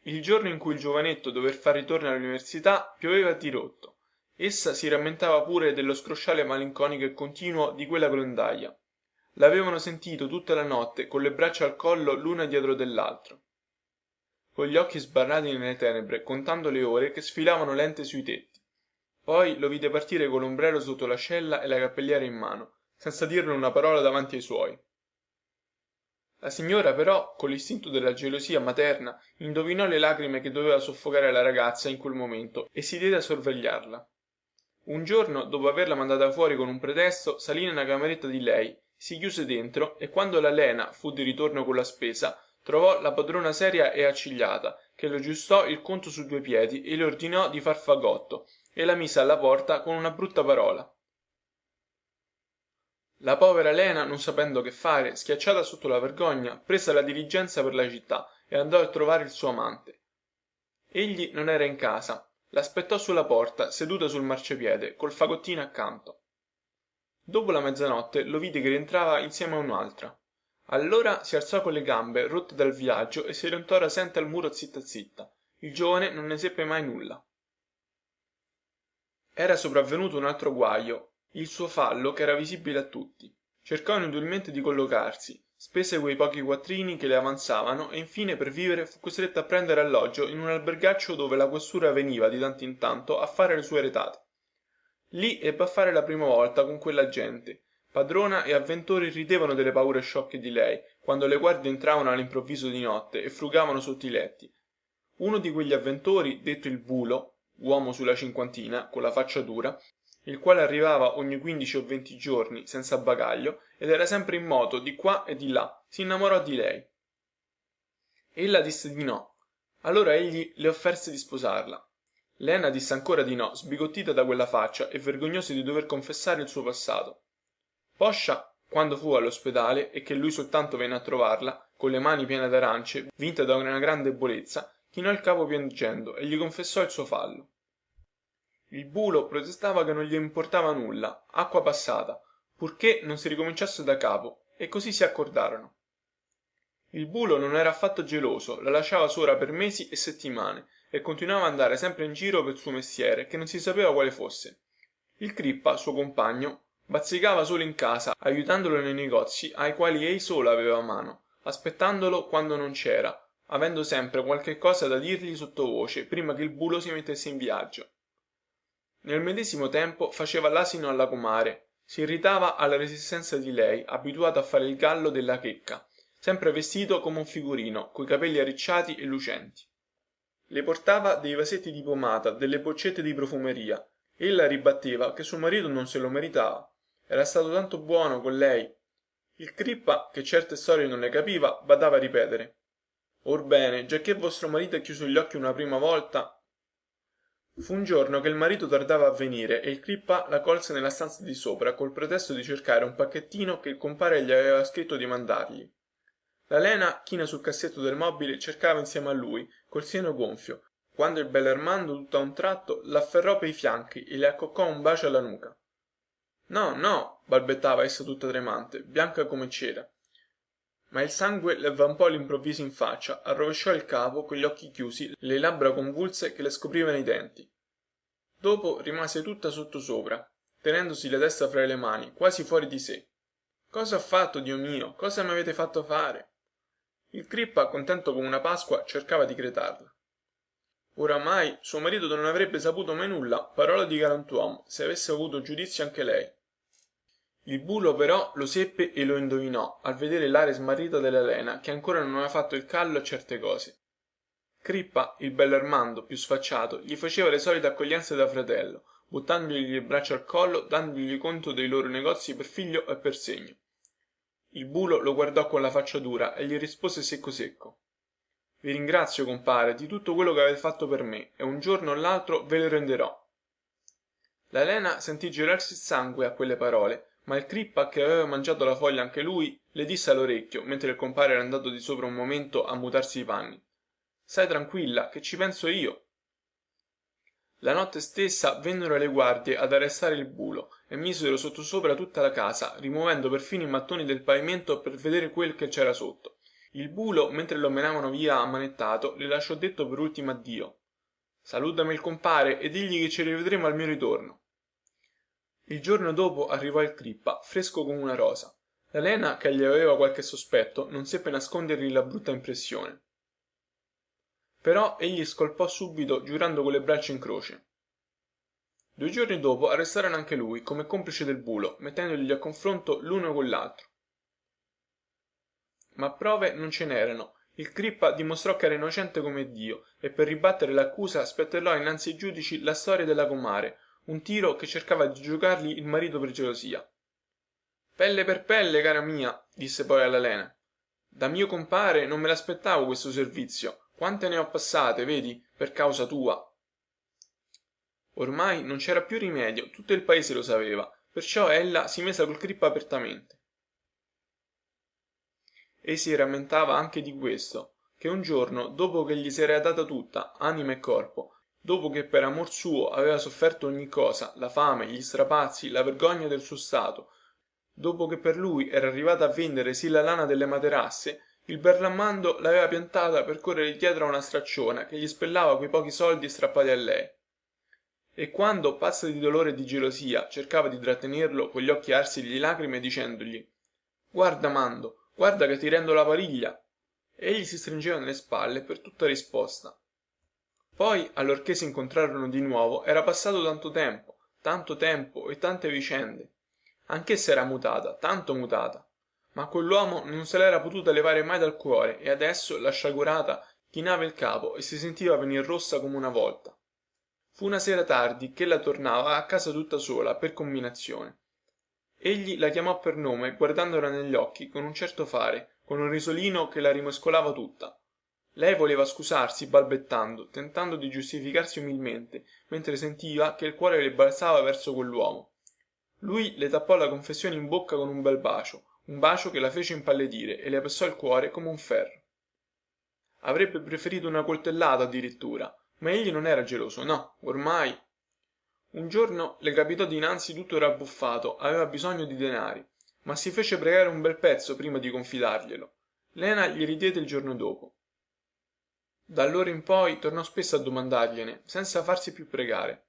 Il giorno in cui il giovanetto dover far ritorno all'università pioveva a dirotto. Essa si rammentava pure dello scrosciare malinconico e continuo di quella grondaia. L'avevano sentito tutta la notte con le braccia al collo l'una dietro dell'altro, con gli occhi sbarrati nelle tenebre, contando le ore che sfilavano lente sui tetti. Poi lo vide partire con l'ombrello sotto l'ascella e la cappelliera in mano, senza dirne una parola davanti ai suoi. La signora però, con l'istinto della gelosia materna, indovinò le lagrime che doveva soffocare la ragazza in quel momento e si diede a sorvegliarla. Un giorno, dopo averla mandata fuori con un pretesto, salì nella cameretta di lei, si chiuse dentro e quando la Lena fu di ritorno con la spesa, trovò la padrona seria e accigliata, che le aggiustò il conto su 2 piedi e le ordinò di far fagotto e la mise alla porta con una brutta parola. La povera Lena, non sapendo che fare, schiacciata sotto la vergogna, prese la diligenza per la città e andò a trovare il suo amante. Egli non era in casa, l'aspettò sulla porta, seduta sul marciapiede, col fagottino accanto. Dopo la mezzanotte lo vide che rientrava insieme a un'altra. Allora si alzò con le gambe rotte dal viaggio e si orientò rasente al muro zitta zitta. Il giovane non ne seppe mai nulla. Era sopravvenuto un altro guaio, il suo fallo che era visibile a tutti. Cercò inutilmente di collocarsi, spese quei pochi quattrini che le avanzavano e infine per vivere fu costretta a prendere alloggio in un albergaccio dove la questura veniva di tanto in tanto a fare le sue retate. Lì ebbe a fare la prima volta con quella gente. Padrona e avventori ridevano delle paure sciocche di lei quando le guardie entravano all'improvviso di notte e frugavano sotto i letti. Uno di quegli avventori, detto il bulo, uomo sulla cinquantina con la faccia dura, il quale arrivava ogni 15 o 20 giorni senza bagaglio ed era sempre in moto di qua e di là, si innamorò di lei. Ella disse di no. Allora egli le offerse di sposarla. Lena disse ancora di no, sbigottita da quella faccia e vergognosa di dover confessare il suo passato. Poscia, quando fu all'ospedale e che lui soltanto venne a trovarla, con le mani piene d'arance, vinta da una grande debolezza, chinò il capo piangendo e gli confessò il suo fallo. Il bulo protestava che non gli importava nulla, acqua passata, purché non si ricominciasse da capo, e così si accordarono. Il bulo non era affatto geloso, la lasciava sola per mesi e settimane e continuava ad andare sempre in giro per suo mestiere, che non si sapeva quale fosse. Il Crippa, suo compagno, bazzicava solo in casa, aiutandolo nei negozi ai quali ei solo aveva mano, aspettandolo quando non c'era, avendo sempre qualche cosa da dirgli sottovoce prima che il bulo si mettesse in viaggio. Nel medesimo tempo faceva l'asino alla comare, si irritava alla resistenza di lei, abituato a fare il gallo della checca, sempre vestito come un figurino, coi capelli arricciati e lucenti. Le portava dei vasetti di pomata, delle boccette di profumeria. Ella ribatteva che suo marito non se lo meritava. Era stato tanto buono con lei. Il Crippa, che certe storie non le capiva, badava a ripetere: orbene, giacché vostro marito ha chiuso gli occhi una prima volta. Fu un giorno che il marito tardava a venire e il Crippa la colse nella stanza di sopra col pretesto di cercare un pacchettino che il compare gli aveva scritto di mandargli. La Lena, china sul cassetto del mobile, cercava insieme a lui, col seno gonfio, quando il Bellarmando tutto a un tratto l'afferrò pei fianchi e le accoccò un bacio alla nuca. No, no, balbettava essa tutta tremante, bianca come cera. Ma il sangue le avvampò all'improvviso in faccia, arrovesciò il capo con gli occhi chiusi, le labbra convulse che le scoprivano i denti. Dopo rimase tutta sottosopra, tenendosi la testa fra le mani, quasi fuori di sé. Cosa ho fatto, Dio mio? Cosa mi avete fatto fare? Il Crippa, contento come una Pasqua, cercava di cretarla. Oramai suo marito non avrebbe saputo mai nulla, parola di galantuomo, se avesse avuto giudizio anche lei. Il bulo però lo seppe e lo indovinò al vedere l'aria smarrita della Lena che ancora non aveva fatto il callo a certe cose. Crippa, il Bellarmando più sfacciato, gli faceva le solite accoglienze da fratello, buttandogli le braccia al collo, dandogli conto dei loro negozi per figlio e per segno. Il bulo lo guardò con la faccia dura e gli rispose secco secco: vi ringrazio, compare, di tutto quello che avete fatto per me e un giorno o l'altro ve lo renderò. La Lena sentì gelarsi il sangue a quelle parole, ma il Crippa, che aveva mangiato la foglia anche lui, le disse all'orecchio, mentre il compare era andato di sopra un momento a mutarsi i panni: stai tranquilla, che ci penso io. La notte stessa vennero le guardie ad arrestare il bulo e misero sottosopra tutta la casa, rimuovendo perfino i mattoni del pavimento per vedere quel che c'era sotto. Il bulo, mentre lo menavano via ammanettato, le lasciò detto per ultimo addio: salutami il compare e digli che ci rivedremo al mio ritorno. Il giorno dopo arrivò il Crippa, fresco come una rosa. La Lena, che gli aveva qualche sospetto, non seppe nascondergli la brutta impressione. Però egli scolpò subito, giurando con le braccia in croce. 2 giorni dopo arrestarono anche lui come complice del bulo, mettendogli a confronto l'uno con l'altro. Ma prove non ce n'erano. Il Crippa dimostrò che era innocente come Dio e per ribattere l'accusa spiattellò innanzi ai giudici la storia della comare, un tiro che cercava di giocargli il marito per gelosia. Pelle per pelle, cara mia, disse poi alla Lena. Da mio compare non me l'aspettavo questo servizio. Quante ne ho passate, vedi, per causa tua. Ormai non c'era più rimedio, tutto il paese lo sapeva, perciò ella si mise col Crippa apertamente. E si rammentava anche di questo, che un giorno, dopo che gli si era data tutta, anima e corpo, dopo che per amor suo aveva sofferto ogni cosa, la fame, gli strapazzi, la vergogna del suo stato, dopo che per lui era arrivata a vendere sì la lana delle materasse, il Bellarmando l'aveva piantata per correre dietro a una stracciona che gli spellava quei pochi soldi strappati a lei. E quando, pazza di dolore e di gelosia, cercava di trattenerlo con gli occhi arsi di lacrime dicendogli: guarda, Mando, guarda che ti rendo la pariglia. Egli si stringeva nelle spalle per tutta risposta. Poi, allorché si incontrarono di nuovo, era passato tanto tempo e tante vicende. Anch'essa era mutata, tanto mutata, ma quell'uomo non se l'era potuta levare mai dal cuore e adesso la sciagurata chinava il capo e si sentiva venir rossa come una volta. Fu una sera tardi che ella tornava a casa tutta sola per combinazione. Egli la chiamò per nome guardandola negli occhi con un certo fare, con un risolino che la rimescolava tutta. Lei voleva scusarsi balbettando, tentando di giustificarsi umilmente, mentre sentiva che il cuore le balzava verso quell'uomo. Lui le tappò la confessione in bocca con un bel bacio, un bacio che la fece impallidire e le passò il cuore come un ferro. Avrebbe preferito una coltellata addirittura, ma egli non era geloso, no, ormai. Un giorno le capitò dinanzi tutto rabbuffato, aveva bisogno di denari, ma si fece pregare un bel pezzo prima di confidarglielo. Lena gli ridiede il giorno dopo. Da allora in poi tornò spesso a domandargliene, senza farsi più pregare.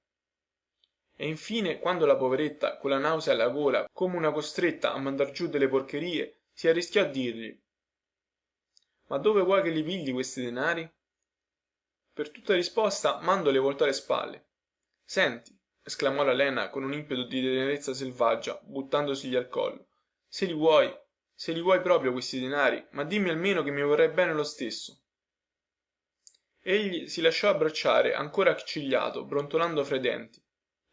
E infine, quando la poveretta, con la nausea alla gola, come una costretta a mandar giù delle porcherie, si arrischiò a dirgli: ma dove vuoi che li pigli questi denari? Per tutta risposta Mando le voltò le spalle. Senti, esclamò la Lena con un impeto di tenerezza selvaggia, buttandosegli al collo, se li vuoi proprio questi denari, ma dimmi almeno che mi vorrai bene lo stesso. Egli si lasciò abbracciare, ancora accigliato, brontolando fra i denti.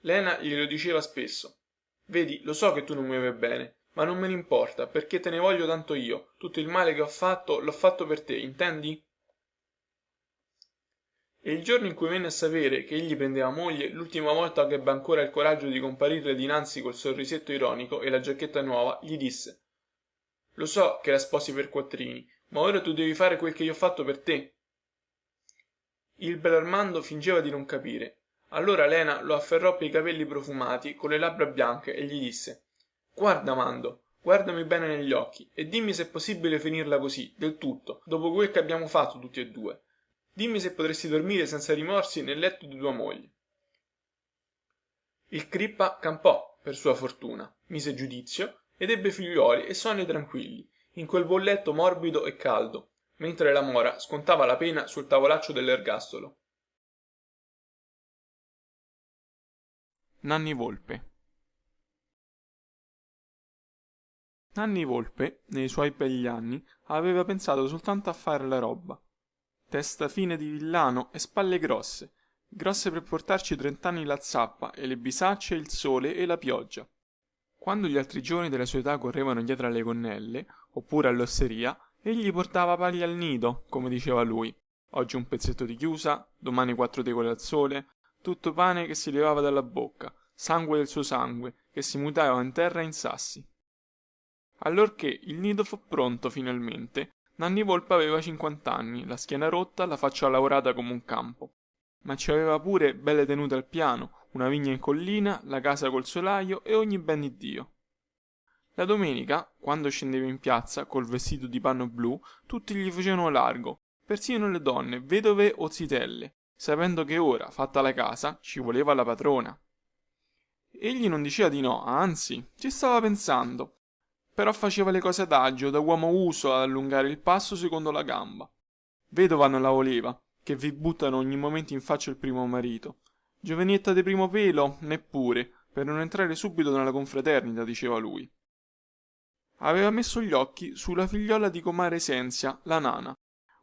Lena glielo diceva spesso: vedi, lo so che tu non mi vuoi bene, ma non me ne importa, perché te ne voglio tanto io. Tutto il male che ho fatto l'ho fatto per te, intendi? E il giorno in cui venne a sapere che egli prendeva moglie, l'ultima volta che ebbe ancora il coraggio di comparirle dinanzi col sorrisetto ironico e la giacchetta nuova, gli disse: lo so che la sposi per quattrini, ma ora tu devi fare quel che io ho fatto per te. Il Bellarmando fingeva di non capire. Allora Lena lo afferrò per i capelli profumati, con le labbra bianche, e gli disse: guarda, Mando, guardami bene negli occhi e dimmi se è possibile finirla così, del tutto, dopo quel che abbiamo fatto tutti e due. Dimmi se potresti dormire senza rimorsi nel letto di tua moglie. Il Crippa campò, per sua fortuna, mise giudizio ed ebbe figliuoli e sonni tranquilli, in quel buon letto morbido e caldo, mentre la mora scontava la pena sul tavolaccio dell'ergastolo. Nanni Volpe. Nanni Volpe, nei suoi begli anni, aveva pensato soltanto a fare la roba. Testa fine di villano e spalle grosse per portarci 30 anni la zappa e le bisacce, il sole e la pioggia. Quando gli altri giovani della sua età correvano dietro alle gonnelle, oppure all'osteria, egli portava pali al nido, come diceva lui. Oggi un pezzetto di chiusa, domani 4 tegole al sole, tutto pane che si levava dalla bocca, sangue del suo sangue, che si mutava in terra e in sassi. Allorché il nido fu pronto finalmente, Nanni Volpe aveva 50 anni, la schiena rotta, la faccia lavorata come un campo. Ma ci aveva pure belle tenute al piano, una vigna in collina, la casa col solaio e ogni ben di Dio. La domenica, quando scendeva in piazza col vestito di panno blu, tutti gli facevano largo, persino le donne, vedove o zitelle, sapendo che ora, fatta la casa, ci voleva la padrona. Egli non diceva di no, anzi, ci stava pensando, però faceva le cose adagio, da uomo uso ad allungare il passo secondo la gamba. Vedova non la voleva, che vi buttano ogni momento in faccia il primo marito. Giovenetta di primo pelo, neppure, per non entrare subito nella confraternita, diceva lui. Aveva messo gli occhi sulla figliola di comare Senzia, la nana,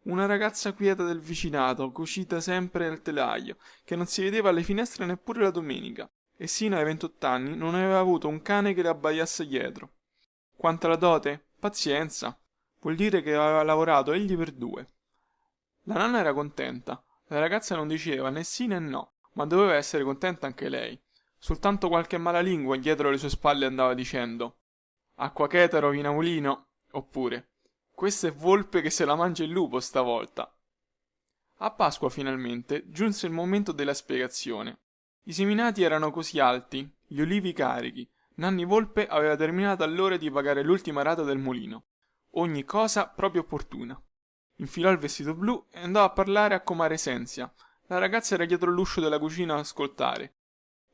una ragazza quieta del vicinato, cucita sempre al telaio, che non si vedeva alle finestre neppure la domenica, e sino ai 28 anni non aveva avuto un cane che le abbaiasse dietro. Quanto alla dote? Pazienza. Vuol dire che aveva lavorato egli per 2. La nana era contenta. La ragazza non diceva né sì né no, ma doveva essere contenta anche lei. Soltanto qualche malalingua dietro le sue spalle andava dicendo: acqua cheta rovina mulino, oppure: questa è volpe che se la mangia il lupo stavolta. A Pasqua finalmente giunse il momento della spiegazione. I seminati erano così alti, gli olivi carichi. Nanni Volpe aveva terminato allora di pagare l'ultima rata del mulino. Ogni cosa proprio opportuna. Infilò il vestito blu e andò a parlare a comare Senzia. La ragazza era dietro l'uscio della cucina ad ascoltare.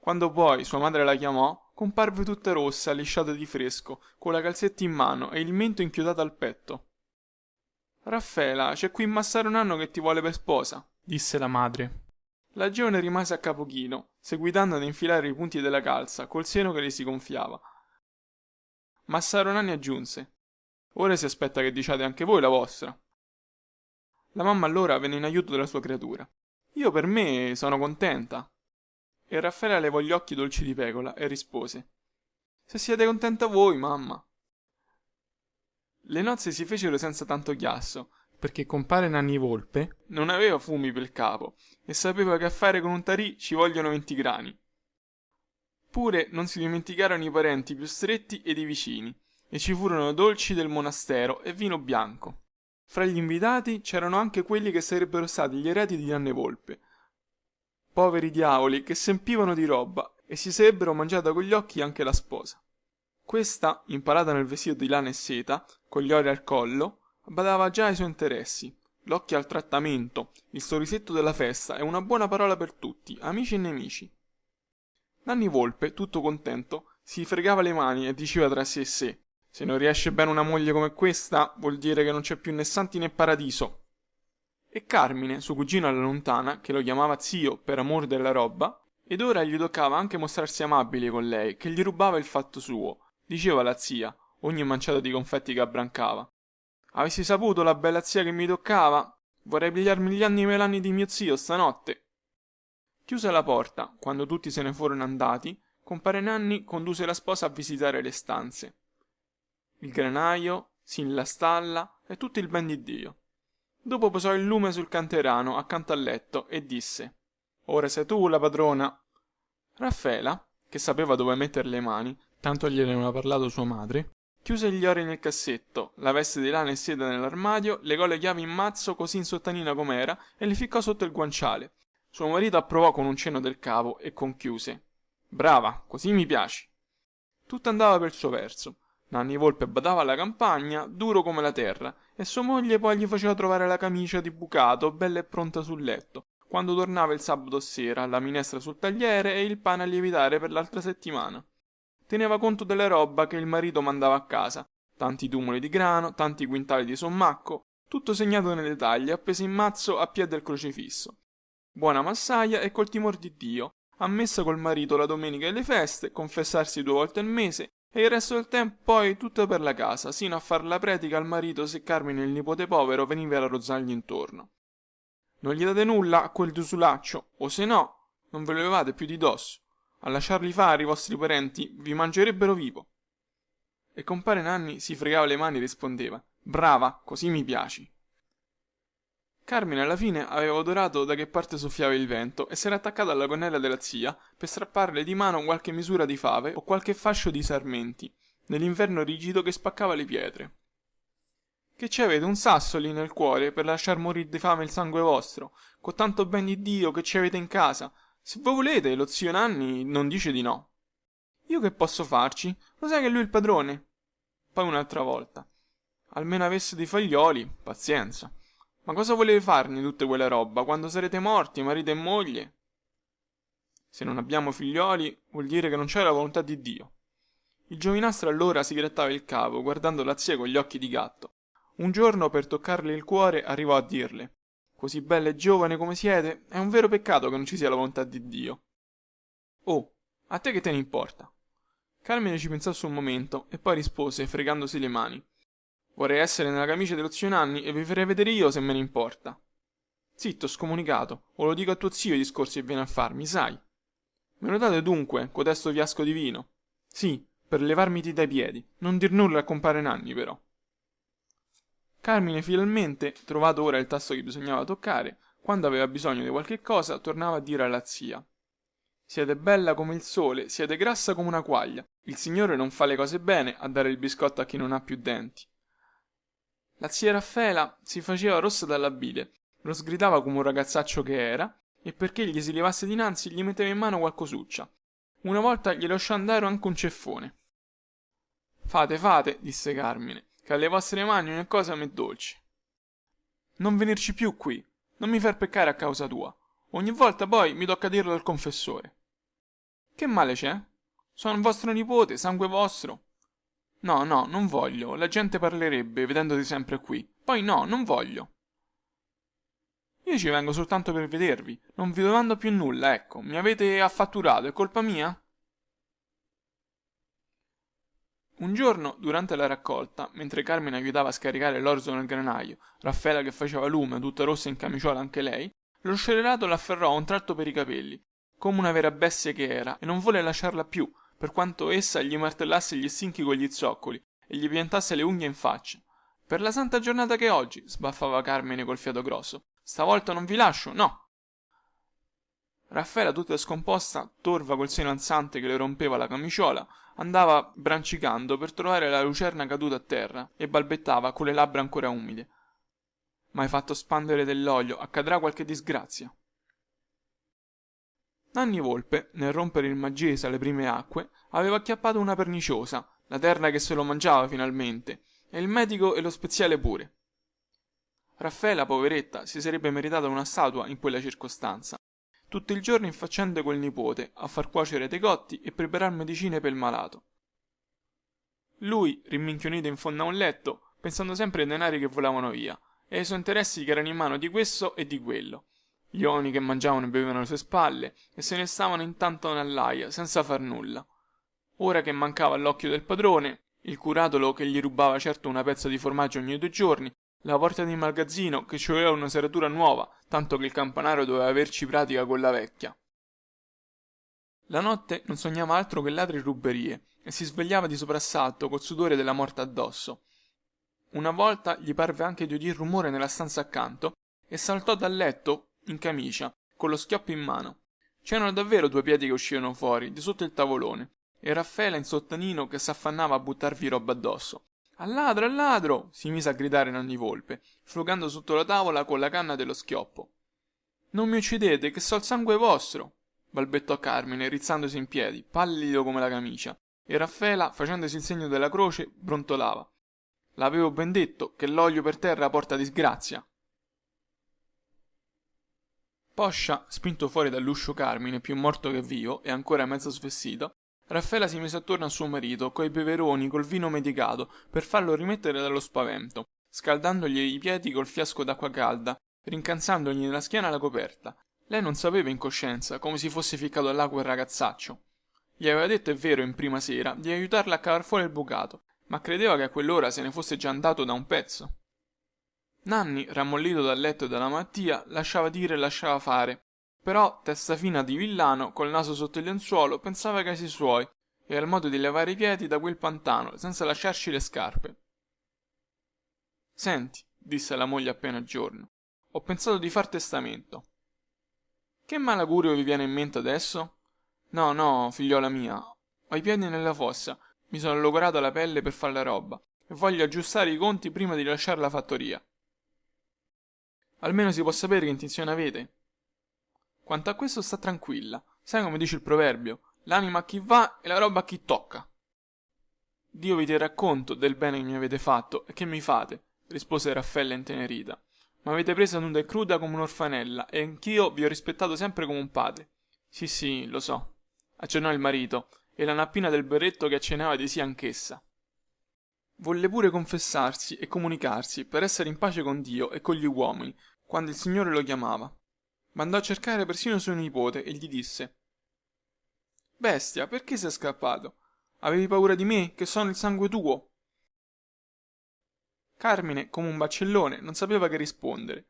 Quando poi sua madre la chiamò, comparve tutta rossa, lisciata di fresco, con la calzetta in mano e il mento inchiodato al petto. Raffaela, c'è qui Massaro Nanno che ti vuole per sposa, disse la madre. La giovane rimase a capo chino, seguitando ad infilare i punti della calza, col seno che le si gonfiava. Massaro Nanni aggiunse: ora si aspetta che diciate anche voi la vostra. La mamma allora venne in aiuto della sua creatura. Io per me sono contenta. E Raffaela levò gli occhi dolci di pecora e rispose: se siete contenta voi, mamma. Le nozze si fecero senza tanto chiasso, perché compare Nanni Volpe non aveva fumi pel capo e sapeva che a fare con un tarì ci vogliono 20 grani. Pure non si dimenticarono i parenti più stretti ed i vicini, e ci furono dolci del monastero e vino bianco. Fra gli invitati c'erano anche quelli che sarebbero stati gli eredi di Nanni Volpe, poveri diavoli che s'empivano di roba e si sarebbero mangiata con gli occhi anche la sposa. Questa, impalata nel vestito di lana e seta, con gli ori al collo, badava già ai suoi interessi, l'occhio al trattamento, il sorrisetto della festa e una buona parola per tutti, amici e nemici. Nanni Volpe, tutto contento, si fregava le mani e diceva tra sé e sé: se non riesce bene una moglie come questa, vuol dire che non c'è più né santi né paradiso. E Carmine, suo cugino alla lontana, che lo chiamava zio per amor della roba, ed ora gli toccava anche mostrarsi amabile con lei, che gli rubava il fatto suo. Diceva la zia, ogni manciata di confetti che abbrancava: avessi saputo la bella zia che mi toccava, vorrei pigliarmi gli anni melani di mio zio stanotte. Chiusa la porta, quando tutti se ne furono andati, compare Nanni condusse la sposa a visitare le stanze, il granaio, sin la stalla e tutto il ben di Dio. Dopo posò il lume sul canterano accanto al letto e disse: ora sei tu la padrona. Raffaela, che sapeva dove mettere le mani, tanto gliene aveva parlato sua madre, chiuse gli ori nel cassetto, la veste di lana e seta nell'armadio, legò le chiavi in mazzo così in sottanina com'era e le ficcò sotto il guanciale. Suo marito approvò con un cenno del capo e conchiuse: brava, così mi piaci. Tutto andava per il suo verso. Nanni Volpe badava alla campagna, duro come la terra, e sua moglie poi gli faceva trovare la camicia di bucato, bella e pronta sul letto, quando tornava il sabato sera, la minestra sul tagliere e il pane a lievitare per l'altra settimana. Teneva conto della roba che il marito mandava a casa, tanti tumoli di grano, tanti quintali di sommacco, tutto segnato nelle taglie, appeso in mazzo a piè del crocifisso. Buona massaia e col timor di Dio, ammessa col marito la domenica e le feste, confessarsi 2 volte al mese e il resto del tempo poi tutto per la casa, sino a far la predica al marito se Carmine il nipote povero veniva a rozzargli intorno. Non gli date nulla a quel dusulaccio, o se no, non ve lo levate più di dosso. A lasciarli fare i vostri parenti vi mangerebbero vivo. E compare Nanni si fregava le mani e rispondeva: brava, così mi piaci. Carmine alla fine aveva odorato da che parte soffiava il vento e s'era attaccata alla gonnella della zia per strapparle di mano qualche misura di fave o qualche fascio di sarmenti, nell'inverno rigido che spaccava le pietre. Che ci avete un sasso lì nel cuore per lasciar morir di fame il sangue vostro, con tanto ben di Dio che ci avete in casa. Se voi volete, lo zio Nanni non dice di no. Io che posso farci? Lo sai che lui è il padrone? Poi un'altra volta: almeno avesse dei figlioli, pazienza. Ma cosa volete farne tutte quella roba quando sarete morti, marito e moglie? Se non abbiamo figlioli, vuol dire che non c'è la volontà di Dio. Il giovinastro allora si grattava il capo, guardando la zia con gli occhi di gatto. Un giorno, per toccarle il cuore, arrivò a dirle: così bella e giovane come siete, è un vero peccato che non ci sia la volontà di Dio. Oh, a te che te ne importa? Carmine ci pensò su un momento e poi rispose, fregandosi le mani: vorrei essere nella camicia dello zio Nanni e vi farei vedere io se me ne importa. Zitto, scomunicato, o lo dico a tuo zio i discorsi che viene a farmi, sai. Me lo date dunque, cotesto fiasco di vino? Sì, per levarmiti dai piedi, non dir nulla a compare Nanni però. Carmine finalmente, trovato ora il tasto che bisognava toccare, quando aveva bisogno di qualche cosa, tornava a dire alla zia: siete bella come il sole, siete grassa come una quaglia. Il Signore non fa le cose bene a dare il biscotto a chi non ha più denti. La zia Raffaela si faceva rossa dalla bile, lo sgridava come un ragazzaccio che era, e perché gli si levasse dinanzi gli metteva in mano qualcosuccia. Una volta gli lasciò andare anche un ceffone. Fate, disse Carmine, che alle vostre mani ogni cosa m'è dolce. Non venirci più qui, non mi far peccare a causa tua. Ogni volta poi mi tocca dirlo al confessore. Che male c'è? Sono vostro nipote, sangue vostro. No, no, non voglio, la gente parlerebbe vedendoti sempre qui. Poi no, non voglio. Io ci vengo soltanto per vedervi, non vi domando più nulla, ecco, mi avete affatturato, è colpa mia? Un giorno, durante la raccolta, mentre Carmine aiutava a scaricare l'orzo nel granaio, Raffaela che faceva lume, tutta rossa in camiciola anche lei, lo scellerato l'afferrò a un tratto per i capelli, come una vera bestia che era, e non volle lasciarla più, per quanto essa gli martellasse gli stinchi con gli zoccoli e gli piantasse le unghie in faccia. Per la santa giornata che è oggi, sbaffava Carmine col fiato grosso, stavolta non vi lascio, no. Raffaela, tutta scomposta, torva col seno ansante che le rompeva la camiciola, andava brancicando per trovare la lucerna caduta a terra e balbettava con le labbra ancora umide. M'hai fatto spandere dell'olio, accadrà qualche disgrazia. Nanni Volpe, nel rompere il Maggese alle prime acque, aveva acchiappato una perniciosa, la terna che se lo mangiava finalmente, e il medico e lo speziale pure. Raffaela, poveretta, si sarebbe meritata una statua in quella circostanza. Tutto il giorno in faccende col nipote, a far cuocere decotti e preparar medicine per il malato. Lui, rimminchionito in fondo a un letto, pensando sempre ai denari che volavano via, e ai suoi interessi che erano in mano di questo e di quello. Gli uomini che mangiavano e bevevano alle sue spalle, e se ne stavano intanto nell'aia, senza far nulla. Ora che mancava all'occhio del padrone, il curatolo che gli rubava certo una pezza di formaggio ogni 2 giorni, la porta di magazzino che ci aveva una serratura nuova, tanto che il campanario doveva averci pratica con la vecchia. La notte non sognava altro che ladri e ruberie e si svegliava di soprassalto col sudore della morte addosso. Una volta gli parve anche di udir rumore nella stanza accanto e saltò dal letto in camicia, con lo schioppo in mano. C'erano davvero 2 piedi che uscivano fuori, di sotto il tavolone, e Raffaela in sottanino che s'affannava a buttarvi roba addosso. Al ladro, al ladro! Si mise a gridare Nanni Volpe, frugando sotto la tavola con la canna dello schioppo. Non mi uccidete, che so il sangue vostro! Balbettò Carmine, rizzandosi in piedi, pallido come la camicia, e Raffaela, facendosi il segno della croce, brontolava. L'avevo ben detto, che l'olio per terra porta disgrazia. Poscia, spinto fuori dall'uscio Carmine, più morto che vivo, e ancora mezzo svestito, Raffaela si mise attorno a suo marito, coi peperoni, col vino medicato, per farlo rimettere dallo spavento, scaldandogli i piedi col fiasco d'acqua calda, rincanzandogli nella schiena la coperta. Lei non sapeva in coscienza come si fosse ficcato là quel ragazzaccio. Gli aveva detto, è vero, in prima sera, di aiutarla a cavar fuori il bucato, ma credeva che a quell'ora se ne fosse già andato da un pezzo. Nanni, rammollito dal letto e dalla malattia, lasciava dire e lasciava fare. Però testa fina di villano, col naso sotto il lenzuolo, pensava ai casi suoi e al modo di levare i piedi da quel pantano senza lasciarci le scarpe. Senti, disse alla moglie appena giorno, ho pensato di far testamento. Che malaugurio vi viene in mente adesso? No, no, figliola mia, ho i piedi nella fossa, mi sono logorato la pelle per far la roba e voglio aggiustare i conti prima di lasciare la fattoria. Almeno si può sapere che intenzione avete. Quanto a questo sta tranquilla, sai come dice il proverbio, l'anima a chi va e la roba a chi tocca. Dio vi terrà conto del bene che mi avete fatto e che mi fate, rispose Raffaella intenerita. M'avete presa nuda e cruda come un'orfanella e anch'io vi ho rispettato sempre come un padre. Sì, sì, lo so, accennò il marito, e la nappina del berretto che accennava di sì anch'essa. Volle pure confessarsi e comunicarsi per essere in pace con Dio e con gli uomini, quando il Signore lo chiamava. Mandò a cercare persino suo nipote e gli disse: Bestia, perché sei scappato? Avevi paura di me, che sono il sangue tuo? Carmine, come un baccellone, non sapeva che rispondere,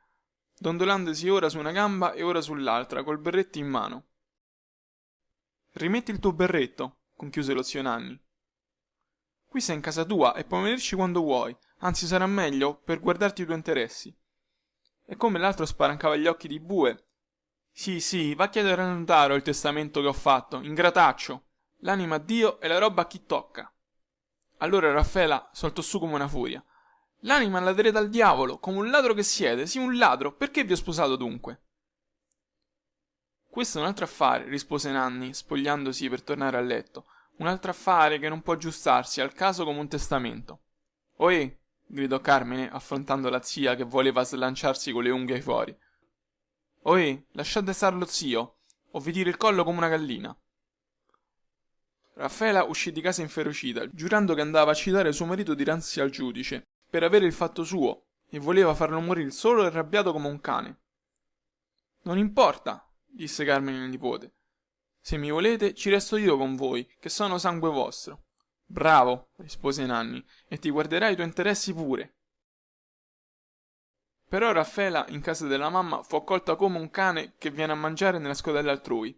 dondolandosi ora su una gamba e ora sull'altra, col berretto in mano. Rimetti il tuo berretto, conchiuse lo zio Nanni. Qui sei in casa tua e puoi venirci quando vuoi, anzi sarà meglio per guardarti i tuoi interessi. E come l'altro spalancava gli occhi di bue. Sì, sì, va a chiedere al notaro il testamento che ho fatto, ingrataccio. L'anima a Dio e la roba a chi tocca. Allora Raffaela saltò su come una furia. L'anima la darete al diavolo, come un ladro che siete, sì un ladro, perché vi ho sposato dunque? Questo è un altro affare, rispose Nanni, spogliandosi per tornare a letto. Un altro affare che non può aggiustarsi al caso come un testamento. Ohè, gridò Carmine, affrontando la zia che voleva slanciarsi con le unghie fuori. Ohè, lasciate stare lo zio, o vi tiro il collo come una gallina. Raffaela uscì di casa inferocita, giurando che andava a citare suo marito dinanzi al giudice, per avere il fatto suo, e voleva farlo morire solo e arrabbiato come un cane. Non importa, disse Carmine al nipote. Se mi volete, ci resto io con voi, che sono sangue vostro. Bravo, rispose Nanni, e ti guarderai i tuoi interessi pure. Però Raffaela, in casa della mamma, fu accolta come un cane che viene a mangiare nella scodella altrui.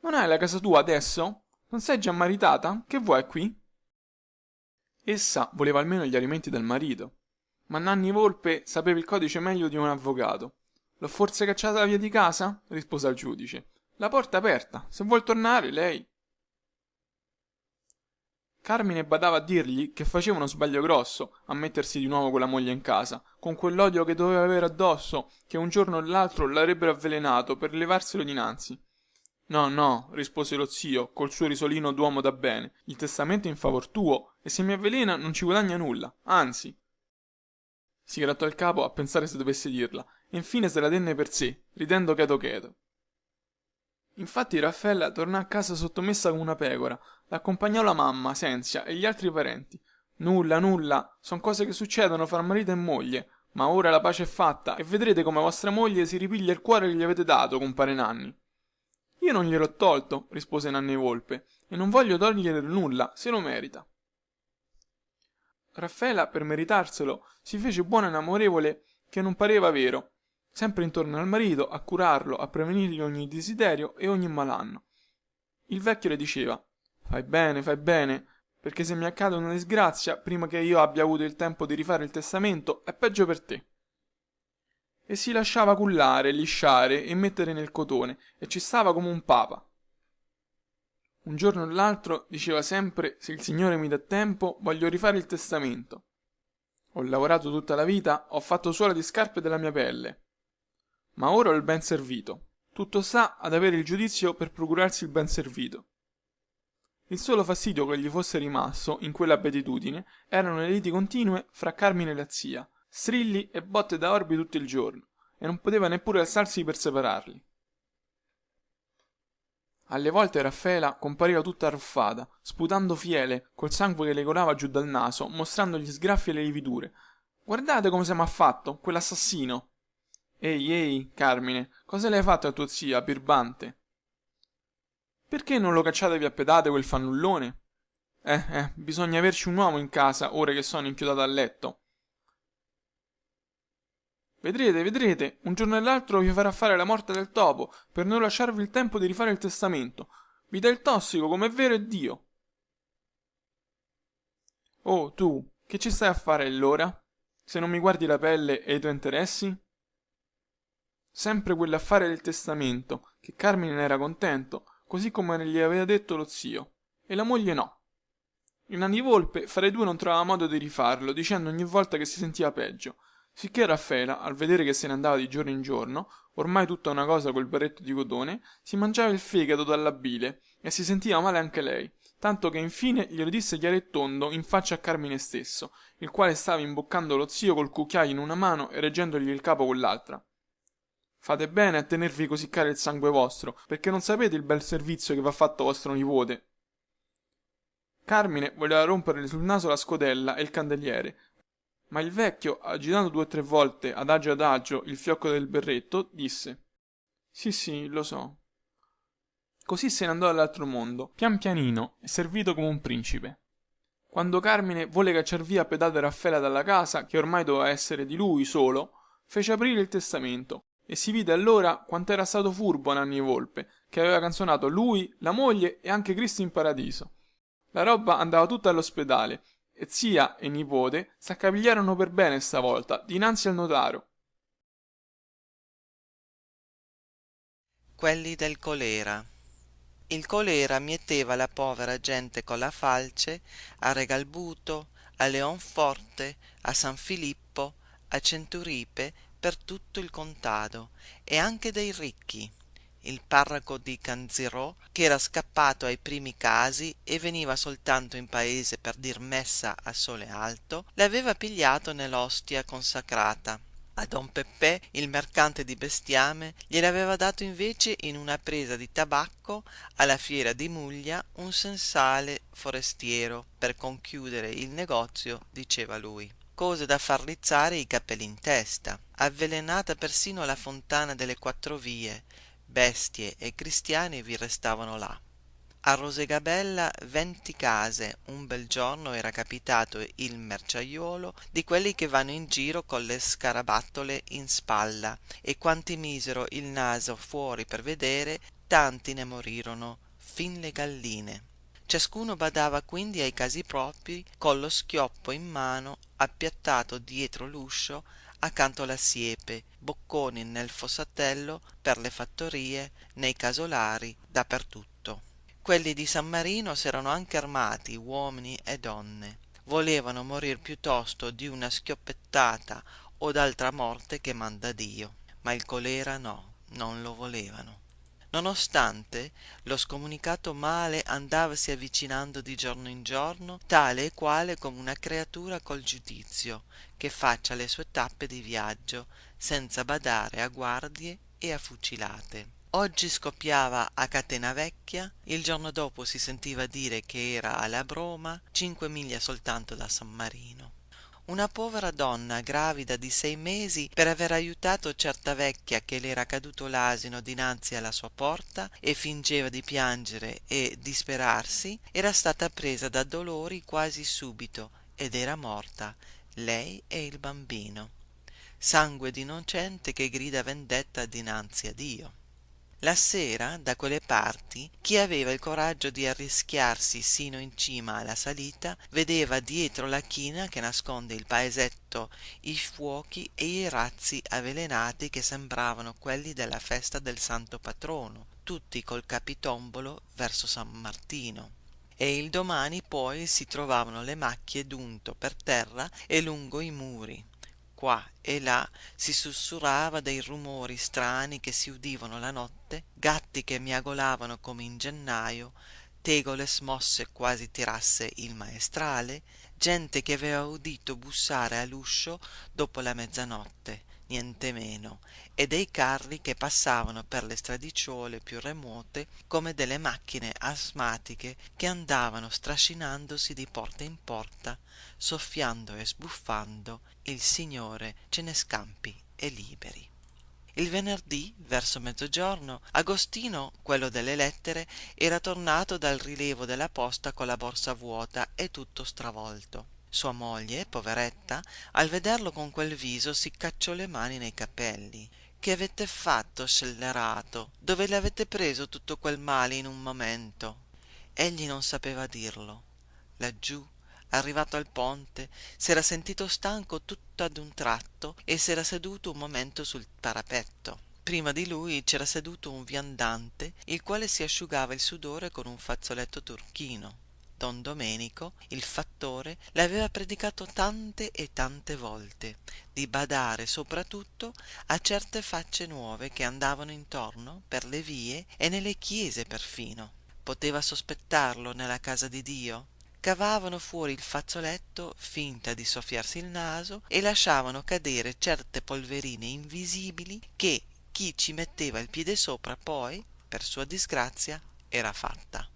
Non hai la casa tua adesso? Non sei già maritata? Che vuoi qui? Essa voleva almeno gli alimenti del marito, ma Nanni Volpe sapeva il codice meglio di un avvocato. L'ho forse cacciata via di casa? Rispose al giudice. La porta è aperta, se vuol tornare lei. Carmine badava a dirgli che faceva uno sbaglio grosso a mettersi di nuovo con la moglie in casa, con quell'odio che doveva avere addosso, che un giorno o l'altro l'avrebbero avvelenato per levarselo dinanzi. No, no, rispose lo zio col suo risolino d'uomo da bene, il testamento è in favor tuo e se mi avvelena non ci guadagna nulla, anzi. Si grattò il capo a pensare se dovesse dirla e infine se la tenne per sé, ridendo cheto cheto. Infatti Raffaella tornò a casa sottomessa come una pecora, l'accompagnò la mamma, Senzia e gli altri parenti. Nulla, nulla, son cose che succedono fra marito e moglie, ma ora la pace è fatta e vedrete come vostra moglie si ripiglia il cuore che gli avete dato, compare Nanni. Io non gliel'ho tolto, rispose Nanni Volpe, e non voglio togliere nulla, se lo merita. Raffaela, per meritarselo, si fece buona e amorevole che non pareva vero, sempre intorno al marito, a curarlo, a prevenirgli ogni desiderio e ogni malanno. Il vecchio le diceva: fai bene, perché se mi accade una disgrazia, prima che io abbia avuto il tempo di rifare il testamento, è peggio per te. E si lasciava cullare, lisciare e mettere nel cotone, e ci stava come un papa. Un giorno o l'altro diceva sempre: se il Signore mi dà tempo, voglio rifare il testamento. Ho lavorato tutta la vita, ho fatto suola di scarpe della mia pelle. Ma ora ho il ben servito. Tutto sta ad avere il giudizio per procurarsi il ben servito. Il solo fastidio che gli fosse rimasto in quella beatitudine erano le liti continue fra Carmine e la zia, strilli e botte da orbi tutto il giorno, e non poteva neppure alzarsi per separarli. Alle volte Raffaela compariva tutta arruffata, sputando fiele, col sangue che le colava giù dal naso, mostrando gli sgraffi e le lividure. Guardate come se m'ha fatto, quell'assassino. Ehi, Carmine, cosa le hai fatto a tua zia, birbante? Perché non lo cacciate via a pedate quel fannullone? Bisogna averci un uomo in casa, ora che sono inchiodato a letto. Vedrete, un giorno o l'altro vi farà fare la morte del topo, per non lasciarvi il tempo di rifare il testamento. Vi dà il tossico, come è vero è Dio. Oh, tu, che ci stai a fare allora? Se non mi guardi la pelle e i tuoi interessi? Sempre quell'affare del testamento, che Carmine ne era contento, così come gli aveva detto lo zio, e la moglie no. Il Nanni Volpe fra i due non trovava modo di rifarlo, dicendo ogni volta che si sentiva peggio, sicché Raffaela, al vedere che se ne andava di giorno in giorno, ormai tutta una cosa col berretto di cotone, si mangiava il fegato dalla bile e si sentiva male anche lei, tanto che infine glielo disse chiaro e tondo in faccia a Carmine stesso, il quale stava imboccando lo zio col cucchiaio in una mano e reggendogli il capo con l'altra. Fate bene a tenervi così caro il sangue vostro, perché non sapete il bel servizio che v'ha fatto vostro nipote. Carmine voleva romperle sul naso la scodella e il candeliere, ma il vecchio, agitando 2 o 3 volte adagio il fiocco del berretto, disse: sì, lo so. Così se ne andò all'altro mondo, pian pianino e servito come un principe. Quando Carmine volle cacciar via a pedate Raffaela dalla casa, che ormai doveva essere di lui solo, fece aprire il testamento e si vide allora quanto era stato furbo Nanni Volpe, che aveva canzonato lui, la moglie e anche Cristo in paradiso. La roba andava tutta all'ospedale e zia e nipote s'accapigliarono per bene stavolta dinanzi al notaro. Quelli del colera. Il colera mieteva la povera gente con la falce a Regalbuto, a Leonforte, a San Filippo, a Centuripe, per tutto il contado e anche dei ricchi. Il parroco di Canzirò, che era scappato ai primi casi e veniva soltanto in paese per dir messa a sole alto, l'aveva pigliato nell'ostia consacrata. A don Peppè, il mercante di bestiame, gliel'aveva dato invece in una presa di tabacco alla fiera di Muglia un sensale forestiero per conchiudere il negozio, diceva lui. Cose da far rizzare i capelli in testa. Avvelenata persino la fontana delle quattro vie. Bestie e cristiani vi restavano là. A Rosegabella 20 case. Un bel giorno era capitato il merciaiuolo di quelli che vanno in giro con le scarabattole in spalla, e quanti misero il naso fuori per vedere, tanti ne morirono, fin le galline. Ciascuno badava quindi ai casi propri, collo schioppo in mano, appiattato dietro l'uscio, accanto alla siepe, bocconi nel fossatello, per le fattorie, nei casolari, dappertutto. Quelli di San Marino s'erano anche armati, uomini e donne. Volevano morir piuttosto di una schioppettata o d'altra morte che manda Dio. Ma il colera no, non lo volevano. Nonostante lo scomunicato male andavasi avvicinando di giorno in giorno, tale e quale come una creatura col giudizio, che faccia le sue tappe di viaggio, senza badare a guardie e a fucilate. Oggi scoppiava a Catena Vecchia, il giorno dopo si sentiva dire che era alla Broma, 5 miglia soltanto da San Marino. Una povera donna gravida di 6 mesi, per aver aiutato certa vecchia che le era caduto l'asino dinanzi alla sua porta e fingeva di piangere e disperarsi, era stata presa da dolori quasi subito ed era morta, lei e il bambino. Sangue d'innocente che grida vendetta dinanzi a Dio. La sera, da quelle parti, chi aveva il coraggio di arrischiarsi sino in cima alla salita, vedeva dietro la china che nasconde il paesetto i fuochi e i razzi avvelenati che sembravano quelli della festa del santo patrono, tutti col capitombolo verso San Martino. E il domani poi si trovavano le macchie d'unto per terra e lungo i muri. Qua e là si sussurrava dei rumori strani che si udivano la notte, gatti che miagolavano come in gennaio, tegole smosse quasi tirasse il maestrale, gente che aveva udito bussare all'uscio dopo la mezzanotte, niente meno, e dei carri che passavano per le stradicciuole più remote come delle macchine asmatiche che andavano strascinandosi di porta in porta, soffiando e sbuffando, il Signore ce ne scampi e liberi. Il venerdì, verso mezzogiorno, Agostino, quello delle lettere, era tornato dal rilevo della posta con la borsa vuota e tutto stravolto. Sua moglie, poveretta, al vederlo con quel viso si cacciò le mani nei capelli. Che avete fatto, scellerato? Dove l'avete preso tutto quel male in un momento? Egli non sapeva dirlo. Laggiù, arrivato al ponte, s'era sentito stanco tutto ad un tratto e s'era seduto un momento sul parapetto. Prima di lui c'era seduto un viandante, il quale si asciugava il sudore con un fazzoletto turchino. Don Domenico, il fattore, le aveva predicato tante e tante volte di badare soprattutto a certe facce nuove che andavano intorno per le vie e nelle chiese perfino. Poteva sospettarlo nella casa di Dio? Cavavano fuori il fazzoletto, finta di soffiarsi il naso, e lasciavano cadere certe polverine invisibili che chi ci metteva il piede sopra poi, per sua disgrazia, era fatta.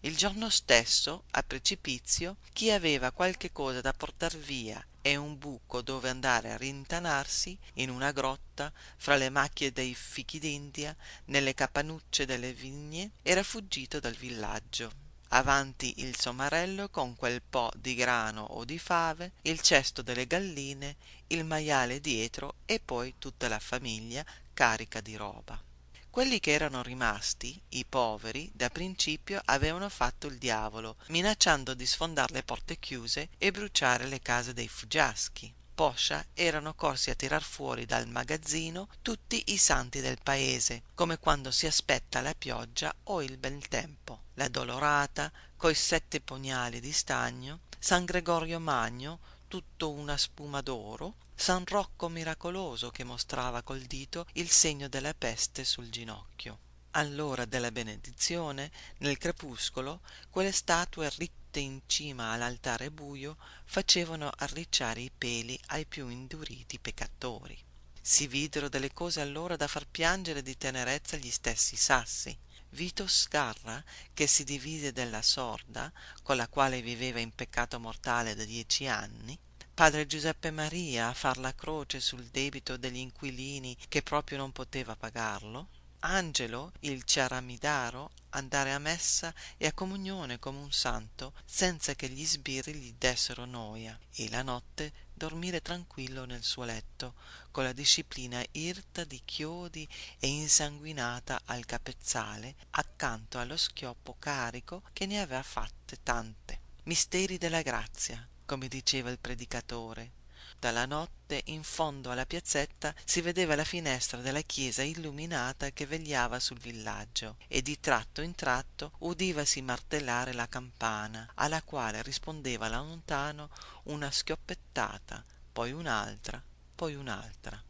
Il giorno stesso, a precipizio, chi aveva qualche cosa da portar via e un buco dove andare a rintanarsi, in una grotta, fra le macchie dei fichidindia, nelle capanucce delle vigne, era fuggito dal villaggio. Avanti il somarello con quel po di grano o di fave, il cesto delle galline, il maiale dietro e poi tutta la famiglia carica di roba. Quelli che erano rimasti, i poveri, da principio avevano fatto il diavolo, minacciando di sfondar le porte chiuse e bruciare le case dei fuggiaschi. Poscia erano corsi a tirar fuori dal magazzino tutti i santi del paese, come quando si aspetta la pioggia o il bel tempo. La Dolorata, coi 7 pugnali di stagno, San Gregorio Magno, tutto una spuma d'oro, San Rocco miracoloso che mostrava col dito il segno della peste sul ginocchio. All'ora della benedizione, nel crepuscolo, quelle statue ritte in cima all'altare buio facevano arricciare i peli ai più induriti peccatori. Si videro delle cose allora da far piangere di tenerezza gli stessi sassi. Vito Sgarra, che si divise della sorda, con la quale viveva in peccato mortale da 10 anni, padre Giuseppe Maria a far la croce sul debito degli inquilini che proprio non poteva pagarlo, Angelo il ciaramidaro andare a messa e a comunione come un santo senza che gli sbirri gli dessero noia, e la notte dormire tranquillo nel suo letto con la disciplina irta di chiodi e insanguinata al capezzale accanto allo schioppo carico che ne aveva fatte tante. Misteri della grazia, come diceva il predicatore. Dalla notte in fondo alla piazzetta si vedeva la finestra della chiesa illuminata che vegliava sul villaggio, e di tratto in tratto udivasi martellare la campana, alla quale rispondeva da lontano una schioppettata, poi un'altra, poi un'altra,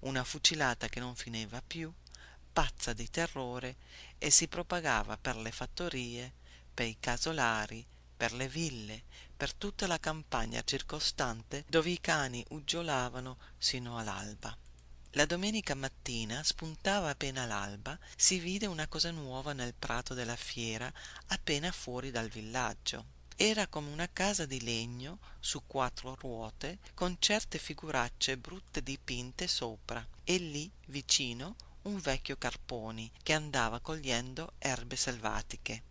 una fucilata che non finiva più, pazza di terrore, e si propagava per le fattorie, per i casolari, per le ville, per tutta la campagna circostante dove i cani uggiolavano sino all'alba. La domenica mattina spuntava appena l'alba, si vide una cosa nuova nel prato della fiera appena fuori dal villaggio. Era come una casa di legno su 4 ruote con certe figuracce brutte dipinte sopra, e lì vicino un vecchio carponi che andava cogliendo erbe selvatiche.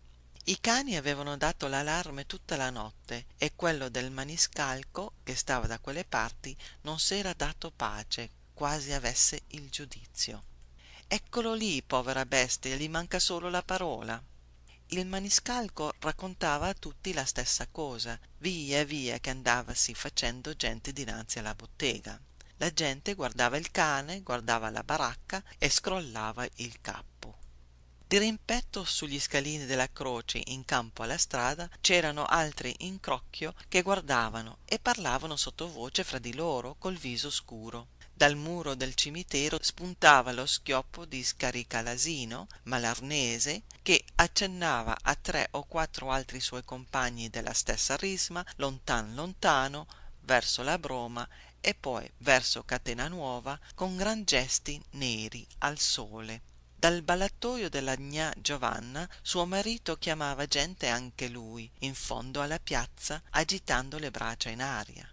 I cani avevano dato l'allarme tutta la notte e quello del maniscalco che stava da quelle parti non s'era dato pace, quasi avesse il giudizio. Eccolo lì, povera bestia, gli manca solo la parola. Il maniscalco raccontava a tutti la stessa cosa, via via che andavasi facendo gente dinanzi alla bottega. La gente guardava il cane, guardava la baracca e scrollava il capo. Di rimpetto sugli scalini della croce in campo alla strada c'erano altri in crocchio che guardavano e parlavano sottovoce fra di loro col viso scuro. Dal muro del cimitero spuntava lo schioppo di Scaricalasino, malarnese, che accennava a 3 o 4 altri suoi compagni della stessa risma, lontan lontano, verso la Broma e poi verso Catenanuova, con gran gesti neri al sole. Dal ballatoio della gnà Giovanna suo marito chiamava gente anche lui, in fondo alla piazza, agitando le braccia in aria.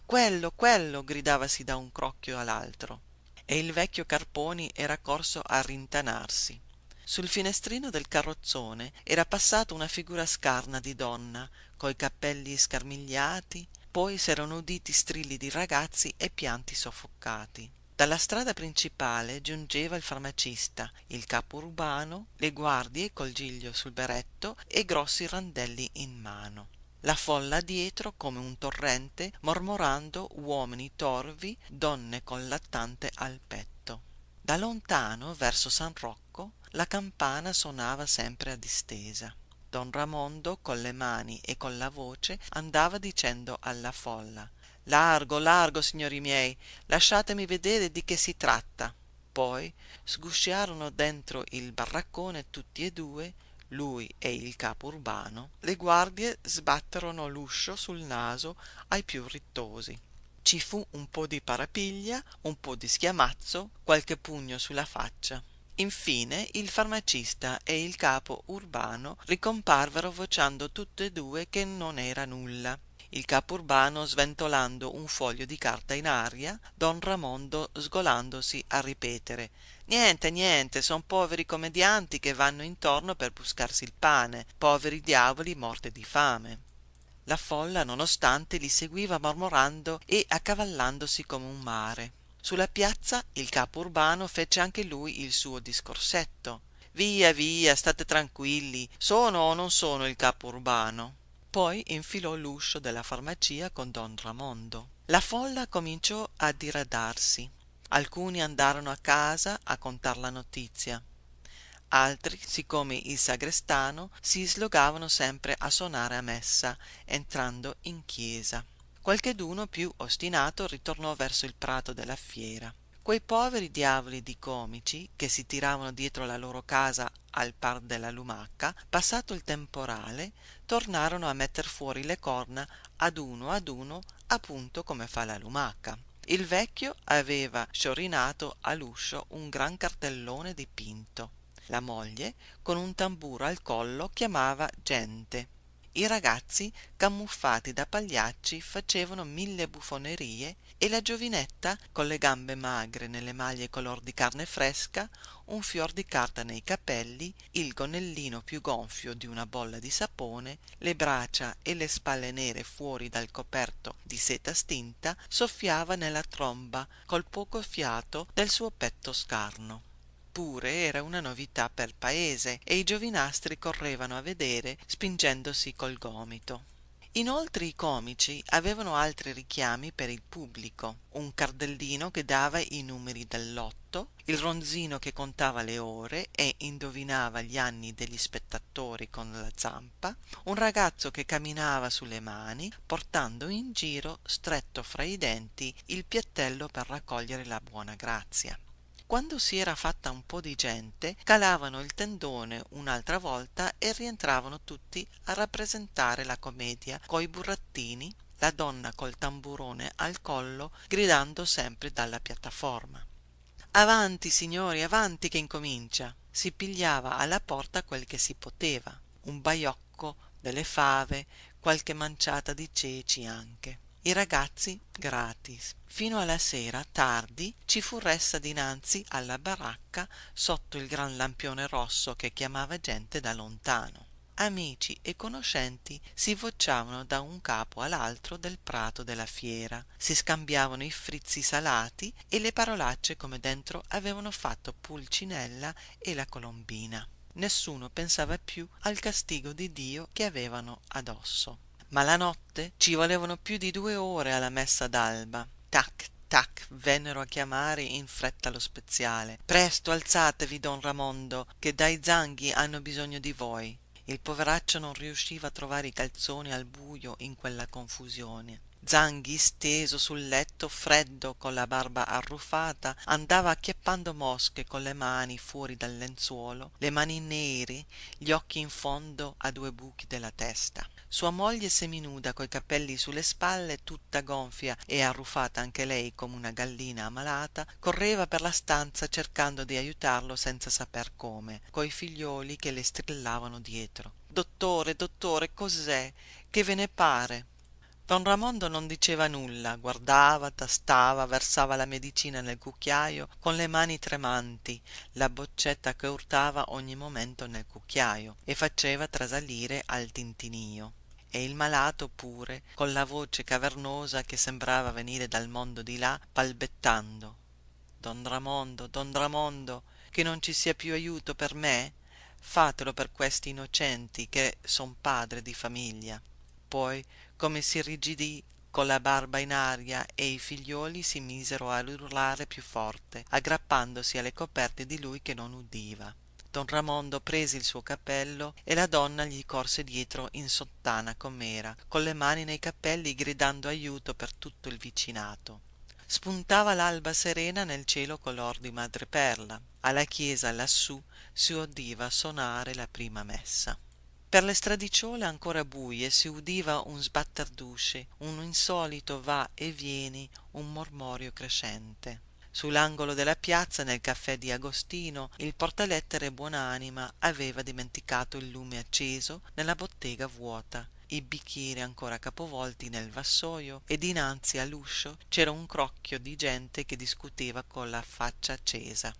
Quello! Gridavasi da un crocchio all'altro. E il vecchio Carponi era corso a rintanarsi. Sul finestrino del carrozzone era passata una figura scarna di donna, coi capelli scarmigliati, poi s'erano uditi strilli di ragazzi e pianti soffocati. Dalla strada principale giungeva il farmacista, il capo urbano, le guardie col giglio sul berretto e grossi randelli in mano. La folla dietro come un torrente, mormorando uomini torvi, donne col lattante al petto. Da lontano, verso San Rocco, la campana sonava sempre a distesa. Don Ramondo, con le mani e con la voce, andava dicendo alla folla: largo, largo, signori miei, lasciatemi vedere di che si tratta. Poi sgusciarono dentro il baraccone tutti e due, lui e il capo urbano. Le guardie sbatterono l'uscio sul naso ai più rittosi. Ci fu un po' di parapiglia, un po' di schiamazzo, qualche pugno sulla faccia. Infine il farmacista e il capo urbano ricomparvero vociando tutte e due che non era nulla. Il capo urbano sventolando un foglio di carta in aria, don Ramondo sgolandosi a ripetere: niente, son poveri commedianti che vanno intorno per buscarsi il pane, poveri diavoli morti di fame. La folla nonostante li seguiva mormorando e accavallandosi come un mare. Sulla piazza il capo urbano fece anche lui il suo discorsetto: via, state tranquilli, sono o non sono il capo urbano. Poi infilò l'uscio della farmacia con don Ramondo. La folla cominciò a diradarsi. Alcuni andarono a casa a contar la notizia. Altri, siccome il sagrestano, si slogavano sempre a sonare a messa, entrando in chiesa. Qualcheduno più ostinato ritornò verso il prato della fiera. Quei poveri diavoli di comici, che si tiravano dietro la loro casa al par della lumaca, passato il temporale, tornarono a metter fuori le corna ad uno, appunto come fa la lumaca. Il vecchio aveva sciorinato all'uscio un gran cartellone dipinto. La moglie, con un tamburo al collo, chiamava gente. I ragazzi, camuffati da pagliacci, facevano mille buffonerie e la giovinetta, con le gambe magre nelle maglie color di carne fresca, un fior di carta nei capelli, il gonnellino più gonfio di una bolla di sapone, le braccia e le spalle nere fuori dal coperto di seta stinta, soffiava nella tromba col poco fiato del suo petto scarno. Pure era una novità per paese e i giovinastri correvano a vedere spingendosi col gomito. Inoltre i comici avevano altri richiami per il pubblico: un cardellino che dava i numeri del lotto, il ronzino che contava le ore e indovinava gli anni degli spettatori con la zampa, un ragazzo che camminava sulle mani portando in giro, stretto fra i denti, il piattello per raccogliere la buona grazia. Quando si era fatta un po' di gente, calavano il tendone un'altra volta e rientravano tutti a rappresentare la commedia coi burattini, la donna col tamburone al collo, gridando sempre dalla piattaforma: avanti signori, avanti che incomincia. Si pigliava alla porta quel che si poteva, un baiocco, delle fave, qualche manciata di ceci anche. I ragazzi gratis. Fino alla sera, tardi, ci fu ressa dinanzi alla baracca sotto il gran lampione rosso che chiamava gente da lontano. Amici e conoscenti si vociavano da un capo all'altro del prato della fiera, si scambiavano i frizzi salati e le parolacce come dentro avevano fatto Pulcinella e la Colombina. Nessuno pensava più al castigo di Dio che avevano addosso. Ma la notte ci volevano più di 2 ore alla messa d'alba. Tac tac vennero a chiamare in fretta lo speziale: presto, alzatevi, don Ramondo, che dai zanghi hanno bisogno di voi. Il poveraccio non riusciva a trovare i calzoni al buio in quella confusione. Zanghi, steso sul letto freddo con la barba arruffata, andava acchiappando mosche con le mani fuori dal lenzuolo, le mani nere, gli occhi in fondo a 2 buchi della testa. Sua moglie seminuda coi capelli sulle spalle, tutta gonfia e arruffata anche lei come una gallina ammalata, correva per la stanza cercando di aiutarlo senza saper come, coi figliuoli che le strillavano dietro: dottore, dottore, cos'è? Che ve ne pare? Don Ramondo non diceva nulla, guardava, tastava, versava la medicina nel cucchiaio con le mani tremanti, la boccetta che urtava ogni momento nel cucchiaio e faceva trasalire al tintinio. E il malato pure, con la voce cavernosa che sembrava venire dal mondo di là, balbettando: Don Ramondo, che non ci sia più aiuto per me? Fatelo per questi innocenti, che son padre di famiglia. Poi, come si irrigidì con la barba in aria, e i figliuoli si misero a urlare più forte, aggrappandosi alle coperte di lui che non udiva. Don Ramondo prese il suo cappello e la donna gli corse dietro in sottana com'era, con le mani nei capelli, gridando aiuto per tutto il vicinato. Spuntava l'alba serena nel cielo color di madreperla. Alla chiesa lassù si udiva sonare la prima messa. Per le stradicciole ancora buie si udiva un sbatter d'usci, un insolito va e vieni, un mormorio crescente. Sull'angolo della piazza, nel caffè di Agostino, il portalettere buonanima aveva dimenticato il lume acceso nella bottega vuota, i bicchieri ancora capovolti nel vassoio, e dinanzi all'uscio c'era un crocchio di gente che discuteva con la faccia accesa.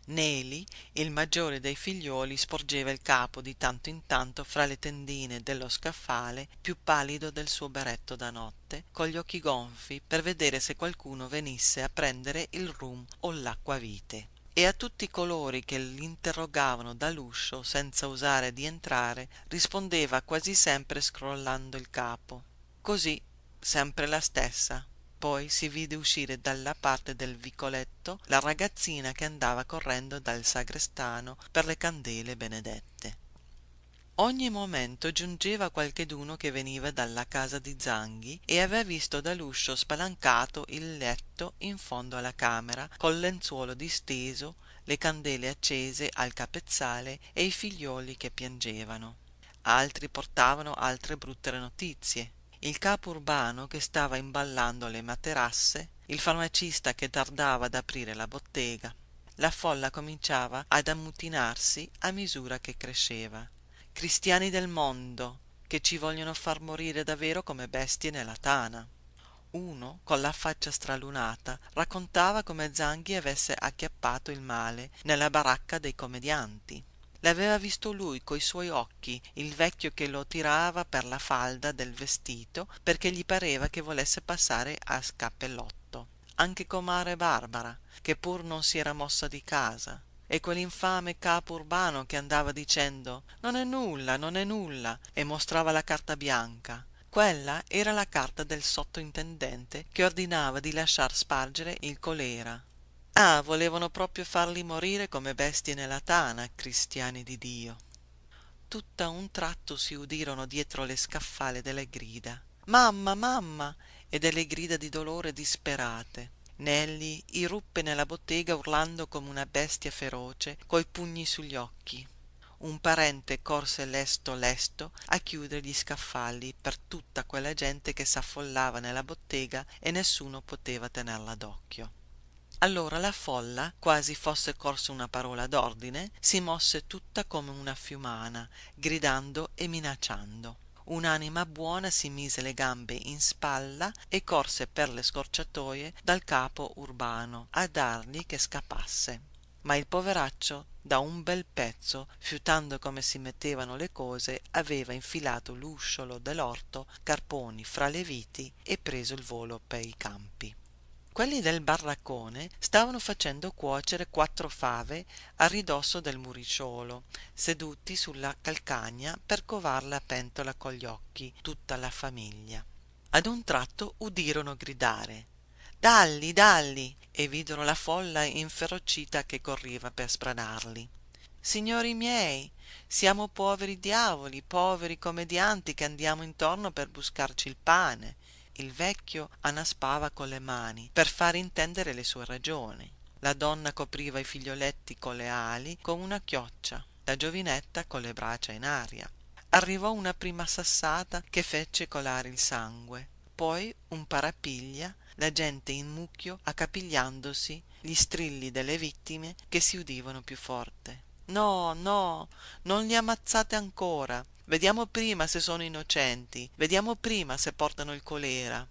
Neli, il maggiore dei figliuoli, sporgeva il capo di tanto in tanto fra le tendine dello scaffale, più pallido del suo berretto da notte, con gli occhi gonfi per vedere se qualcuno venisse a prendere il rum o l'acquavite. E a tutti coloro che l'interrogavano dall'uscio senza osare di entrare, rispondeva quasi sempre scrollando il capo: così, sempre la stessa. Poi si vide uscire dalla parte del vicoletto la ragazzina che andava correndo dal sagrestano per le candele benedette. Ogni momento giungeva qualcheduno che veniva dalla casa di Zanghi e aveva visto dall'uscio spalancato il letto in fondo alla camera, col lenzuolo disteso, le candele accese al capezzale e i figliuoli che piangevano. Altri portavano altre brutte notizie: il capo urbano che stava imballando le materasse, il farmacista che tardava ad aprire la bottega. La folla cominciava ad ammutinarsi a misura che cresceva. Cristiani del mondo, che ci vogliono far morire davvero come bestie nella tana. Uno, con la faccia stralunata, raccontava come Zanghi avesse acchiappato il male nella baracca dei commedianti. L'aveva visto lui coi suoi occhi, il vecchio che lo tirava per la falda del vestito perché gli pareva che volesse passare a scappellotto. Anche comare Barbara, che pur non si era mossa di casa, e quell'infame capo urbano che andava dicendo non è nulla, non è nulla, e mostrava la carta bianca. Quella era la carta del sottintendente che ordinava di lasciar spargere il colera. Ah, volevano proprio farli morire come bestie nella tana, cristiani di Dio. Tutt'a un tratto si udirono dietro le scaffale delle grida. Mamma, mamma! E delle grida di dolore disperate. Nelli irruppe nella bottega urlando come una bestia feroce, coi pugni sugli occhi. Un parente corse lesto lesto a chiudere gli scaffali per tutta quella gente che s'affollava nella bottega e nessuno poteva tenerla d'occhio. Allora la folla, quasi fosse corsa una parola d'ordine, si mosse tutta come una fiumana, gridando e minacciando. Un'anima buona si mise le gambe in spalla e corse per le scorciatoie dal capo urbano a dargli che scappasse. Ma il poveraccio, da un bel pezzo, fiutando come si mettevano le cose, aveva infilato l'usciolo dell'orto, carponi fra le viti e preso il volo per i campi. Quelli del baraccone stavano facendo cuocere 4 fave a ridosso del muricciolo, seduti sulla calcagna per covar la pentola con gli occhi, tutta la famiglia. Ad un tratto udirono gridare dalli, dalli, e videro la folla inferocita che corriva per sbranarli. Signori miei, siamo poveri diavoli, poveri commedianti che andiamo intorno per buscarci il pane. Il vecchio annaspava con le mani per far intendere le sue ragioni. La donna copriva i figlioletti con le ali con una chioccia, la giovinetta con le braccia in aria. Arrivò una prima sassata che fece colare il sangue, poi un parapiglia, la gente in mucchio accapigliandosi, gli strilli delle vittime che si udivano più forte. No, no, non li ammazzate ancora. Vediamo prima se sono innocenti, vediamo prima se portano il colera.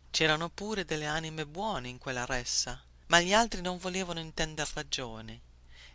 C'erano pure delle anime buone in quella ressa, ma gli altri non volevano intender ragione.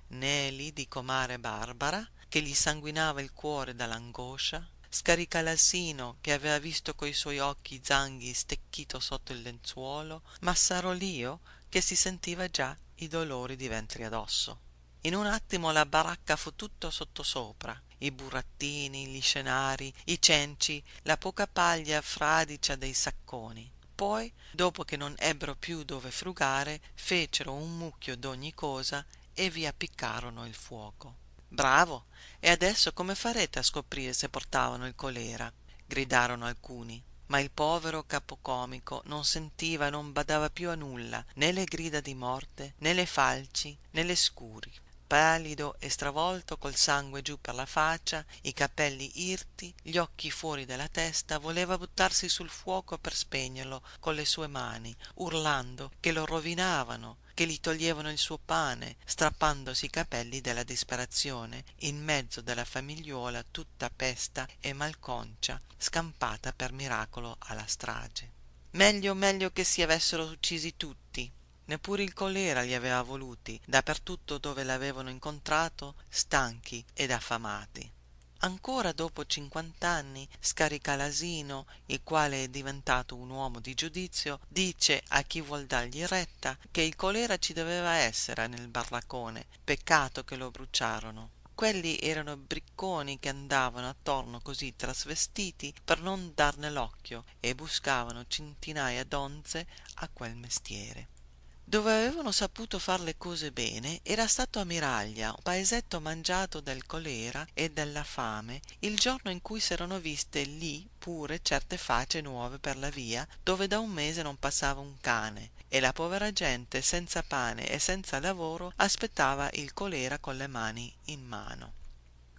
Neli di comare Barbara, che gli sanguinava il cuore dall'angoscia, Scaricalasino, che aveva visto coi suoi occhi Zanghi stecchito sotto il lenzuolo, Massaro Lio, che si sentiva già i dolori di ventre addosso. In un attimo la baracca fu tutto sottosopra, i burattini, gli scenari, i cenci, la poca paglia fradicia dei sacconi. Poi, dopo che non ebbero più dove frugare, fecero un mucchio d'ogni cosa e vi appiccarono il fuoco. Bravo! E adesso come farete a scoprire se portavano il colera? Gridarono alcuni. Ma il povero capocomico non sentiva e non badava più a nulla, né le grida di morte, né le falci, né le scuri. Pallido e stravolto, col sangue giù per la faccia, i capelli irti, gli occhi fuori della testa, voleva buttarsi sul fuoco per spegnerlo con le sue mani, urlando che lo rovinavano, che gli toglievano il suo pane, strappandosi i capelli della disperazione, in mezzo della famigliuola tutta pesta e malconcia, scampata per miracolo alla strage. Meglio che si avessero uccisi tutti. Neppure il colera li aveva voluti, dappertutto dove l'avevano incontrato, stanchi ed affamati. Ancora dopo 50 anni, Scaricalasino, il quale è diventato un uomo di giudizio, dice a chi vuol dargli retta che il colera ci doveva essere nel baraccone, peccato che lo bruciarono. Quelli erano bricconi che andavano attorno così trasvestiti per non darne l'occhio e buscavano centinaia d'onze a quel mestiere. Dove avevano saputo far le cose bene era stato a Miraglia, un paesetto mangiato dal colera e dalla fame, il giorno in cui s'erano viste lì pure certe facce nuove per la via, dove da un mese non passava un cane, e la povera gente senza pane e senza lavoro aspettava il colera con le mani in mano.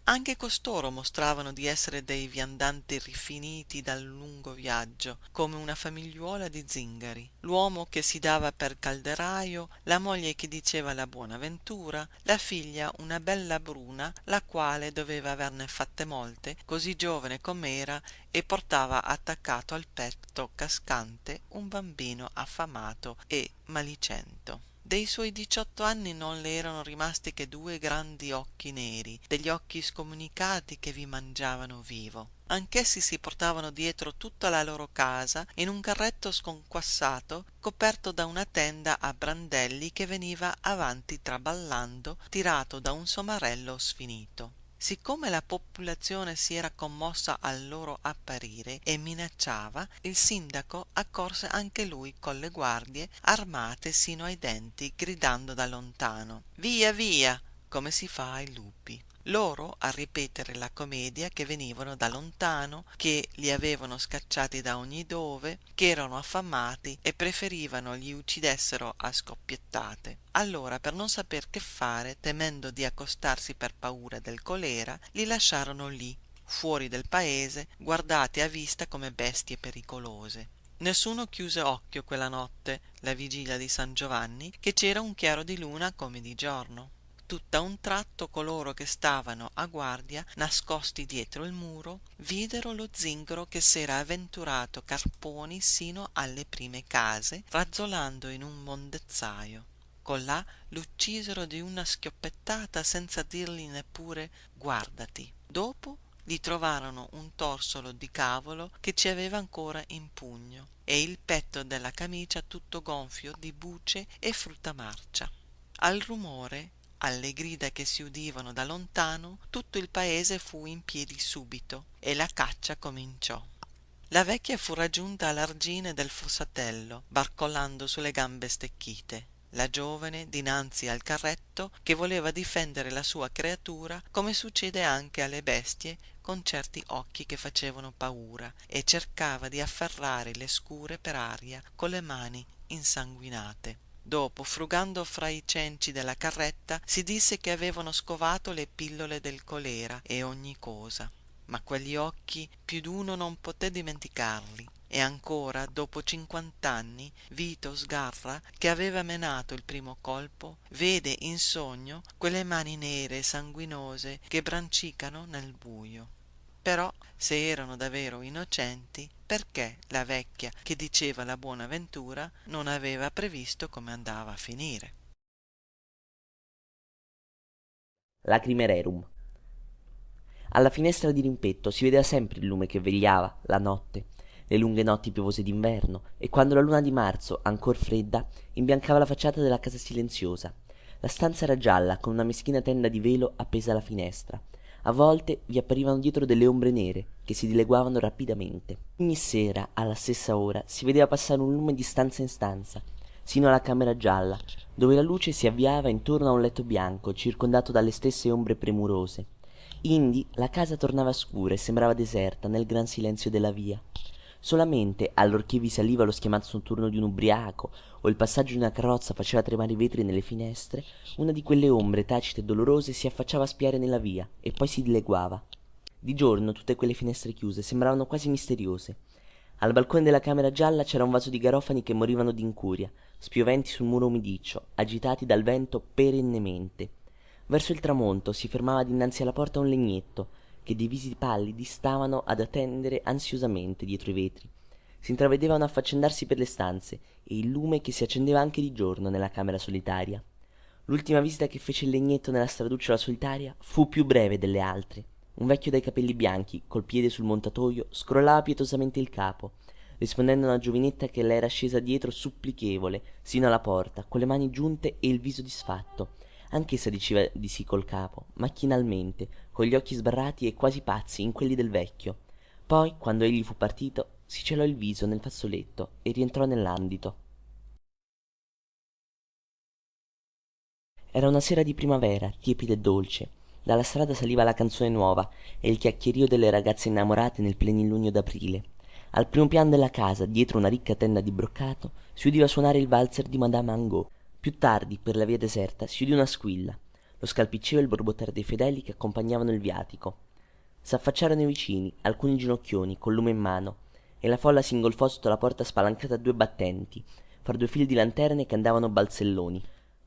Anche costoro mostravano di essere dei viandanti rifiniti dal lungo viaggio, come una famigliuola di zingari. L'uomo che si dava per calderaio, la moglie che diceva la buona ventura, la figlia una bella bruna, la quale doveva averne fatte molte, così giovane com'era, e portava attaccato al petto cascante un bambino affamato e malicento. Dei suoi 18 anni non le erano rimasti che 2 grandi occhi neri, degli occhi scomunicati che vi mangiavano vivo. Anch'essi si portavano dietro tutta la loro casa in un carretto sconquassato coperto da una tenda a brandelli che veniva avanti traballando, tirato da un somarello sfinito. Siccome la popolazione si era commossa al loro apparire e minacciava, il sindaco accorse anche lui colle guardie armate sino ai denti, gridando da lontano: via via, come si fa ai lupi. Loro a ripetere la commedia, che venivano da lontano, che li avevano scacciati da ogni dove, che erano affamati e preferivano li uccidessero a scoppiettate. Allora, per non saper che fare, temendo di accostarsi per paura del colera, li lasciarono lì, fuori del paese, guardati a vista come bestie pericolose. Nessuno chiuse occhio quella notte, la vigilia di San Giovanni, che c'era un chiaro di luna come di giorno. Tutt'a un tratto coloro che stavano a guardia, nascosti dietro il muro, videro lo zingaro che s'era avventurato carponi sino alle prime case, razzolando in un mondezzaio. Colà l'uccisero di una schioppettata senza dirgli neppure guardati. Dopo gli trovarono un torsolo di cavolo che ci aveva ancora in pugno e il petto della camicia tutto gonfio di buce e frutta marcia. Al rumore, alle grida che si udivano da lontano, tutto il paese fu in piedi subito e la caccia cominciò. La vecchia fu raggiunta all'argine del fossatello, barcollando sulle gambe stecchite. La giovane dinanzi al carretto, che voleva difendere la sua creatura, come succede anche alle bestie, con certi occhi che facevano paura, e cercava di afferrare le scure per aria con le mani insanguinate. Dopo, frugando fra i cenci della carretta, si disse che avevano scovato le pillole del colera e ogni cosa. Ma quegli occhi più d'uno non poté dimenticarli. E ancora, dopo 50 anni, Vito Sgarra, che aveva menato il primo colpo, vede in sogno quelle mani nere e sanguinose che brancicano nel buio. Però, se erano davvero innocenti, perché la vecchia che diceva la buona ventura non aveva previsto come andava a finire? Lacrime rerum. Alla finestra di rimpetto si vedeva sempre il lume che vegliava la notte, le lunghe notti piovose d'inverno, e quando la luna di marzo, ancor fredda, imbiancava la facciata della casa silenziosa. La stanza era gialla, con una meschina tenda di velo appesa alla finestra. A volte vi apparivano dietro delle ombre nere che si dileguavano rapidamente. Ogni sera, alla stessa ora, si vedeva passare un lume di stanza in stanza, sino alla camera gialla, dove la luce si avviava intorno a un letto bianco, circondato dalle stesse ombre premurose. Indi la casa tornava scura e sembrava deserta nel gran silenzio della via. Solamente, allorché vi saliva lo schiamazzo notturno di un ubriaco o il passaggio di una carrozza faceva tremare i vetri nelle finestre, una di quelle ombre tacite e dolorose si affacciava a spiare nella via e poi si dileguava. Di giorno tutte quelle finestre chiuse sembravano quasi misteriose. Al balcone della camera gialla c'era un vaso di garofani che morivano d'incuria, spioventi sul muro umidiccio, agitati dal vento perennemente. Verso il tramonto si fermava dinanzi alla porta un legnetto, che dei visi pallidi stavano ad attendere ansiosamente dietro i vetri. Si intravedevano affaccendarsi per le stanze e il lume che si accendeva anche di giorno nella camera solitaria. L'ultima visita che fece il legnetto nella straducciola solitaria fu più breve delle altre. Un vecchio dai capelli bianchi, col piede sul montatoio, scrollava pietosamente il capo, rispondendo a una giovinetta che le era scesa dietro supplichevole sino alla porta, con le mani giunte e il viso disfatto. Anch'essa diceva di sì col capo, macchinalmente, con gli occhi sbarrati e quasi pazzi in quelli del vecchio. Poi, quando egli fu partito, si celò il viso nel fazzoletto e rientrò nell'andito. Era una sera di primavera, tiepida e dolce. Dalla strada saliva la canzone nuova e il chiacchierio delle ragazze innamorate nel plenilunio d'aprile. Al primo piano della casa, dietro una ricca tenda di broccato, si udiva suonare il valzer di Madame Angot. Più tardi, per la via deserta, si udì una squilla. lo scalpiccio e il borbottare dei fedeli che accompagnavano il viatico. S'affacciarono i vicini, alcuni ginocchioni, col lume in mano, e la folla s'ingolfò sotto la porta spalancata a 2 battenti, fra 2 fili di lanterne che andavano balzelloni.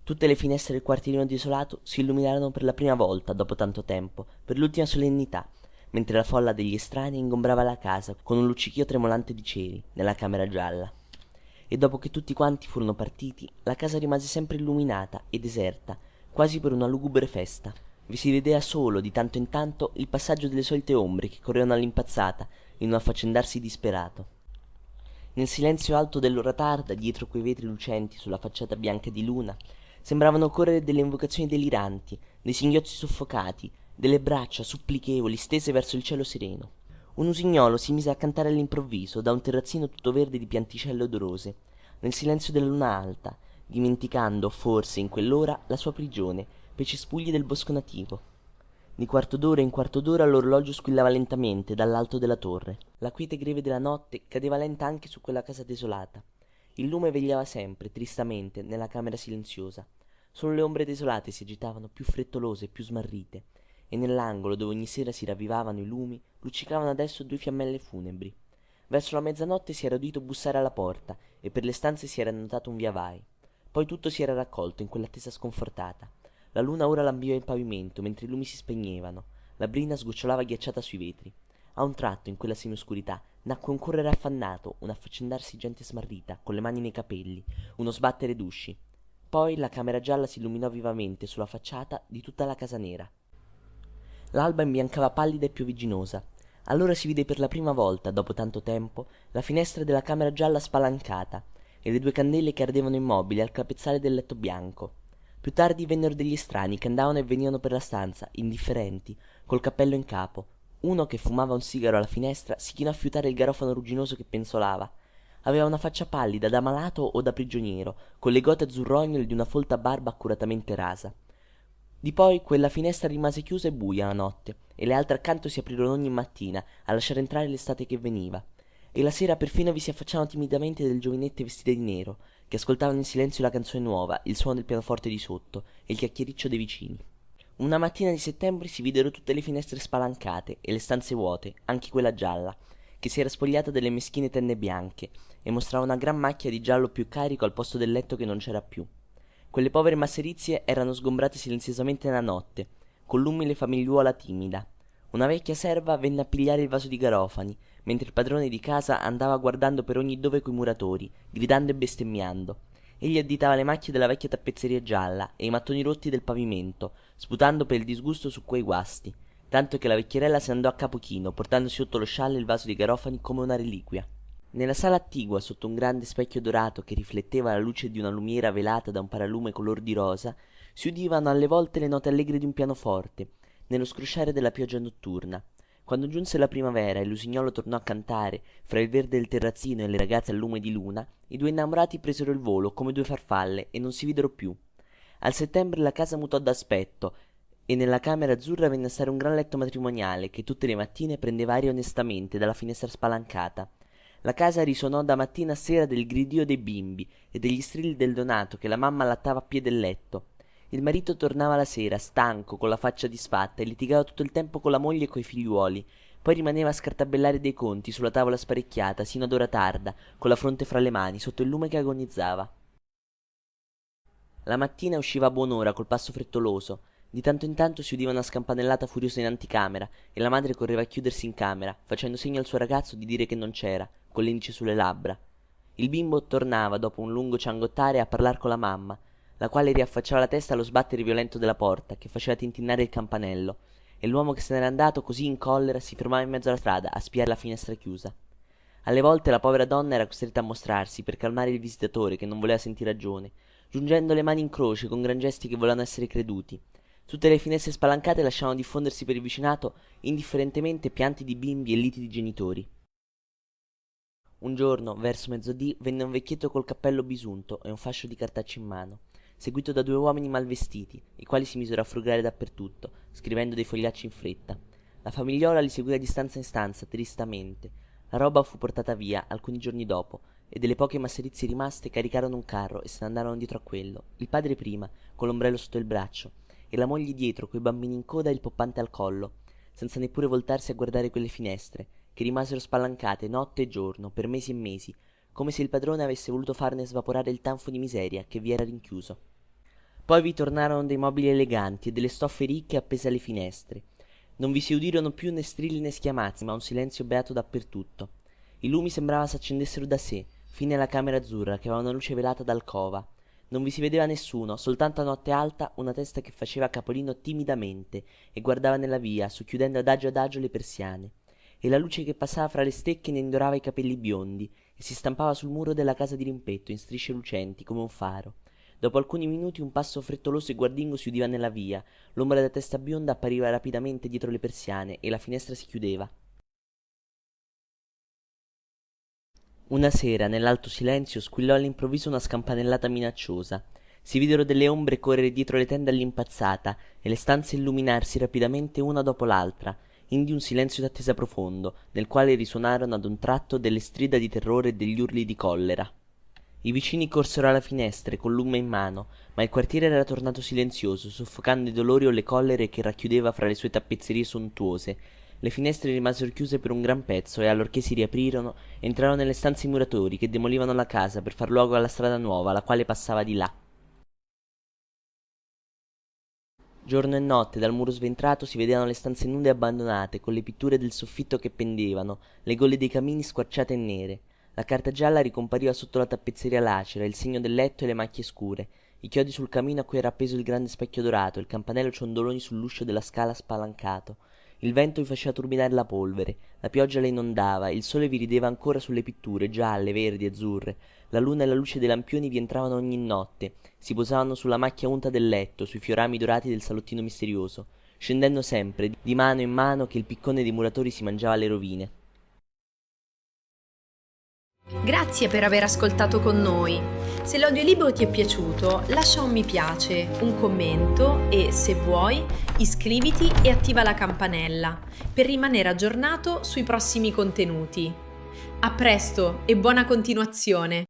Tutte le finestre del quartierino desolato si illuminarono per la prima volta dopo tanto tempo, per l'ultima solennità, mentre la folla degli estranei ingombrava la casa con un luccichio tremolante di ceri nella camera gialla. E dopo che tutti quanti furono partiti, la casa rimase sempre illuminata e deserta, quasi per una lugubre festa. Vi si vedeva solo di tanto in tanto il passaggio delle solite ombre che correvano all'impazzata in un affaccendarsi disperato. Nel silenzio alto dell'ora tarda, dietro quei vetri lucenti sulla facciata bianca di luna, sembravano correre delle invocazioni deliranti, dei singhiozzi soffocati, delle braccia supplichevoli stese verso il cielo sereno. Un usignolo si mise a cantare all'improvviso da un terrazzino tutto verde di pianticelle odorose, nel silenzio della luna alta, dimenticando forse in quell'ora la sua prigione pei cespugli del bosco nativo. Di quarto d'ora in quarto d'ora l'orologio squillava lentamente dall'alto della torre. La quiete greve della notte cadeva lenta anche su quella casa desolata. Il lume vegliava sempre, tristamente, nella camera silenziosa. Solo le ombre desolate si agitavano più frettolose e più smarrite, e nell'angolo dove ogni sera si ravvivavano i lumi luccicavano adesso 2 fiammelle funebri. Verso la mezzanotte si era udito bussare alla porta e per le stanze si era notato un via vai. Poi tutto si era raccolto in quell'attesa sconfortata. La luna ora lambiva il pavimento mentre i lumi si spegnevano, la brina sgocciolava ghiacciata sui vetri. A un tratto, in quella semioscurità, nacque un correre affannato, un affaccendarsi di gente smarrita, con le mani nei capelli, uno sbattere d'usci. Poi la camera gialla si illuminò vivamente sulla facciata di tutta la casa nera. L'alba imbiancava pallida e piovigginosa. Allora si vide per la prima volta, dopo tanto tempo, la finestra della camera gialla spalancata e le 2 candele che ardevano immobili al capezzale del letto bianco. Più tardi vennero degli estranei che andavano e venivano per la stanza, indifferenti, col cappello in capo. Uno che fumava un sigaro alla finestra si chinò a fiutare il garofano rugginoso che penzolava. Aveva una faccia pallida da malato o da prigioniero, con le gote azzurrognole di una folta barba accuratamente rasa. Di poi quella finestra rimase chiusa e buia la notte, e le altre accanto si aprirono ogni mattina a lasciare entrare l'estate che veniva. E la sera perfino vi si affacciavano timidamente delle giovinette vestite di nero, che ascoltavano in silenzio la canzone nuova, il suono del pianoforte di sotto e il chiacchiericcio dei vicini. Una mattina di settembre si videro tutte le finestre spalancate e le stanze vuote, anche quella gialla, che si era spogliata delle meschine tende bianche e mostrava una gran macchia di giallo più carico al posto del letto che non c'era più. Quelle povere masserizie erano sgombrate silenziosamente nella notte, con l'umile famigliuola timida. Una vecchia serva venne a pigliare il vaso di garofani, mentre il padrone di casa andava guardando per ogni dove coi muratori, gridando e bestemmiando. Egli additava le macchie della vecchia tappezzeria gialla e i mattoni rotti del pavimento, sputando per il disgusto su quei guasti, tanto che la vecchierella se ne andò a capo chino, portandosi sotto lo scialle il vaso di garofani come una reliquia. Nella sala attigua, sotto un grande specchio dorato che rifletteva la luce di una lumiera velata da un paralume color di rosa, si udivano alle volte le note allegre di un pianoforte, nello scrosciare della pioggia notturna. Quando giunse la primavera e l'usignolo tornò a cantare fra il verde del terrazzino e le ragazze al lume di luna, i 2 innamorati presero il volo come 2 farfalle e non si videro più. Al settembre la casa mutò d'aspetto e nella camera azzurra venne a stare un gran letto matrimoniale che tutte le mattine prendeva aria onestamente dalla finestra spalancata. La casa risuonò da mattina a sera del gridio dei bimbi e degli strilli del Donato che la mamma allattava a piè del letto. Il marito tornava la sera, stanco, con la faccia disfatta, e litigava tutto il tempo con la moglie e coi figliuoli. Poi rimaneva a scartabellare dei conti sulla tavola sparecchiata, sino ad ora tarda, con la fronte fra le mani, sotto il lume che agonizzava. La mattina usciva a buon'ora, col passo frettoloso. Di tanto in tanto si udiva una scampanellata furiosa in anticamera, e la madre correva a chiudersi in camera, facendo segno al suo ragazzo di dire che non c'era, con l'indice sulle labbra. Il bimbo tornava, dopo un lungo ciangottare, a parlar con la mamma, la quale riaffacciava la testa allo sbattere violento della porta, che faceva tintinnare il campanello, e l'uomo che se n'era andato così in collera si fermava in mezzo alla strada a spiare la finestra chiusa. Alle volte la povera donna era costretta a mostrarsi per calmare il visitatore che non voleva sentir ragione, giungendo le mani in croce con gran gesti che volevano essere creduti. Tutte le finestre spalancate lasciavano diffondersi per il vicinato indifferentemente pianti di bimbi e liti di genitori. Un giorno, verso mezzodì, venne un vecchietto col cappello bisunto e un fascio di cartacci in mano, seguito da 2 uomini mal vestiti, i quali si misero a frugare dappertutto, scrivendo dei fogliacci in fretta. La famigliola li seguiva di stanza in stanza, tristamente. La roba fu portata via alcuni giorni dopo, e delle poche masserizie rimaste caricarono un carro e se ne andarono dietro a quello, il padre prima, con l'ombrello sotto il braccio, e la moglie dietro coi bambini in coda e il poppante al collo, senza neppure voltarsi a guardare quelle finestre, che rimasero spalancate notte e giorno, per mesi e mesi, come se il padrone avesse voluto farne svaporare il tanfo di miseria che vi era rinchiuso. Poi vi tornarono dei mobili eleganti e delle stoffe ricche appese alle finestre. Non vi si udirono più né strilli né schiamazzi, ma un silenzio beato dappertutto. I lumi sembrava s'accendessero da sé, fino alla camera azzurra che aveva una luce velata d'alcova. Non vi si vedeva nessuno, soltanto a notte alta una testa che faceva capolino timidamente e guardava nella via, socchiudendo adagio le persiane, e la luce che passava fra le stecche ne indorava i capelli biondi e si stampava sul muro della casa di rimpetto in strisce lucenti come un faro. Dopo alcuni minuti un passo frettoloso e guardingo si udiva nella via, l'ombra della testa bionda appariva rapidamente dietro le persiane e la finestra si chiudeva. Una sera, nell'alto silenzio, squillò all'improvviso una scampanellata minacciosa. Si videro delle ombre correre dietro le tende all'impazzata e le stanze illuminarsi rapidamente una dopo l'altra, indi un silenzio d'attesa profondo, nel quale risuonarono ad un tratto delle strida di terrore e degli urli di collera. I vicini corsero alla finestra col lume in mano, ma il quartiere era tornato silenzioso, soffocando i dolori o le collere che racchiudeva fra le sue tappezzerie sontuose. Le finestre rimasero chiuse per un gran pezzo e allorché si riaprirono entrarono nelle stanze i muratori che demolivano la casa per far luogo alla strada nuova, la quale passava di là. Giorno e notte dal muro sventrato si vedevano le stanze nude e abbandonate, con le pitture del soffitto che pendevano, le gole dei camini squarciate e nere. La carta gialla ricompariva sotto la tappezzeria lacera, il segno del letto e le macchie scure, i chiodi sul camino a cui era appeso il grande specchio dorato, il campanello ciondoloni sull'uscio della scala spalancato. Il vento vi faceva turbinare la polvere, la pioggia le inondava, il sole vi rideva ancora sulle pitture, gialle, verdi, azzurre. La luna e la luce dei lampioni vi entravano ogni notte, si posavano sulla macchia unta del letto, sui fiorami dorati del salottino misterioso, scendendo sempre, di mano in mano, che il piccone dei muratori si mangiava le rovine. Grazie per aver ascoltato con noi. Se l'audiolibro ti è piaciuto, lascia un mi piace, un commento e, se vuoi, iscriviti e attiva la campanella per rimanere aggiornato sui prossimi contenuti. A presto e buona continuazione!